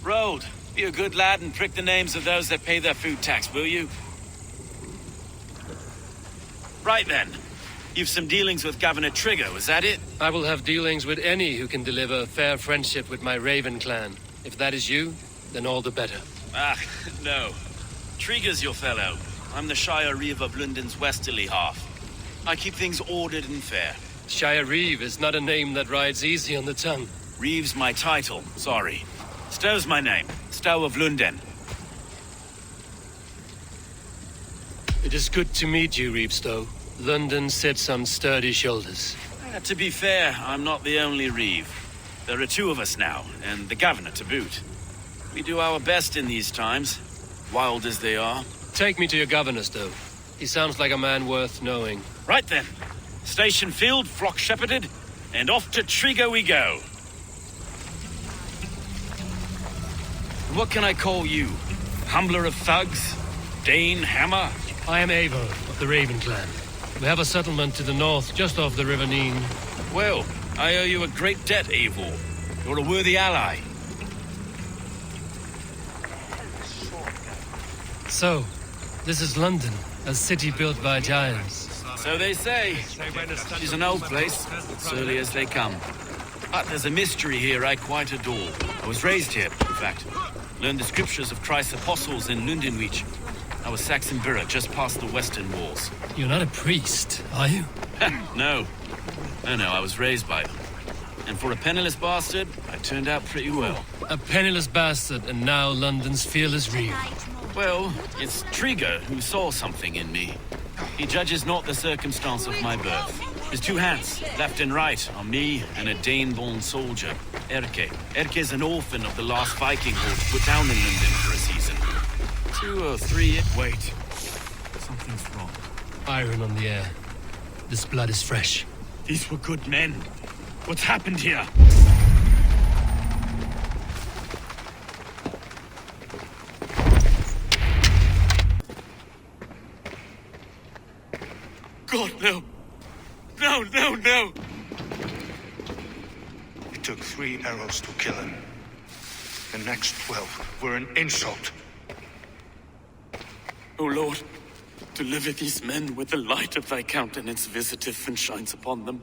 Road, be a good lad and prick the names of those that pay their food tax, will you? Right then. You've some dealings with Governor Trigger, was that it? I will have dealings with any who can deliver fair friendship with my Raven clan. If that is you, then all the better. Ah, no. Trigger's your fellow. I'm the Shire Reeve of London's westerly half. I keep things ordered and fair. Shire Reeve is not a name that rides easy on the tongue. Reeve's my title, sorry. Stow's my name. Stow of London. It is good to meet you, Reevestow. London sits on sturdy shoulders. To be fair, I'm not the only Reeve. There are two of us now, and the governor to boot. We do our best in these times, wild as they are. Take me to your governor, Stowe. He sounds like a man worth knowing. Right then. Station filled, flock shepherded, and off to Trigo we go. What can I call you? Humbler of thugs? Dane Hammer? I am Eivor of the Raven clan. We have a settlement to the north, just off the River Neen. Well, I owe you a great debt, Eivor. You're a worthy ally. So, this is London, a city built by giants. So they say. She's an old place, surly as they come. But there's a mystery here I quite adore. I was raised here, in fact. Learned the scriptures of Christ's apostles in Lundenwich. I was Saxon Borough, just past the western walls. You're not a priest, are you? No. No, I was raised by them. And for a penniless bastard, I turned out pretty well. A penniless bastard, and now London's fearless Reeve. Well, it's Trigo who saw something in me. He judges not the circumstance of my birth. His two hands, left and right, on me and a Dane-born soldier, Erke. Erke's an orphan of the last Viking horde put down in London for a season. 2 or 3... Wait. Something's wrong. Iron on the air. This blood is fresh. These were good men. What's happened here? God, no. No, no, no! It took 3 arrows to kill him. The next 12 were an insult. O Lord, deliver these men with the light of thy countenance visiteth and shines upon them.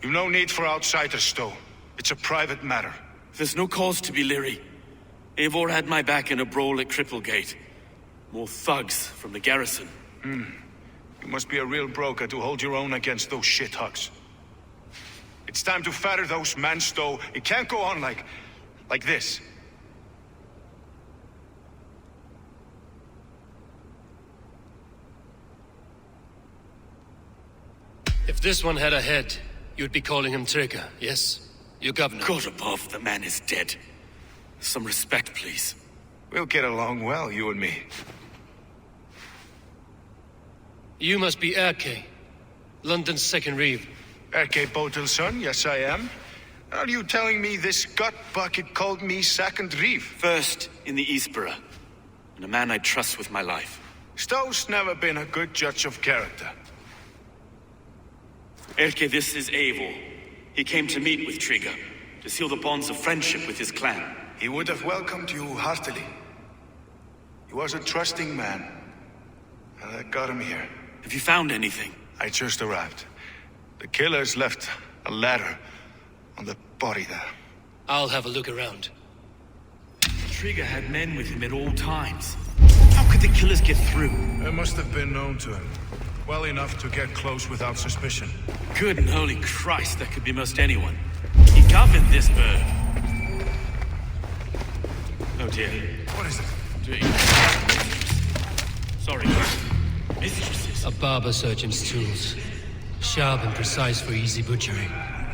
You've no need for outsiders, Stowe. It's a private matter. There's no cause to be leery. Eivor had my back in a brawl at Cripplegate. More thugs from the garrison. You must be a real broker to hold your own against those shithugs. It's time to fatter those men, Stowe. It can't go on like this. If this one had a head, you'd be calling him Trigger, yes? Your governor. God above, the man is dead. Some respect, please. We'll get along well, you and me. You must be Erke, London's second Reeve. Erke Botel's son, yes I am. Are you telling me this gut bucket called me second Reeve? First in the Eastborough, and a man I trust with my life. Stowe's never been a good judge of character. Erke, this is Eivor. He came to meet with Trigger, to seal the bonds of friendship with his clan. He would have welcomed you heartily. He was a trusting man, and that got him here. Have you found anything? I just arrived. The killers left a ladder on the body there. I'll have a look around. Trigger had men with him at all times. How could the killers get through? They must have been known to him. Well enough to get close without suspicion. Good and holy Christ, that could be most anyone. He governed this bird. Oh dear. What is it? Sorry. Mistresses. A barber surgeon's tools. Sharp and precise for easy butchery.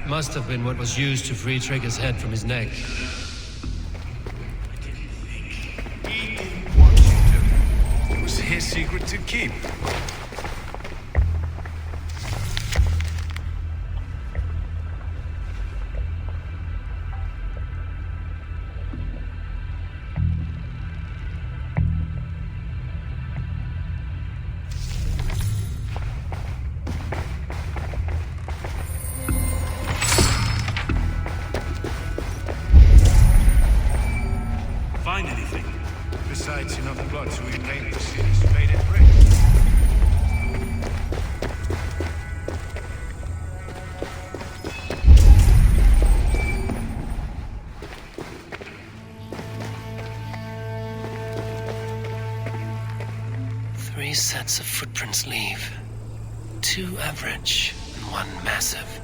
Must have been what was used to free Trigger's head from his neck. He didn't want you to. It was his secret to keep. Find anything? Besides enough blood to repaint the city's faded brick. Three sets of footprints leave. 2 average and 1 massive.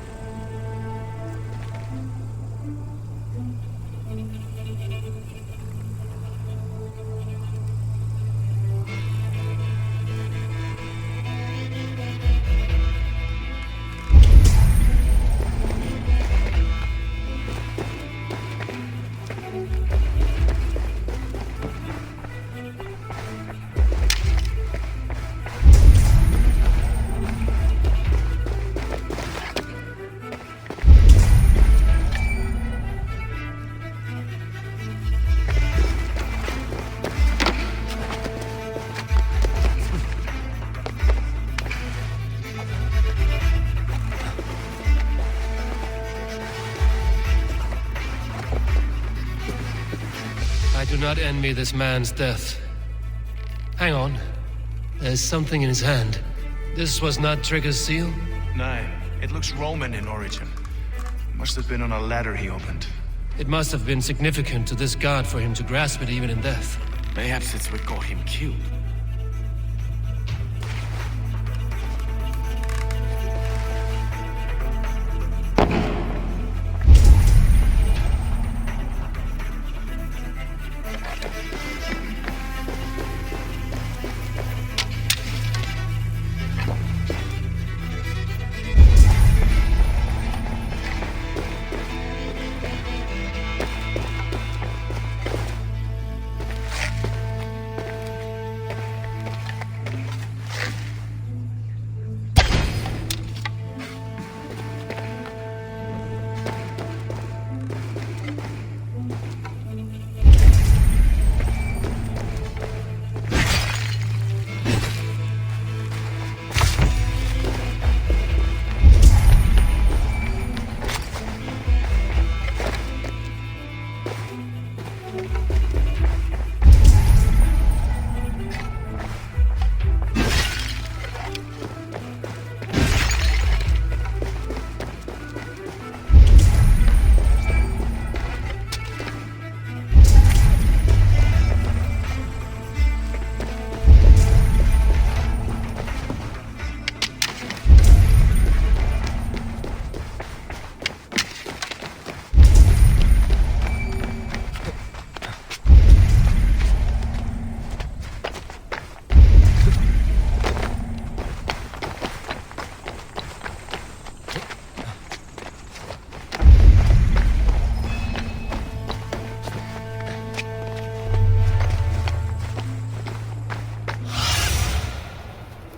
not envy this man's death. Hang on. There's something in his hand. This was not Trigger's seal? No, it looks Roman in origin. Must have been on a ladder he opened. It must have been significant to this god for him to grasp it even in death. Perhaps it's what got him killed.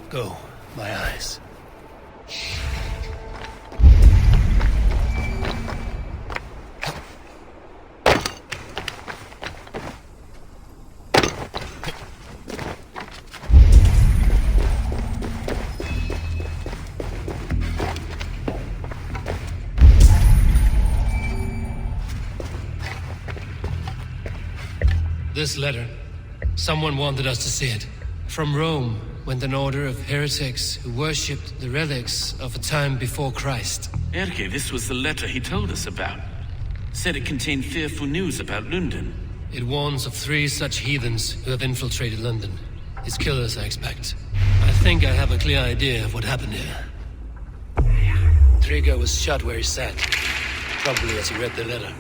Go, my eyes. This letter, someone wanted us to see it. From Rome went an order of heretics who worshipped the relics of a time before Christ. Erke, this was the letter he told us about. Said it contained fearful news about London. It warns of 3 such heathens who have infiltrated London. His killers, I expect. I think I have a clear idea of what happened here. Trigger was shot where he sat, probably as he read the letter.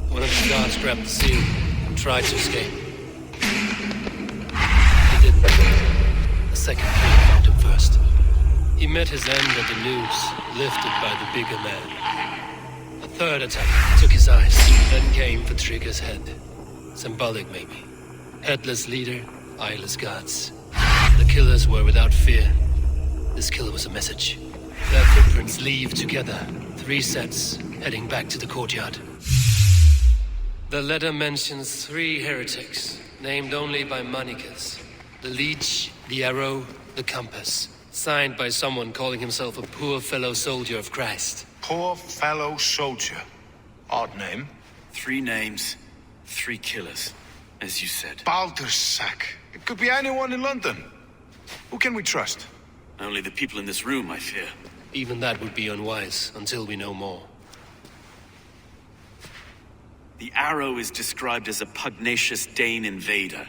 One of the guards grabbed the seal and tried to escape. He didn't. The second killer found him first. He met his end at the noose, lifted by the bigger man. A third attack took his eyes, then came for Trigger's head. Symbolic, maybe. Headless leader, eyeless guards. The killers were without fear. This killer was a message. Their footprints leave together, 3 sets, heading back to the courtyard. The letter mentions 3 heretics, named only by monikers. The Leech, the Arrow, the Compass. Signed by someone calling himself a poor fellow soldier of Christ. Poor fellow soldier. Odd name. 3 names, 3 killers, as you said. Baldersack. It could be anyone in London. Who can we trust? Only the people in this room, I fear. Even that would be unwise, until we know more. The Arrow is described as a pugnacious Dane invader.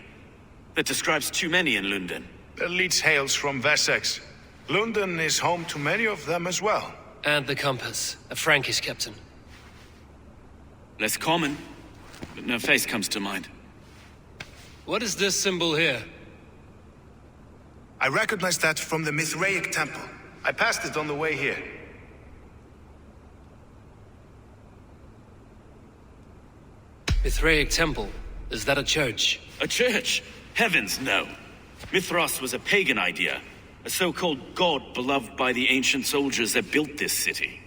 That describes too many in London. The Leech hails from Wessex. London is home to many of them as well. And the Compass, a Frankish captain. Less common, but no face comes to mind. What is this symbol here? I recognize that from the Mithraic temple. I passed it on the way here. Mithraic temple? Is that a church? A church? Heavens, no. Mithras was a pagan idea. A so-called god beloved by the ancient soldiers that built this city.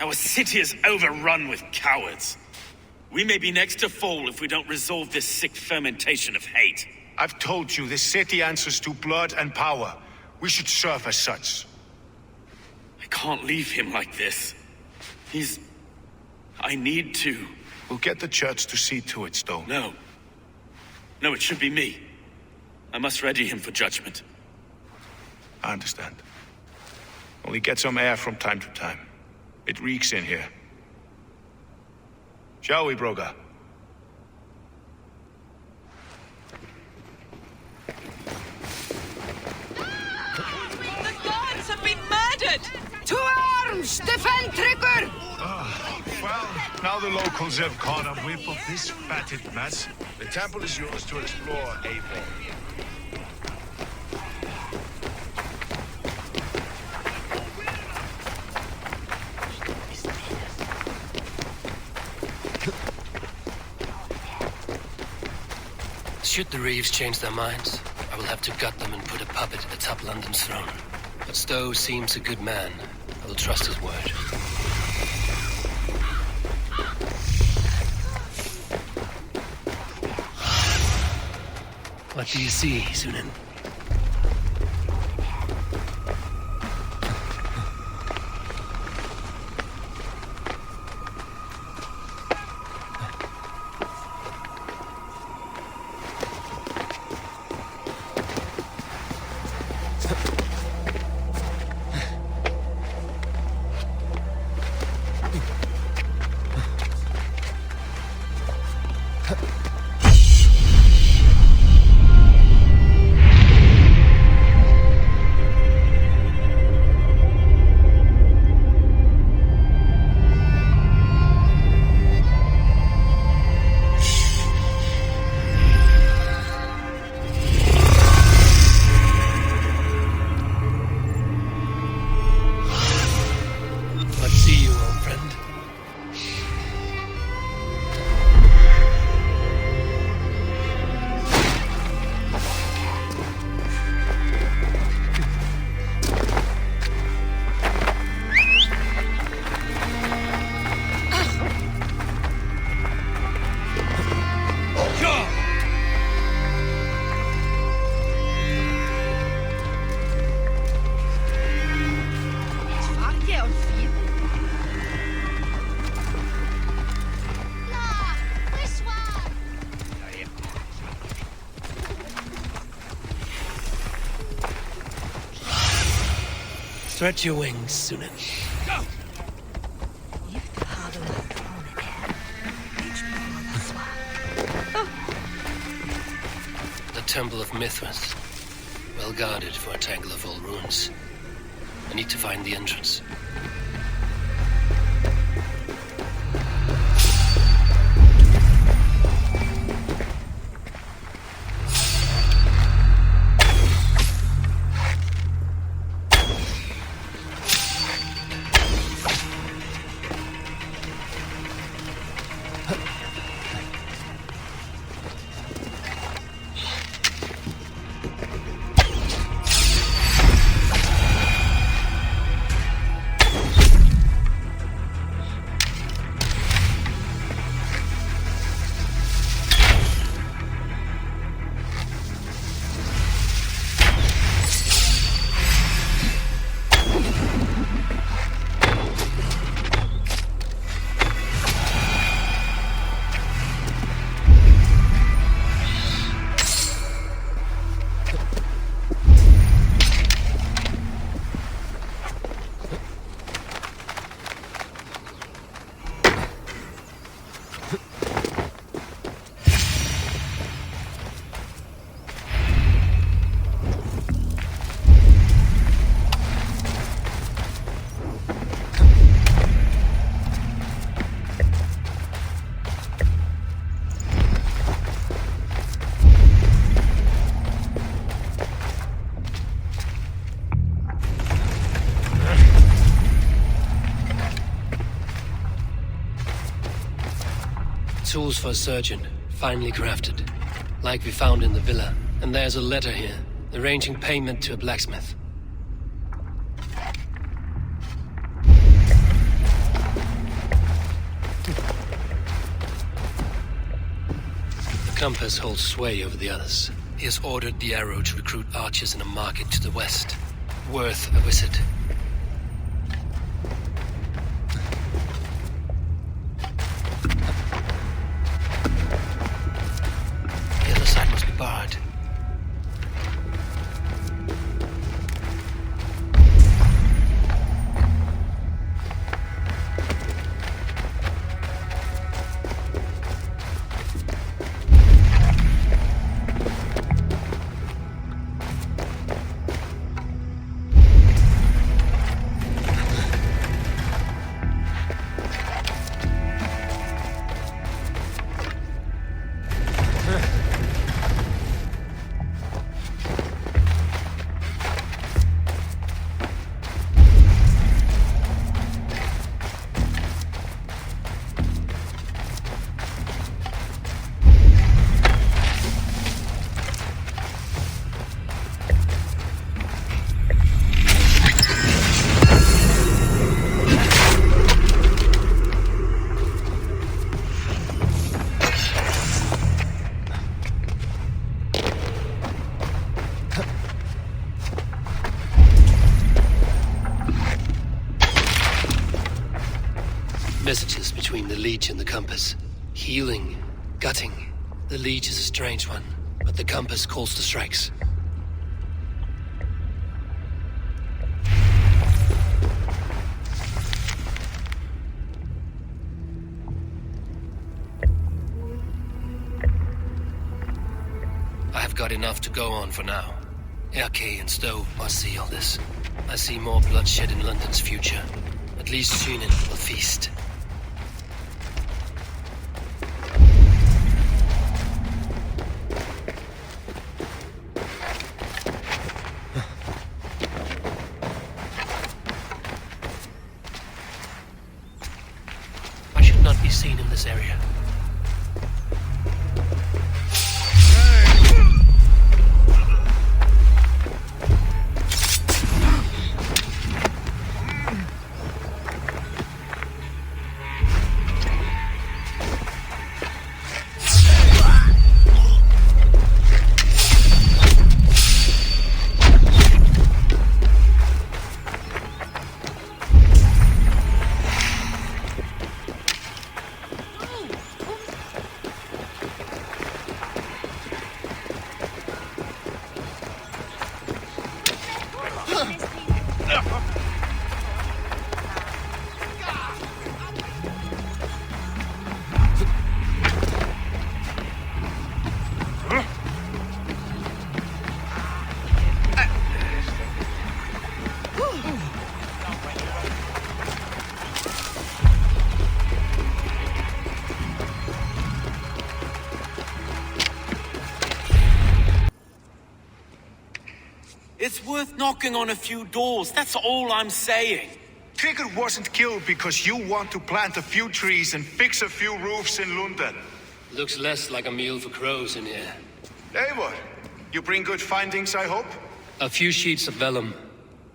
Our city is overrun with cowards. We may be next to fall if we don't resolve this sick fermentation of hate. I've told you, this city answers to blood and power. We should serve as such. I can't leave him like this. I need to. We'll get the church to see to it, Stowe. No. No, it should be me. I must ready him for judgment. I understand. Only get some air from time to time. It reeks in here. Shall we, Broga? The guards have been murdered! To arms! Defend Trigger! Well, now the locals have caught a whiff of this fatted mess. The temple is yours to explore, Abel. Should the Reeves change their minds, I will have to gut them and put a puppet atop London's throne. But Stowe seems a good man. I will trust his word. What do you see, Sunan? Stretch your wings, Sunan. The Temple of Mithras. Well guarded for a tangle of old ruins. I need to find the entrance. Tools for a surgeon, finely crafted. Like we found in the villa. And there's a letter here, arranging payment to a blacksmith. The compass holds sway over the others. He has ordered the arrow to recruit archers in a market to the west. Worth a visit. Messages between the Leech and the Compass. Healing, gutting. The Leech is a strange one, but the Compass calls to strikes. I have got enough to go on for now. Erke and Stowe must see all this. I see more bloodshed in London's future. At least Shunin will feast. I should not be seen in this area. It's worth knocking on a few doors, that's all I'm saying. Trigger wasn't killed because you want to plant a few trees and fix a few roofs in London. Looks less like a meal for crows in here. Eivor, you bring good findings, I hope? A few sheets of vellum.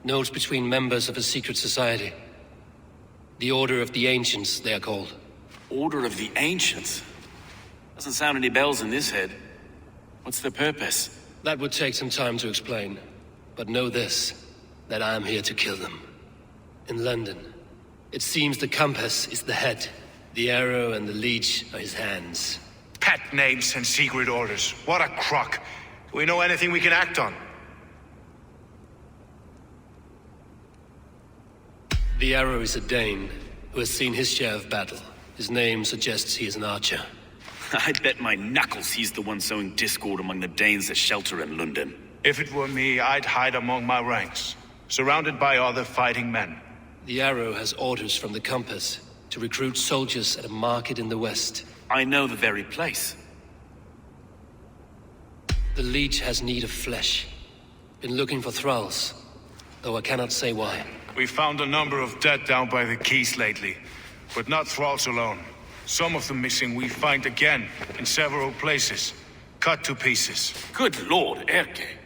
Notes between members of a secret society. The Order of the Ancients, they are called. Order of the Ancients? Doesn't sound any bells in this head. What's their purpose? That would take some time to explain. But know this, that I am here to kill them. In London, it seems the Compass is the head. The arrow and the leech are his hands. Pet names and secret orders. What a crock. Do we know anything we can act on? The arrow is a Dane, who has seen his share of battle. His name suggests he is an archer. I bet my knuckles he's the one sowing discord among the Danes that shelter in London. If it were me, I'd hide among my ranks, surrounded by other fighting men. The arrow has orders from the Compass to recruit soldiers at a market in the west. I know the very place. The leech has need of flesh. Been looking for thralls, though I cannot say why. We found a number of dead down by the quays lately, but not thralls alone. Some of the missing we find again in several places, cut to pieces. Good lord, Erke.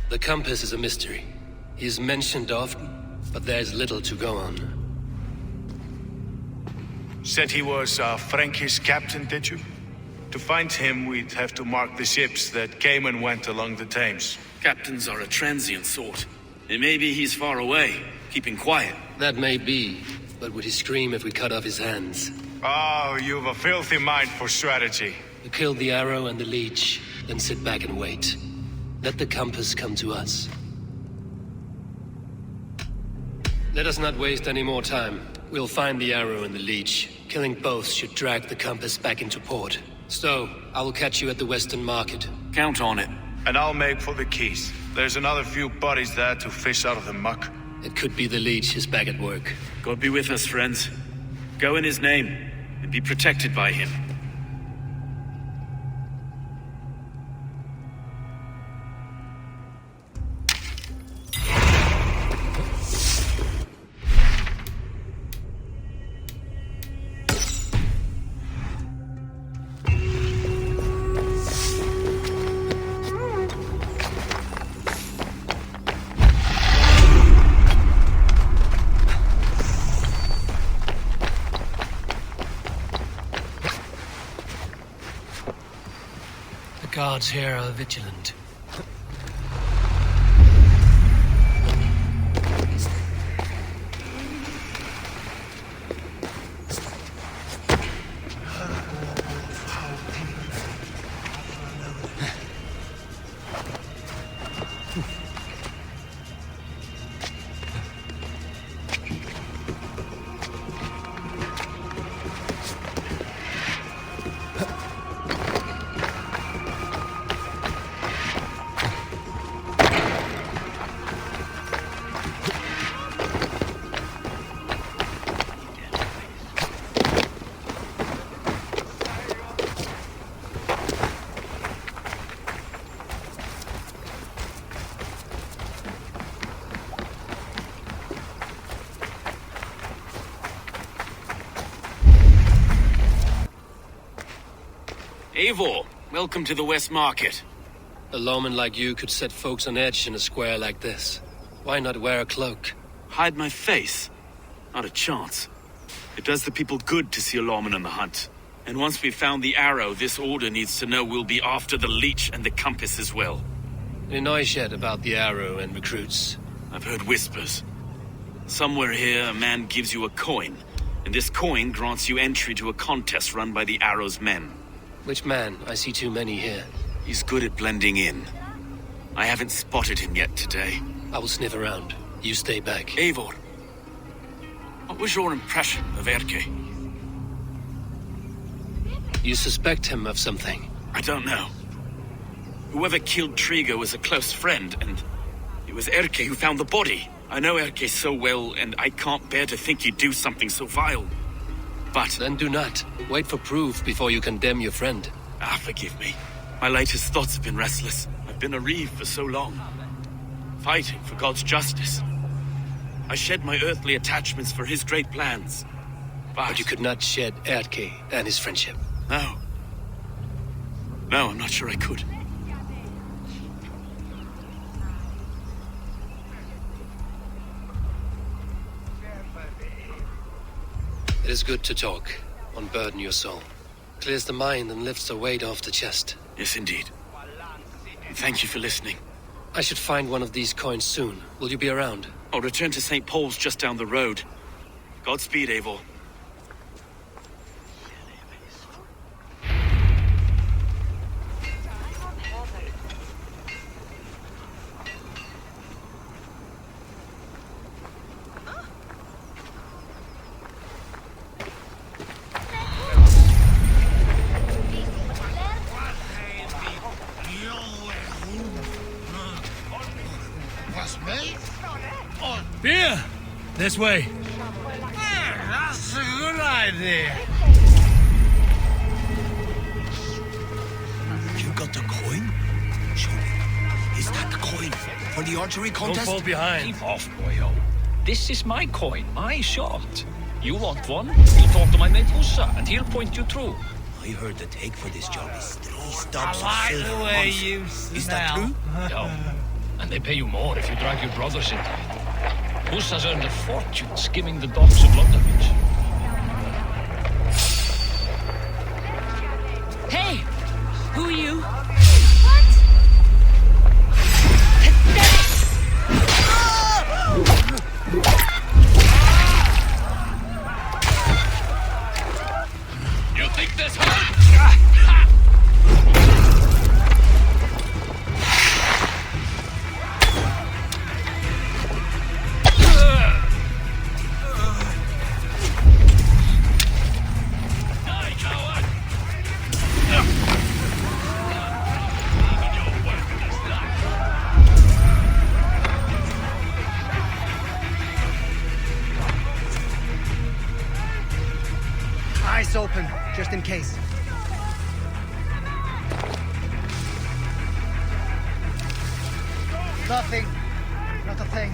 The Compass is a mystery. He is mentioned often, but there is little to go on. Said he was a Frankish captain, did you? To find him, we'd have to mark the ships that came and went along the Thames. Captains are a transient sort. And maybe he's far away, keeping quiet. That may be, but would he scream if we cut off his hands? Oh, you've a filthy mind for strategy. We kill the arrow and the leech, then sit back and wait. Let the Compass come to us. Let us not waste any more time. We'll find the arrow and the leech. Killing both should drag the Compass back into port. So, I will catch you at the Western Market. Count on it. And I'll make for the quays. There's another few bodies there to fish out of the muck. It could be the leech is back at work. God be with us, friends. Go in his name, and be protected by him. Guards here are vigilant. Eivor, welcome to the West Market. A lawman like you could set folks on edge in a square like this. Why not wear a cloak? Hide my face? Not a chance. It does the people good to see a lawman on the hunt. And once we've found the arrow, this order needs to know we'll be after the leech and the compass as well. Any noise yet about the arrow and recruits? I've heard whispers. Somewhere here, a man gives you a coin, and this coin grants you entry to a contest run by the arrow's men. Which man? I see too many here. He's good at blending in. I haven't spotted him yet today. I will sniff around. You stay back. Eivor, what was your impression of Erke? You suspect him of something? I don't know. Whoever killed Triga was a close friend, and it was Erke who found the body. I know Erke so well, and I can't bear to think he'd do something so vile. But... Then do not. Wait for proof before you condemn your friend. Forgive me. My latest thoughts have been restless. I've been a reeve for so long. Fighting for God's justice. I shed my earthly attachments for his great plans. But you could not shed Erke and his friendship. No. No, I'm not sure I could. It is good to talk, unburden your soul. Clears the mind and lifts the weight off the chest. Yes, indeed. And thank you for listening. I should find one of these coins soon. Will you be around? I'll return to St. Paul's just down the road. Godspeed, Eivor. Beer! This way. That's a good idea. You got the coin? Show me. Is that the coin for the archery contest? Don't fall behind. Keep off, boyo. This is my coin, my shot. You want one? You talk to my mate Hussa, and he'll point you through. I heard the take for this job is 3 stubs I like of silver the way once. you Is that smell. true? No. And they pay you more if you drag your brothers into it. Hussa's earned a fortune skimming the docks of London. Hey! Who are you? You think this hurts? Eyes open, just in case. Nothing. Not a thing.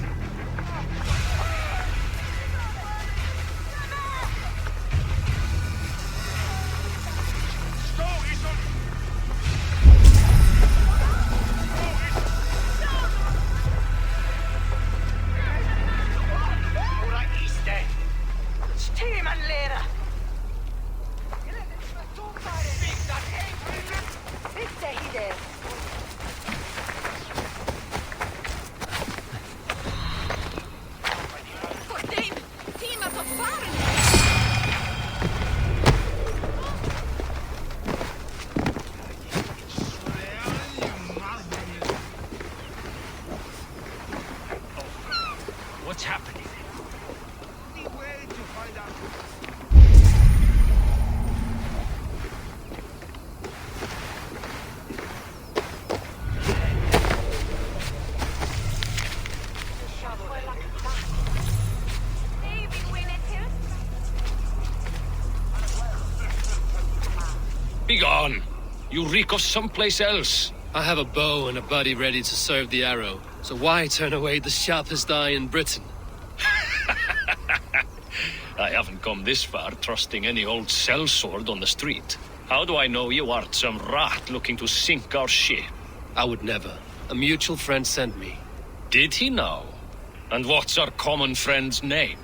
What's happening? Begone! You reek of someplace else. I have a bow and a buddy ready to serve the arrow. So why turn away the sharpest eye in Britain? I haven't come this far trusting any old sellsword on the street. How do I know you aren't some rat looking to sink our ship? I would never. A mutual friend sent me. Did he now? And what's our common friend's name?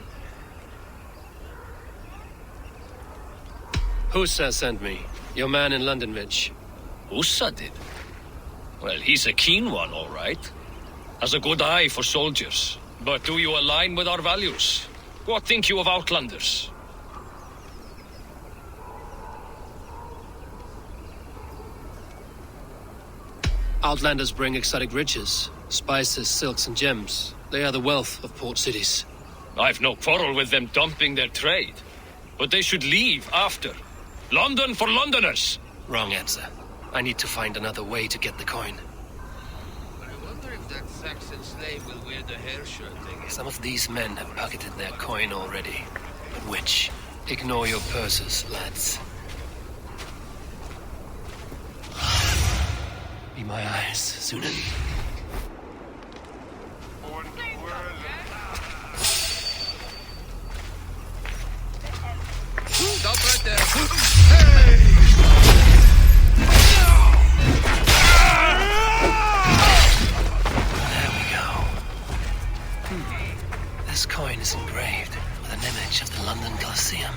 Hussa sent me. Your man in London, Mitch. Hussa did? Well, he's a keen one, all right. Has a good eye for soldiers. But do you align with our values? What think you of Outlanders? Outlanders bring exotic riches. Spices, silks, and gems. They are the wealth of port cities. I've no quarrel with them dumping their trade. But they should leave after. London for Londoners! Wrong answer. I need to find another way to get the coin. I wonder if that Saxon slave will wear the hair shirt again. Some of these men have pocketed their coin already. But which? Ignore your purses, lads. Be my eyes, Sunan. Stop right there! There we go. This coin is engraved with an image of the London Colosseum.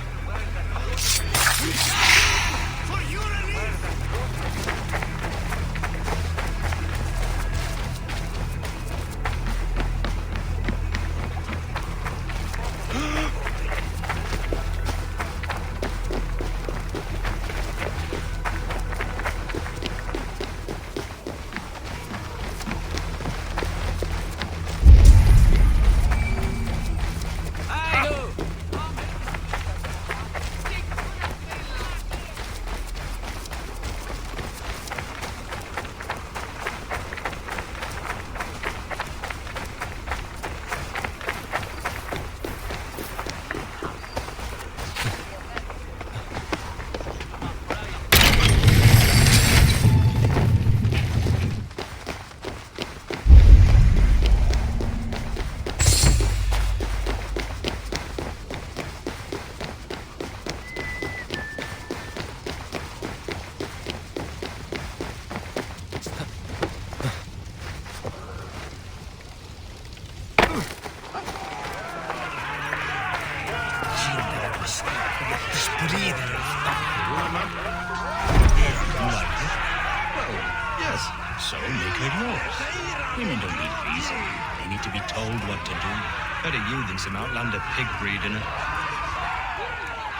So make her yours. Women don't need reason. They need to be told what to do. Better you than some outlander pig breed in it.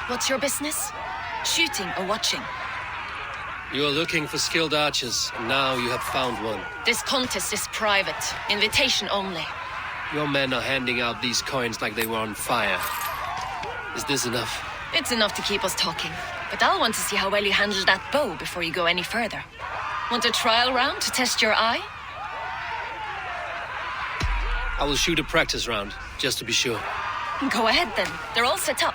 What's your business? Shooting or watching? You are looking for skilled archers, and now you have found one. This contest is private. Invitation only. Your men are handing out these coins like they were on fire. Is this enough? It's enough to keep us talking. But I'll want to see how well you handle that bow before you go any further. Want a trial round to test your eye? I will shoot a practice round, just to be sure. Go ahead then. They're all set up.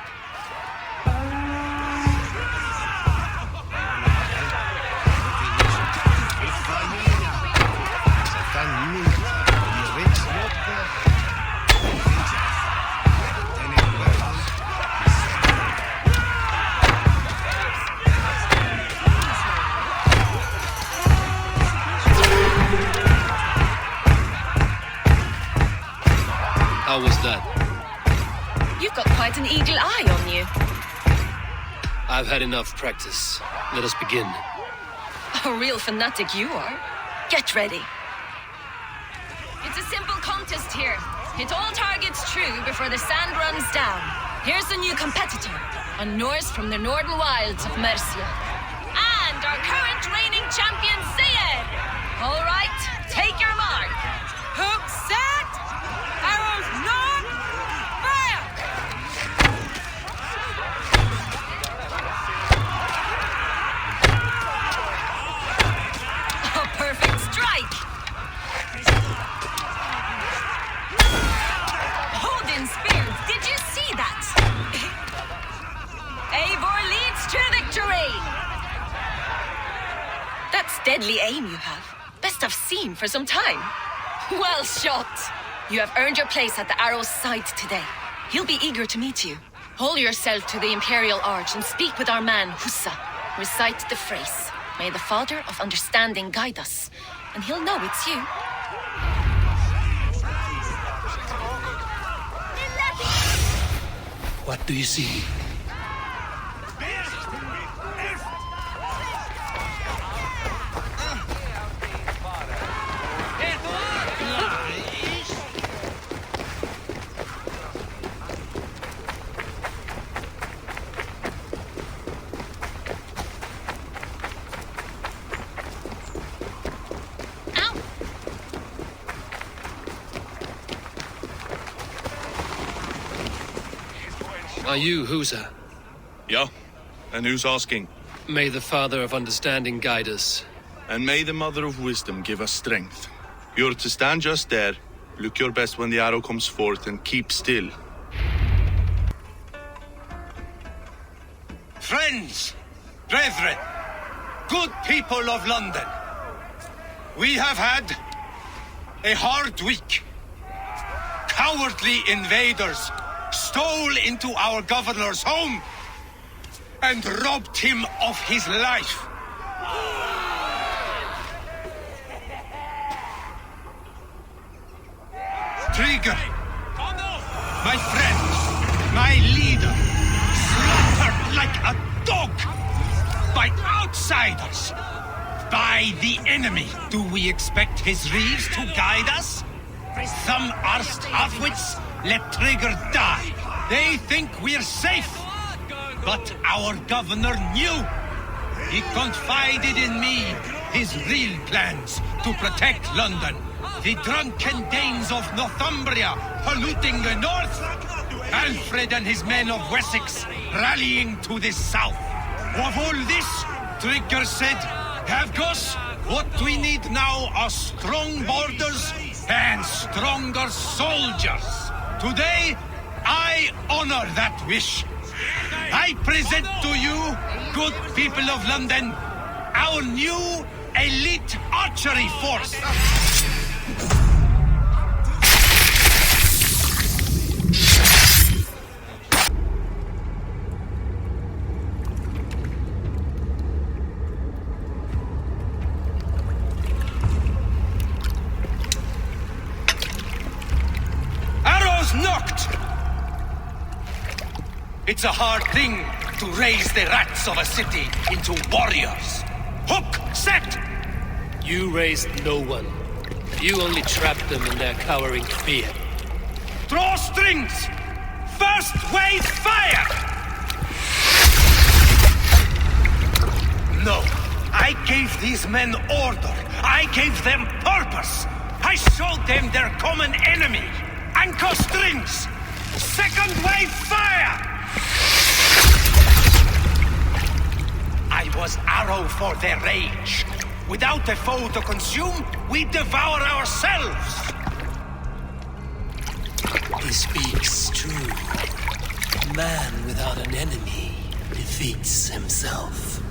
How was that? You've got quite an eagle eye on you. I've had enough practice. Let us begin. A real fanatic you are. Get ready. It's a simple contest here. Hit all targets true before the sand runs down. Here's a new competitor, a Norse from the northern wilds of Mercia. And our current reigning champion, Seer! All right, take your mark. Hook set! Arrows not! Fire! A perfect strike! Odin's spear, did you see that? Eivor leads to victory! That's deadly aim you have. Best I've seen for some time. Well shot! You have earned your place at the Arrow's side today. He'll be eager to meet you. Hold yourself to the Imperial Arch and speak with our man, Hussa. Recite the phrase. May the Father of Understanding guide us, and he'll know it's you. What do you see? Are you Husa? Yeah. And who's asking? May the Father of Understanding guide us. And may the Mother of Wisdom give us strength. You're to stand just there, look your best when the arrow comes forth, and keep still. Friends, brethren, good people of London, we have had a hard week. Cowardly invaders stole into our governor's home and robbed him of his life. Trigger, my friend, my leader, slaughtered like a dog by outsiders, by the enemy. Do we expect his reeves to guide us? Some arsed halfwits let Trigger die. They think we're safe. But our governor knew. He confided in me his real plans to protect London. The drunken Danes of Northumbria polluting the north. Alfred and his men of Wessex rallying to the south. Of all this, Trigger said, Havgos, what we need now are strong borders and stronger soldiers. Today, I honor that wish. I present to you, good people of London, our new elite archery force. Arrows knocked! It's a hard thing to raise the rats of a city into warriors. Hook, set! You raised no one. You only trapped them in their cowering fear. Draw strings! First wave fire! No, I gave these men order. I gave them purpose. I showed them their common enemy. Anchor strings! Second wave fire! I was arrow for their rage. Without a foe to consume, we devour ourselves. He speaks true. Man without an enemy defeats himself.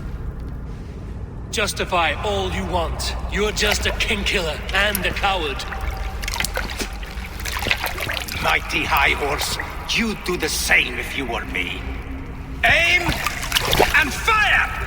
Justify all you want. You're just a king-killer and a coward. Mighty High Horse, you'd do the same if you were me. Aim and fire!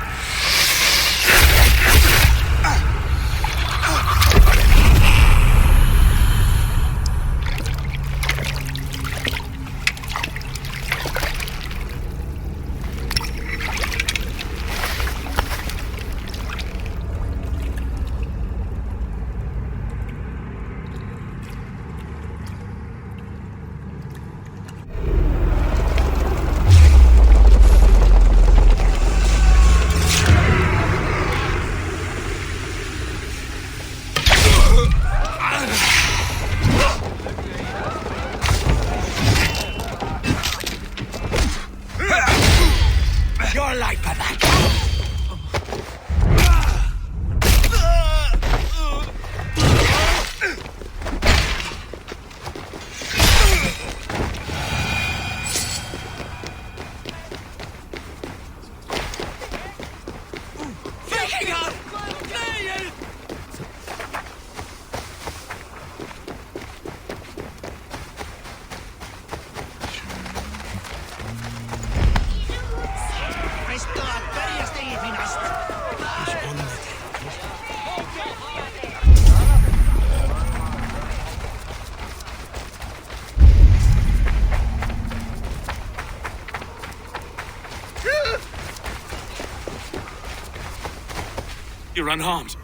You're unharmed.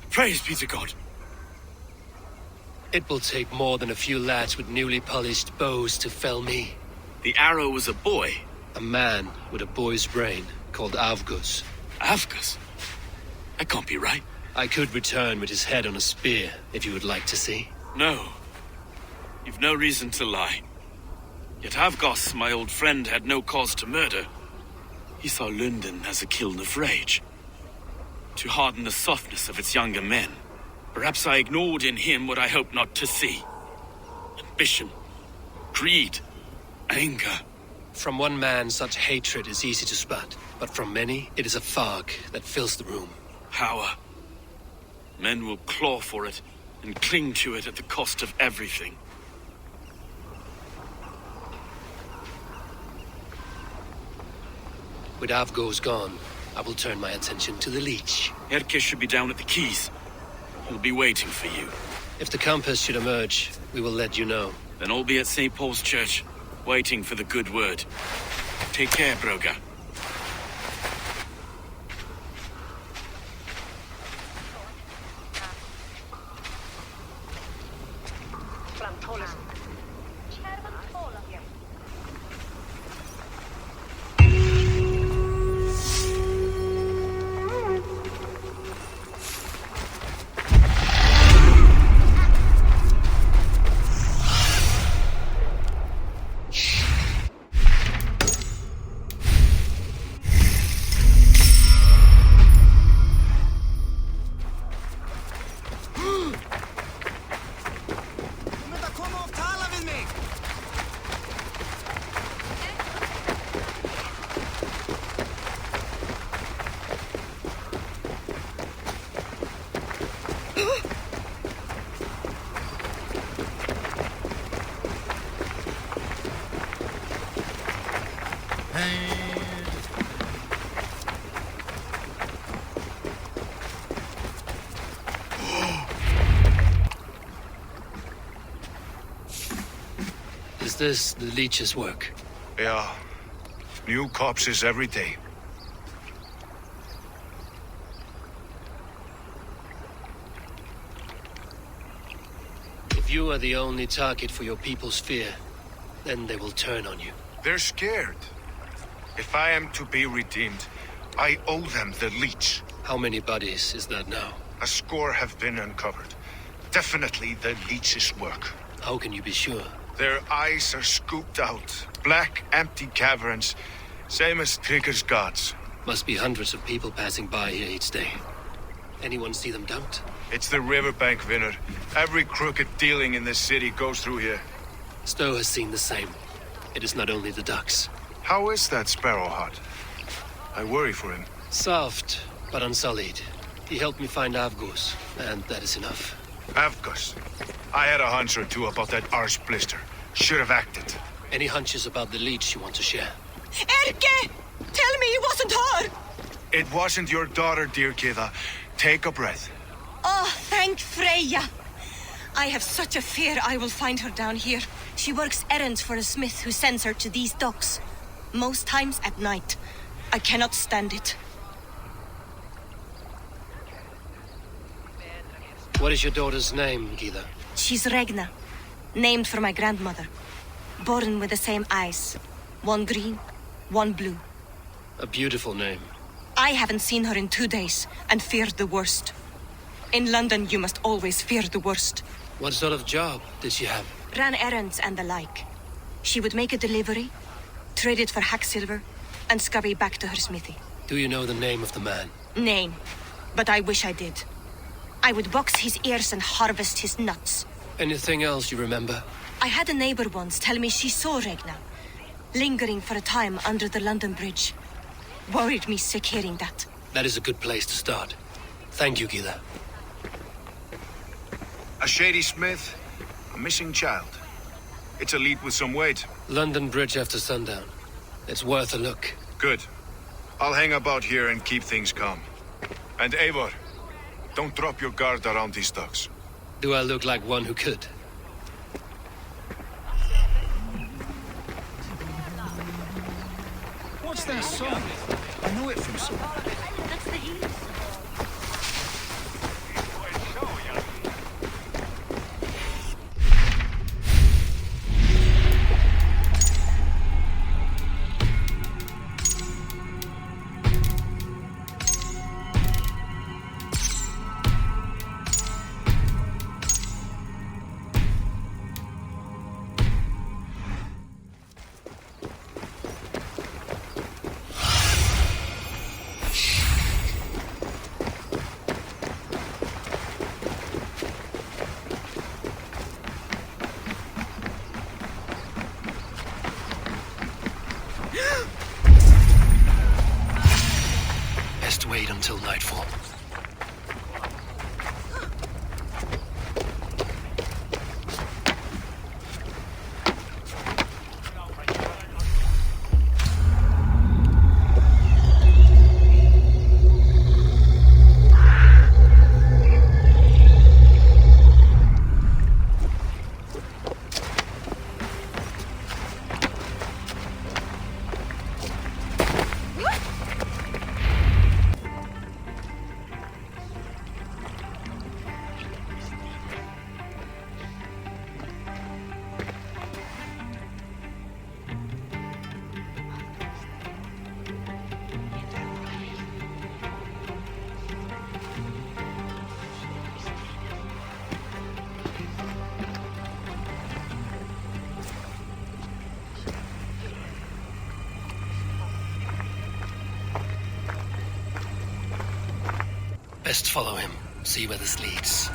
Praise be to God. It will take more than a few lads with newly polished bows to fell me. The arrow was a boy. A man with a boy's brain, called Avgus. Avgus? That can't be right. I could return with his head on a spear, if you would like to see. No. You've no reason to lie. Yet Avgus, my old friend, had no cause to murder. He saw London as a kiln of rage, to harden the softness of its younger men. Perhaps I ignored in him what I hoped not to see. Ambition, greed, anger. From one man, such hatred is easy to spot, but from many, it is a fog that fills the room. Power. Men will claw for it and cling to it at the cost of everything. With Avgo's gone, I will turn my attention to the Leech. Erke should be down at the quays. He'll be waiting for you. If the compass should emerge, we will let you know. Then I'll be at St. Paul's Church, waiting for the good word. Take care, Broga. Is this the Leech's work? Yeah. New corpses every day. If you are the only target for your people's fear, then they will turn on you. They're scared. If I am to be redeemed, I owe them the Leech. How many bodies is that now? A score have been uncovered. Definitely the Leech's work. How can you be sure? Their eyes are scooped out. Black, empty caverns. Same as Trigger's gods. Must be hundreds of people passing by here each day. Anyone see them dumped? It's the riverbank, Vinner. Every crooked dealing in this city goes through here. Stowe has seen the same. It is not only the ducks. How is that Sparrow hut? I worry for him. Soft, but unsullied. He helped me find Avgus, and that is enough. Avgus? I had a hunch or two about that arse blister. Should have acted. Any hunches about the Leech you want to share? Erke! Tell me it wasn't her! It wasn't your daughter, dear Kida. Take a breath. Oh, thank Freya. I have such a fear I will find her down here. She works errands for a smith who sends her to these docks. Most times at night. I cannot stand it. What is your daughter's name, Gila? She's Regna, named for my grandmother. Born with the same eyes. One green, one blue. A beautiful name. I haven't seen her in 2 days, and feared the worst. In London, you must always fear the worst. What sort of job did she have? Ran errands and the like. She would make a delivery, trade it for hack silver, and scurry back to her smithy. Do you know the name of the man? Name, but I wish I did. I would box his ears and harvest his nuts. Anything else you remember? I had a neighbor once tell me she saw Regna, lingering for a time under the London Bridge. Worried me sick hearing that. That is a good place to start. Thank you, Gila. A shady smith, a missing child. It's a lead with some weight. London Bridge after sundown. It's worth a look. Good. I'll hang about here and keep things calm. And Eivor, don't drop your guard around these ducks. Do I look like one who could? What's that song? I know it from somewhere. That's the heat. until nightfall. Best follow him, see where this leads.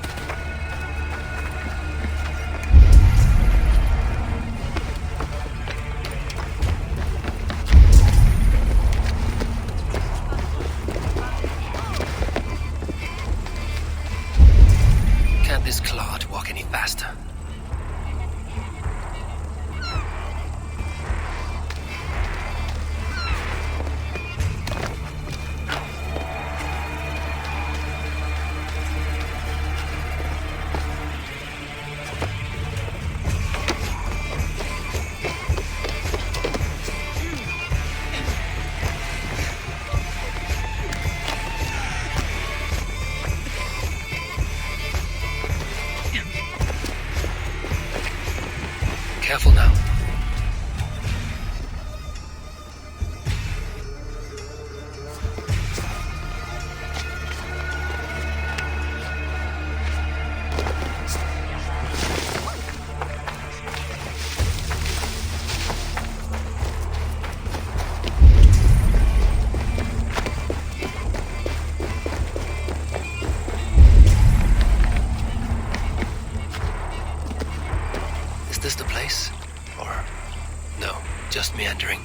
Can't this clod walk any faster? Careful now. Is this the place? Or no, just meandering?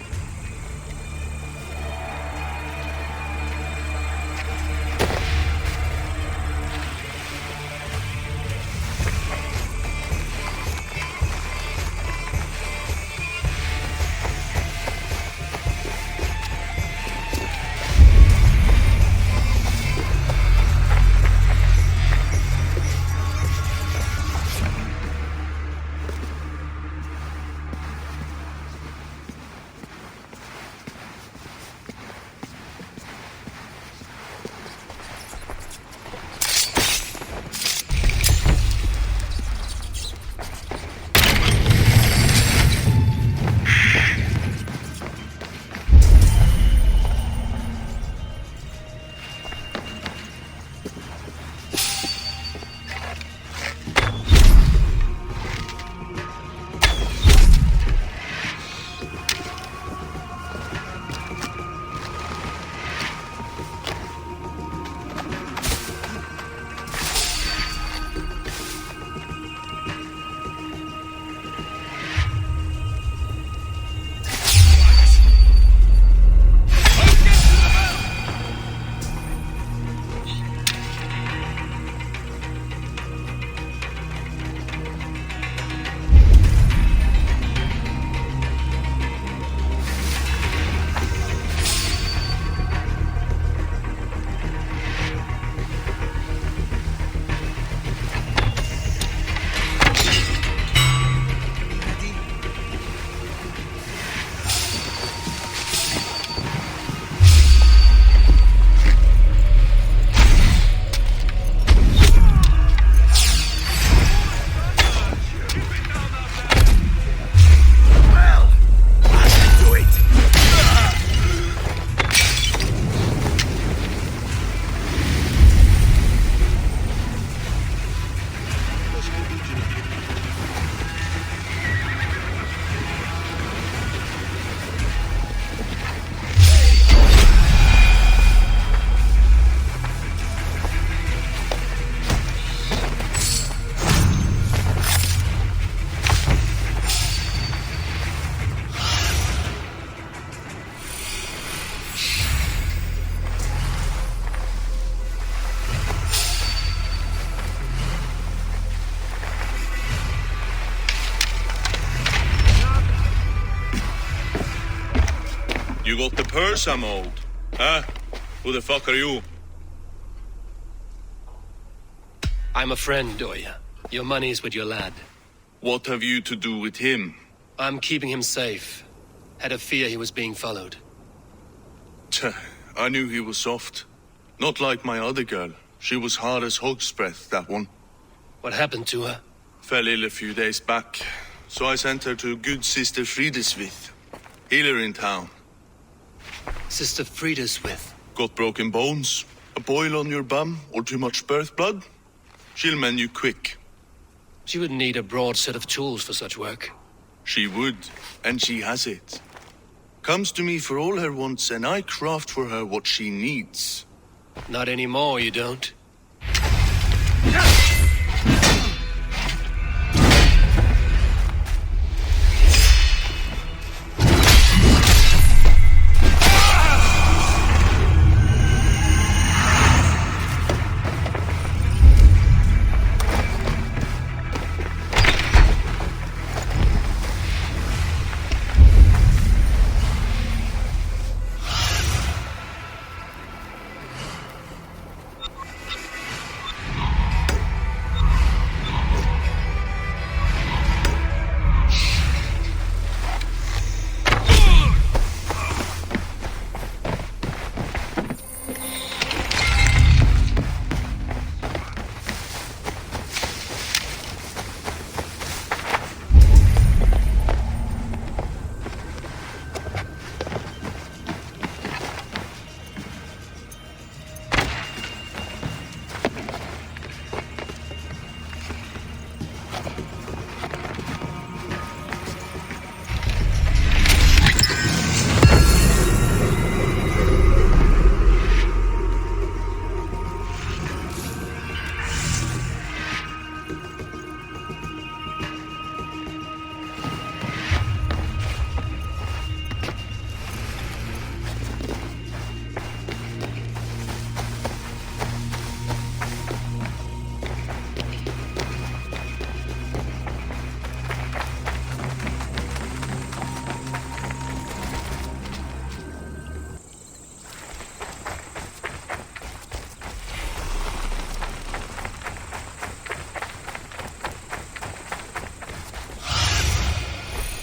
You got the purse, I'm old. Huh? Who the fuck are you? I'm a friend, Doya. Your money's with your lad. What have you to do with him? I'm keeping him safe. Had a fear he was being followed. I knew he was soft. Not like my other girl. She was hard as hog's breath, that one. What happened to her? Fell ill a few days back. So I sent her to good Sister Frideswith. Healer in town. Sister Frideswith? Got broken bones, a boil on your bum, or too much birth blood? She'll mend you quick. She would need a broad set of tools for such work. She would, and she has it. Comes to me for all her wants, and I craft for her what she needs. Not anymore, you don't.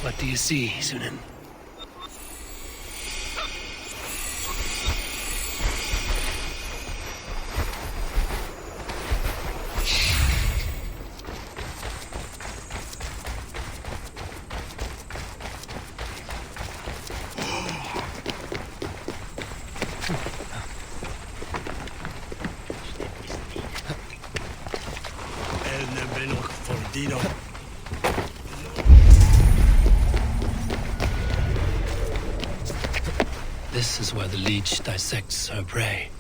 What do you see, Sunan? This is where the leech dissects her prey.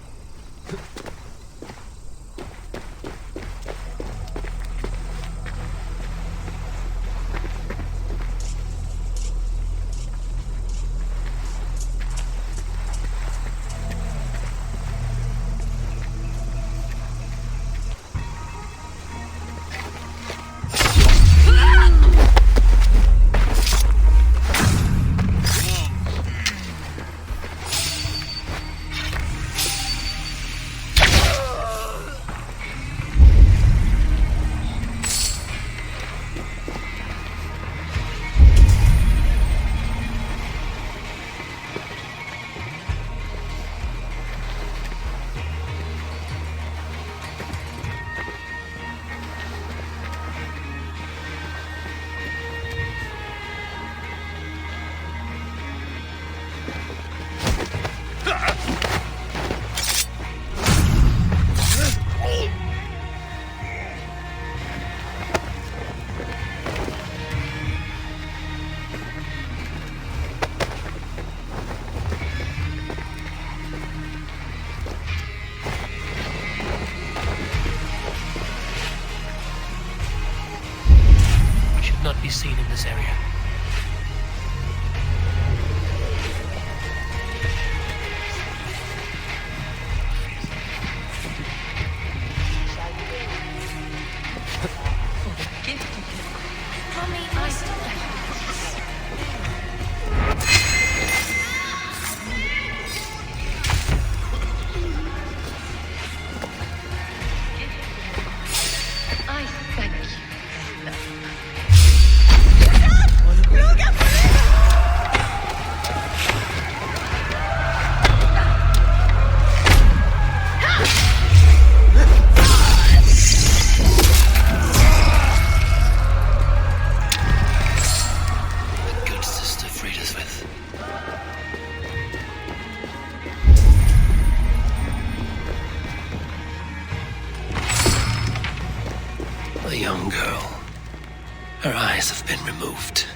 removed.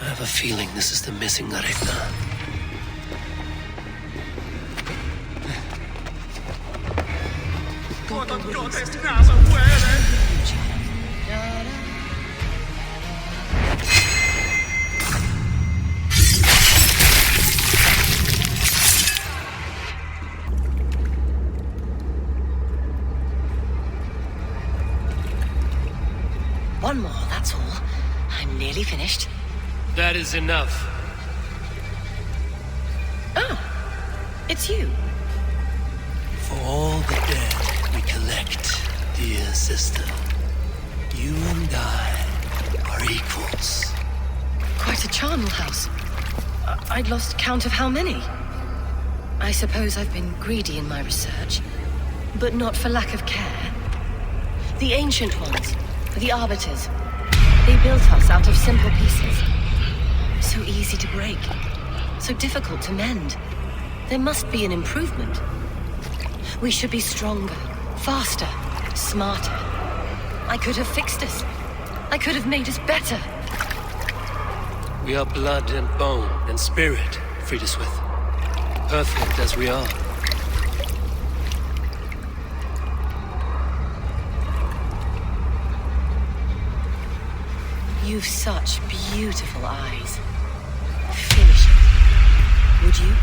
I have a feeling this is the missing Regna. One more, that's all. I'm nearly finished. That is enough. Oh, it's you. For all the dead we collect, dear sister, you and I are equals. Quite a charnel house. I'd lost count of how many. I suppose I've been greedy in my research, but not for lack of care. The ancient ones, the arbiters, they built us out of simple pieces. So easy to break, so difficult to mend. There must be an improvement. We should be stronger, faster, smarter. I could have fixed us. I could have made us better. We are blood and bone and spirit, Friedeswith. Perfect as we are. You've such beautiful eyes. Finish it, would you?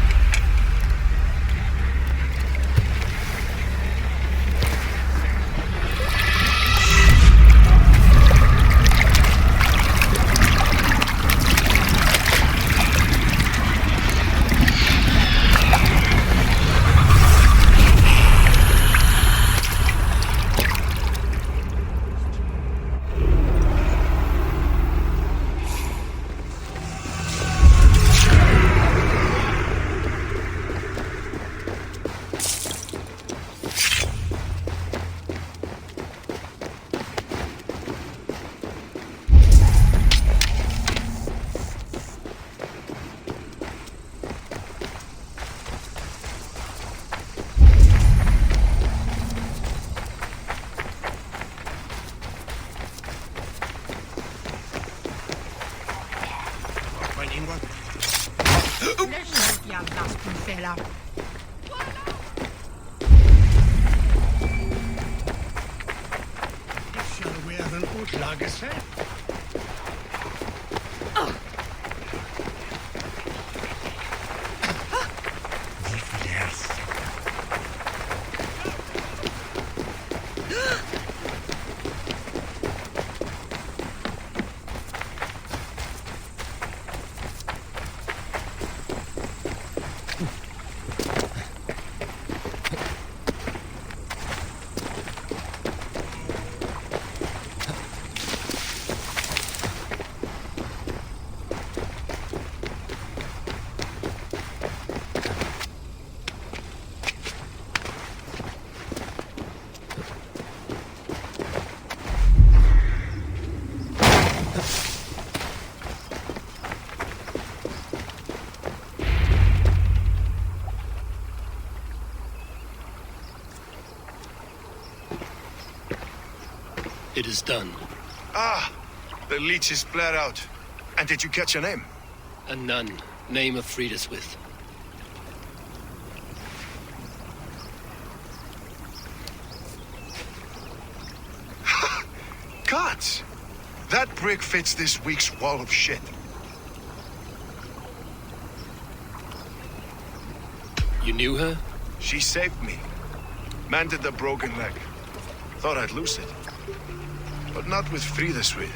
It is done. Ah, the leech is bled out. And did you catch a name? A nun, name of Friedeswith. Gods! That brick fits this week's wall of shit. You knew her? She saved me. Mended the broken leg. Thought I'd lose it. But not with Friedeswith.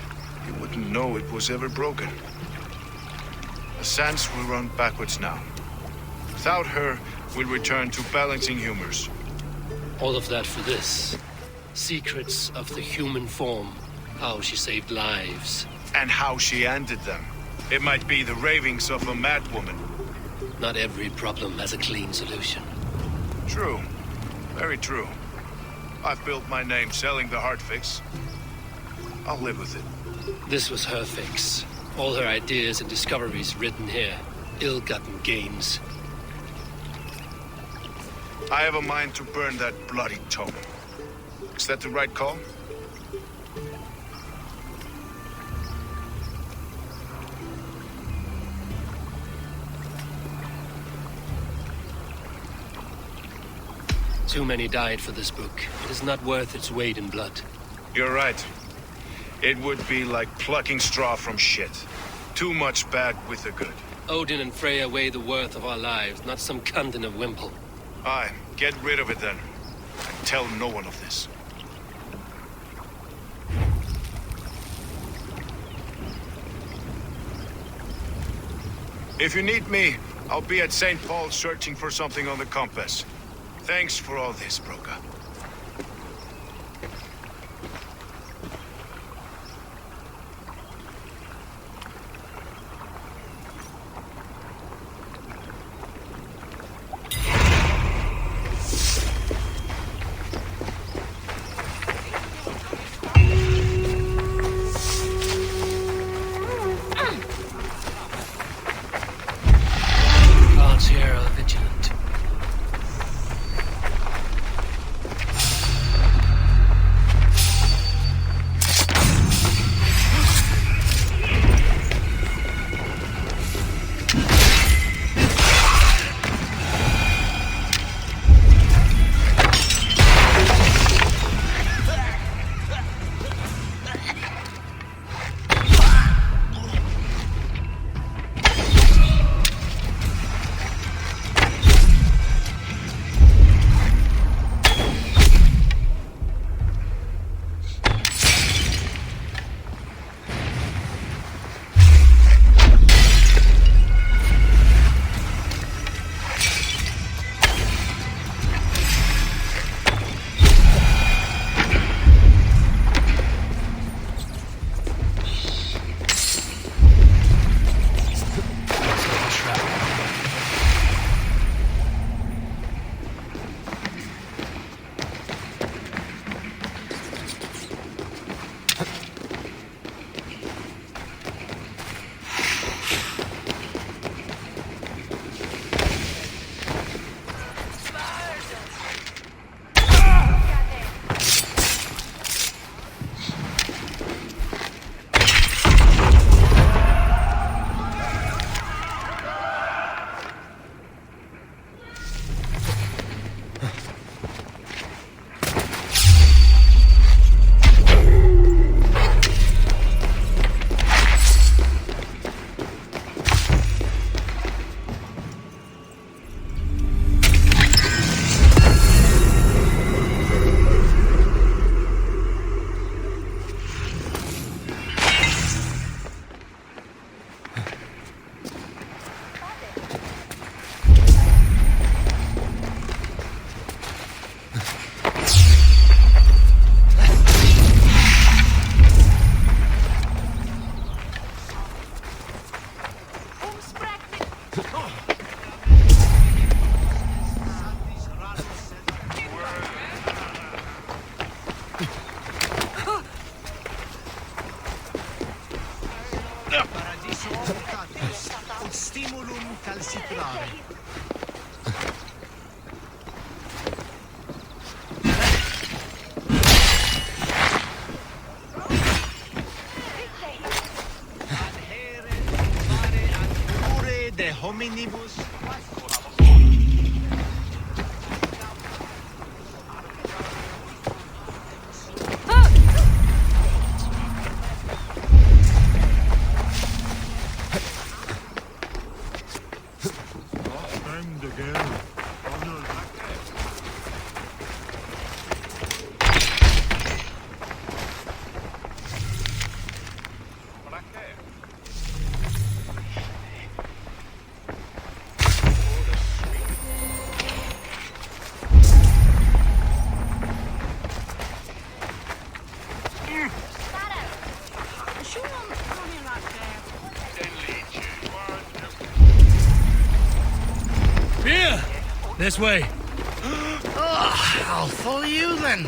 You wouldn't know it was ever broken. The sands will run backwards now. Without her, we'll return to balancing humors. All of that for this. Secrets of the human form. How she saved lives. And how she ended them. It might be the ravings of a madwoman. Not every problem has a clean solution. True. Very true. I've built my name selling the heart fix. I'll live with it. This was her fix. All her ideas and discoveries written here. Ill-gotten gains. I have a mind to burn that bloody tome. Is that the right call? Too many died for this book. It is not worth its weight in blood. You're right. It would be like plucking straw from shit. Too much bad with the good. Odin and Freya weigh the worth of our lives, not some cunt in a wimple. Aye, get rid of it then. And tell no one of this. If you need me, I'll be at St. Paul's searching for something on the compass. Thanks for all this, Broga. Gods here are vigilant. Stimulum calcitrare. De hominibus. Here! This way. Oh, I'll follow you then.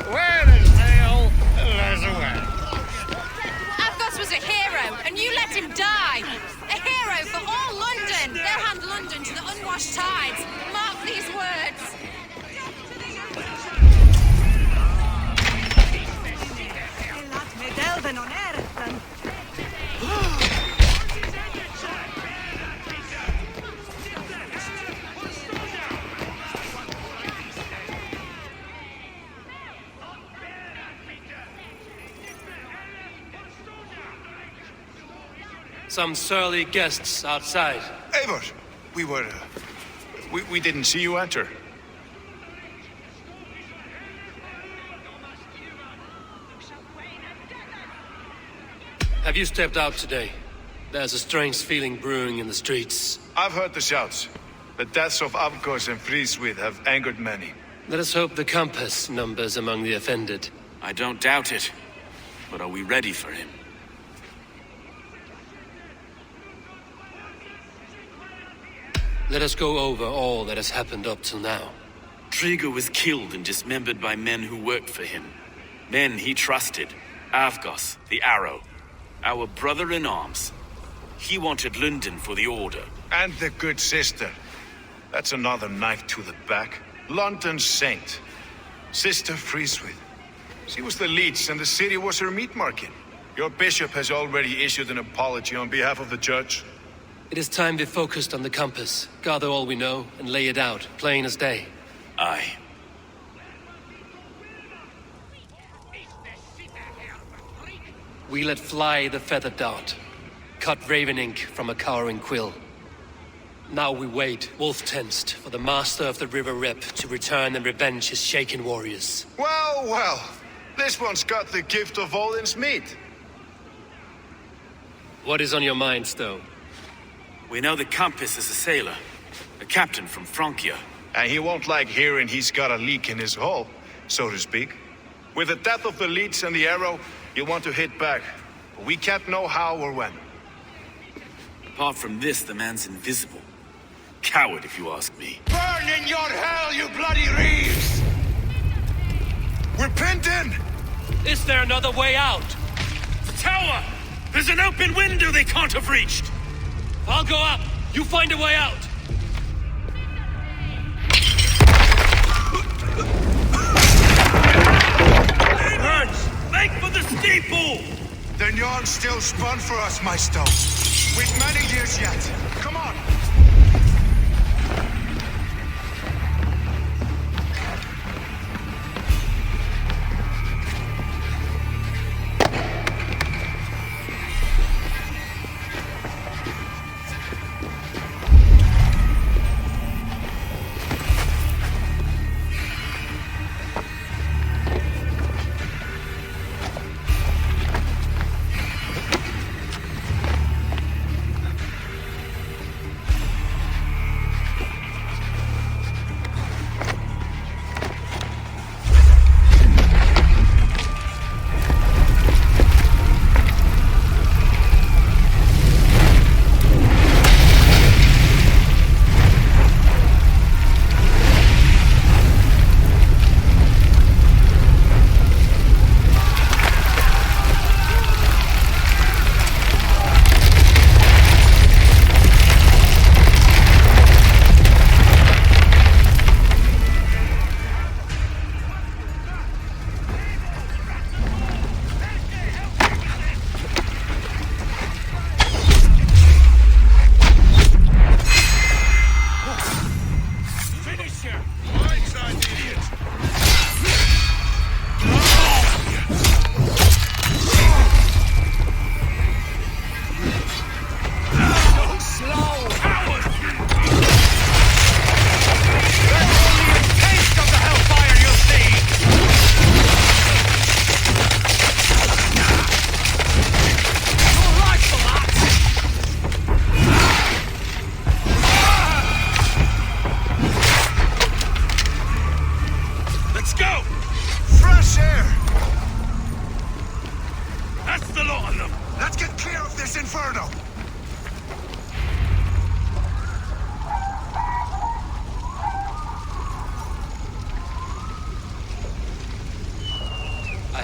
Where there's hell, there's a way. Athos was a hero, and you let him die. A hero for all London. They'll hand London to the unwashed tides. Mark these words. Some surly guests outside. Eivor, we didn't see you enter. Have you stepped out today? There's a strange feeling brewing in the streets. I've heard the shouts. The deaths of Avgos and Friswith have angered many. Let us hope the Compass numbers among the offended. I don't doubt it. But are we ready for him? Let us go over all that has happened up till now. Triga was killed and dismembered by men who worked for him. Men he trusted. Avgos, the Arrow. Our brother-in-arms. He wanted London for the Order. And the good sister. That's another knife to the back. London's saint. Sister Friswith. She was the leech and the city was her meat market. Your bishop has already issued an apology on behalf of the church. It is time we focused on the Compass. Gather all we know and lay it out, plain as day. Aye. We let fly the feather dart. Cut raven ink from a cowering quill. Now we wait, wolf-tensed, for the master of the River Rep to return and revenge his shaken warriors. Well, well. This one's got the gift of Odin's meat. What is on your mind, Stone? We know the Compass is a sailor. A captain from Francia. And he won't like hearing he's got a leak in his hull, so to speak. With the death of the leech and the Arrow, you want to hit back. But we can't know how or when. Apart from this, the man's invisible. Coward, if you ask me. Burn in your hell, you bloody reeves! We're pinned in! Is there another way out? Tower! There's an open window they can't have reached! I'll go up! You find a way out! Burns! Make for the steeple! The yarn's still spun for us, my stone. We've many years yet. Come on!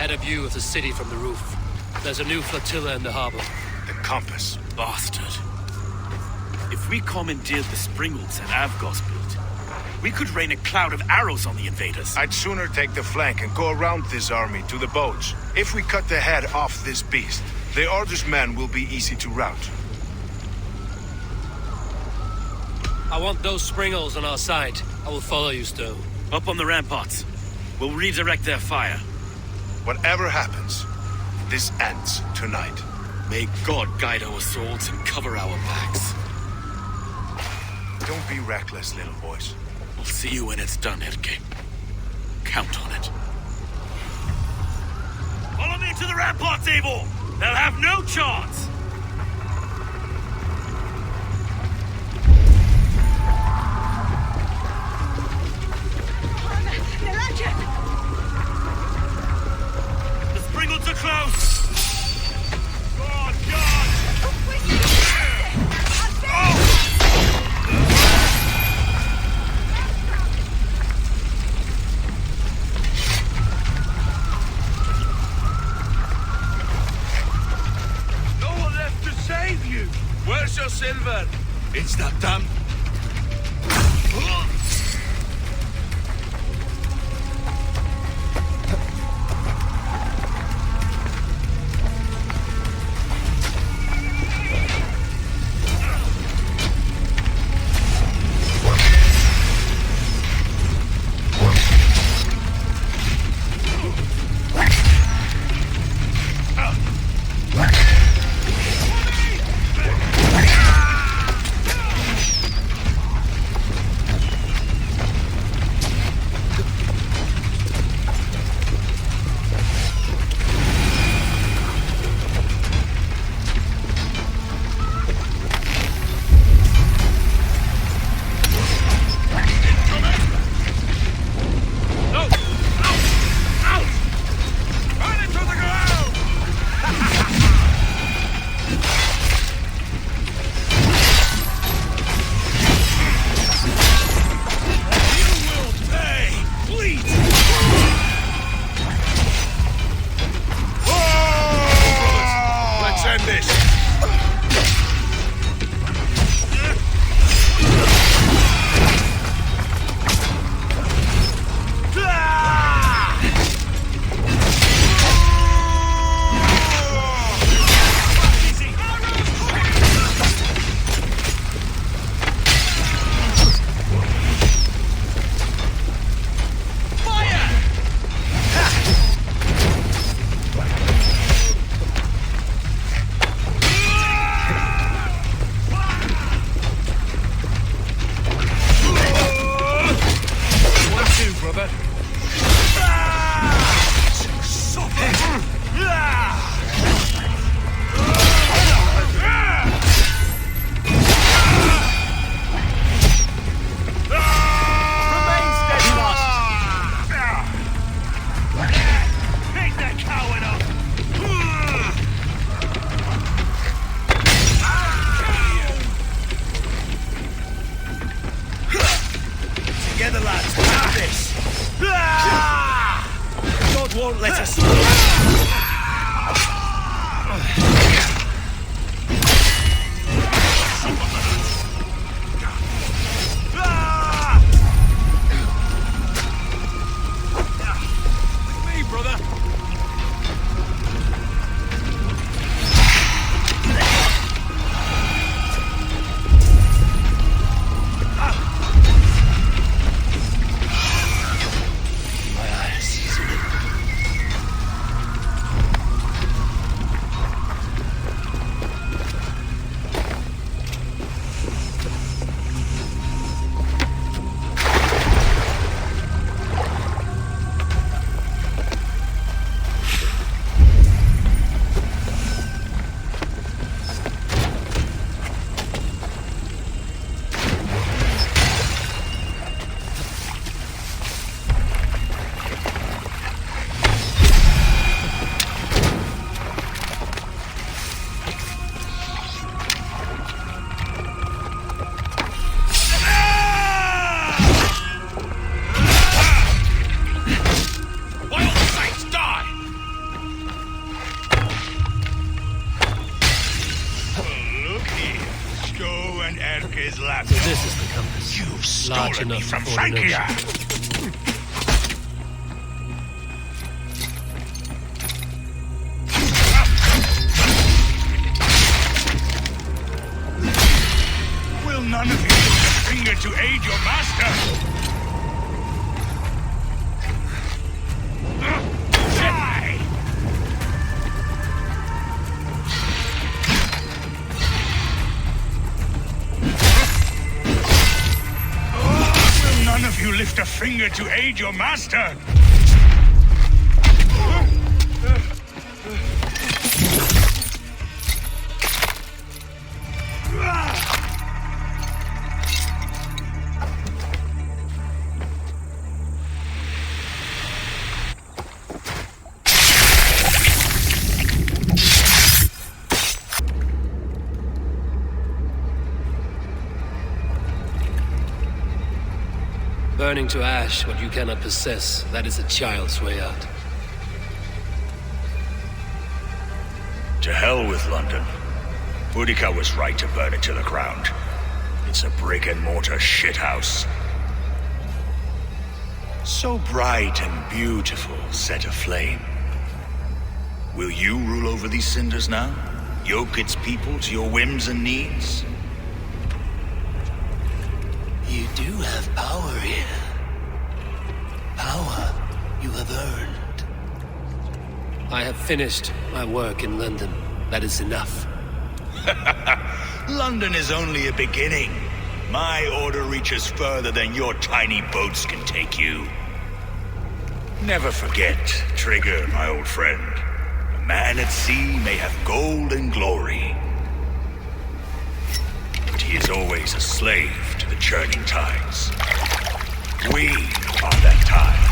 A view of the city from the roof. There's a new flotilla in the harbor. The Compass. Bastard. If we commandeered the springles that Avgos built, we could rain a cloud of arrows on the invaders. I'd sooner take the flank and go around this army to the boats. If we cut the head off this beast, the Order's men will be easy to rout. I want those springles on our side. I will follow you, Stowe. Up on the ramparts. We'll redirect their fire. Whatever happens, this ends tonight. May God guide our swords and cover our backs. Don't be reckless, little boys. We'll see you when it's done, Erke. Count on it. Follow me to the ramparts, Eivor! They'll have no chance! The Springalds are close! God, God! No one left to save you! Where's your silver? It's that damn... won't let us. With me, brother. So this is the compass. You've Large stolen me enough from for an Francia. Will none of you lift a finger to aid your master? Die! finger to aid your master! Burning to ash what you cannot possess, that is a child's way out. To hell with London. Boudica was right to burn it to the ground. It's a brick-and-mortar shithouse. So bright and beautiful, set aflame. Will you rule over these cinders now? Yoke its people to your whims and needs? You do have power here. Power you have earned. I have finished my work in London. That is enough. London is only a beginning. My order reaches further than your tiny boats can take you. Never forget, Trigger, my old friend. A man at sea may have gold and glory, but he is always a slave to the churning tides. We are that tide.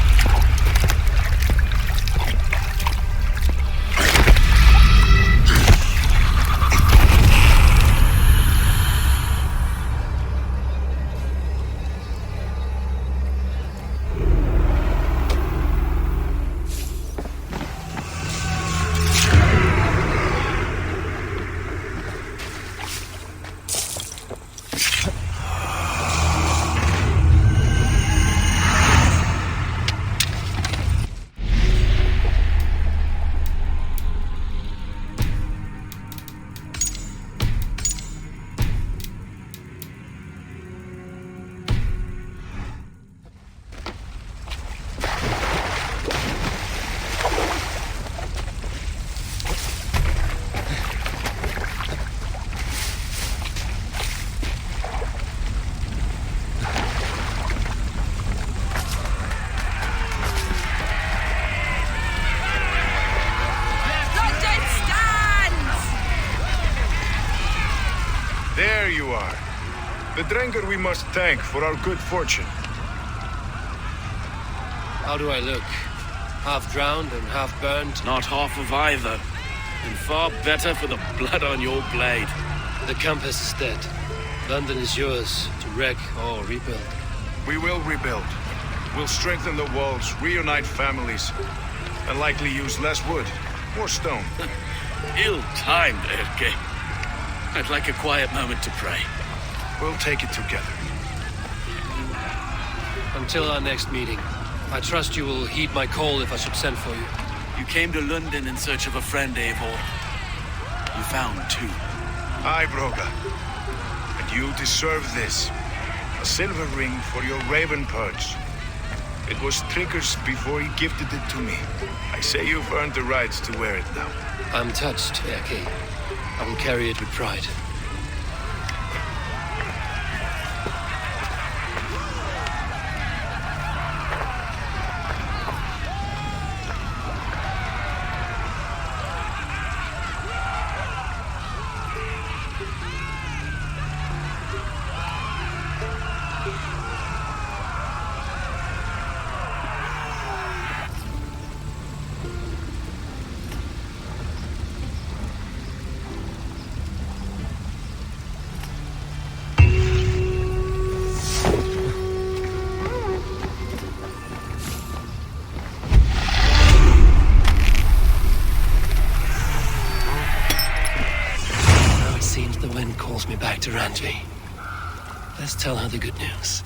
There you are. The Drenker we must thank for our good fortune. How do I look? Half drowned and half burned? Not half of either. And far better for the blood on your blade. The compass is dead. London is yours to wreck or rebuild. We will rebuild. We'll strengthen the walls, reunite families, and likely use less wood, more stone. Ill-timed, Erke. I'd like a quiet moment to pray. We'll take it together. Until our next meeting, I trust you will heed my call if I should send for you. You came to London in search of a friend, Eivor. You found two. Aye, Broga. And you deserve this. A silver ring for your raven perch. It was Trigger's before he gifted it to me. I say you've earned the rights to wear it now. I'm touched, Erke. I will carry it with pride. Calls me back to Randvi. Let's tell her the good news.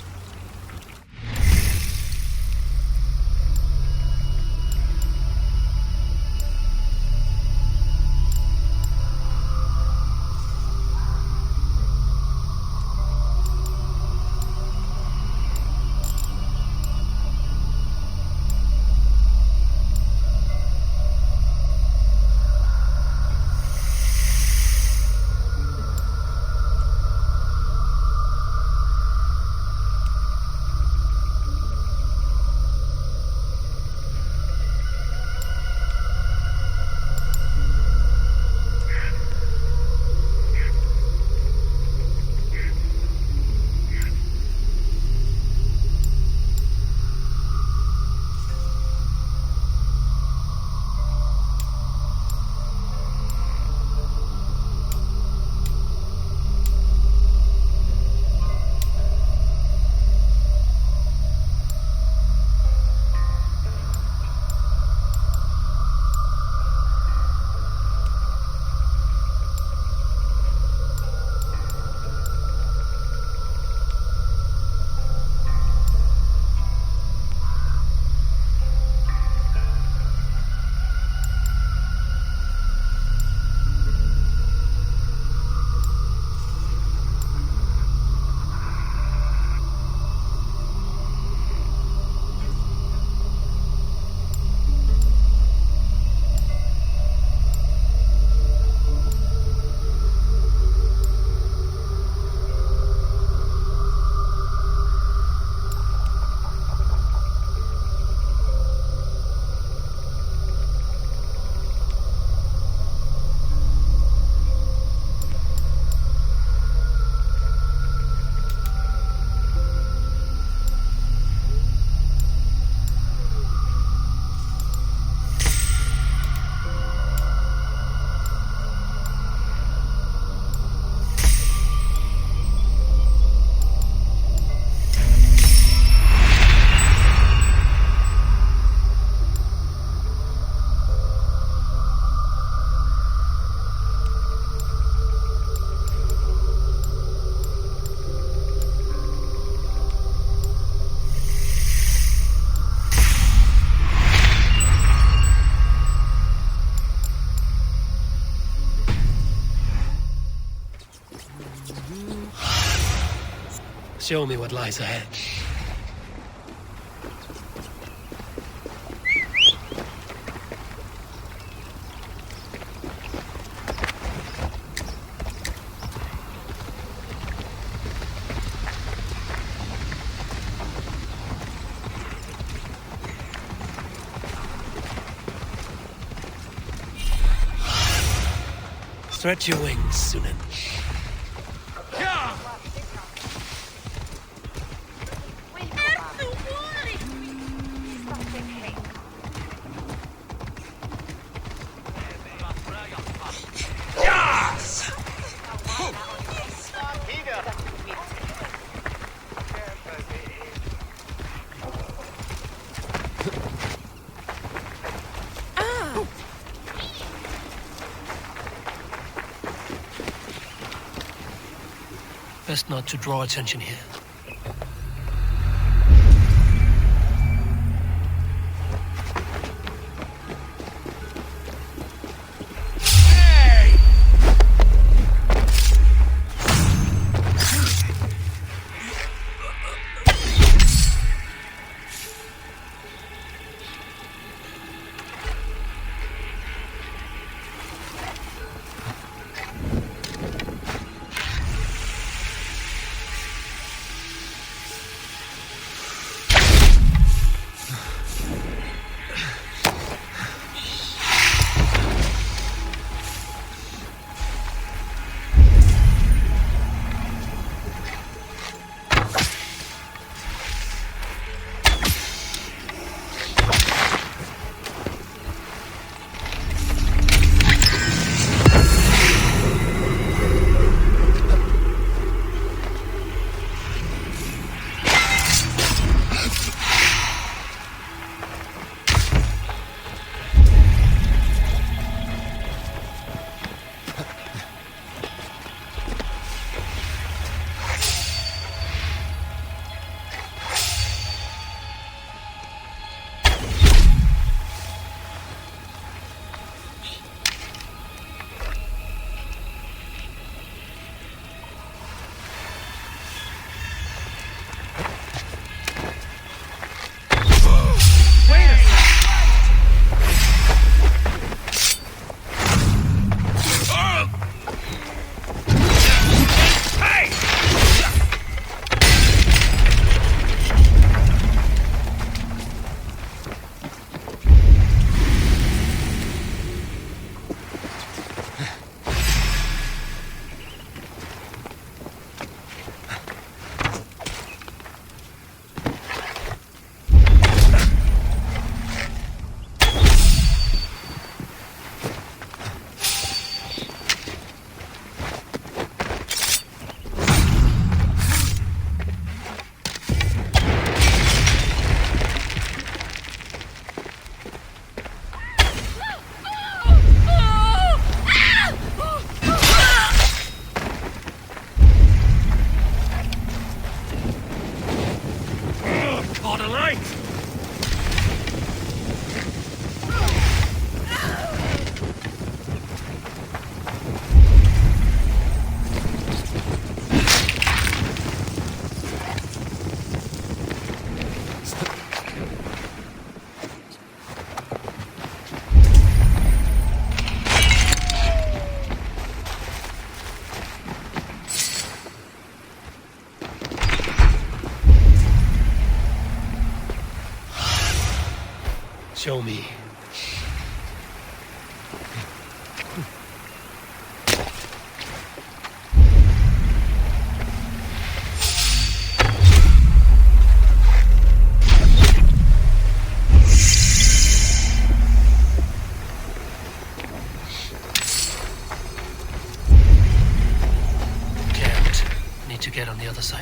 Show me what lies ahead. Stretch your wings, Sunan. Best not to draw attention here. Show me. Can't. Need to get on the other side.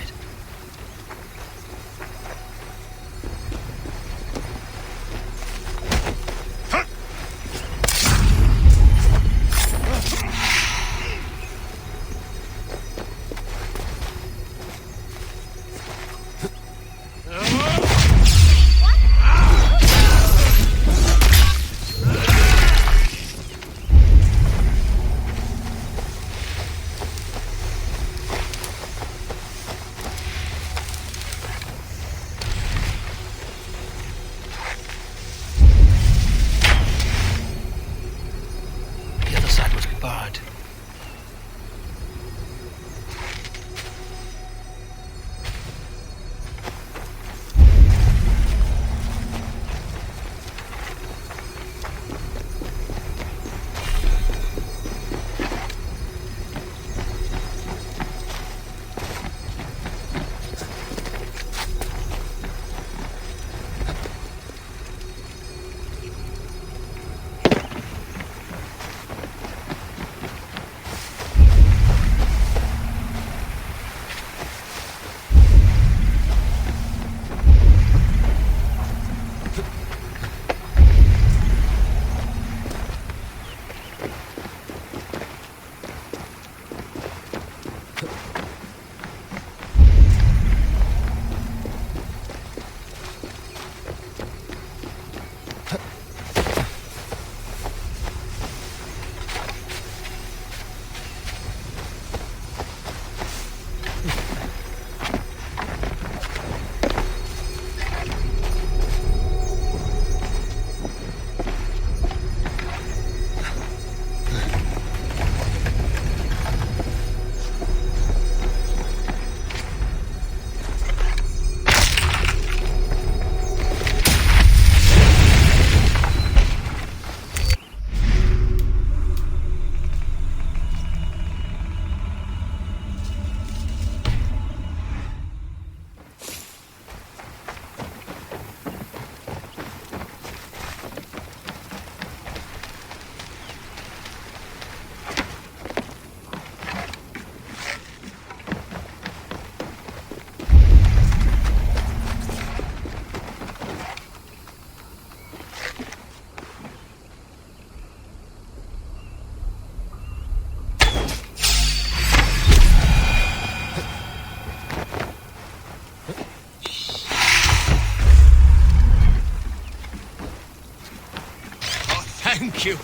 Thank you.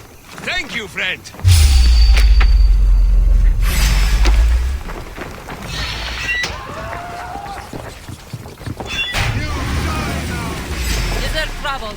Thank you, friend. Is there trouble?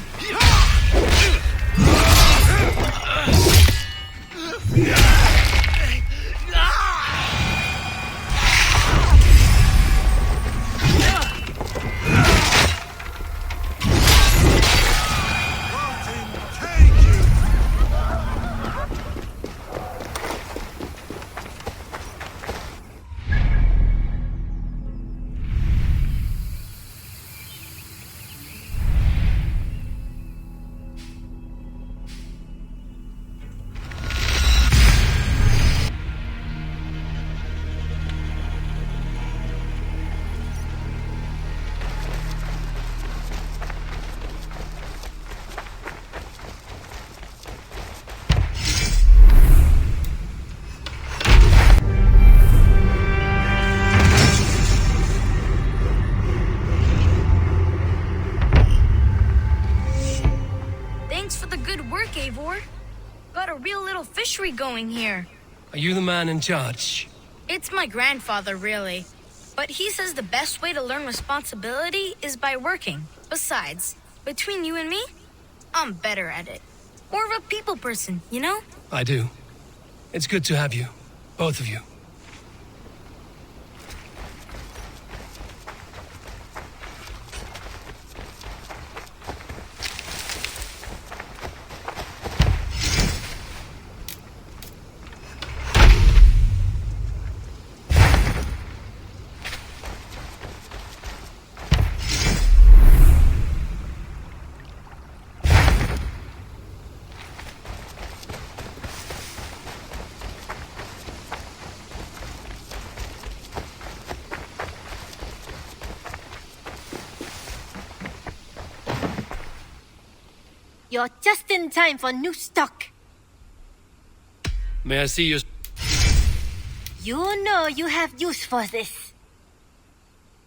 Thanks for the good work, Eivor. Got a real little fishery going here. Are you the man in charge? It's my grandfather, really. But he says the best way to learn responsibility is by working. Besides, between you and me, I'm better at it. More of a people person, you know? I do. It's good to have you. Both of you. You're just in time for new stock. May I see your... You know you have use for this.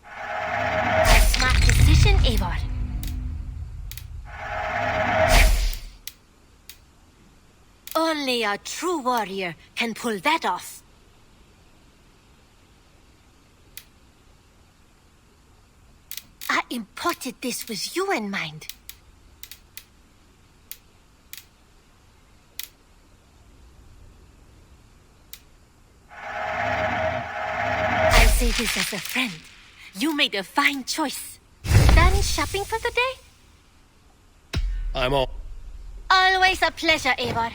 A smart decision, Eivor. Only a true warrior can pull that off. I imported this with you in mind. I say this as a friend. You made a fine choice. Done shopping for the day? I'm all... Always a pleasure, Eivor.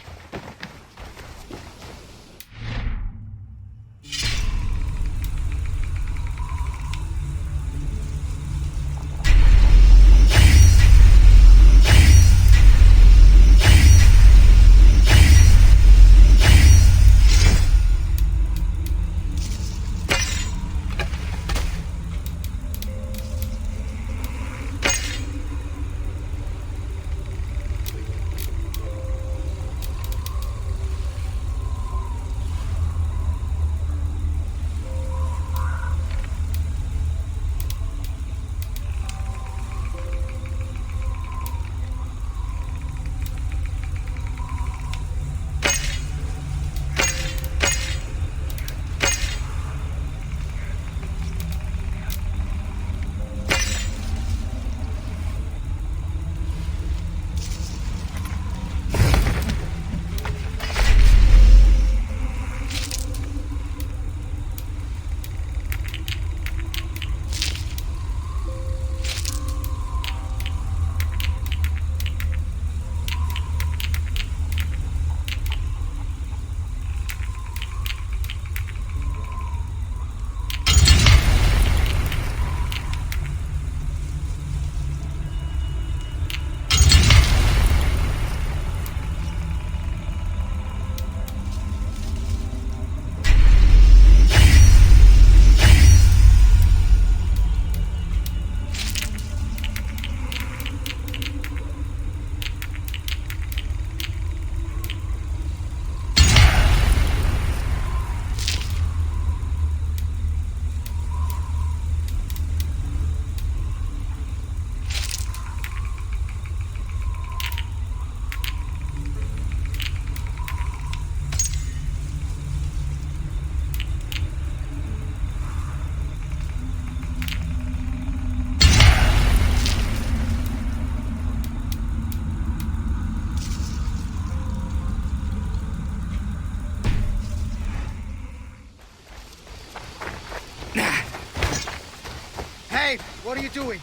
What are you doing?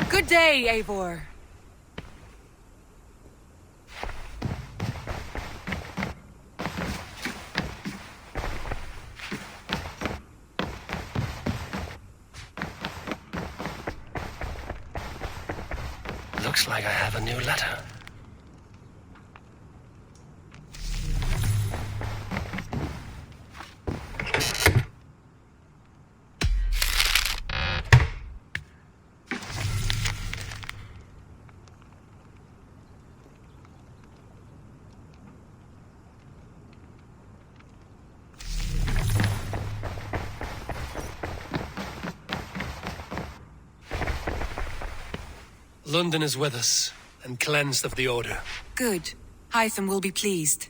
Good day, Eivor. Looks like I have a new letter. London is with us, and cleansed of the Order. Good. Hytham will be pleased.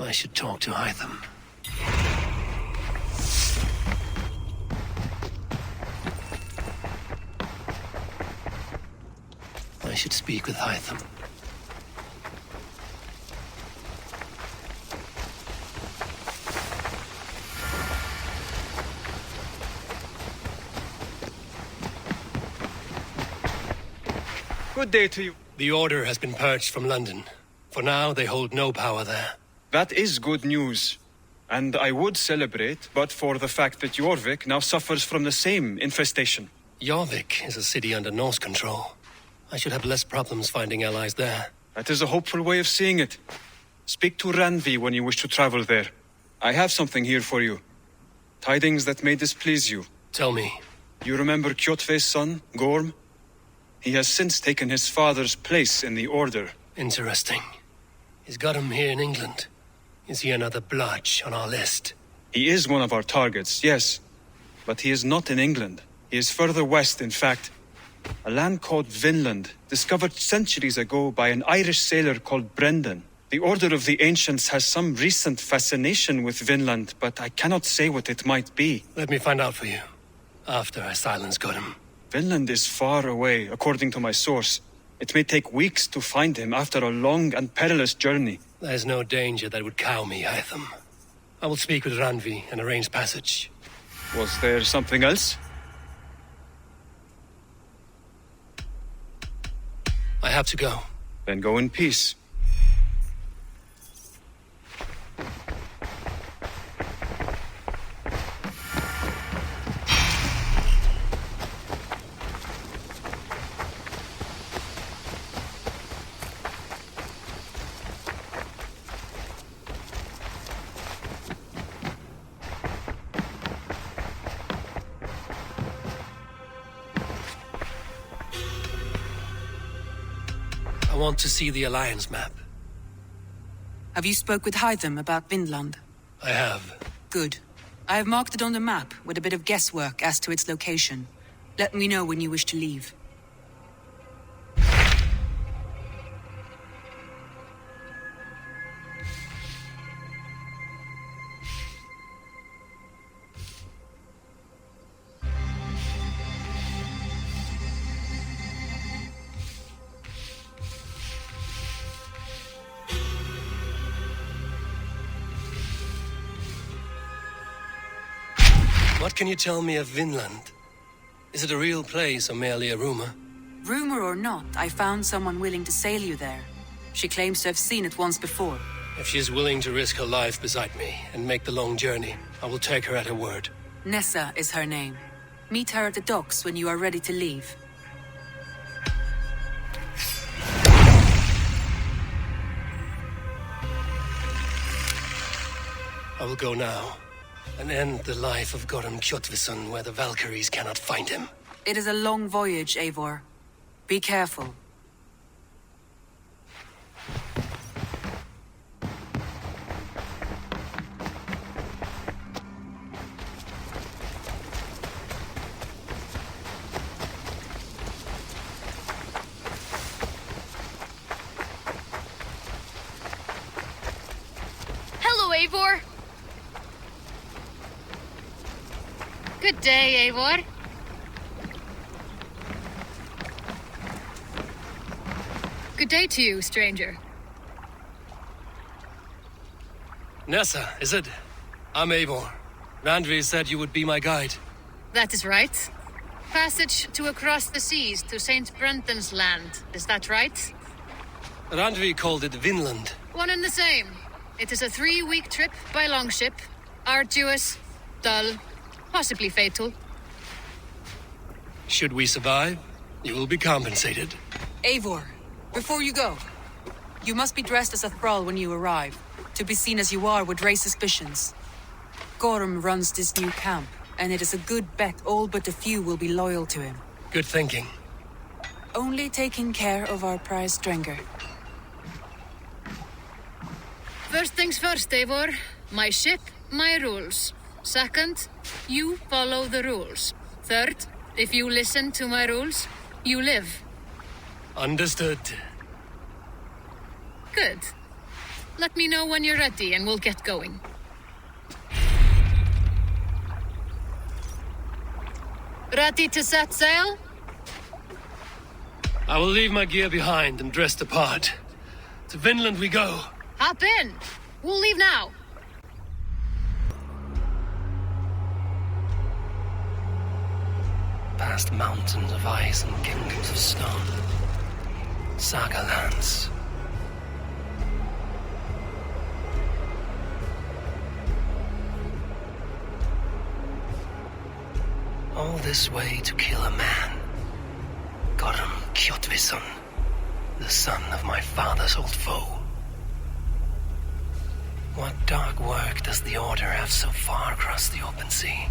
I should talk to Hytham. I should speak with Hytham. Good day to you. The Order has been purged from London. For now, they hold no power there. That is good news. And I would celebrate, but for the fact that Jorvik now suffers from the same infestation. Jorvik is a city under Norse control. I should have less problems finding allies there. That is a hopeful way of seeing it. Speak to Randvi when you wish to travel there. I have something here for you. Tidings that may displease you. Tell me. You remember Kjotve's son, Gorm? He has since taken his father's place in the Order. Interesting. He's got him here in England. Is he another blotch on our list? He is one of our targets, yes. But he is not in England. He is further west, in fact. A land called Vinland, discovered centuries ago by an Irish sailor called Brendan. The Order of the Ancients has some recent fascination with Vinland, but I cannot say what it might be. Let me find out for you, after I silence Godham. Vinland is far away, according to my source. It may take weeks to find him after a long and perilous journey. There's no danger that would cow me, Hytham. I will speak with Randvi and arrange passage. Was there something else? I have to go. Then go in peace. I want to see the Alliance map. Have you spoke with Hytham about Vinland? I have. Good. I have marked it on the map with a bit of guesswork as to its location. Let me know when you wish to leave. What can you tell me of Vinland? Is it a real place or merely a rumor? Rumor or not, I found someone willing to sail you there. She claims to have seen it once before. If she is willing to risk her life beside me and make the long journey, I will take her at her word. Nessa is her name. Meet her at the docks when you are ready to leave. I will go now and end the life of Gorum Kjotveson where the Valkyries cannot find him. It is a long voyage, Eivor. Be careful. Eivor. Good day, Eivor. Good day to you, stranger. Nessa, is it? I'm Eivor. Randvi said you would be my guide. That is right. Passage to across the seas to St. Brenton's land. Is that right? Randvi called it Vinland. One and the same. It is a 3-week trip by longship. Arduous, dull, possibly fatal. Should we survive, you will be compensated. Eivor, before you go, you must be dressed as a thrall when you arrive. To be seen as you are would raise suspicions. Gorm runs this new camp, and it is a good bet all but a few will be loyal to him. Good thinking. Only taking care of our prize Strenger. First things first, Eivor. My ship, my rules. Second, you follow the rules. Third, if you listen to my rules, you live. Understood. Good. Let me know when you're ready and we'll get going. Ready to set sail? I will leave my gear behind and dress the part. To Vinland we go. Hop in. We'll leave now. Past mountains of ice and kingdoms of stone. Saga lands. All this way to kill a man. Gorm Kjotvisson, the son of my father's old foe. What dark work does the Order have so far across the open sea?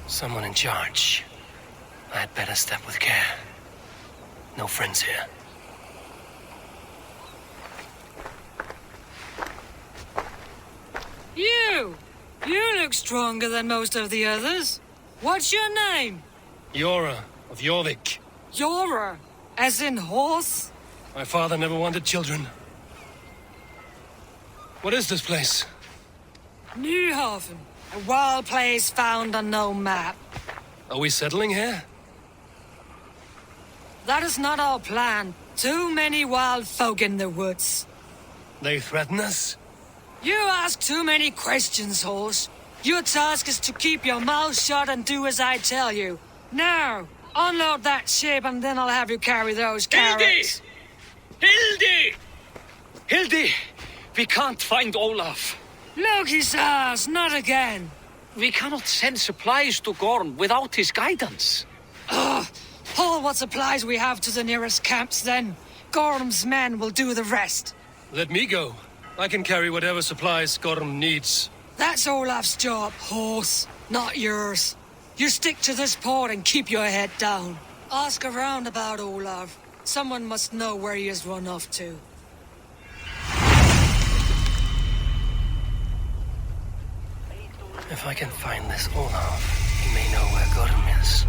Someone in charge. I had better step with care. No friends here. You! You look stronger than most of the others. What's your name? Yora of Jorvik. Yora, as in horse? My father never wanted children. What is this place? Newhaven, a wild place found on no map. Are we settling here? That is not our plan. Too many wild folk in the woods. They threaten us? You ask too many questions, horse. Your task is to keep your mouth shut and do as I tell you. Now, unload that ship and then I'll have you carry those carrots. Hildi! Hildi! We can't find Olaf. Look, he says, not again. We cannot send supplies to Gorm without his guidance. Ugh! Haul what supplies we have to the nearest camps, then. Gorm's men will do the rest. Let me go. I can carry whatever supplies Gorm needs. That's Olaf's job, horse, not yours. You stick to this port and keep your head down. Ask around about Olaf. Someone must know where he has run off to. If I can find this Olaf, he may know where Gorm is.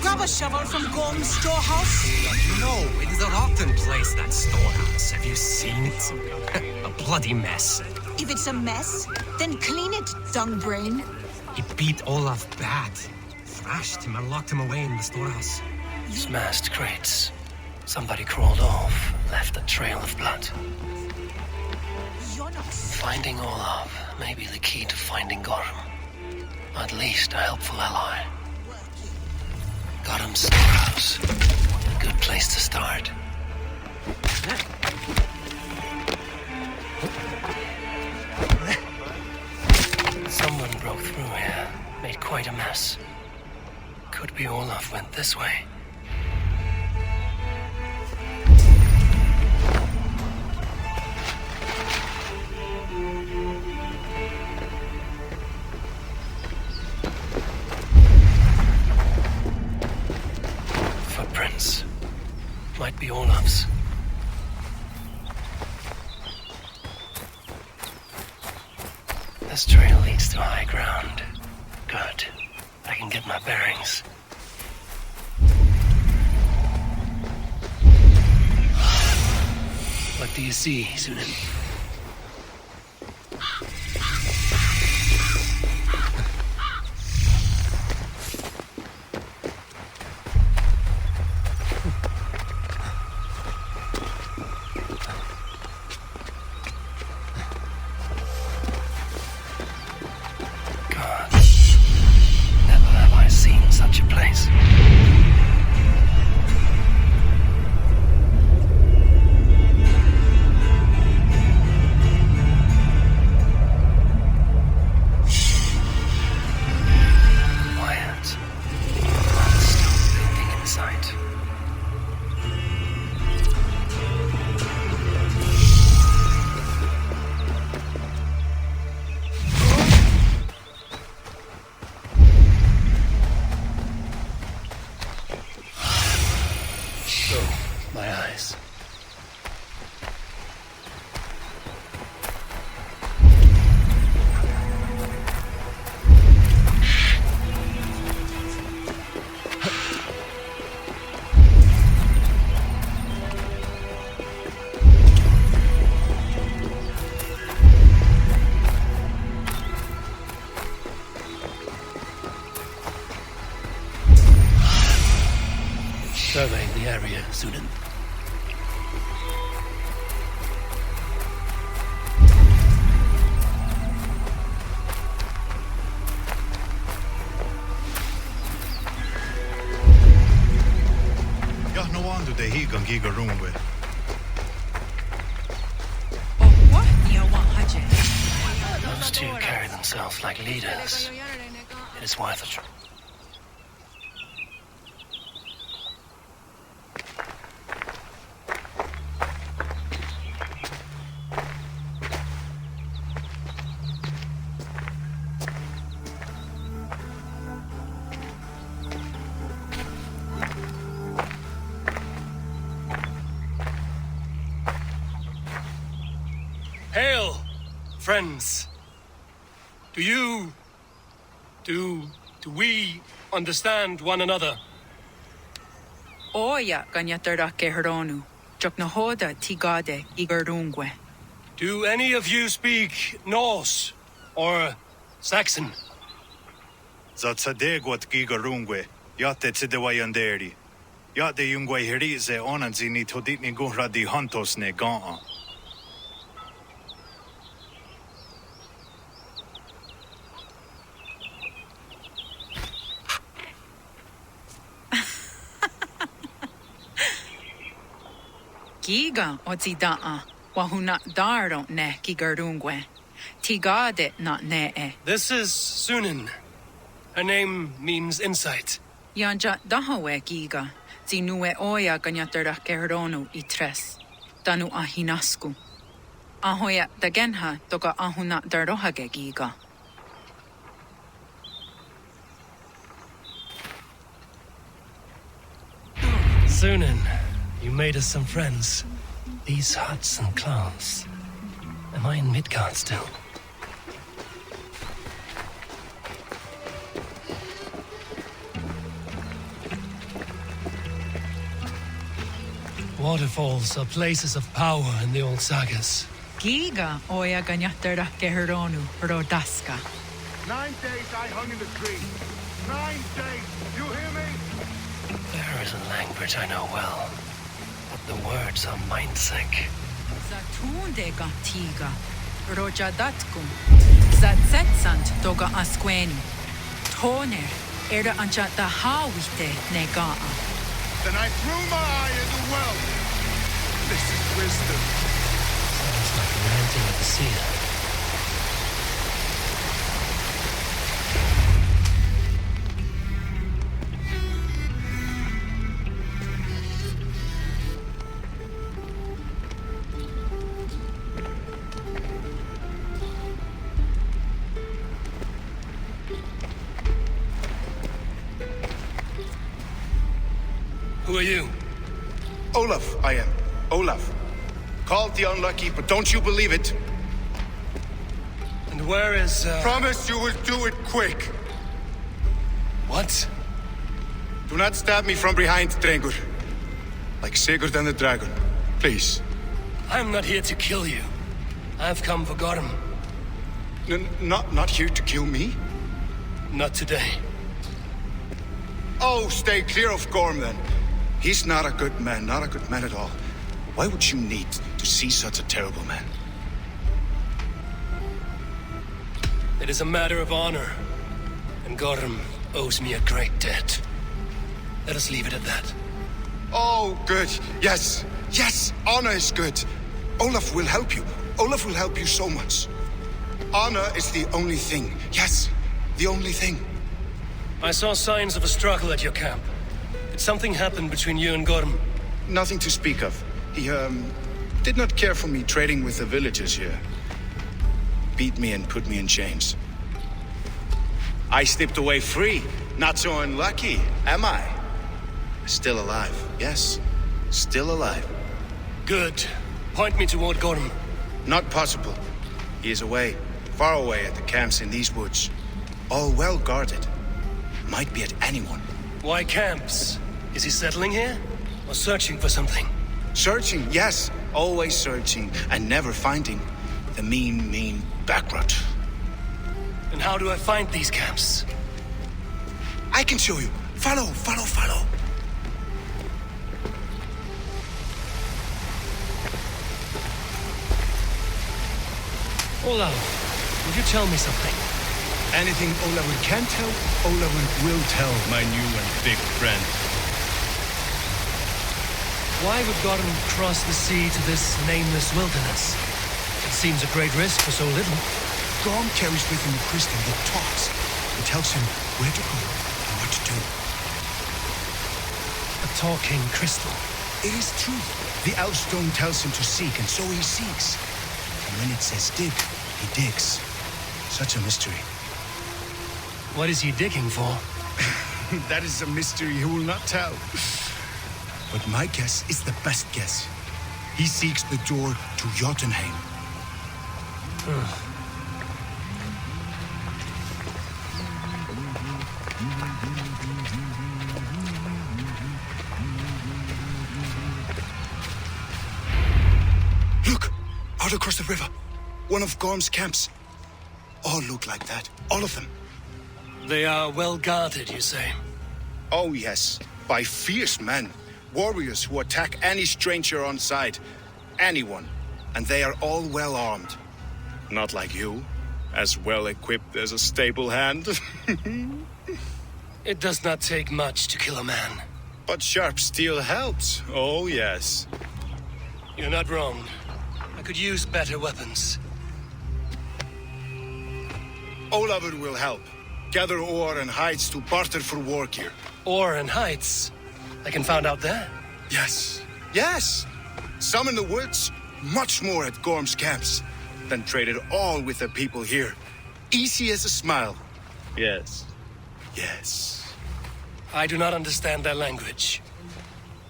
Grab a shovel from Gorm's storehouse. No, it is a rotten place, that storehouse. Have you seen it? A bloody mess. If it's a mess, then clean it, dung brain. He beat Olaf bad. Thrashed him and locked him away in the storehouse. Smashed crates. Somebody crawled off, left a trail of blood. Finding Olaf may be the key to finding Gorm. At least a helpful ally. Gorm's storehouse. A good place to start. Someone broke through here. Made quite a mess. Could be Olaf went this way. Footprints. Might be Olaf's. This trail leads to high ground. Good. I can get my bearings. What do you see, Sunan? Survey the area, Sunan. Ja, no wonder they higan giga rumwe. Those two carry themselves like leaders. It is worth a try. Hail, friends. Do we understand one another? Oya ganyatarda kehronu. Joknahoda tigade igardungwe. Do any of you speak Norse or Saxon? Zatsadegwat giga rungwe. Yate tsidewayanderi. Yate yungwe herize onanzini toditni guhradi hantos ne gaa. Giga ozidaa wahuna daro ne gigardungwe. Tigade not ne. This is Sunan. Her name means insight. Yanja dahawe giga. Zinue oya ganyatarda kehronu itres. Tanu ahinasku. Ahoya dagenha toka ahuna darohage giga. Sunan, you made us some friends. These huts and clothes. Am I in Midgard still? Waterfalls are places of power in the old sagas. Giga oya ganyatarda kehronu rodaska. 9 days I hung in the tree. 9 days. You hear me? There is a language I know well, but the words are mind-sick. Zatunde gatiga. rojadatkum. Zatsetsant doga asqueni. Toner erda anchata hawite negaa. Then I threw my eye in the well. This is wisdom. Sounds like ranting at the sea. Who are you? Olaf, I am. Olaf. Called the unlucky, but don't you believe it? And where is, Promise you will do it quick. What? Do not stab me from behind, Drengur. Like Sigurd and the dragon. Please. I'm not here to kill you. I've come for Gorm. Not here to kill me? Not today. Oh, stay clear of Gorm, then. He's not a good man, not a good man at all. Why would you need to see such a terrible man? It is a matter of honor, and Gorm owes me a great debt. Let us leave it at that. Oh, good. Yes. Yes, honor is good. Olaf will help you. Olaf will help you so much. Honor is the only thing. Yes, the only thing. I saw signs of a struggle at your camp. Did something happen between you and Gorm? Nothing to speak of. He, did not care for me trading with the villagers here. Beat me and put me in chains. I slipped away free. Not so unlucky, am I? Still alive, yes. Still alive. Good. Point me toward Gorm. Not possible. He is away, far away at the camps in these woods. All well guarded. Might be at anyone. Why camps? Is he settling here? Or searching for something? Searching, yes. Always searching and never finding. The mean backrot. And how do I find these camps? I can show you. Follow. Olaf, would you tell me something? Anything Olafur can tell, Olafur will tell my new and big friend. Why would Gorm cross the sea to this nameless wilderness? It seems a great risk for so little. Gorm carries with him a crystal that talks. It tells him where to go and what to do. A talking crystal. It is true. The elf stone tells him to seek, and so he seeks. And when it says dig, he digs. Such a mystery. What is he digging for? That is a mystery he will not tell. But my guess is the best guess. He seeks the door to Jotunheim. Look! Out across the river. One of Gorm's camps. All look like that. All of them. They are well guarded, you say? Oh, yes. By fierce men. Warriors who attack any stranger on sight. Anyone. And they are all well armed. Not like you. As well equipped as a stable hand. It does not take much to kill a man. But sharp steel helps. Oh, yes. You're not wrong. I could use better weapons. Olafur will help. Gather ore and hides to barter for war gear. Ore and hides? I can find out there? Yes. Yes! Some in the woods, much more at Gorm's camps. Then traded all with the people here. Easy as a smile. Yes. Yes. I do not understand their language.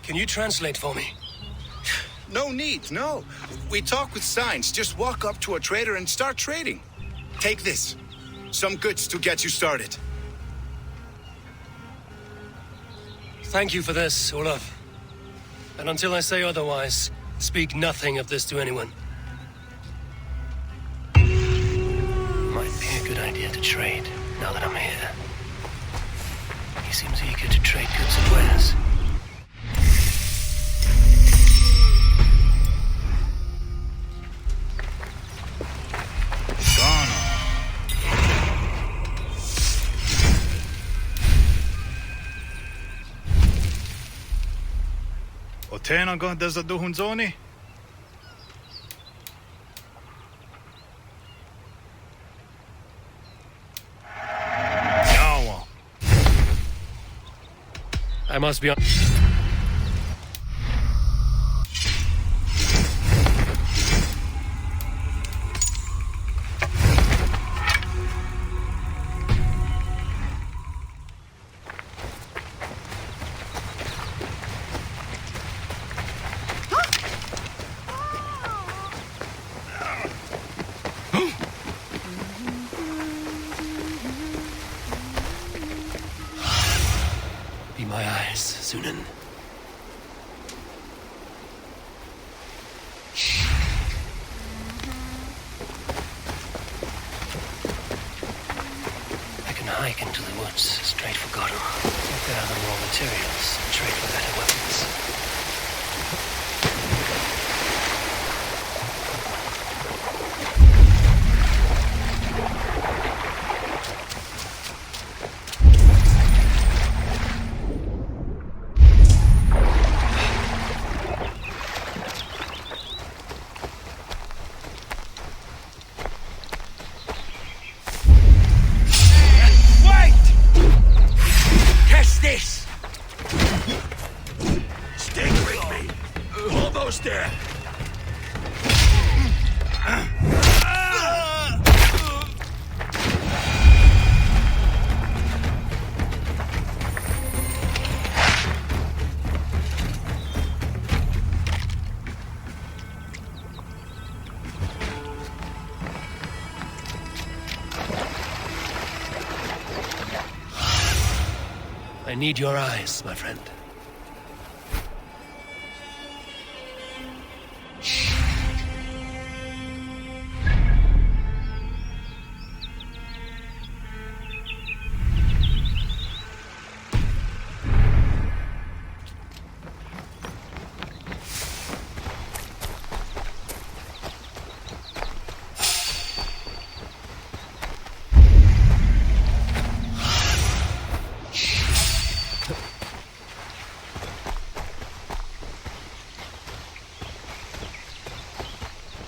Can you translate for me? No need, no. We talk with signs. Just walk up to a trader and start trading. Take this. Some goods to get you started. Thank you for this, Olaf. And until I say otherwise, speak nothing of this to anyone. Might be a good idea to trade, now that I'm here. He seems eager to trade goods and wares. Tena go does a duhunzoni? I must be on. Be my eyes, Sunan. I can hike into the woods straight for Gotham. Get out the raw materials and trade for better weapons. This! Stick with me! Almost there! I need your eyes, my friend.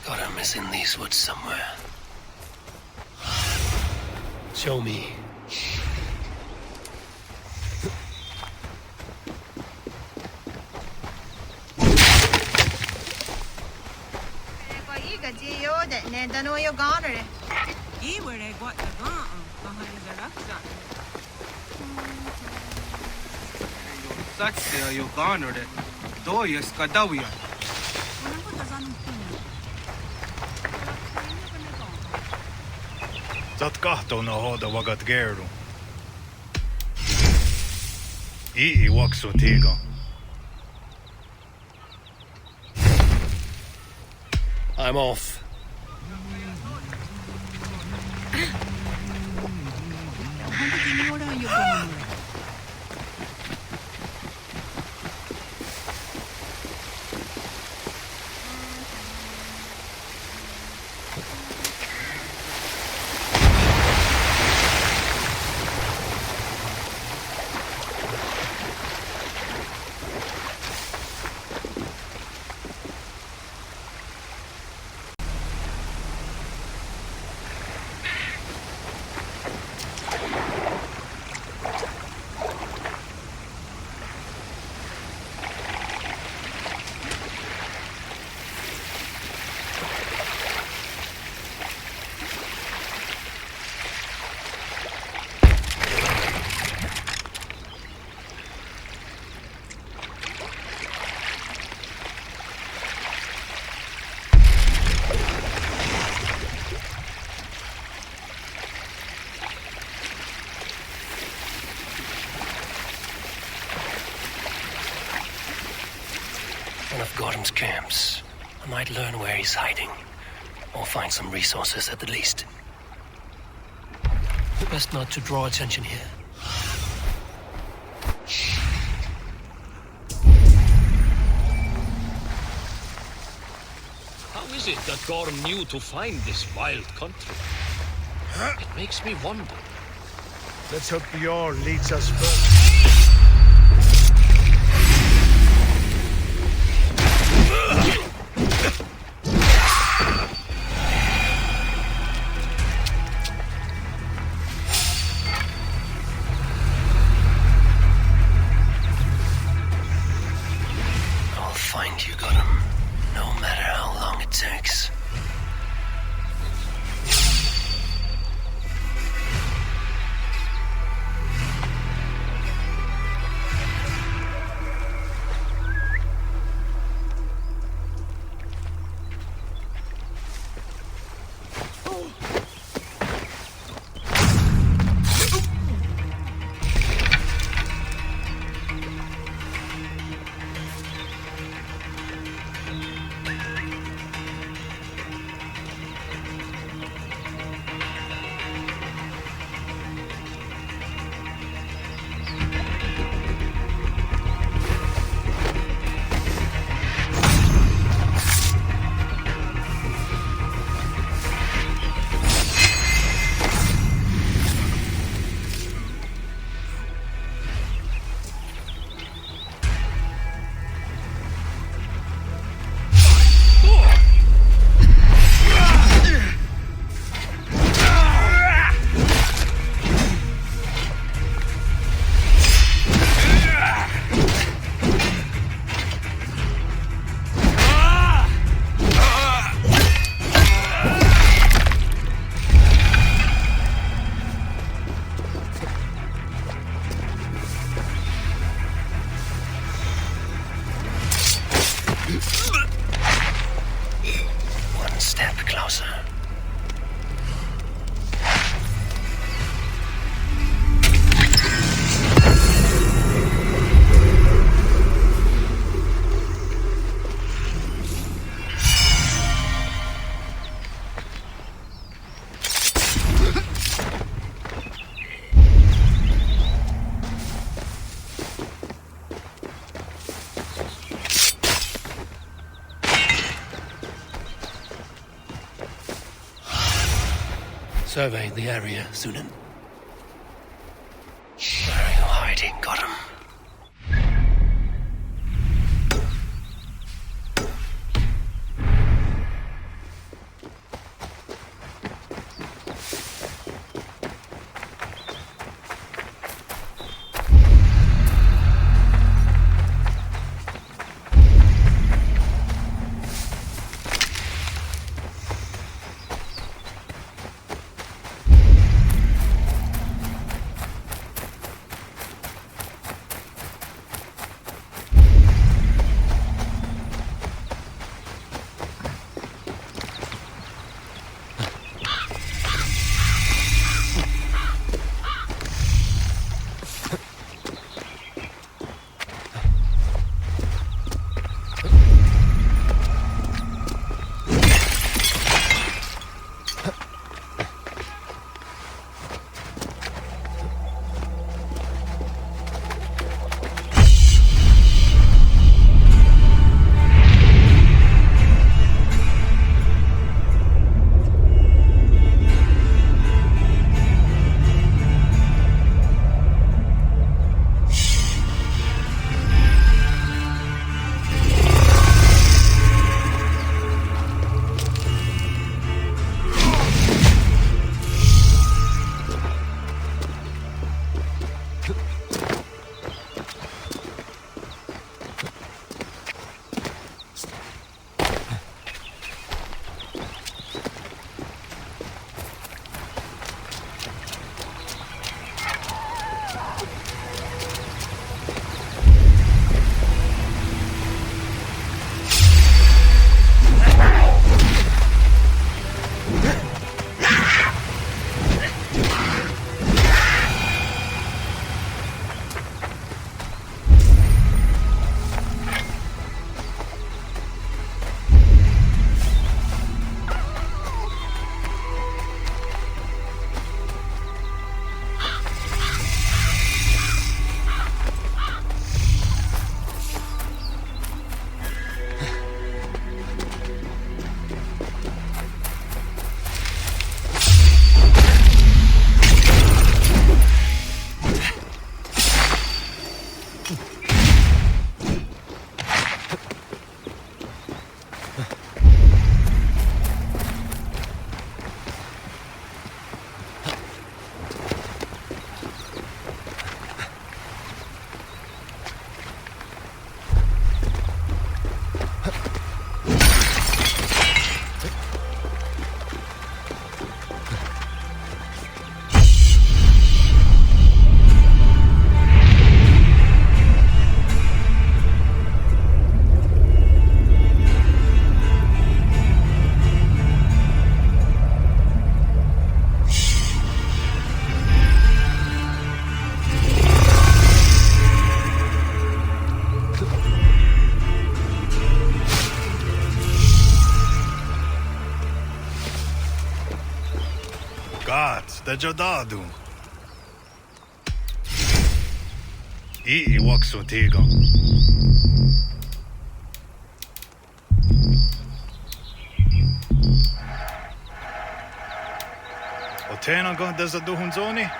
Gotham is in these woods somewhere. Show me. Zat kahtona hoda wagat geru. Ii waksu tiga. I'm off. One of Gordon's camps. I might learn where he's hiding. Or find some resources at the least. Best not to draw attention here. How is it that Gorm knew to find this wild country? It makes me wonder. Let's hope Bjorn leads us first. I'll find you, Gotham, no matter how long it takes. One step closer. Survey the area, Sunan. Where are you hiding, Gotham? Gat, the Jadadu. I wakso tigo. Otena go desadu hunzoni?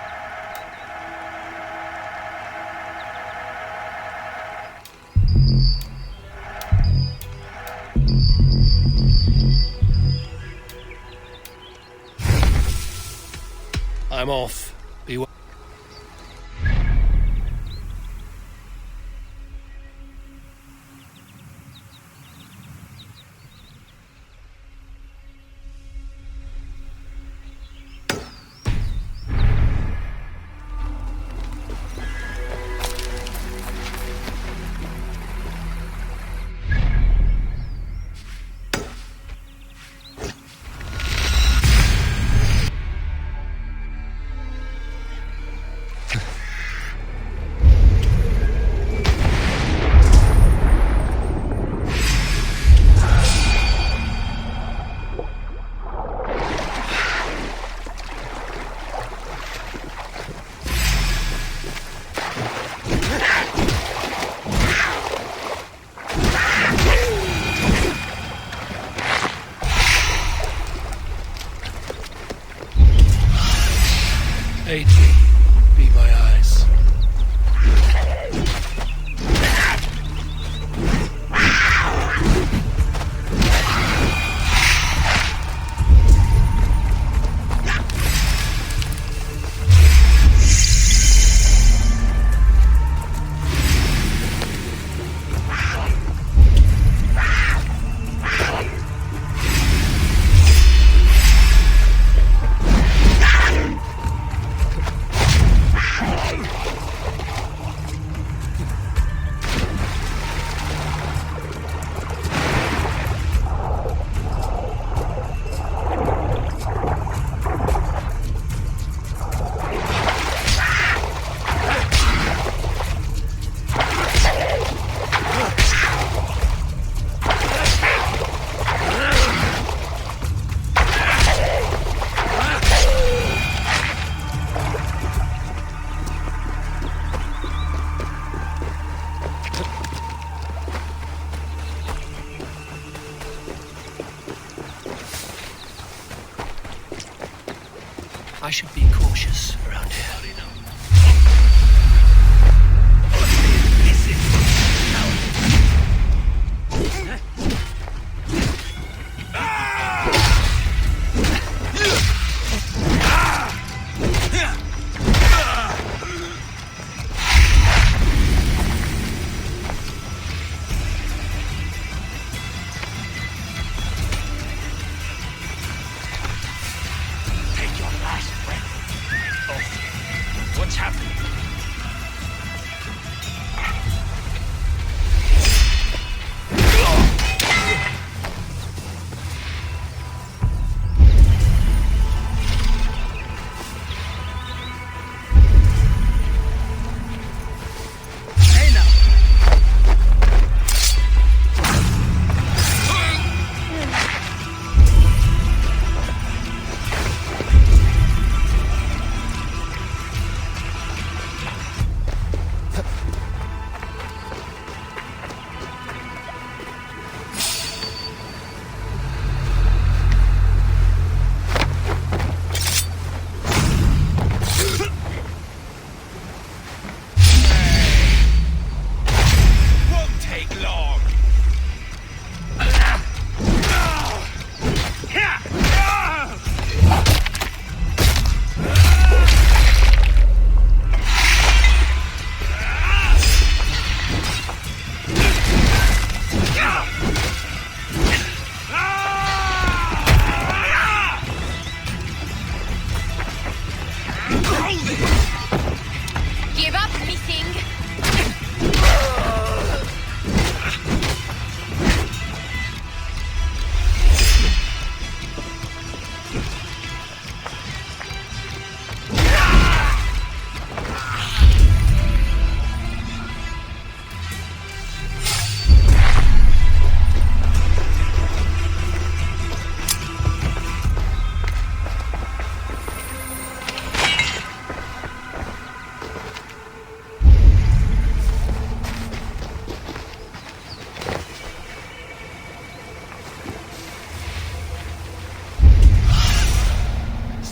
I'm off. Be well. Be my eyes. I should be cautious around here. What's happening?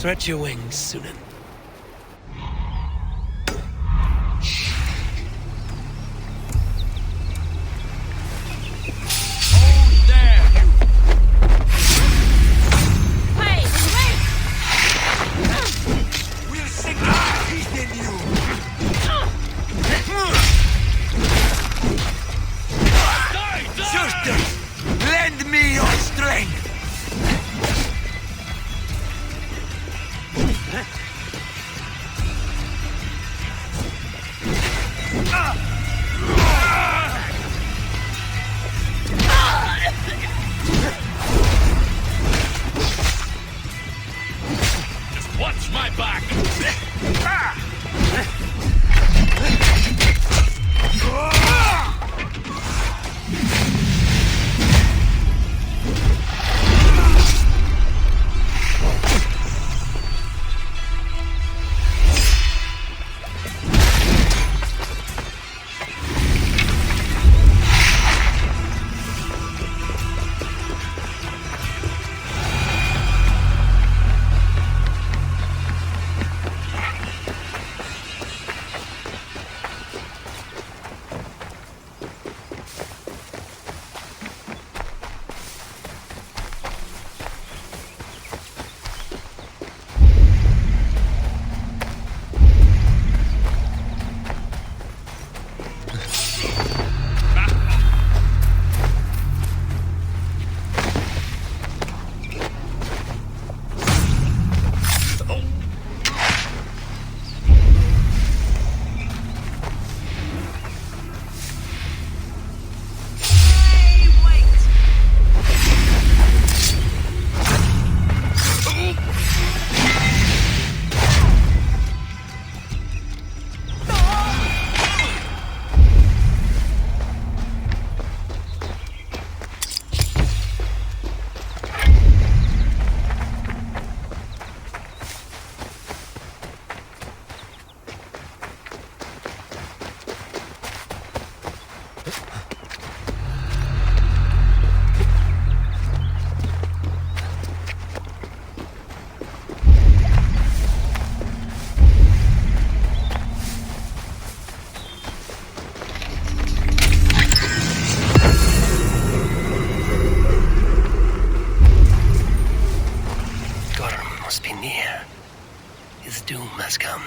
Stretch your wings, Sunan. Lend me your strength! Just watch my back! Must be near. His doom has come.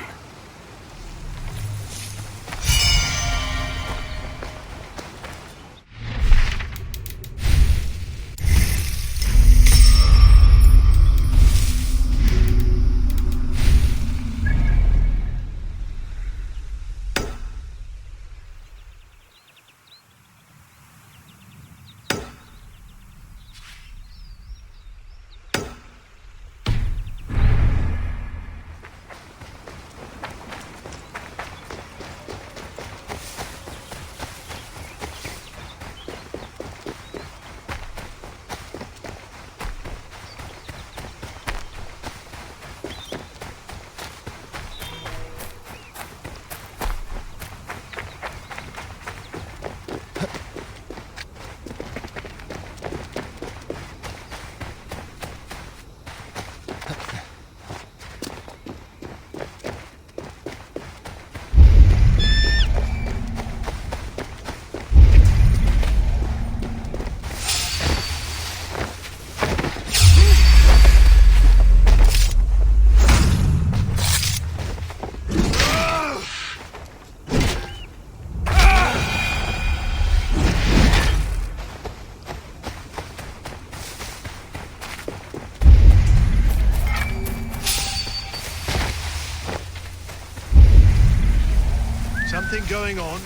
Something going on.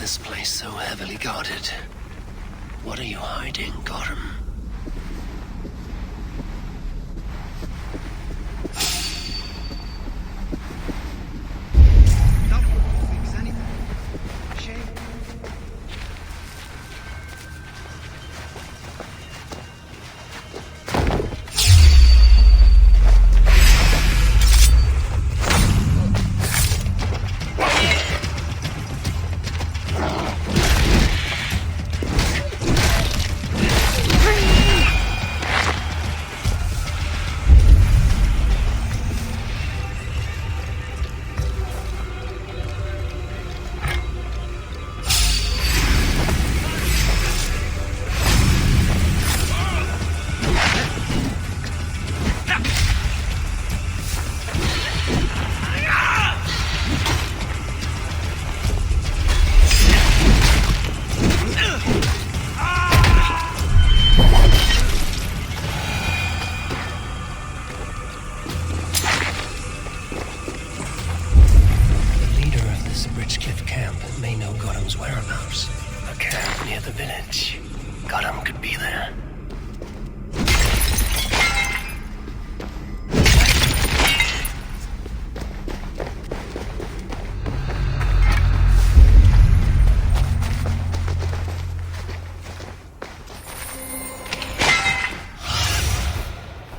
this place so heavily guarded? What are you hiding, Gorm?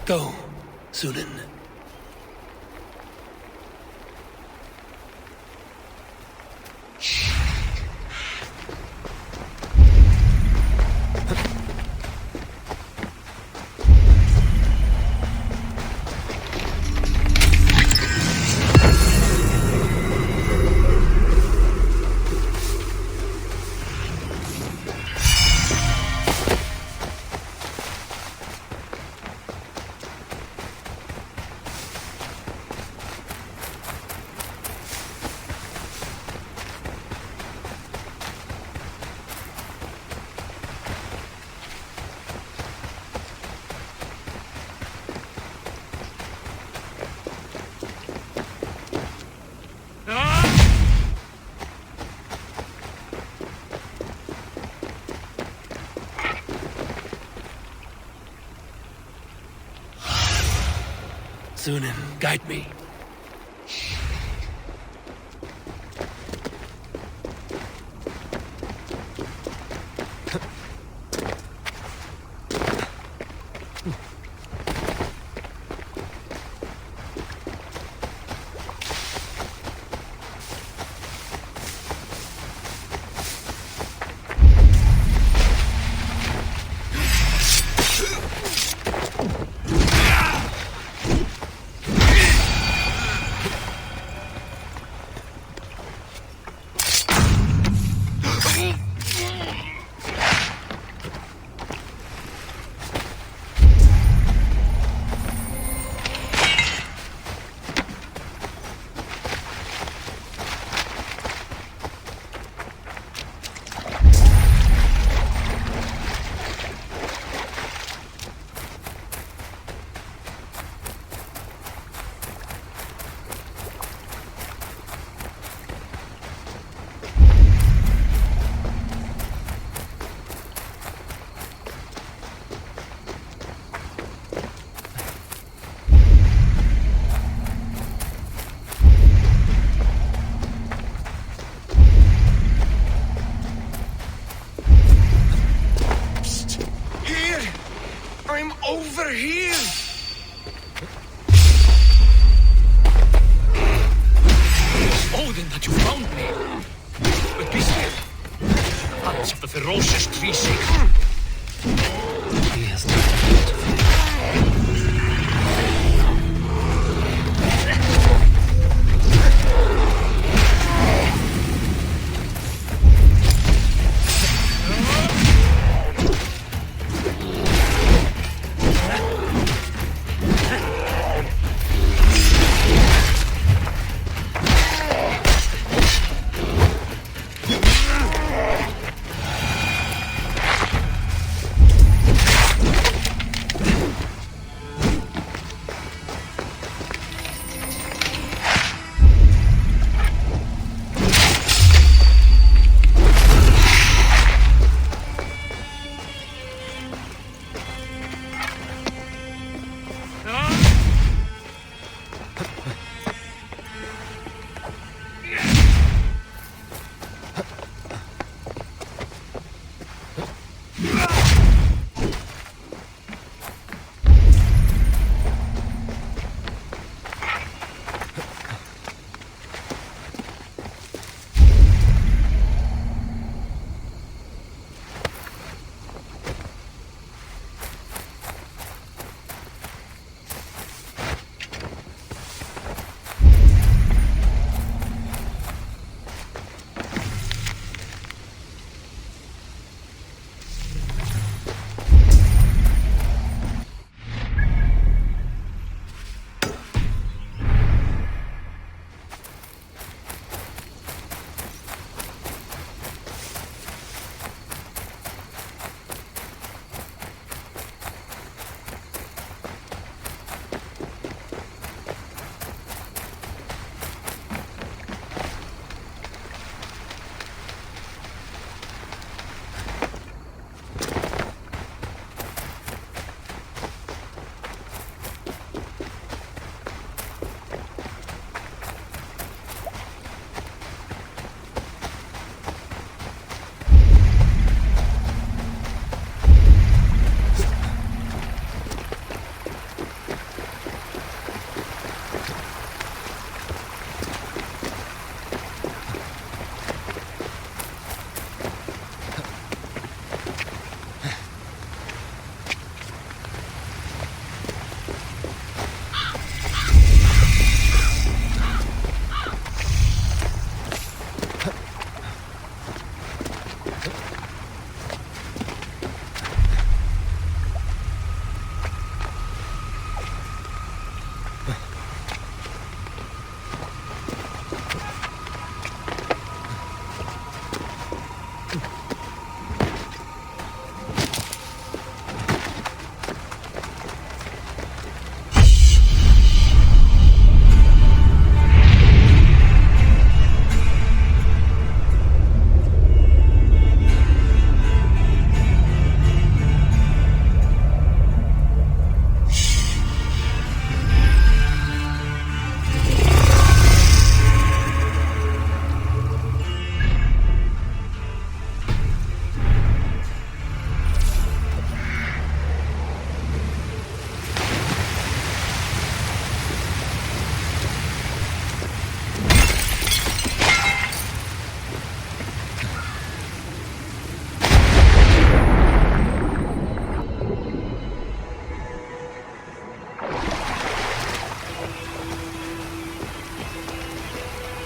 Go, Sunan. Sunan, guide me. I'm over here! It's Odin that you found me. But be still. Hands of the ferocious tree shaker. He has nothing to fear.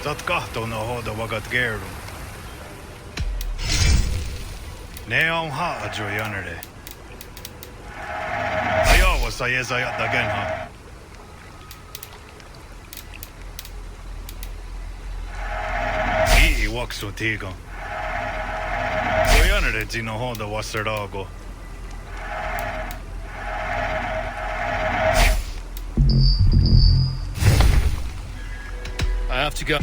Zat kahtona hoda vagat gerdu. Ne on haajo janere. Ajavassa jesajat dagenha. Ii waksu tiga. Jo janere zino hoda wasserdago. I have to go.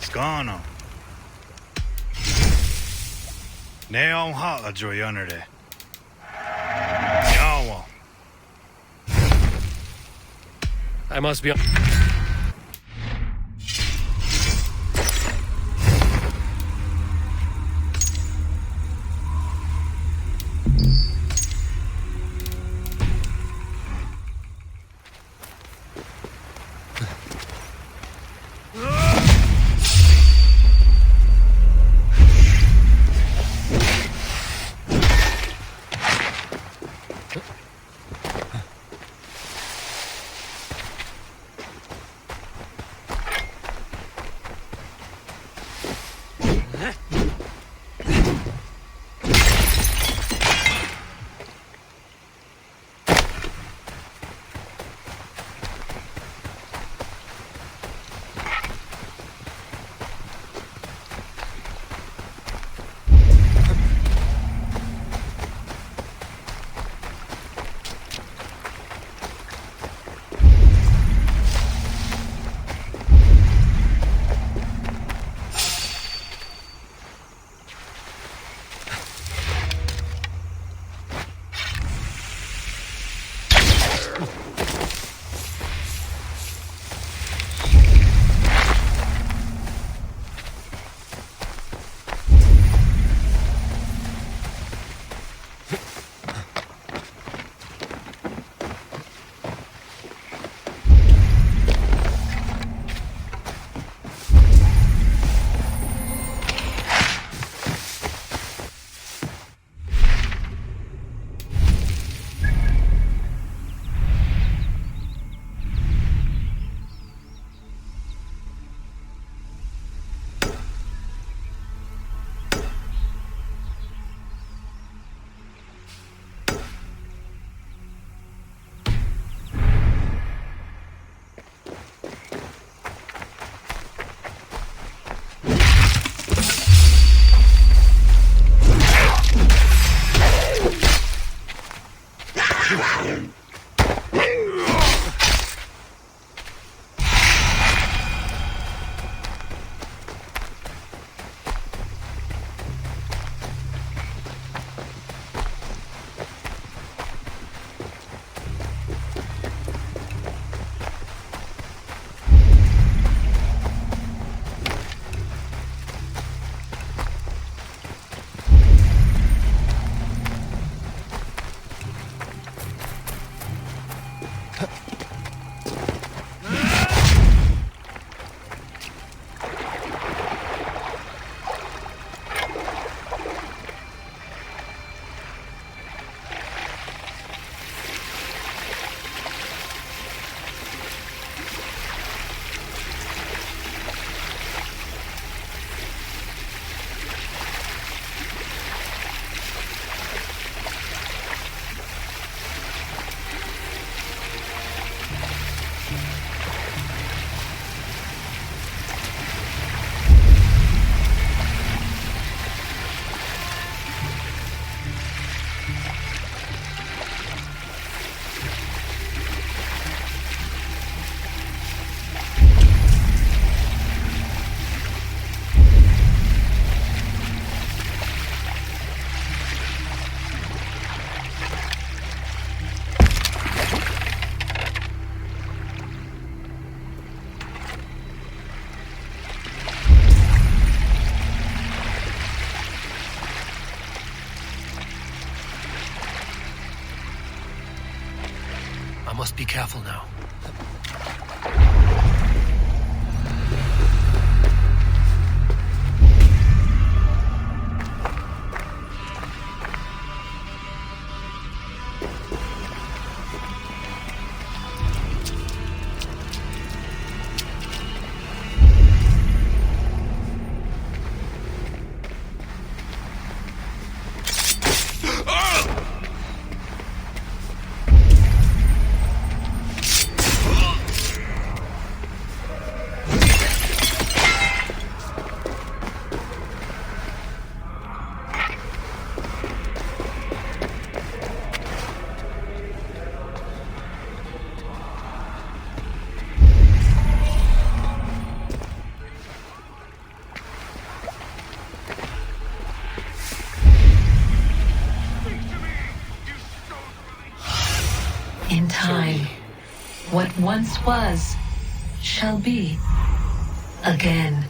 Skana. Ne on haajo janere. Jawa. I must be. must be careful now. In time, what once was shall be again.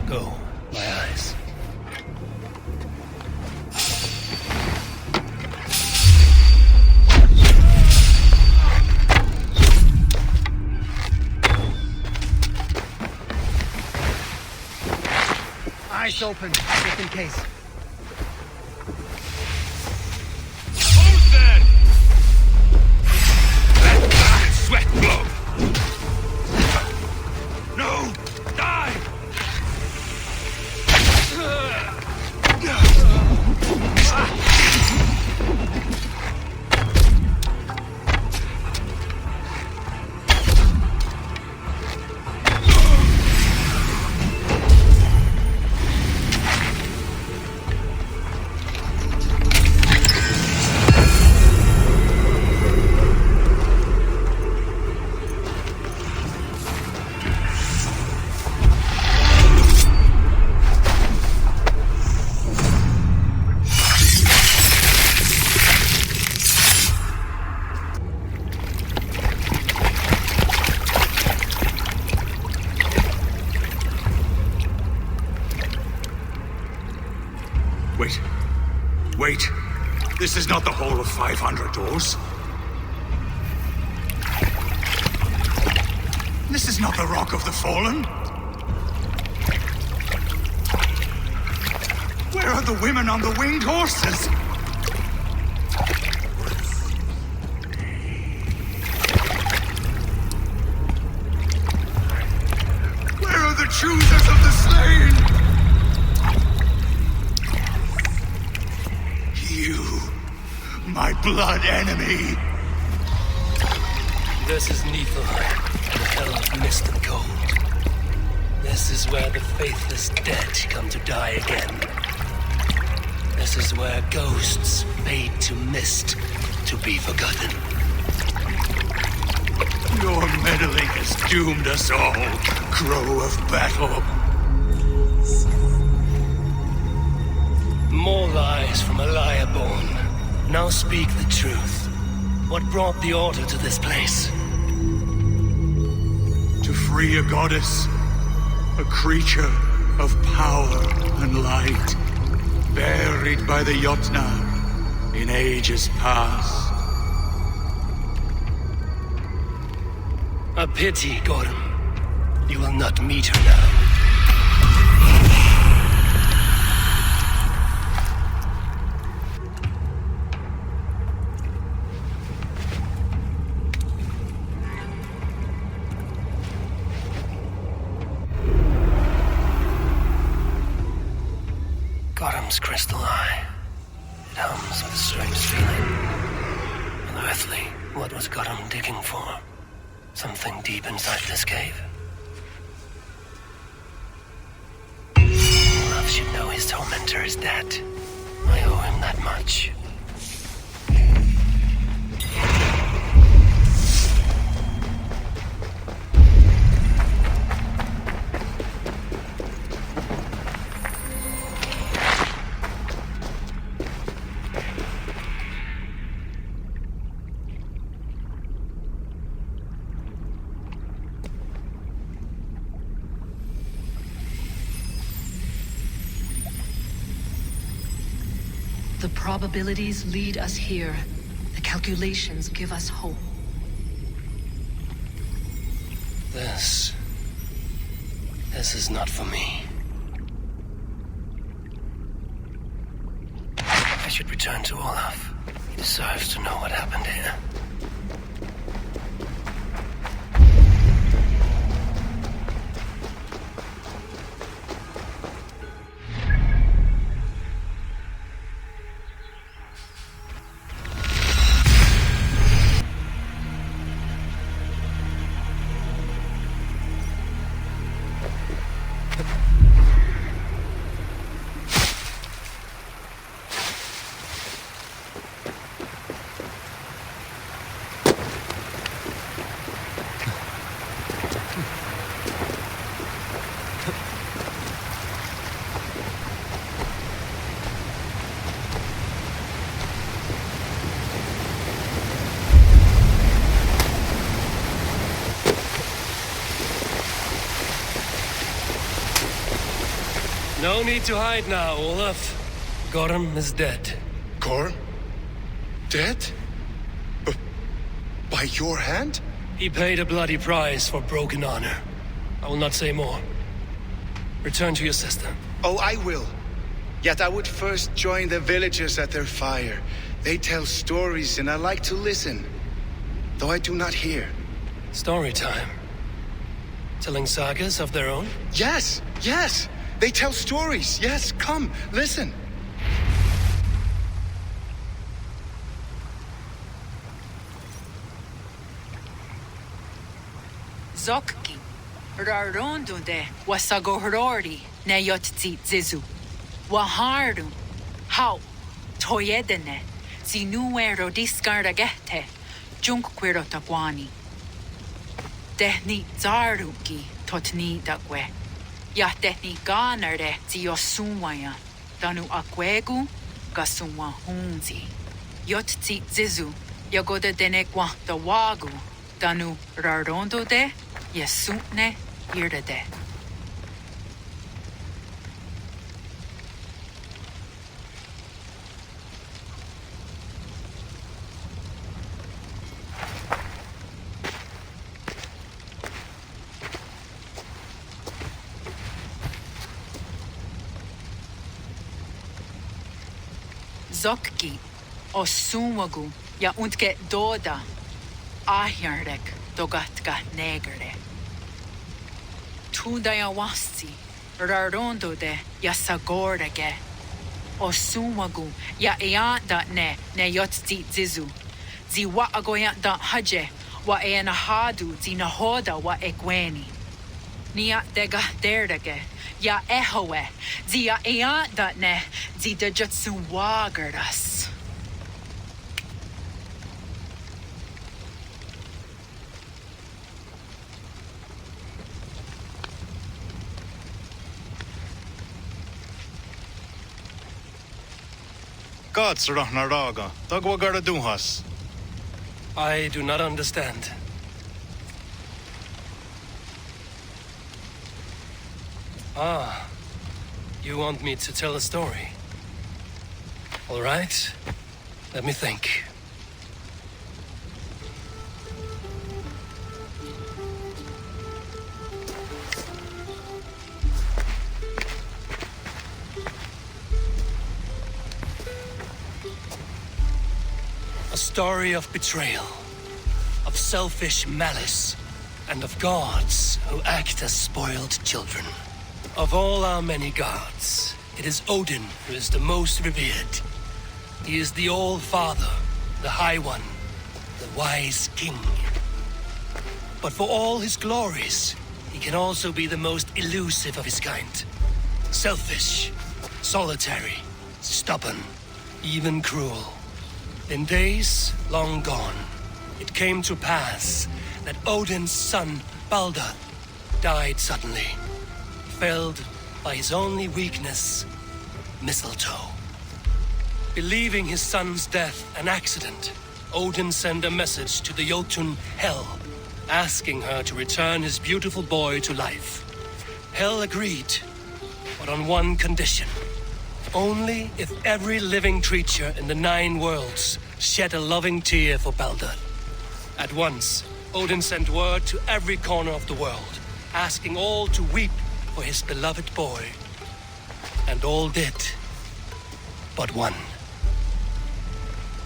Go, my eyes. Eyes open, just in case. Hold that! Let that sweat blow! No! Die! Wait. This is not the Hall of 500 Doors. This is not the Rock of the Fallen. Where are the women on the winged horses? Where are the choosers of the slain? My blood enemy! This is Niflheim, the hell of mist and cold. This is where the faithless dead come to die again. This is where ghosts fade to mist to be forgotten. Your meddling has doomed us all, crow of battle. More lies from a liar born. Now speak the truth. What brought the Order to this place? To free a goddess, a creature of power and light, buried by the Jotnar in ages past. A pity, Gorm. You will not meet her now. Gorm's crystal eye. It hums with a strange feeling. Unearthly. What was Gorm digging for? Something deep inside this cave. Olaf should know his tormentor is dead. I owe him that much. The probabilities lead us here. The calculations give us hope. This is not for me. I should return to Olaf. He deserves to know what happened here. No need to hide now, Olaf. Gorm is dead. Gorm? Dead? By your hand? He paid a bloody price for broken honor. I will not say more. Return to your sister. Oh, I will. Yet I would first join the villagers at their fire. They tell stories and I like to listen, though I do not hear. Story time. Telling sagas of their own? Yes, yes! They tell stories. Yes, come, listen. Zokki, Rarondunde, Wasagohorori, Nayotzi Zizu, Waharu, How, Toyedene, Zinuero discardagete, Junquero taguani. Tehni Zaruki, Totni dagwe, Yahtehni ganare, Ziosumaya, Danu Akwegu, Gasumwa Hunzi, Yotzi Zizu, Yagoda Denekwa the Wagu, Danu Rarondo de, Yesutne Irdade. Zokki, Osumagu, ja untke doda, Ahjarek, dogatka negere. Tudaya wasti, Rarondo de, ja sagorege. Osumagu, ja eanda ne yotzi zizu. Zi wa agoya da haje, wa enahadu, zi nahoda wa egweni. Nia dega derdege, ja ehoe, zi ja eanda ne, zi de jutsu wagardas. Gods Rahnaraga, Dagwagara Duhas. I do not understand. Ah, you want me to tell a story? All right, let me think. A story of betrayal, of selfish malice, and of gods who act as spoiled children. Of all our many gods, it is Odin who is the most revered. He is the All-Father, the High One, the Wise King. But for all his glories, he can also be the most elusive of his kind. Selfish, solitary, stubborn, even cruel. In days long gone, it came to pass that Odin's son, Baldur, died suddenly, felled by his only weakness, mistletoe. Believing his son's death an accident, Odin sent a message to the Jotun Hel, asking her to return his beautiful boy to life. Hel agreed, but on one condition. Only if every living creature in the 9 worlds shed a loving tear for Baldur. At once, Odin sent word to every corner of the world, asking all to weep for his beloved boy. And all did, but one.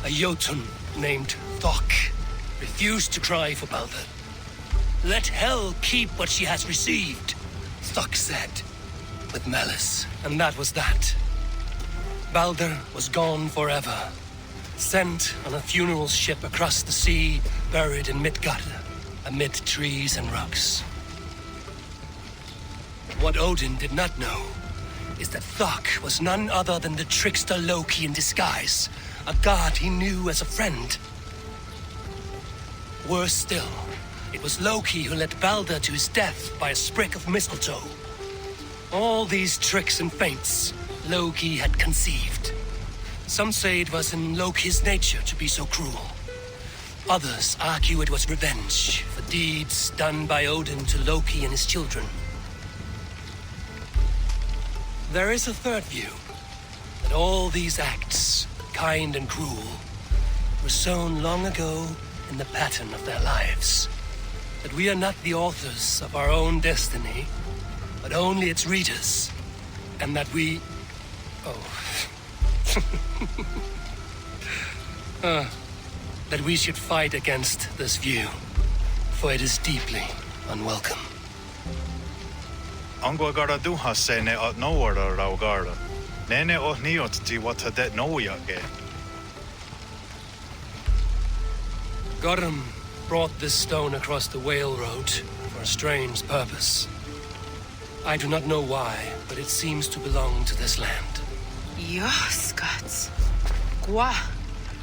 A Jotun named Thok refused to cry for Baldur. Let Hel keep what she has received, Thok said, with malice. And that was that. Baldur was gone forever, sent on a funeral ship across the sea, buried in Midgard, amid trees and rocks. What Odin did not know is that Thok was none other than the trickster Loki in disguise, a god he knew as a friend. Worse still, it was Loki who led Baldur to his death by a sprig of mistletoe. All these tricks and feints Loki had conceived. Some say it was in Loki's nature to be so cruel. Others argue it was revenge for deeds done by Odin to Loki and his children. There is a third view. That all these acts, kind and cruel, were sown long ago in the pattern of their lives. That we are not the authors of our own destiny, but only its readers. And that we... that we should fight against this view, for it is deeply unwelcome. Angwa gara duha se ne at nowara rau gara. Nene o niot ti wata det noya ge. Gorum brought this stone across the Whale Road for a strange purpose. I do not know why, but it seems to belong to this land. Yoskats. Gwa.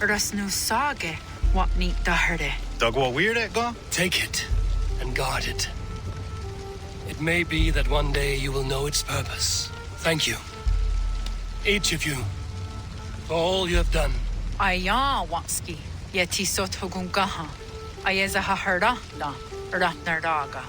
Rasnu sage. What neat daherde. Dagwa weird go? Take it and guard it. It may be that one day you will know its purpose. Thank you. Each of you. For all you have done. Aya watski. Yeti sot hugungaha. Ayeza haherda da. Ratnerdaga.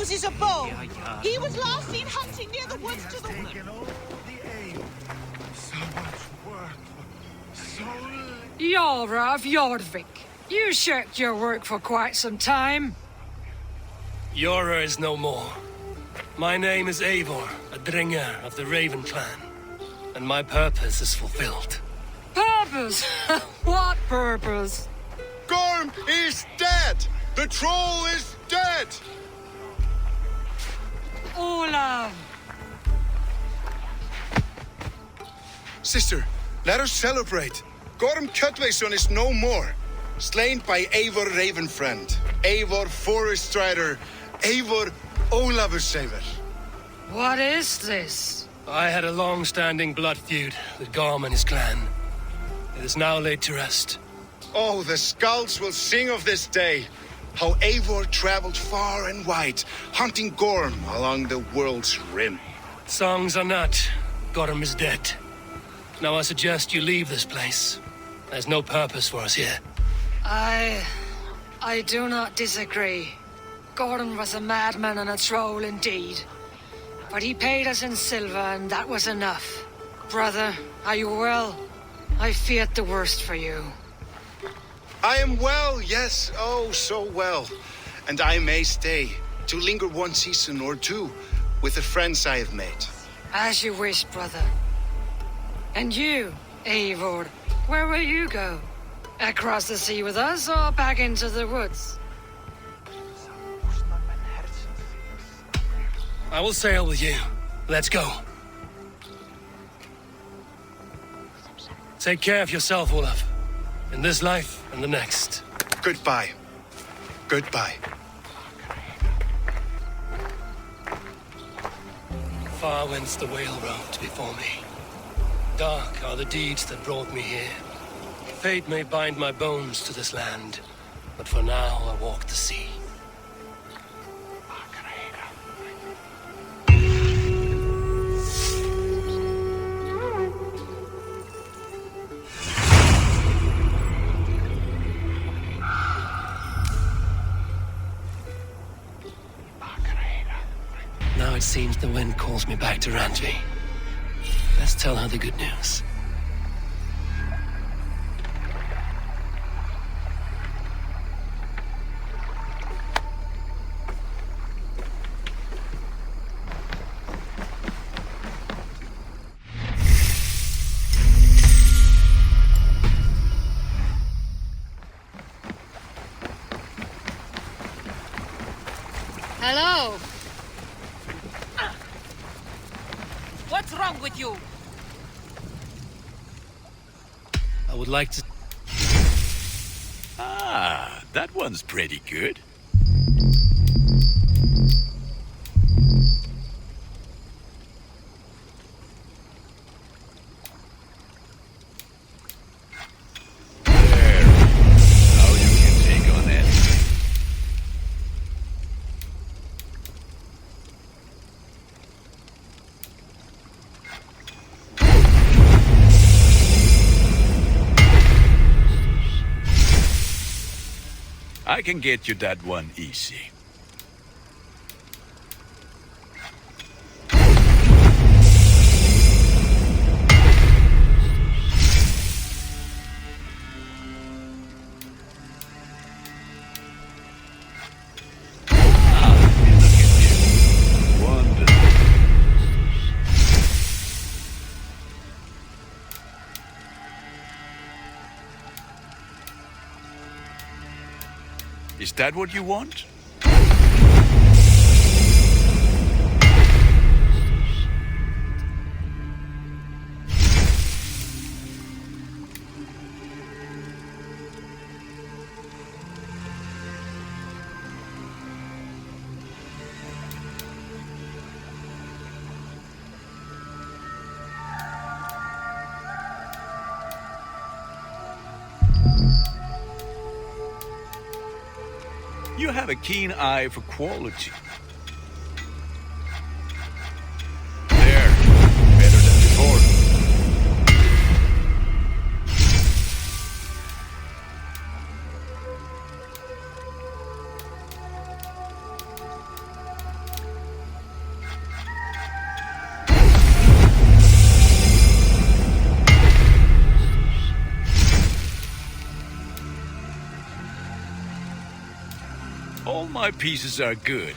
uses a bow. He was last seen hunting near the woods to the... So much work. So... Yara of Jorvik. You shirked your work for quite some time. Yora is no more. My name is Eivor, a Dringer of the Raven clan. And my purpose is fulfilled. Purpose? What purpose? Gorm is dead! The troll is dead! Olav! Sister, let us celebrate. Gorm Cutwayson is no more. Slain by Eivor Ravenfriend, Eivor Forest Strider, Eivor Olavursaver. What is this? I had a long-standing blood feud with Gorm and his clan. It is now laid to rest. Oh, the skulls will sing of this day. How Eivor traveled far and wide, hunting Gorm along the world's rim. Songs are not. Gorm is dead. Now I suggest you leave this place. There's no purpose for us here. I do not disagree. Gordon was a madman and a troll indeed. But he paid us in silver, and that was enough. Brother, are you well? I feared the worst for you. I am well, yes, oh, so well. And I may stay, to linger one season or two, with the friends I have made. As you wish, brother. And you, Eivor, where will you go? Across the sea with us, or back into the woods? I will sail with you. Let's go. Take care of yourself, Olaf. In this life and the next. Goodbye. Goodbye. Far went the Whale Road before me. Dark are the deeds that brought me here. Fate may bind my bones to this land, but for now I walk the sea. seems the wind calls me back to Randvi. Let's tell her the good news. Hello. What's wrong with you? I would like to... Ah, that one's pretty good. There. Now you can take on that. I can get you that one easy. Is that what you want? You have a keen eye for quality. There, better than before. All my pieces are good,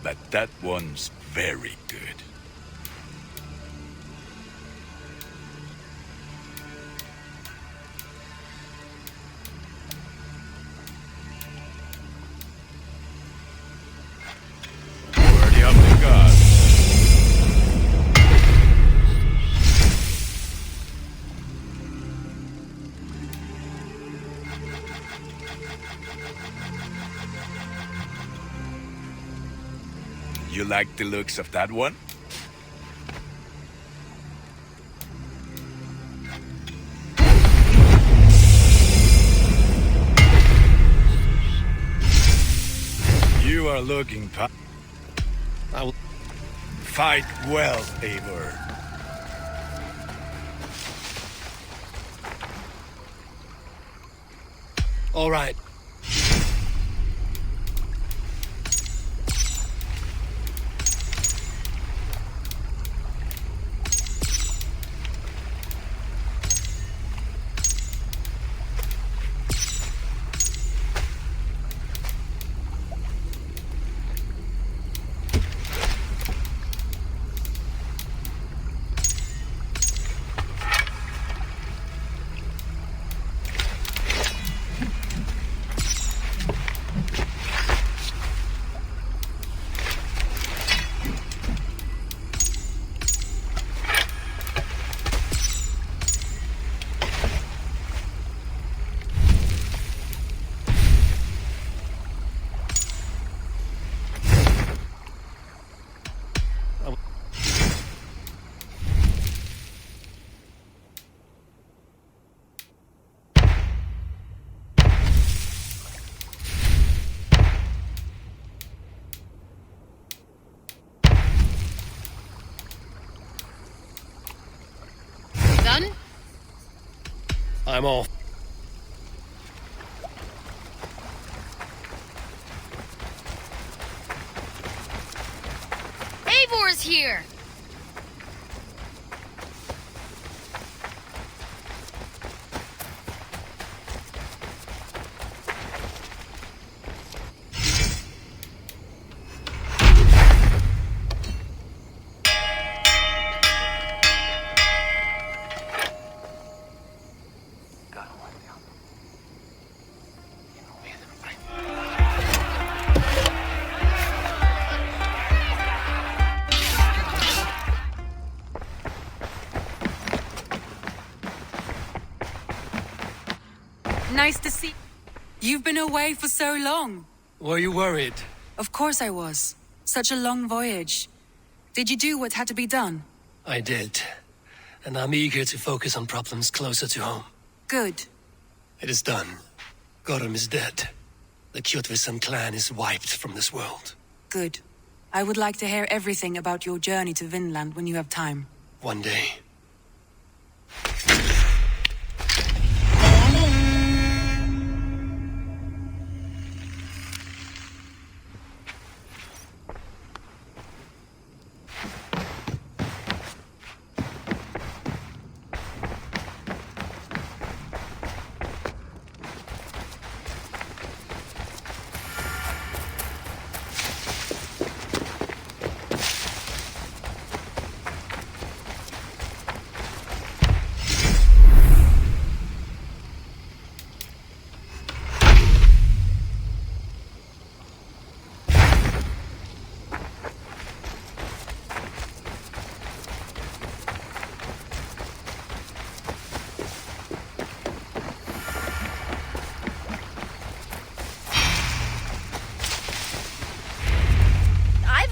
but that one's very good. Worthy of the gods. You like the looks of that one? You are looking I will fight well, Eivor. All right. Done? I'm off. Eivor here. Nice to see. You've been away for so long. Were you worried? Of course I was. Such a long voyage. Did you do what had to be done? I did. And I'm eager to focus on problems closer to home. Good. It is done. Gorm is dead. The Kjotveson clan is wiped from this world. Good. I would like to hear everything about your journey to Vinland when you have time. One day.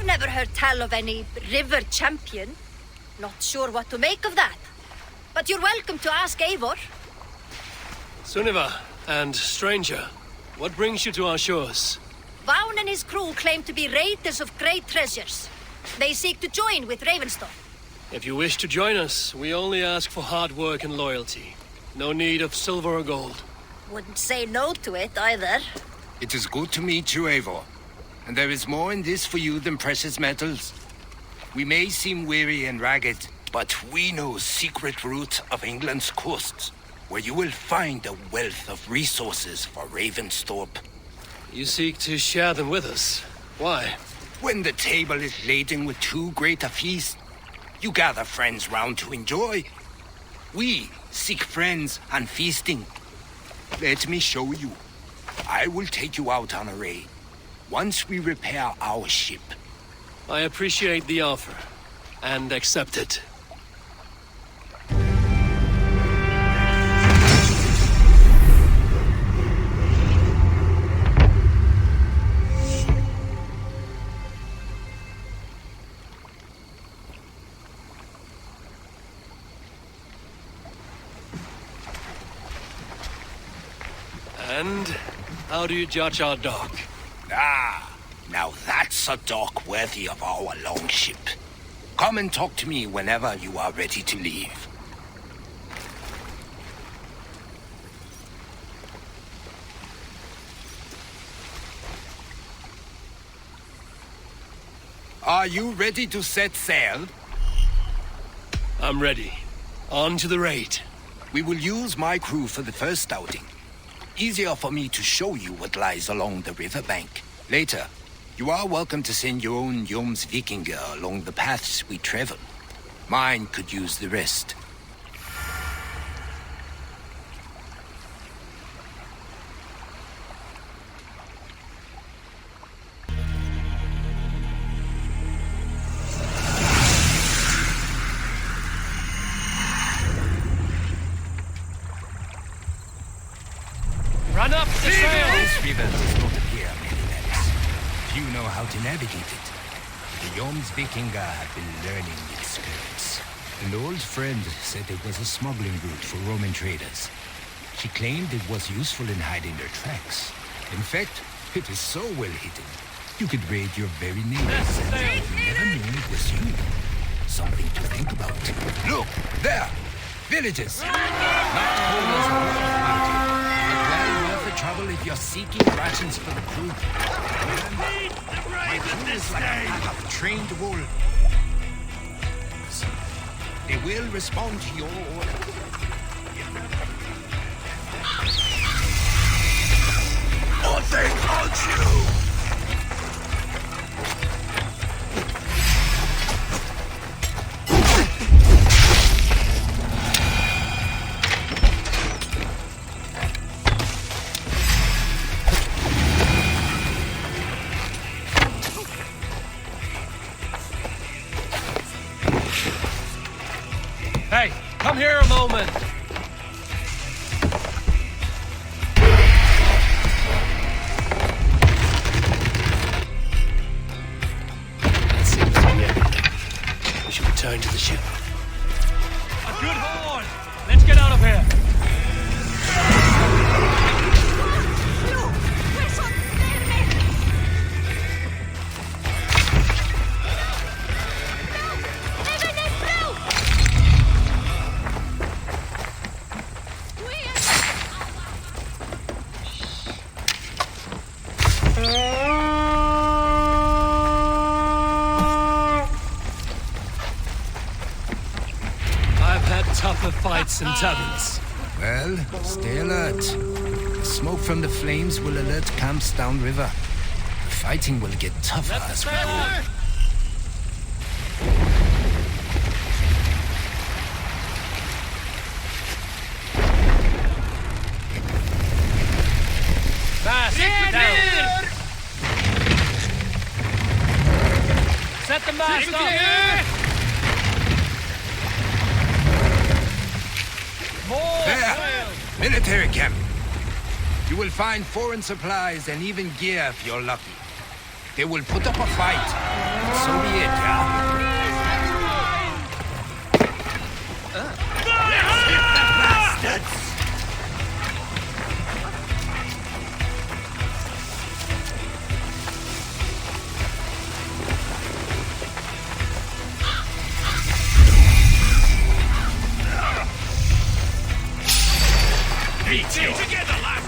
Never heard tell of any river champion. Not sure what to make of that. But you're welcome to ask Eivor. Sunniva and stranger, what brings you to our shores? Vaun and his crew claim to be raiders of great treasures. They seek to join with Ravenstorm. If you wish to join us, we only ask for hard work and loyalty. No need of silver or gold. Wouldn't say no to it either. It is good to meet you, Eivor. And there is more in this for you than precious metals. We may seem weary and ragged, but we know secret route of England's coasts, where you will find a wealth of resources for Ravensthorpe. You seek to share them with us. Why? When the table is laden with too great a feast, you gather friends round to enjoy. We seek friends and feasting. Let me show you. I will take you out on a raid. Once we repair our ship. I appreciate the offer, and accept it. And how do you judge our dock? Ah, now that's a dock worthy of our longship. Come and talk to me whenever you are ready to leave. Are you ready to set sail? I'm ready. On to the raid. We will use my crew for the first outing. Easier for me to show you what lies along the riverbank. Later, you are welcome to send your own Jomsvikinger along the paths we travel. Mine could use the rest. Run up the sail! This river does not appear many lengths. Few know how to navigate it. The Jomsvikinger have been learning its skirts. An old friend said it was a smuggling route for Roman traders. She claimed it was useful in hiding their tracks. In fact, it is so well hidden, you could raid your very neighbors and never knew it was you. Something to think about. Look, there! Villages! Not corners of mountain. Trouble if you're seeking rations for the crew. Remember, my crew is like a pack of trained wolves. They will respond to your order. Or they haunt you! Hey, come here a moment. That seems to be everything. We should return to the ship. A good horn! Let's get out of here! I've had tougher fights in taverns. Well, stay alert. The smoke from the flames will alert camps downriver. The fighting will get tougher as we go. Fast! Down! Set the mast up! More There! sail! Military camp. You will find foreign supplies and even gear if you're lucky. They will put up a fight. So be it, yeah? Bastards! Beat you! Together, lad!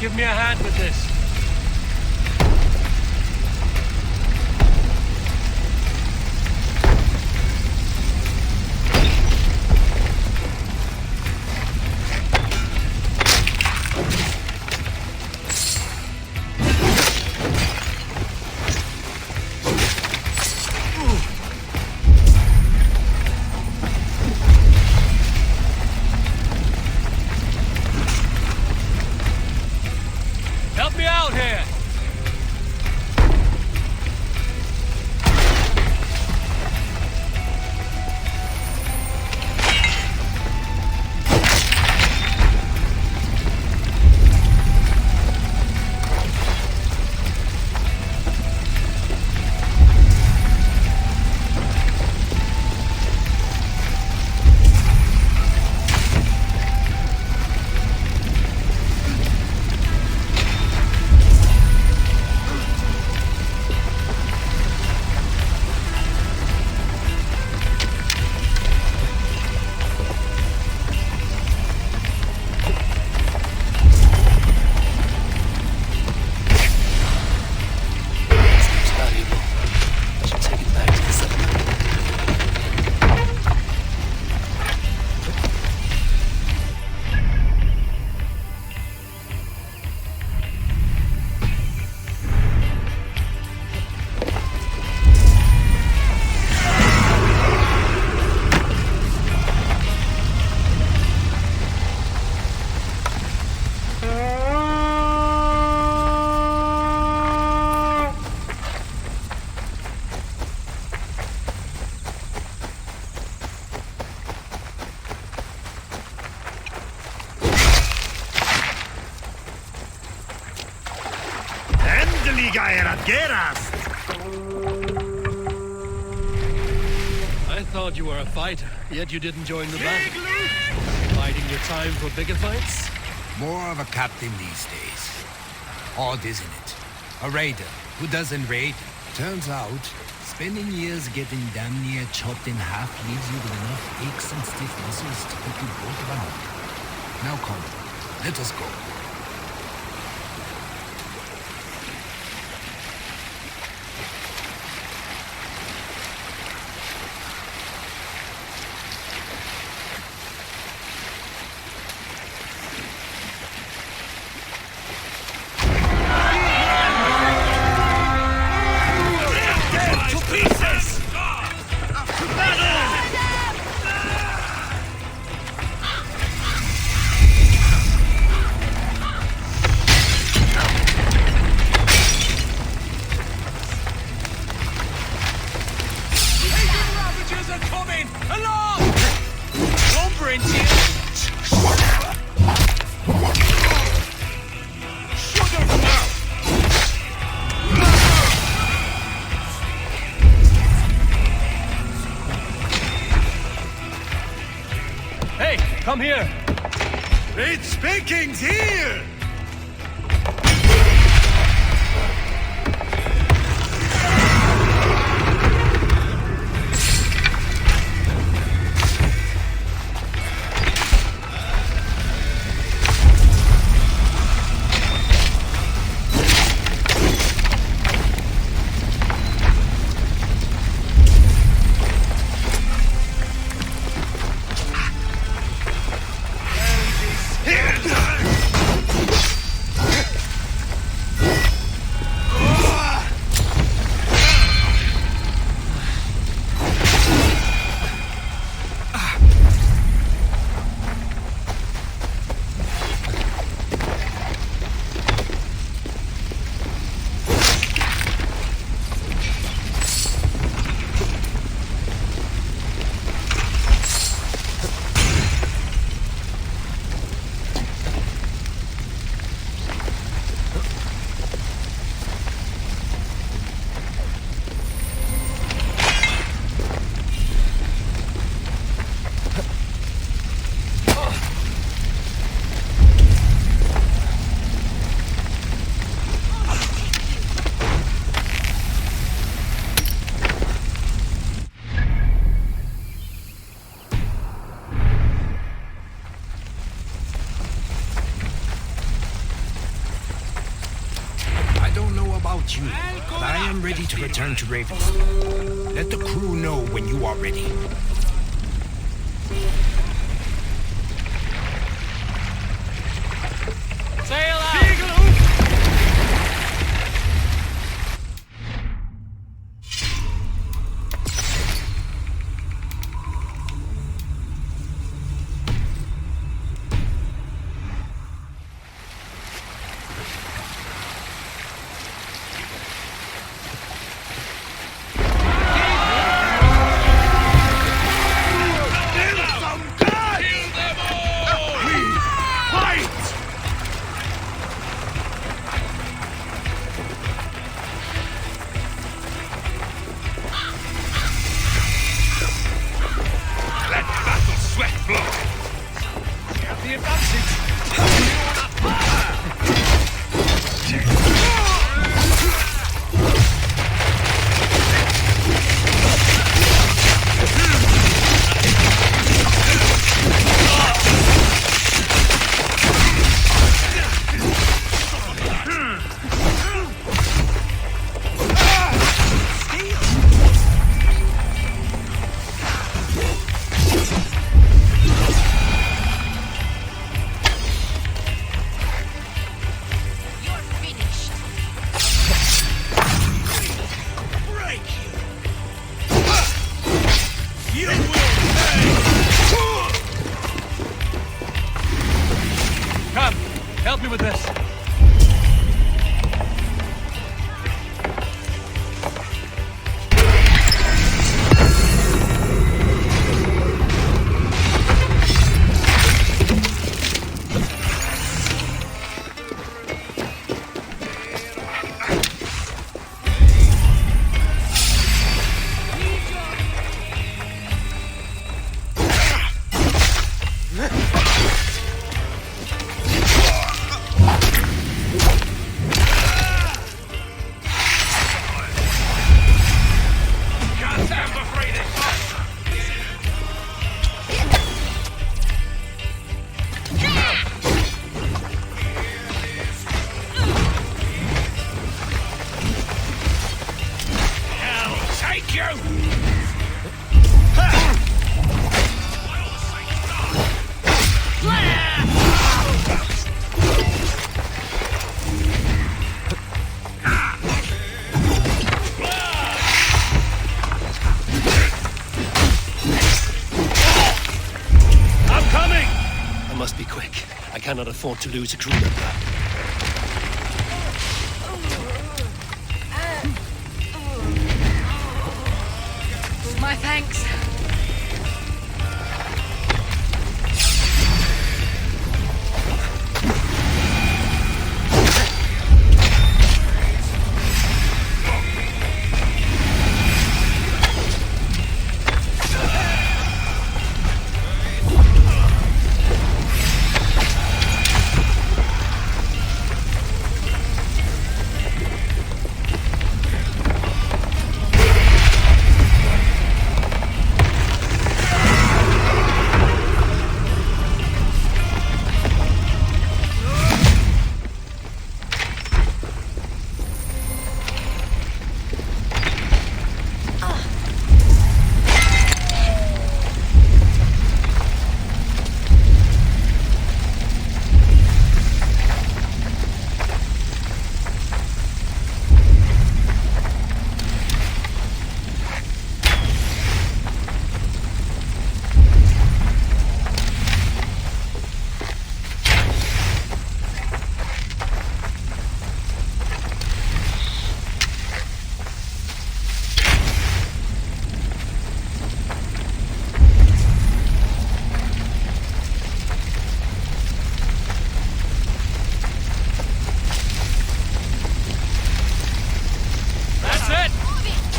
Give me a hand with this. Help me out! I thought you were a fighter, yet you didn't join the battle. Biding your time for bigger fights? More of a captain these days. Odd, isn't it? A raider who doesn't raid. Turns out, spending years getting damn near chopped in half leaves you with enough aches and stiff muscles to put you both around. Now come, let us go. Come here! It's Vikings here! You, but I am ready to return to Ravenswood. Let the crew know when you are ready. Sail out! Help me with this. afford to lose a crew member. My thanks.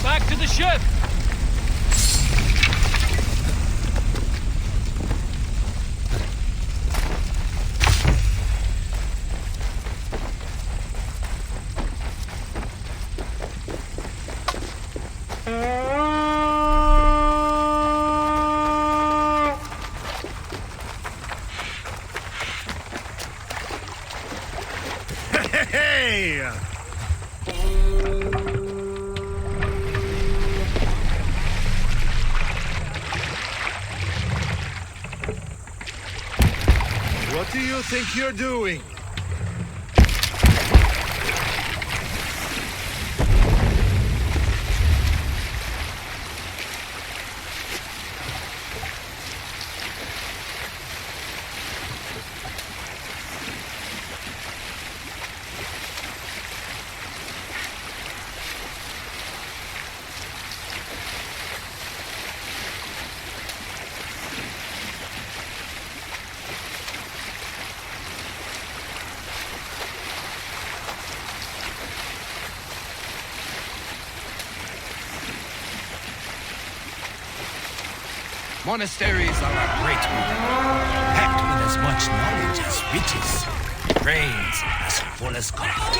Back to the ship! Hey! What do you think you're doing? Monasteries are a great weapon, packed with as much knowledge as riches, brains as full as coffers.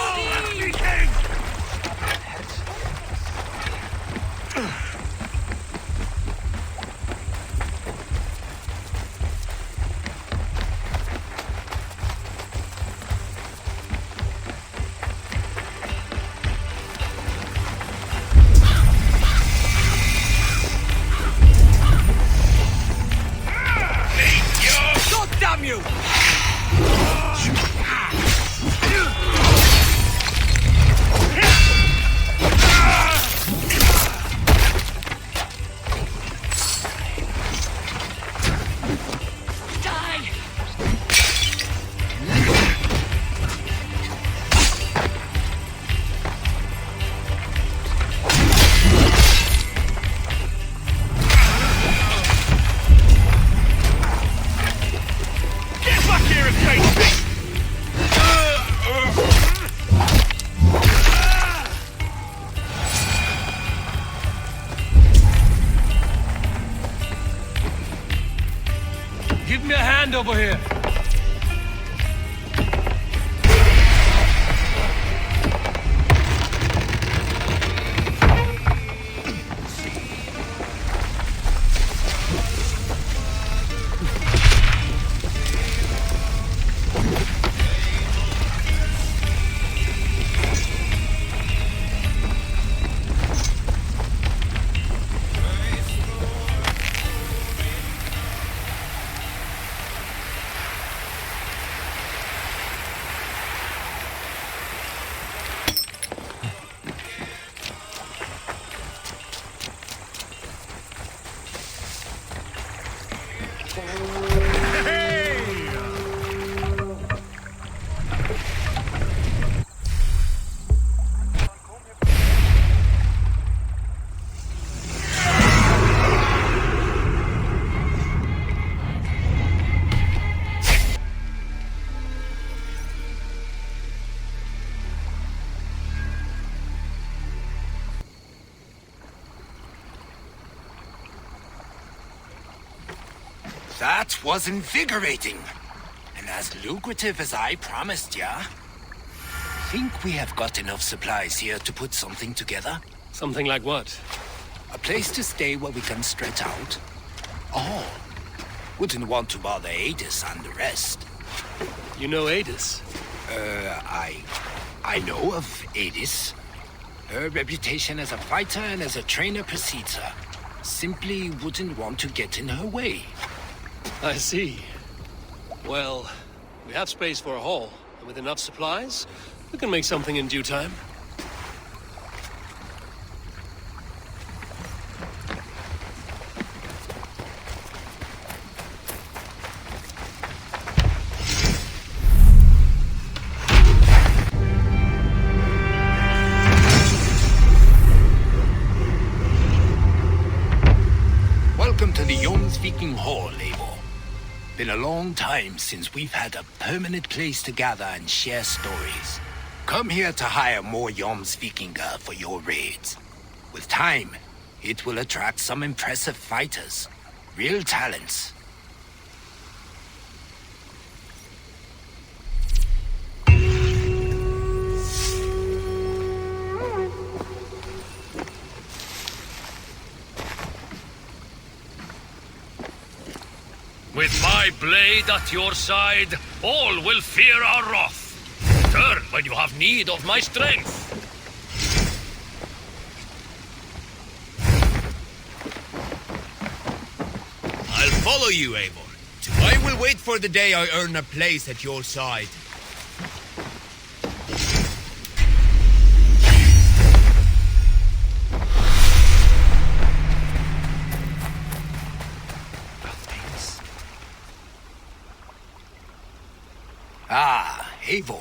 Damn you! That was invigorating. And as lucrative as I promised ya. Think we have got enough supplies here to put something together? Something like what? A place to stay where we can stretch out. Oh, wouldn't want to bother Adis and the rest. You know Adis? I know of Adis. Her reputation as a fighter and as a trainer precedes her. Simply wouldn't want to get in her way. I see. Well, we have space for a hall, and with enough supplies, we can make something in due time. Welcome to the Viking Hall, Eivor. Been a long time since we've had a permanent place to gather and share stories. Come here to hire more Vikinga for your raids. With time, it will attract some impressive fighters. Real talents. With my blade at your side, all will fear our wrath. Turn when you have need of my strength. I'll follow you, Eivor. I will wait for the day I earn a place at your side. Ah, Eivor.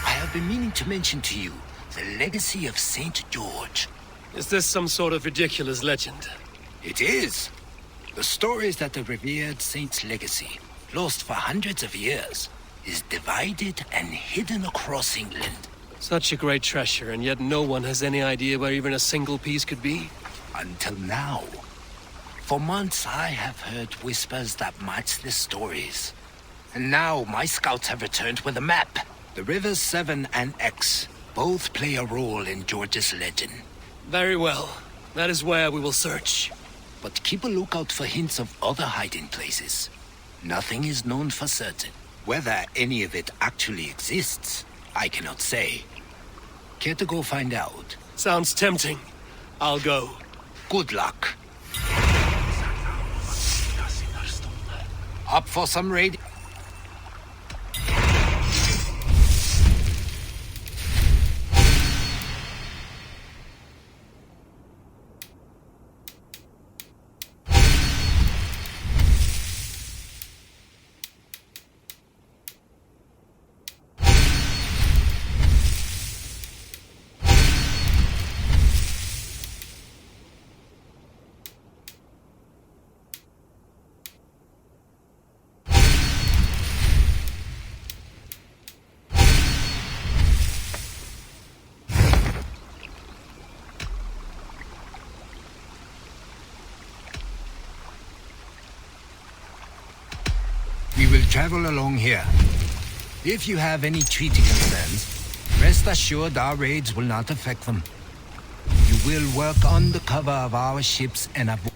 I have been meaning to mention to you the legacy of St. George. Is this some sort of ridiculous legend? It is. The stories that the revered saint's legacy, lost for hundreds of years, is divided and hidden across England. Such a great treasure, and yet no one has any idea where even a single piece could be? Until now. For months I have heard whispers that match the stories. And now my scouts have returned with a map. The rivers Severn and Exe both play a role in George's legend. Very well. That is where we will search. But keep a lookout for hints of other hiding places. Nothing is known for certain. Whether any of it actually exists, I cannot say. Care to go find out? Sounds tempting. I'll go. Good luck. Up for some raid? We will travel along here. If you have any treaty concerns, rest assured our raids will not affect them. You will work under cover of our ships and avoid...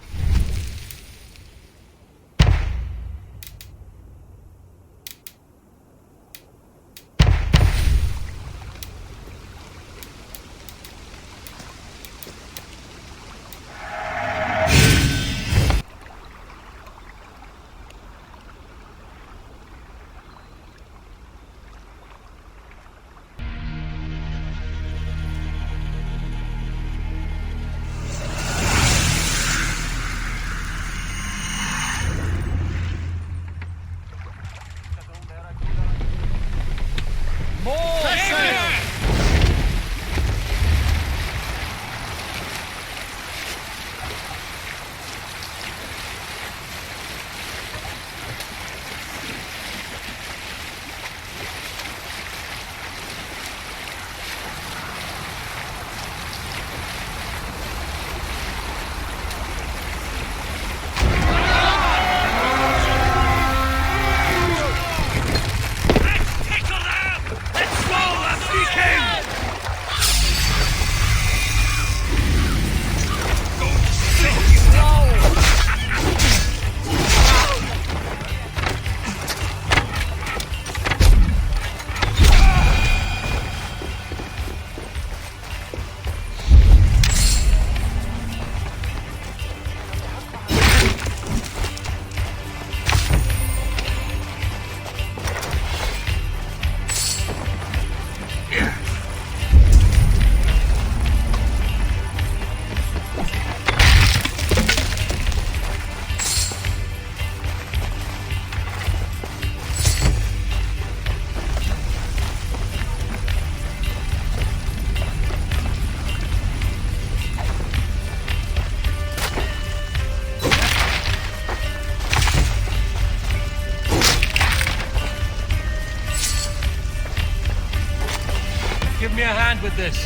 give me a hand with this.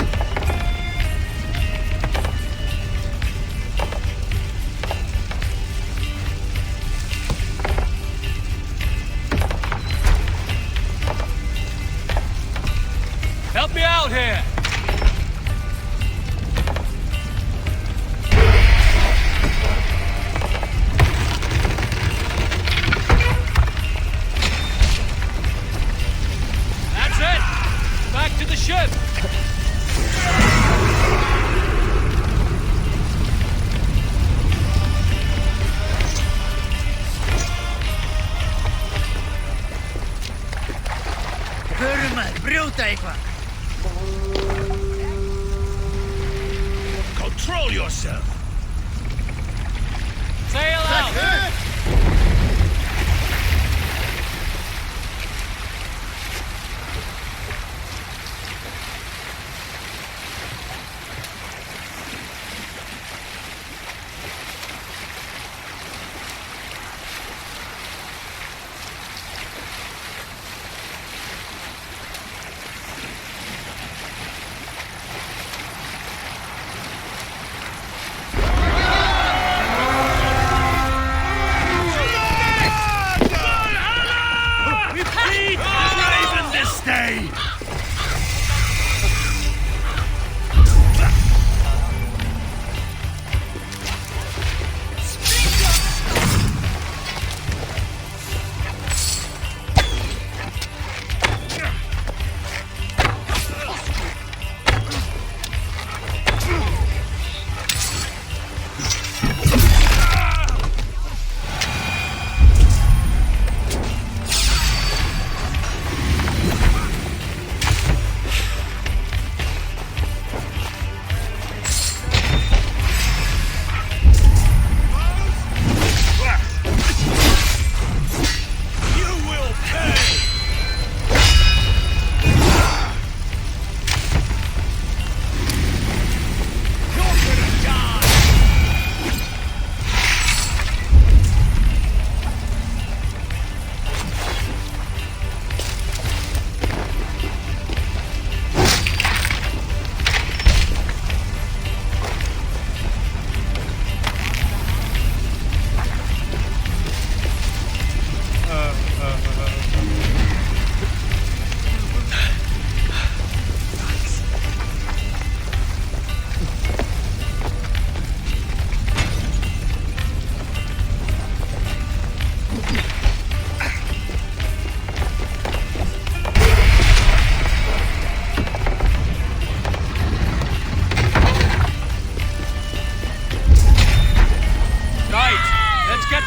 Help me out here! That's it! Back to the ship! Control yourself! Sail out!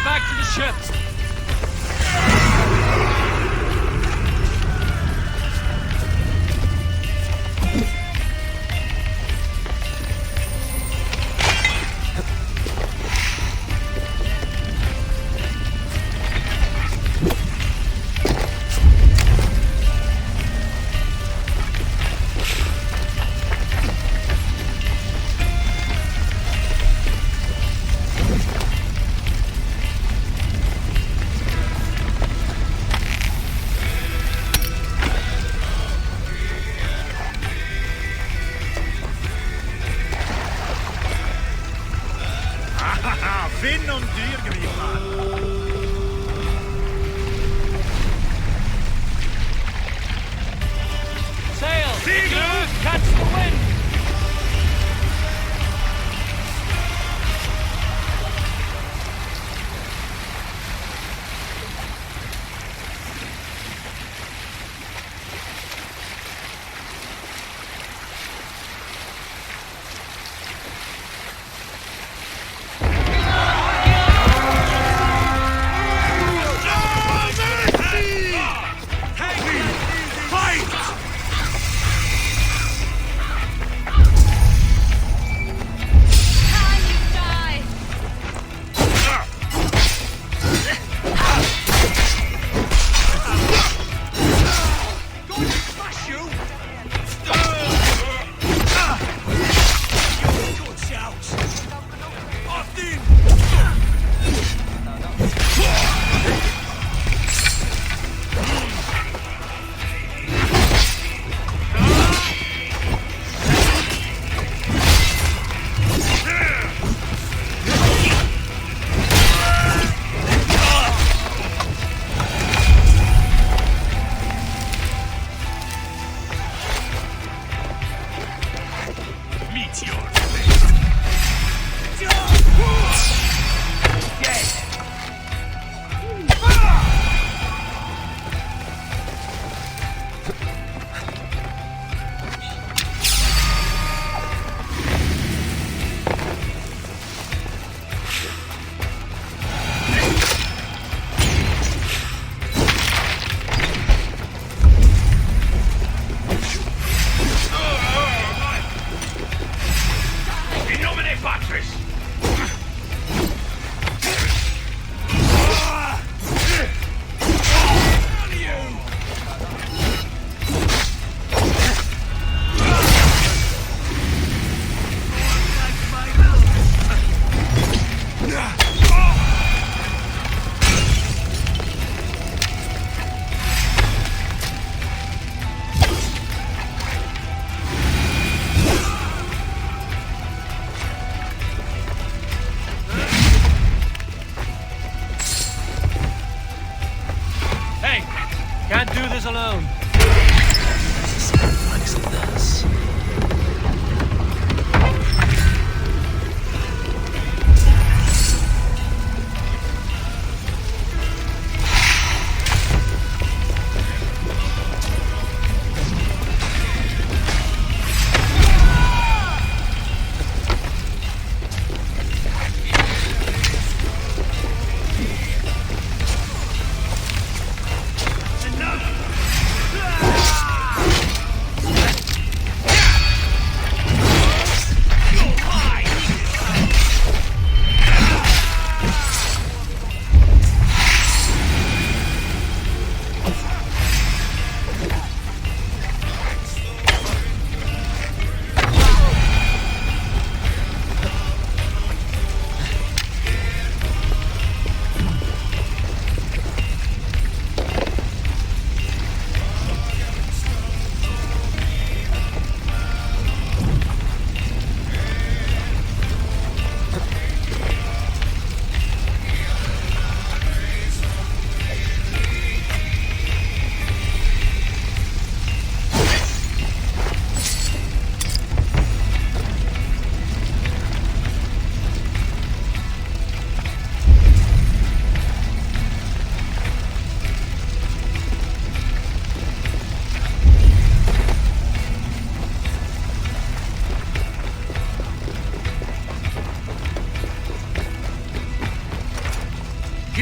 Back to the ship! Finn om dyrgripar! Sail! Seagull! Catch the wind!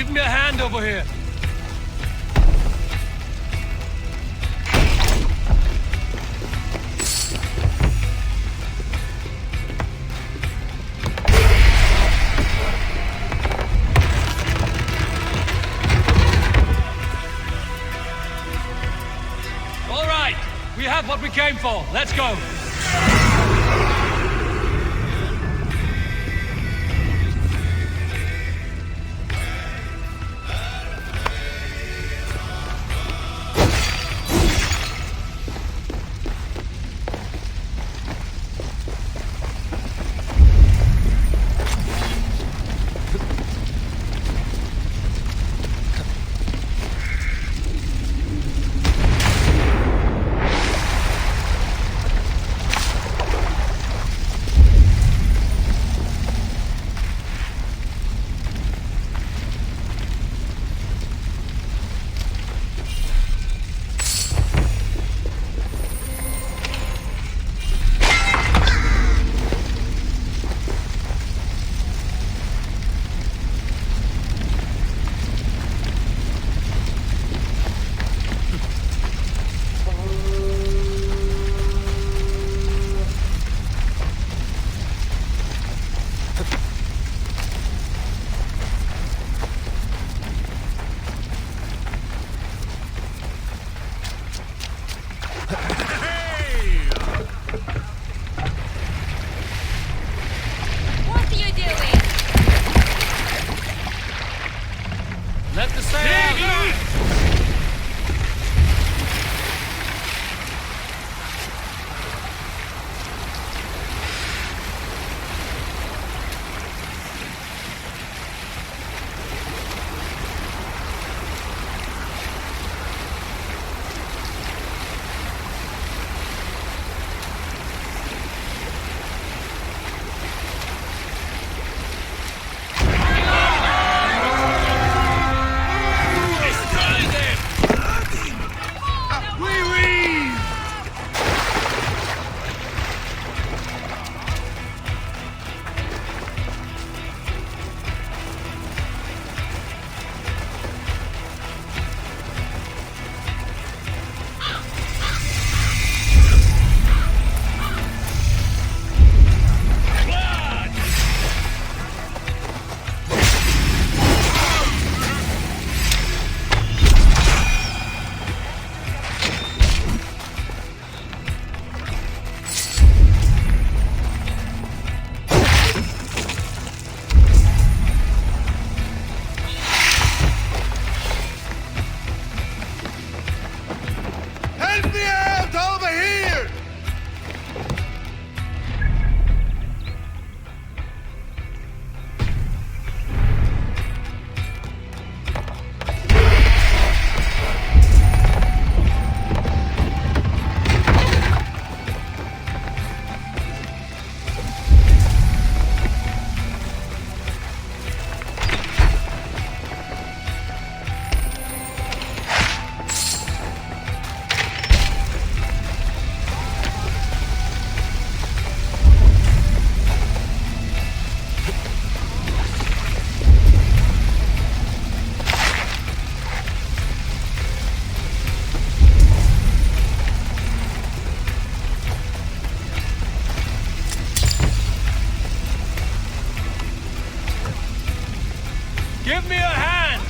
Give me a hand over here. All right, we have what we came for. Let's go. Let the sail out! Give me a hand!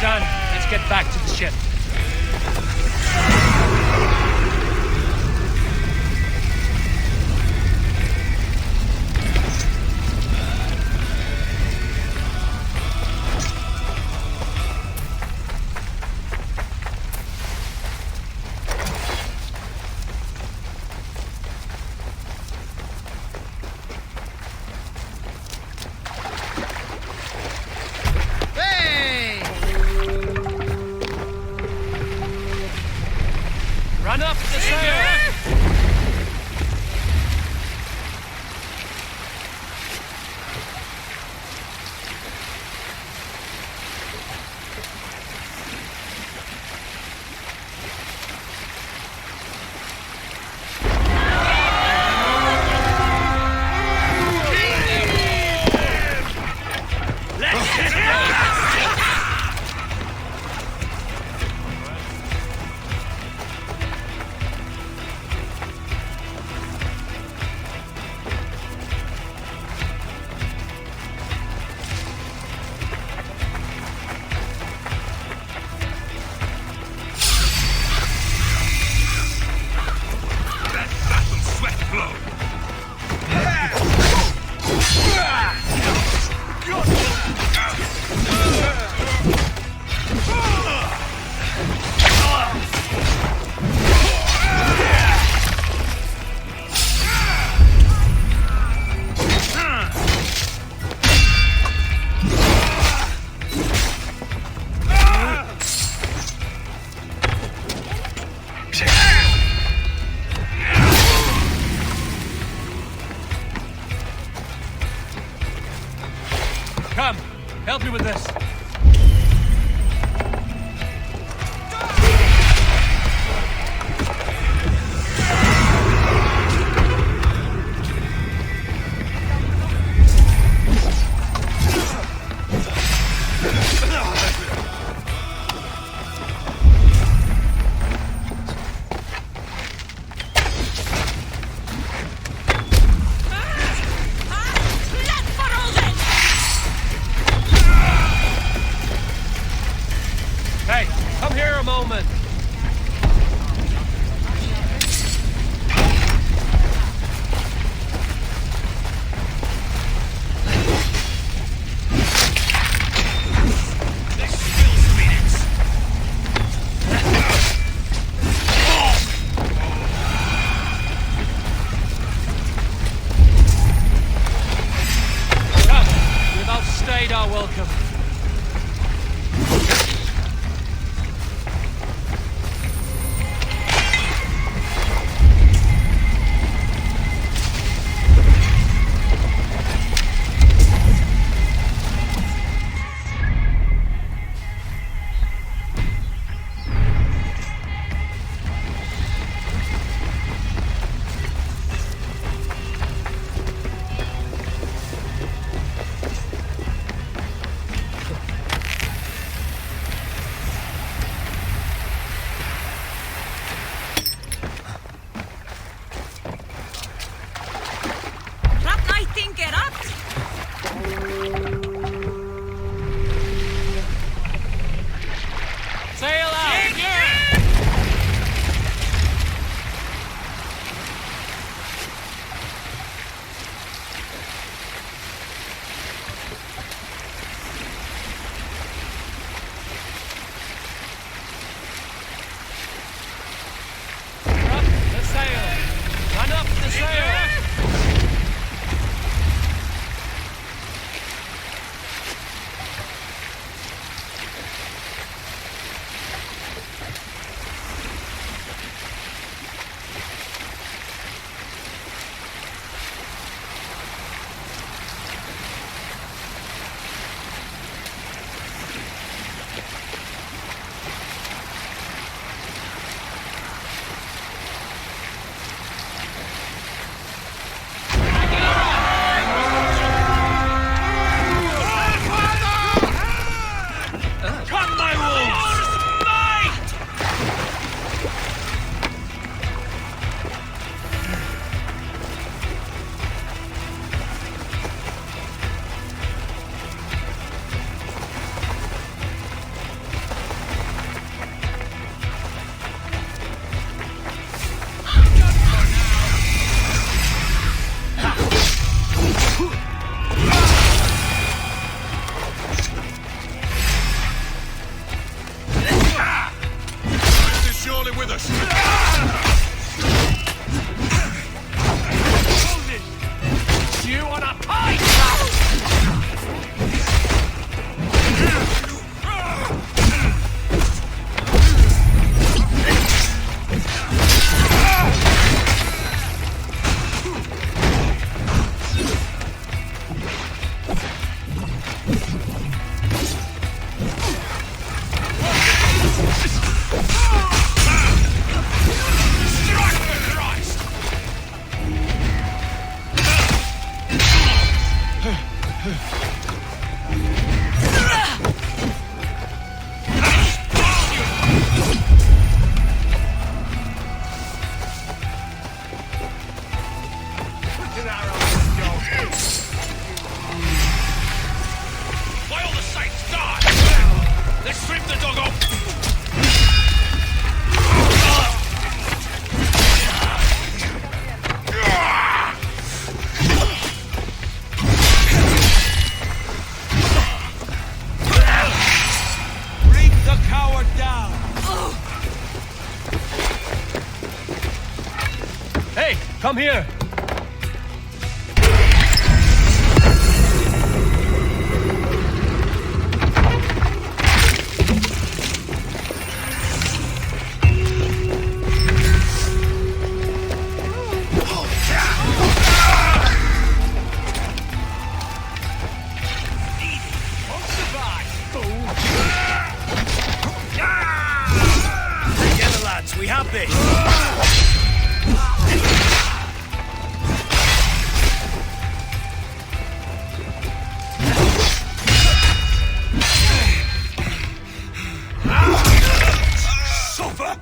Done. Let's get back to the ship. Come, help me with this. Hey, come here a moment. Come, we've outstayed our welcome. Sail out! Up the sail! Run up the sail! Come, my wolves! Fight! This is surely with us. You on a pike! You're down! Hey, come here! Together, lads, we have this! Suffer!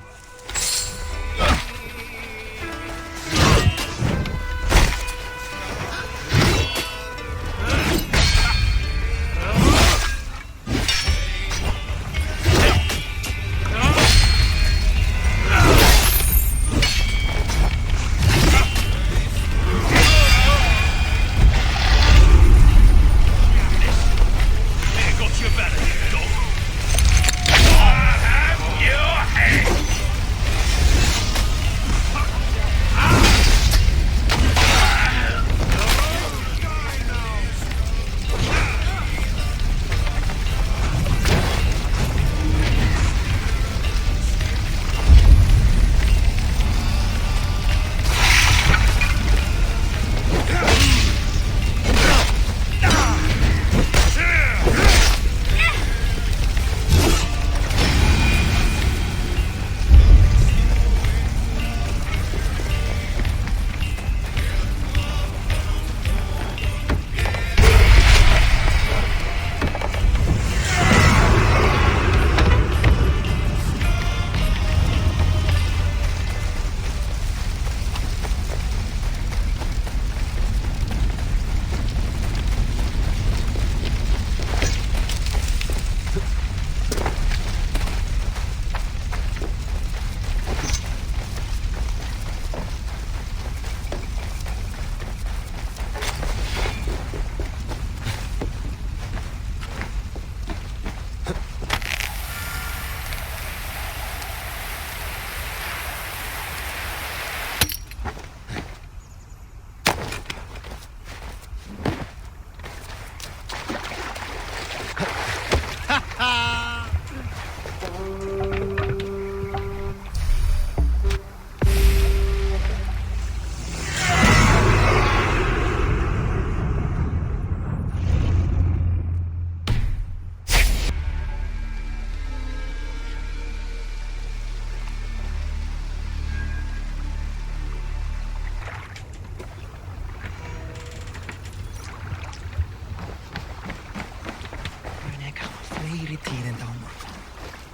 Fleiri tíðindi á morgun.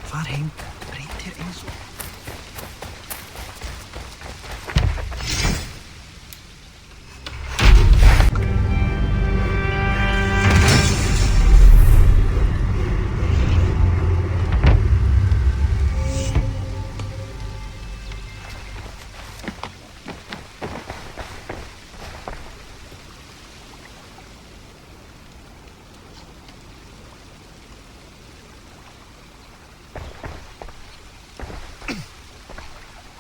Far heim, breytir eins og...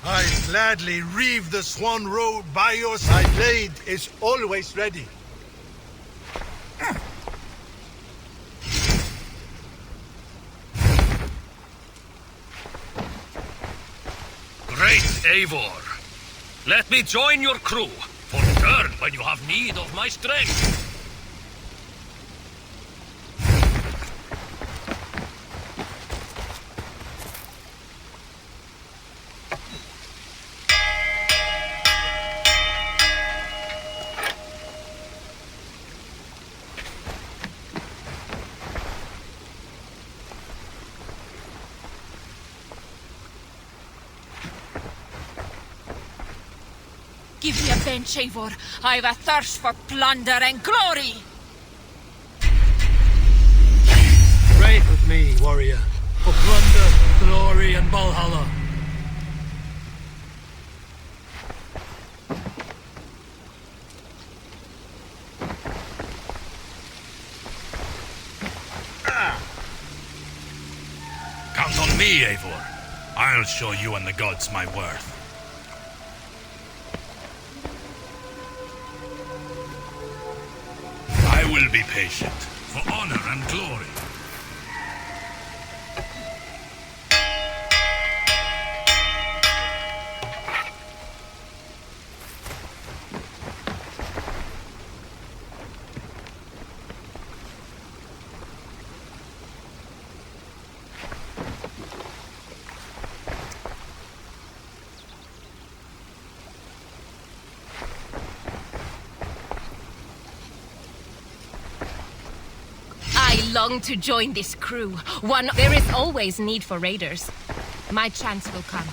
I'd gladly reave the swan robe by your side. My blade is always ready. Great Eivor, let me join your crew, for return when you have need of my strength. Give me a bench, Eivor. I've a thirst for plunder and glory. Pray with me, warrior, for plunder, glory, and Valhalla. Count on me, Eivor. I'll show you and the gods my worth. I will be patient, for honor and glory. I long to join this crew. There is always need for raiders. My chance will come.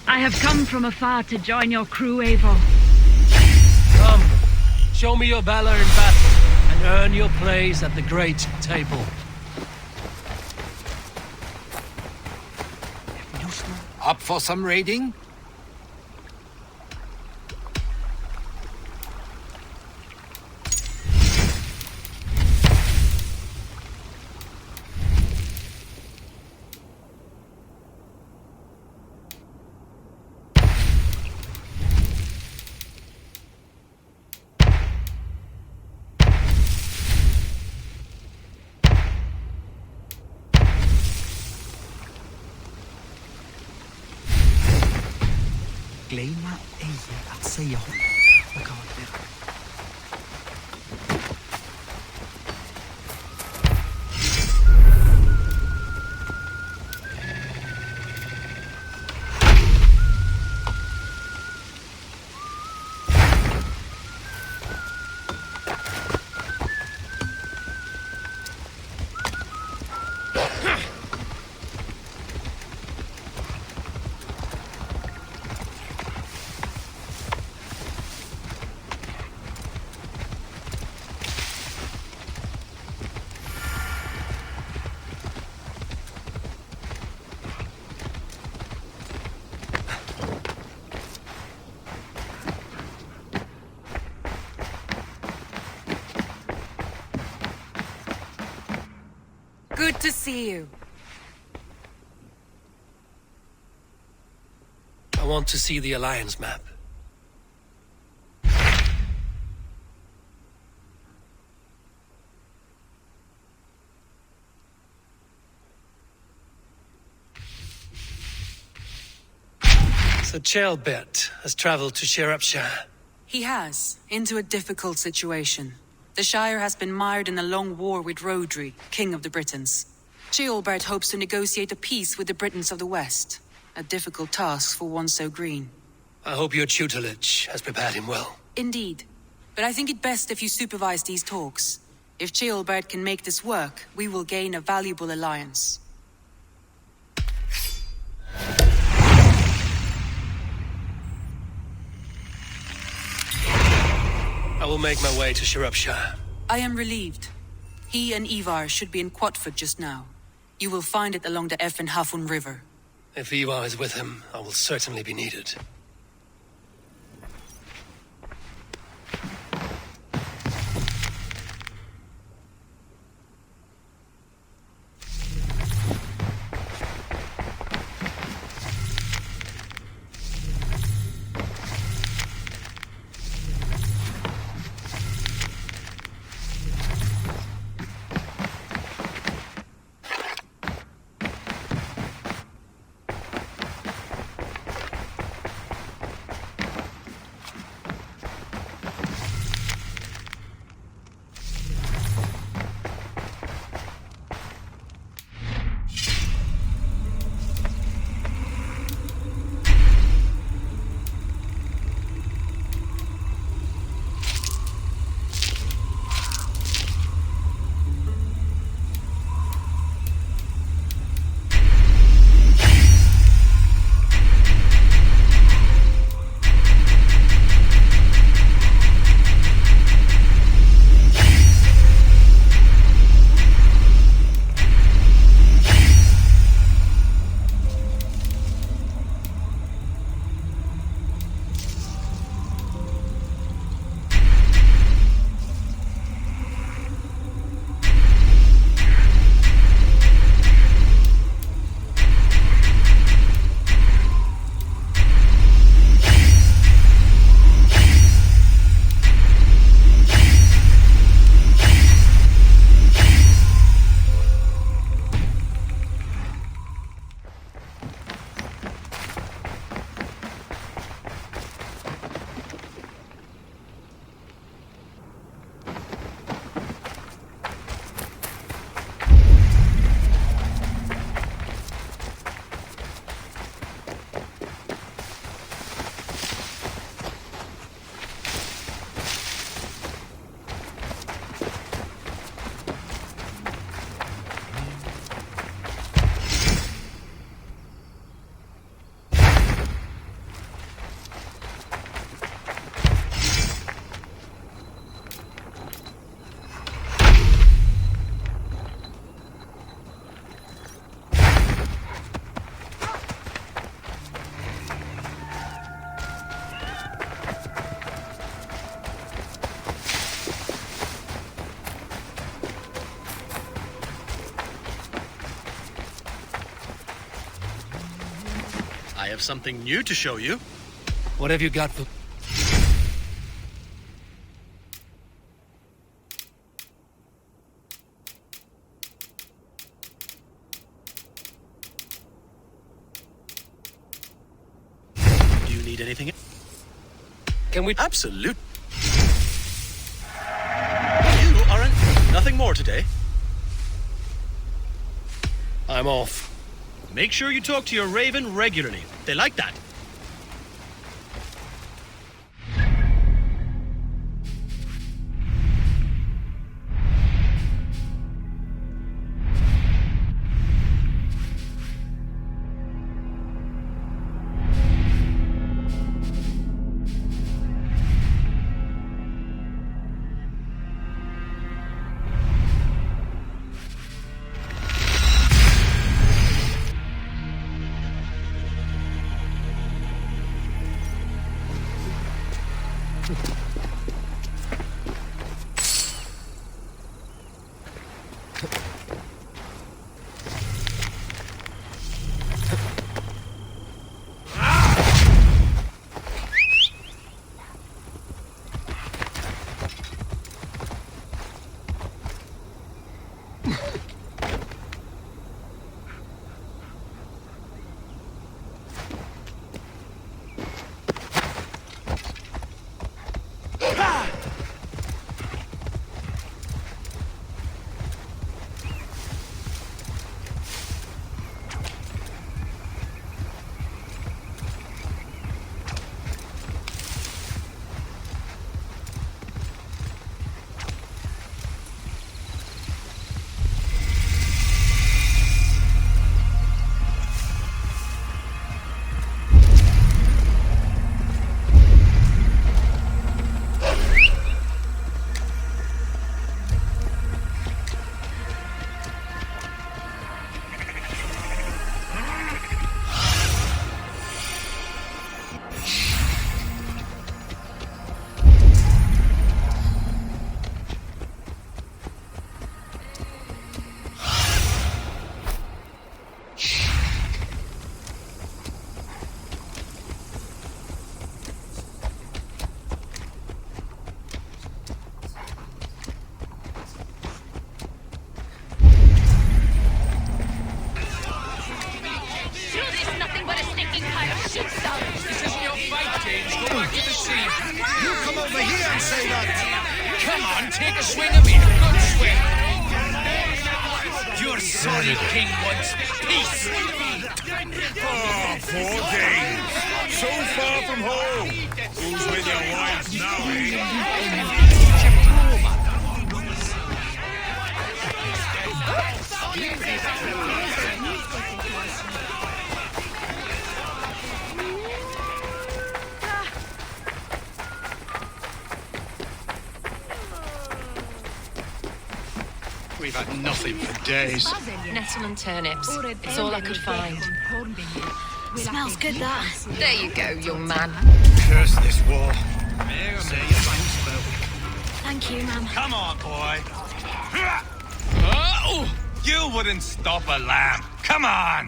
I have come from afar to join your crew, Eivor. Come, show me your valor in battle, and earn your place at the great table. Up for some raiding? Glömma ej att säga honom. Good to see you. I want to see the Alliance map. So Ceolbert has traveled to Shropshire. He has, into a difficult situation. The Shire has been mired in a long war with Rhodri, King of the Britons. Ceolbert hopes to negotiate a peace with the Britons of the West. A difficult task for one so green. I hope your tutelage has prepared him well. Indeed. But I think it best if you supervise these talks. If Ceolbert can make this work, we will gain a valuable alliance. I will make my way to Shropshire. I am relieved. He and Ivar should be in Quatford just now. You will find it along the Effen Hafun River. If Ivar is with him, I will certainly be needed. have something new to show you. What have you got for... Do you need anything? Can we... Absolute. You aren't... Nothing more today. I'm off. Make sure you talk to your raven regularly. They like that. King wants peace. Oh, 4 days. So far from home. Who's with your wives now, eh? We've had nothing for days. Nettle and turnips. It's all I could find. Smells good, that. There you go, young man. Curse this war. Say your thanks, Bill. Thank you, Mum. Come on, boy. Oh! You wouldn't stop a lamb. Come on.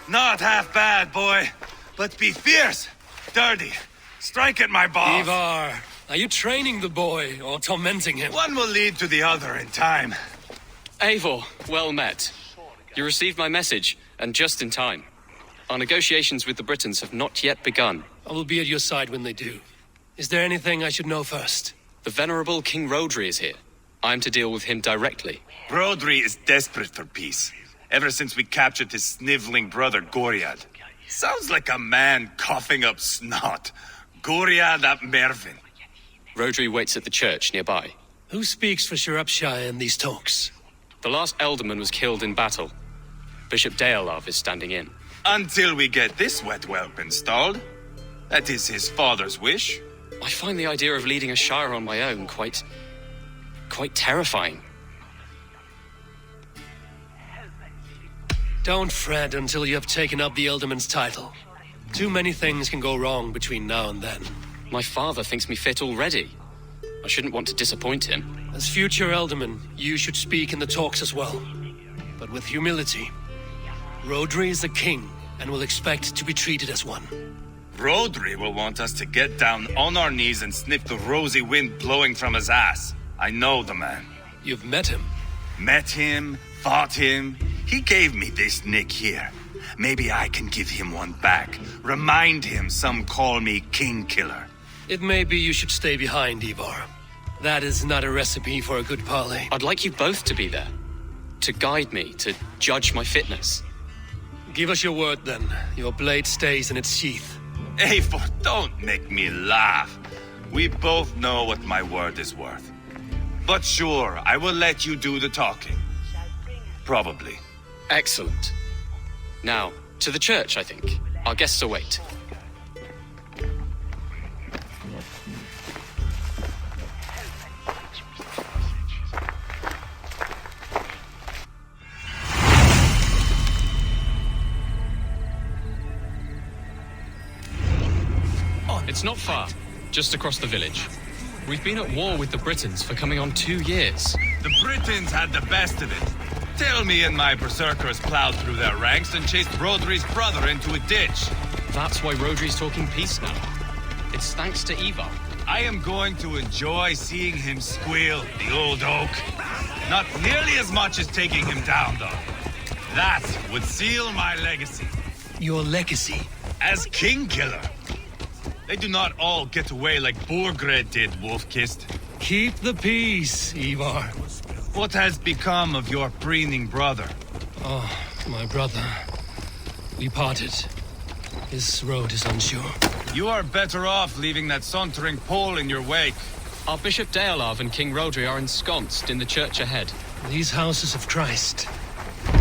Not half bad, boy. But be fierce, dirty. Strike at my balls. Ivar, are you training the boy or tormenting him? One will lead to the other in time. Eivor, well met. You received my message, and just in time. Our negotiations with the Britons have not yet begun. I will be at your side when they do. Is there anything I should know first? The venerable King Rodri is here. I'm to deal with him directly. Rodri is desperate for peace. Ever since we captured his sniveling brother, Goriad. Sounds like a man coughing up snot. Goriad ap Mervin. Rodri waits at the church nearby. Who speaks for Shropshire in these talks? The last alderman was killed in battle. Bishop Dealav is standing in. Until we get this wet whelp installed. That is his father's wish. I find the idea of leading a shire on my own quite terrifying. Don't fret until you have taken up the Ealdorman's title. Too many things can go wrong between now and then. My father thinks me fit already. I shouldn't want to disappoint him. As future Ealdorman, you should speak in the talks as well. But with humility. Rodri is the king, and will expect to be treated as one. Rodri will want us to get down on our knees and sniff the rosy wind blowing from his ass. I know the man. You've met him? Met him, fought him. He gave me this nick here. Maybe I can give him one back. Remind him some call me King Killer. It may be you should stay behind, Ivar. That is not a recipe for a good parley. I'd like you both to be there. To guide me, to judge my fitness. Give us your word, then. Your blade stays in its sheath. Eivor, don't make me laugh. We both know what my word is worth. But sure, I will let you do the talking. Probably. Excellent. Now, to the church, I think. Our guests await. It's not far. Just across the village. We've been at war with the Britons for coming on 2 years. The Britons had the best of it. Tell me and my berserkers plowed through their ranks and chased Rodri's brother into a ditch. That's why Rodri's talking peace now. It's thanks to Ivar. I am going to enjoy seeing him squeal, the old oak. Not nearly as much as taking him down, though. That would seal my legacy. Your legacy? As King Killer. They do not all get away like Borgred did, Wolf-Kissed. Keep the peace, Ivar. What has become of your preening brother? Oh, my brother. We parted. His road is unsure. You are better off leaving that sauntering Pole in your wake. Our Bishop Deolav and King Rodri are ensconced in the church ahead. These houses of Christ,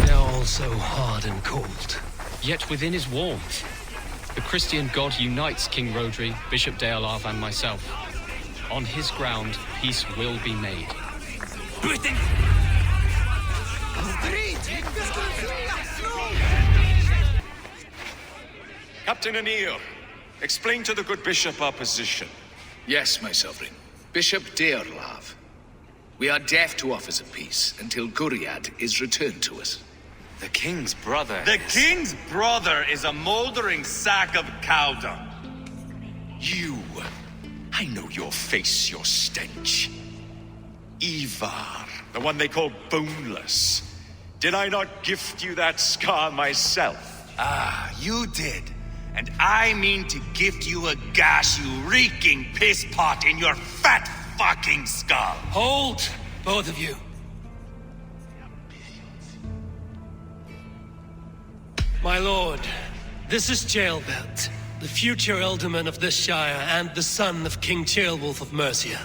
they are all so hard and cold. Yet within is warmth. The Christian God unites King Rodri, Bishop Deolav, and myself. On his ground, peace will be made. Captain Anil, explain to the good bishop our position. Yes, my sovereign. Bishop Deolav. We are deaf to offers of peace until Guriad is returned to us. The king's brother The king's brother is a moldering sack of cow dung. You. I know your face, your stench. Ivar, the one they call Boneless. Did I not gift you that scar myself? Ah, you did. And I mean to gift you a gash, you reeking piss pot in your fat fucking skull. Hold, both of you. My lord, this is Jailbelt, the future Ealdorman of this shire and the son of King Ceolwulf of Mercia.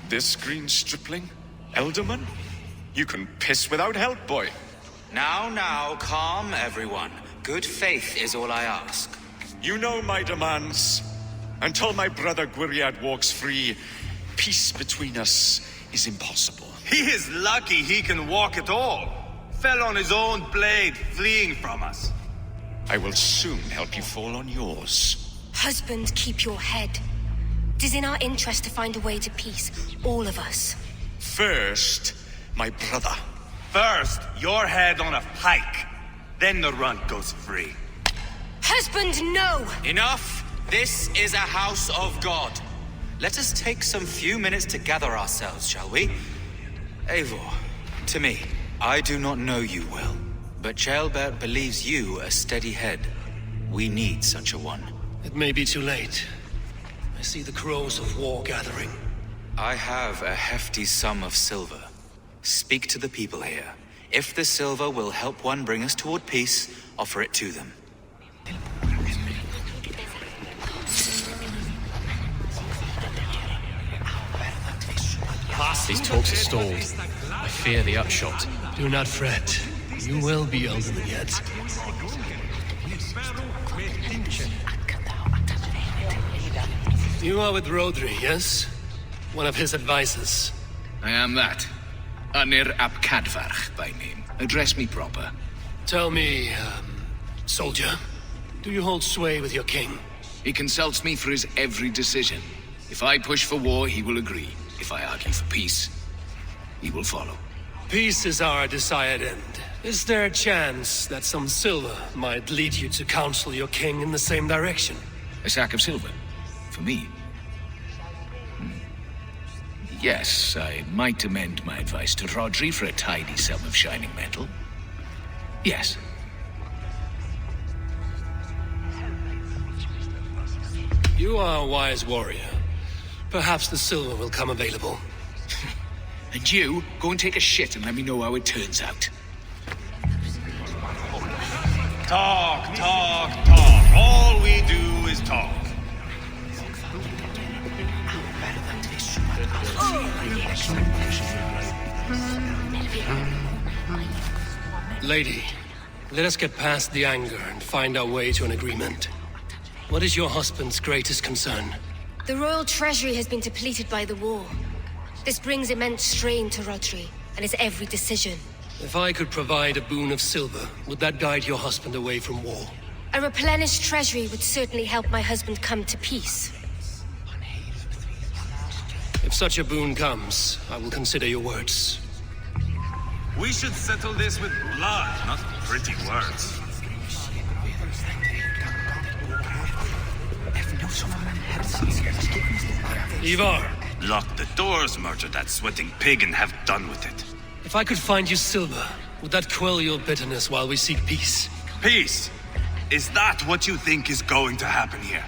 This green stripling? Ealdorman? You can piss without help, boy. Now, calm everyone. Good faith is all I ask. You know my demands. Until my brother Gwiriad walks free, peace between us is impossible. He is lucky he can walk at all. Fell on his own blade, fleeing from us. I will soon help you fall on yours. Husband, keep your head. It is in our interest to find a way to peace, all of us. First, my brother. First, your head on a pike. Then the runt goes free. Husband, no! Enough! This is a house of God. Let us take some few minutes to gather ourselves, shall we? Eivor, to me, I do not know you well, but Ceolbert believes you a steady head. We need such a one. It may be too late. I see the crows of war gathering. I have a hefty sum of silver. Speak to the people here. If the silver will help one bring us toward peace, offer it to them. These talks are stalled. I fear the upshot. Do not fret. You will be Ealdorman yet. You are with Rodri, yes? One of his advisors. I am that. Anir ap Cadfarch by name. Address me proper. Tell me, soldier, do you hold sway with your king? He consults me for his every decision. If I push for war, he will agree. If I argue for peace, he will follow. Peace is our desired end. Is there a chance that some silver might lead you to counsel your king in the same direction? A sack of silver? For me? Yes, I might amend my advice to Rodri for a tidy sum of shining metal. Yes. You are a wise warrior. Perhaps the silver will come available. And you, go and take a shit and let me know how it turns out. Talk, talk, talk. All we do is talk. Lady, let us get past the anger and find our way to an agreement. What is your husband's greatest concern? The royal treasury has been depleted by the war. This brings immense strain to Rodri and his every decision. If I could provide a boon of silver, would that guide your husband away from war? A replenished treasury would certainly help my husband come to peace. If such a boon comes, I will consider your words. We should settle this with blood, not pretty words. Ivar! Lock the doors, murder that sweating pig, and have done with it. If I could find you silver, would that quell your bitterness while we seek peace? Peace? Is that what you think is going to happen here?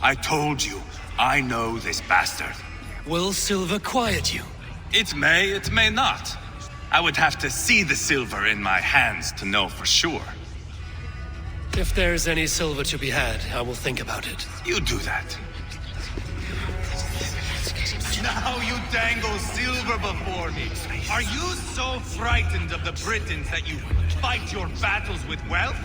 I told you, I know this bastard. Will silver quiet you? It may not. I would have to see the silver in my hands to know for sure. If there's any silver to be had, I will think about it. You do that. Now you dangle silver before me. Are you so frightened of the Britons that you fight your battles with wealth?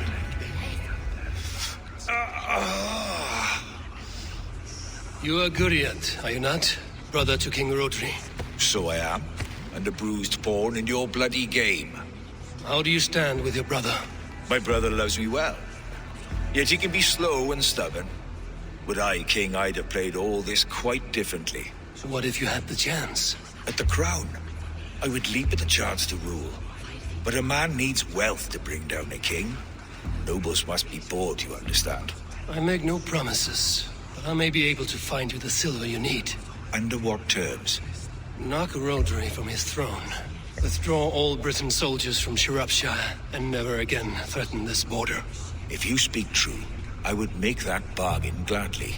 You are Guriat, are you not? Brother to King Rodri. So I am, and a bruised pawn in your bloody game. How do you stand with your brother? My brother loves me well. Yet he can be slow and stubborn. Were I king, I'd have played all this quite differently. So what if you had the chance? At the crown, I would leap at the chance to rule. But a man needs wealth to bring down a king. Nobles must be bought, you understand. I make no promises, but I may be able to find you the silver you need. Under what terms? Knock Rodri from his throne. Withdraw all Britain soldiers from Shropshire, and never again threaten this border. If you speak true, I would make that bargain gladly.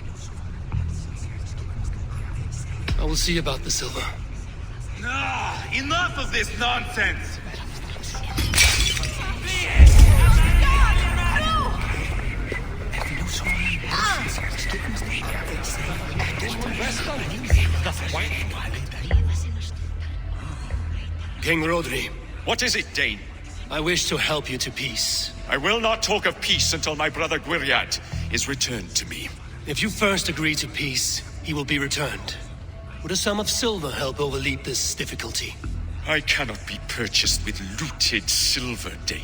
I will see about the silver. Enough of this nonsense! King Rodri. What is it, Dane? I wish to help you to peace. I will not talk of peace until my brother Gwiriad is returned to me. If you first agree to peace, he will be returned. Would a sum of silver help overleap this difficulty? I cannot be purchased with looted silver, Dane.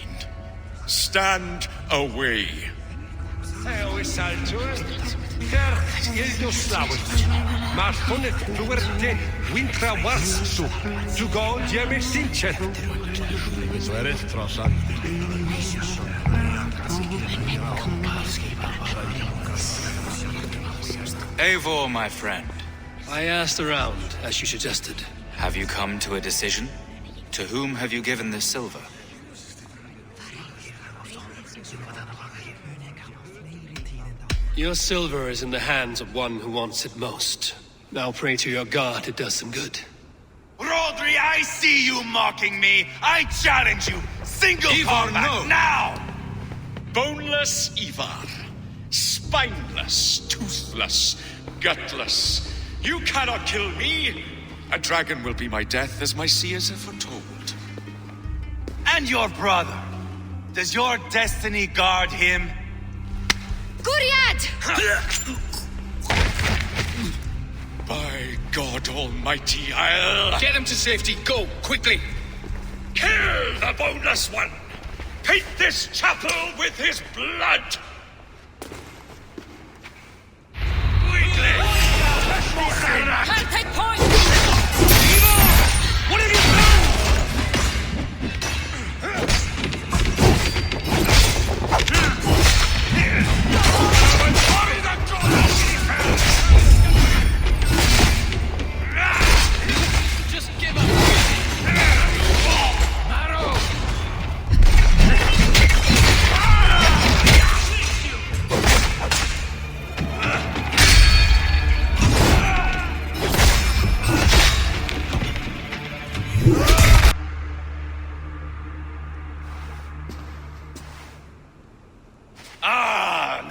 Stand away. Eivor, my friend. I asked around, as you suggested. Have you come to a decision? To whom have you given this silver? Your silver is in the hands of one who wants it most. Now pray to your god it does some good. Rodri, I see you mocking me! I challenge you! Single Ivar, combat, no. now! Boneless Ivar. Spineless, toothless, gutless. You cannot kill me! A dragon will be my death, as my seers have foretold. And your brother. Does your destiny guard him? Guriad! By God Almighty, I'll... Get him to safety. Go, quickly. Kill the boneless one! Paint this chapel with his blood! Can't take point! What have you done?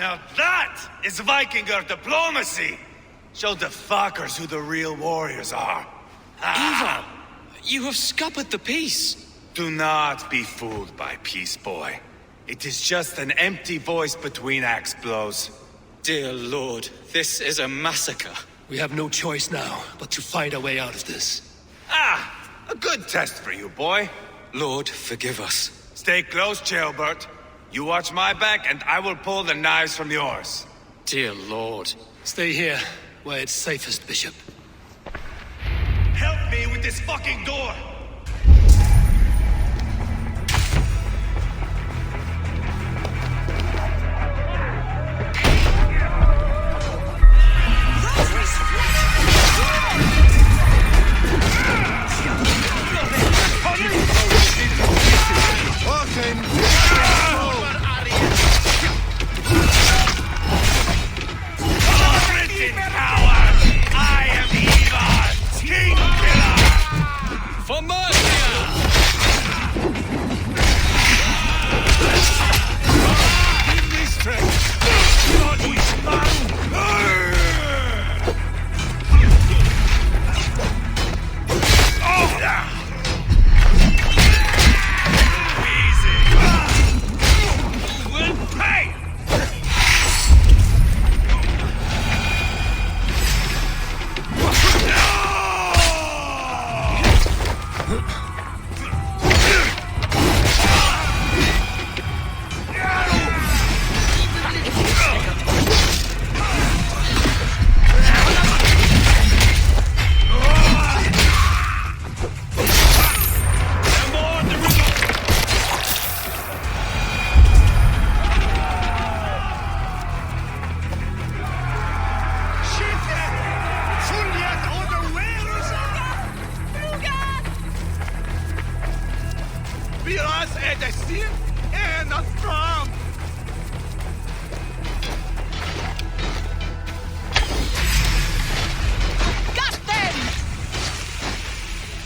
Now that is Vikinger diplomacy! Show the fuckers who the real warriors are. Ivar! You have scuppered the peace! Do not be fooled by peace, boy. It is just an empty voice between axe blows. Dear Lord, this is a massacre. We have no choice now, but to fight our way out of this. Ah! A good test for you, boy. Lord, forgive us. Stay close, Jailbert. You watch my back, and I will pull the knives from yours. Dear Lord. Stay here, where it's safest, Bishop. Help me with this fucking door!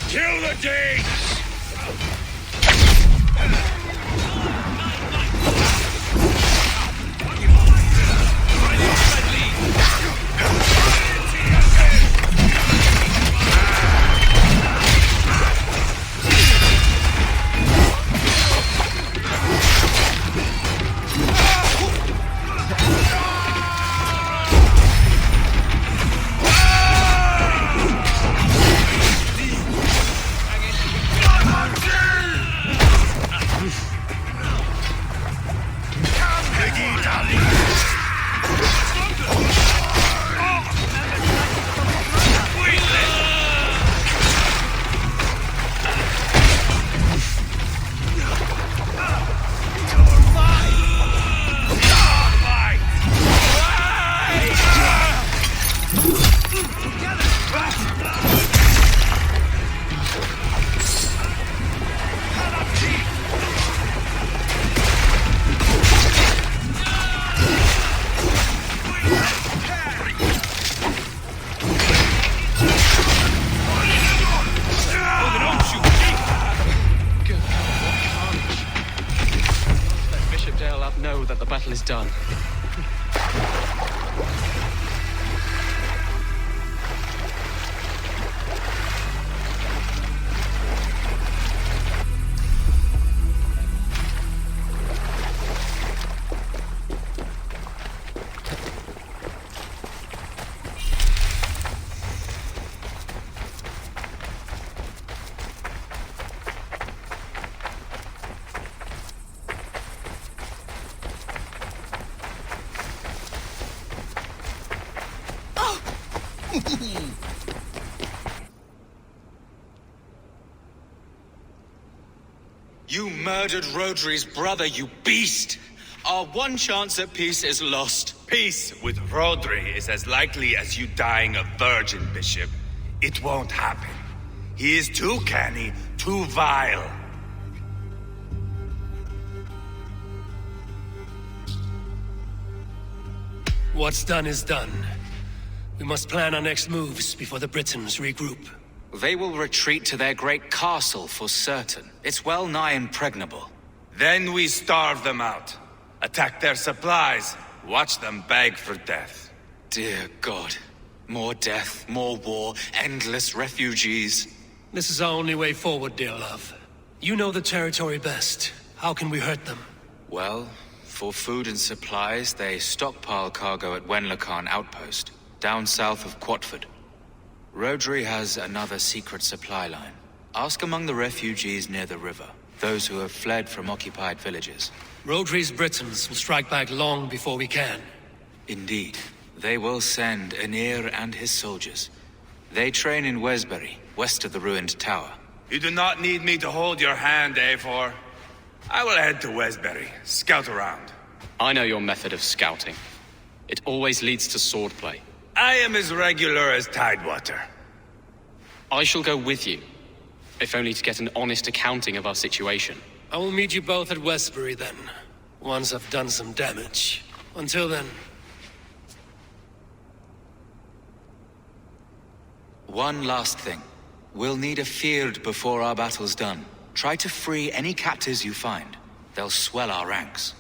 Kill the Danes! Know that the battle is done. You murdered Rodri's brother, you beast! Our one chance at peace is lost. Peace with Rodri is as likely as you dying a virgin, Bishop. It won't happen. He is too canny, too vile. What's done is done. We must plan our next moves before the Britons regroup. They will retreat to their great castle for certain. It's well nigh impregnable. Then we starve them out, attack their supplies, Watch them beg for death. Dear God. More death, more war, endless refugees. This is our only way forward, dear love. You know the territory best. How can we hurt them? Well, for food and supplies, they stockpile cargo at Wenlacan Outpost, down south of Quatford. Rodri has another secret supply line. Ask among the refugees near the river, those who have fled from occupied villages. Rodri's Britons will strike back long before we can. Indeed. They will send Anir and his soldiers. They train in Wesbury, west of the ruined tower. You do not need me to hold your hand, Eivor. I will head to Wesbury, scout around. I know your method of scouting. It always leads to swordplay. I am as regular as Tidewater. I shall go with you, if only to get an honest accounting of our situation. I will meet you both at Westbury then, once I've done some damage. Until then... One last thing. We'll need a Fyrd before our battle's done. Try to free any captives you find. They'll swell our ranks.